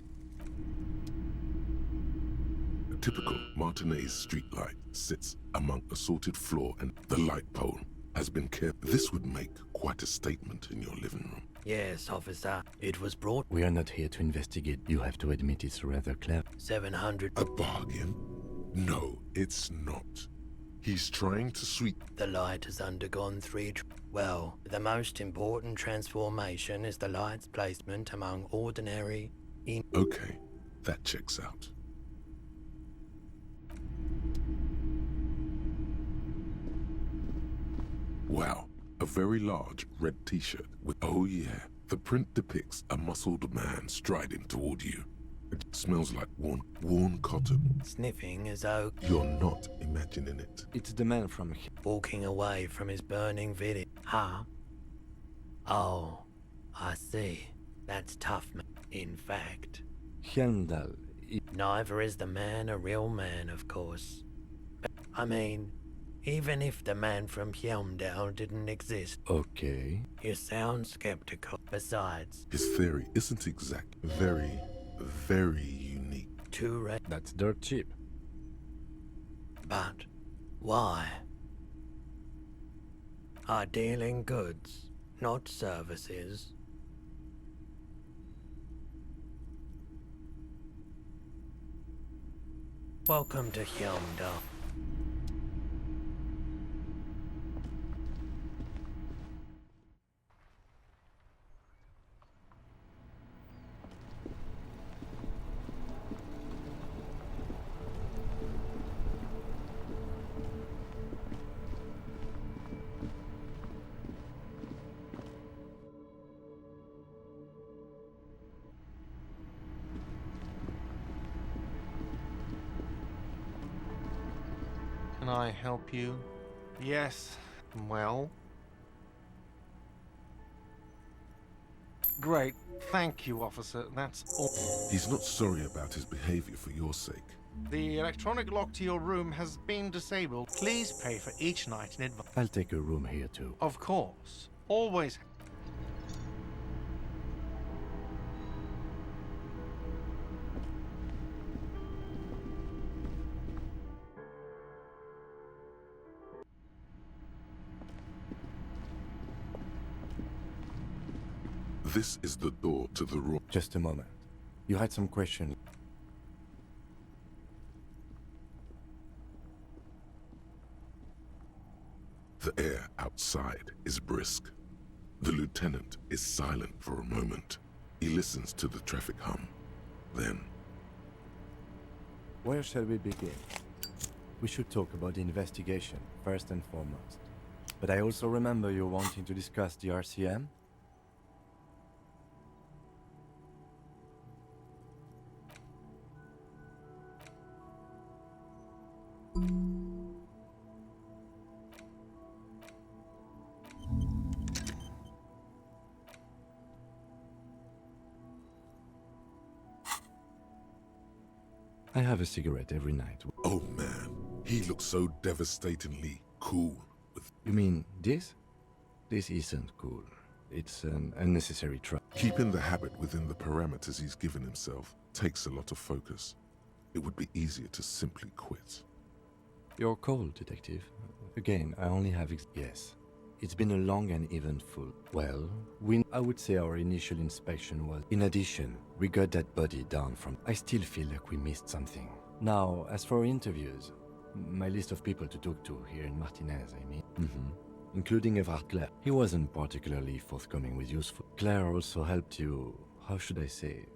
Speaker 3: A typical Martinez streetlight sits among assorted floor and the light pole has been kept. This would make quite a statement in your living room.
Speaker 14: Yes, officer. It was brought...
Speaker 8: We are not here to investigate. You have to admit it's rather clever.
Speaker 14: 700...
Speaker 3: A bargain? No, it's not. He's trying to sweep...
Speaker 14: The light has undergone well, the most important transformation is the light's placement among ordinary...
Speaker 3: Okay, that checks out. Wow, a very large red t-shirt with... Oh yeah, the print depicts a muscled man striding toward you. It smells like worn cotton.
Speaker 14: Sniffing as though...
Speaker 3: You're not imagining it.
Speaker 8: It's the man from...
Speaker 14: Walking away from his burning village. Huh? Oh, I see. That's tough, man. In fact...
Speaker 8: Hyundai.
Speaker 14: Neither is the man a real man, of course. I mean... Even if the man from Hyundai didn't exist.
Speaker 8: Okay.
Speaker 14: You sound skeptical. Besides...
Speaker 3: His theory isn't exact. Very unique.
Speaker 14: Too red.
Speaker 8: That's dirt cheap.
Speaker 14: But why? I deal in goods, not services. Welcome to Hyundai.
Speaker 2: Can I help you? Yes. Well? Great. Thank you, officer. That's all.
Speaker 3: He's not sorry about his behavior for your sake.
Speaker 2: The electronic lock to your room has been disabled. Please pay for each night in advance.
Speaker 8: I'll take a room here too.
Speaker 2: Of course. Always.
Speaker 3: This is the door to the room.
Speaker 8: Just a moment. You had some question.
Speaker 3: The air outside is brisk. The lieutenant is silent for a moment. He listens to the traffic hum. Then...
Speaker 8: Where shall we begin? We should talk about the investigation, first and foremost. But I also remember you wanting to discuss the RCM? I have a cigarette every night.
Speaker 3: Oh man, he looks so devastatingly cool.
Speaker 8: You mean this? This isn't cool. It's an unnecessary try.
Speaker 3: Keeping the habit within the parameters he's given himself takes a lot of focus. It would be easier to simply quit.
Speaker 8: Your call, Detective. Again, I only have yes. It's been a long and eventful. Well, I would say our initial inspection was... In addition, we got that body down from... I still feel like we missed something. Now, as for interviews, my list of people to talk to here in Martinez, I mean... Including Everard Claire. He wasn't particularly forthcoming with useful... Claire also helped you... How should I say?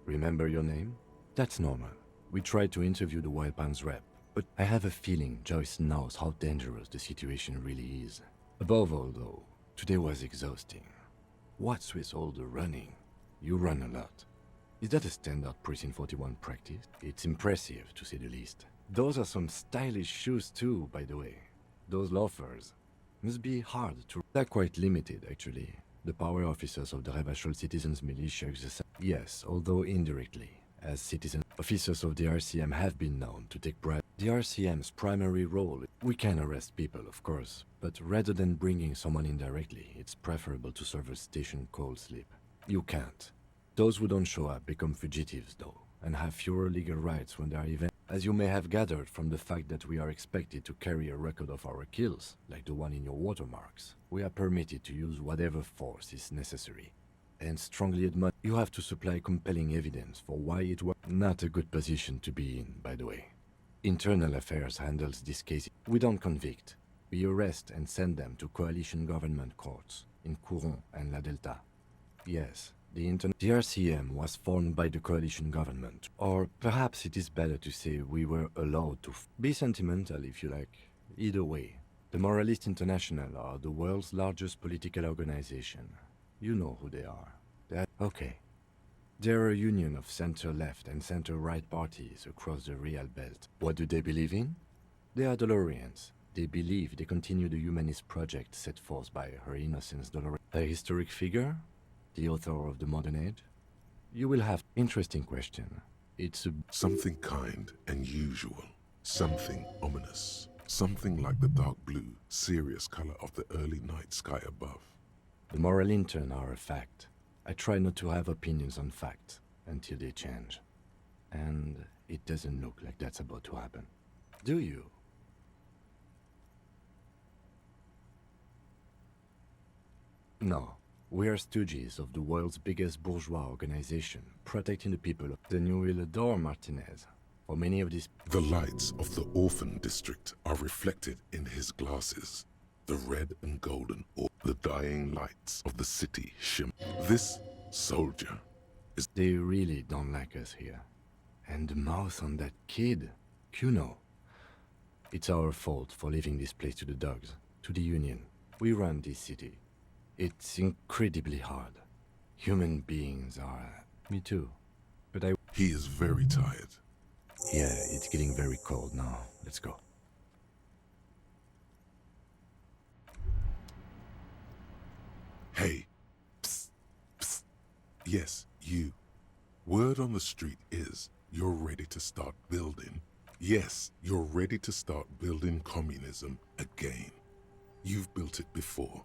Speaker 8: Remember your name? That's normal. We tried to interview the Wild Palms rep, but I have a feeling Joyce knows how dangerous the situation really is. Above all, though, today was exhausting. What's with all the running? You run a lot. Is that a standard Precinct 41 practice? It's impressive, to say the least. Those are some stylish shoes too, by the way. Those loafers. Must be hard to... They're quite limited, actually. The power officers of the Revachol Citizens Militia exercise... Yes, although indirectly. As citizen officers of the RCM have been known to take bribes. The RCM's primary role... We can arrest people, of course, but rather than bringing someone in directly, it's preferable to serve a station cold sleep. You can't. Those who don't show up become fugitives, though, and have fewer legal rights when they are even... As you may have gathered from the fact that we are expected to carry a record of our kills, like the one in your watermarks, we are permitted to use whatever force is necessary. And strongly admit you have to supply compelling evidence for why it was not a good position to be in, by the way. Internal Affairs handles this case. We don't convict. We arrest and send them to coalition government courts in Couron and La Delta. Yes, the RCM was formed by the coalition government. Or perhaps it is better to say we were allowed to be sentimental if you like. Either way, the Moralist International are the world's largest political organization. You know who they are. Okay. They're a union of center-left and center-right parties across the Real Belt. What do they believe in? They are Dolorians. They believe they continue the humanist project set forth by Her Innocence Dolores. A historic figure? The author of the modern age? You will have... Interesting question. It's a...
Speaker 3: Something kind and usual. Something ominous. Something like the dark blue, serious color of the early night sky above.
Speaker 8: The moral intern are a fact. I try not to have opinions on facts until they change. And it doesn't look like that's about to happen. Do you? No. We are stooges of the world's biggest bourgeois organization, protecting the people of... Then you will adore Martinez. For many of these...
Speaker 3: The lights of the orphan district are reflected in his glasses. The red and golden or the dying lights of the city shimmer. This soldier is...
Speaker 8: They really don't like us here. And the mouth on that kid, Kuno. It's our fault for leaving this place to the dogs, to the Union. We run this city. It's incredibly hard. Human beings are... Me too. But I...
Speaker 3: He is very tired.
Speaker 8: Yeah, it's getting very cold now. Let's go.
Speaker 3: Hey. Psst. Psst. Yes, you. Word on the street is you're ready to start building. Yes, you're ready to start building communism again. You've built it before.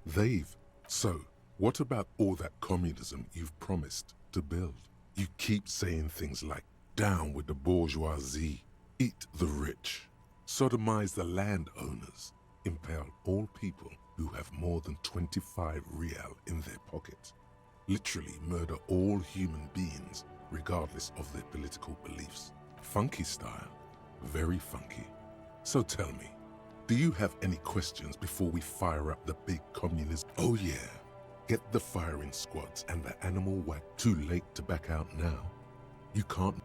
Speaker 3: They've. So, what about all that communism you've promised to build? You keep saying things like, down with the bourgeoisie, eat the rich, sodomize the landowners, impale all people who have more than 25 real in their pocket, literally murder all human beings regardless of their political beliefs. Funky style, very funky. So tell me, do you have any questions before we fire up the big communism? Oh yeah, get the firing squads and the animal whack. Too late to back out now. You can't...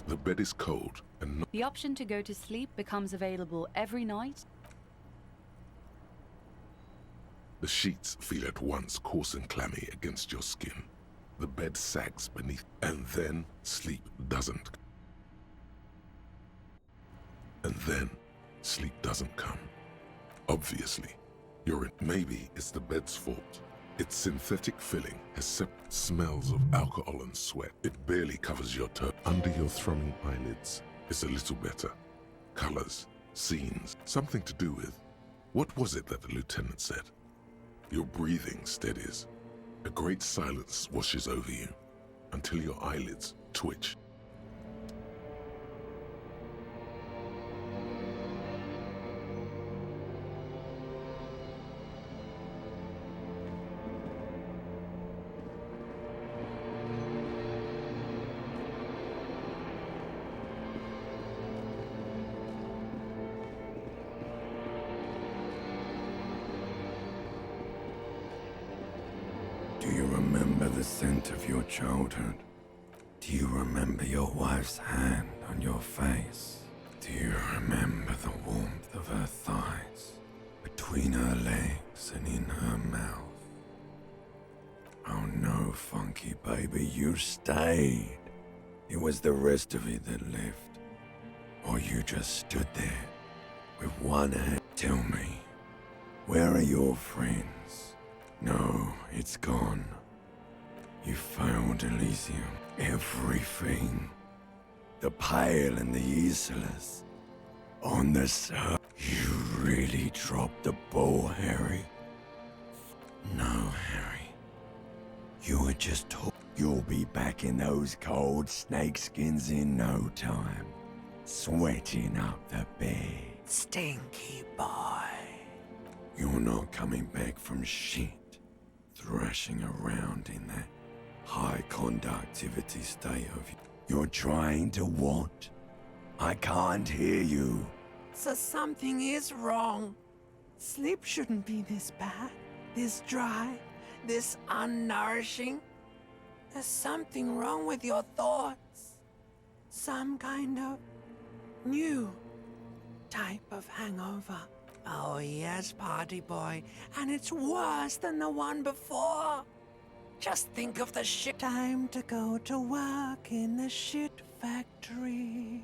Speaker 3: The bed is cold and not...
Speaker 5: The option to go to sleep becomes available every night.
Speaker 3: The sheets feel at once coarse and clammy against your skin. The bed sags beneath, and then sleep doesn't. And then sleep doesn't come. Obviously, you're in. Maybe it's the bed's fault. Its synthetic filling has smells of alcohol and sweat. It barely covers your toe. Under your thrumming eyelids, it's a little better. Colors, scenes, something to do with. What was it that the lieutenant said? Your breathing steadies. A great silence washes over you until your eyelids twitch.
Speaker 18: Do you remember the scent of your childhood? Do you remember your wife's hand on your face? Do you remember the warmth of her thighs, between her legs and in her mouth? Oh no, Funky baby, you stayed. It was the rest of it that left. Or you just stood there, with one hand. Tell me, where are your friends? No, it's gone. You found Elysium. Everything. The Pale and the Islas. On the surface. You really dropped the ball, Harry. No, Harry. You were just told. You'll be back in those cold snakeskins in no time. Sweating up the bed. Stinky boy. You're not coming back from shit. Thrashing around in that high conductivity state of you. You're trying to what? I can't hear you.
Speaker 19: So something is wrong. Sleep shouldn't be this bad, this dry, this unnourishing. There's something wrong with your thoughts. Some kind of new type of hangover. Oh yes, party boy, and it's worse than the one before. Just think of the shit. Time to go to work in the shit factory.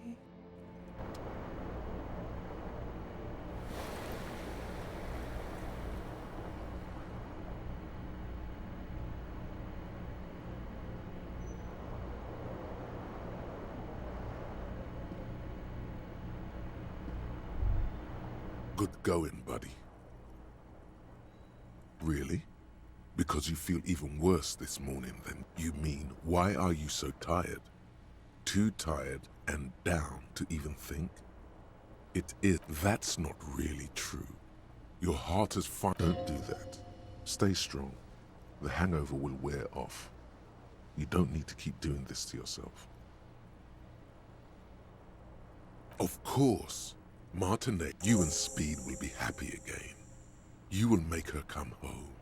Speaker 3: Good going, buddy. Really? Because you feel even worse this morning than you mean. Why are you so tired? Too tired and down to even think? It is. That's not really true. Your heart is fine. Don't do that. Stay strong. The hangover will wear off. You don't need to keep doing this to yourself. Of course. Martinet, you and Speed will be happy again. You will make her come home.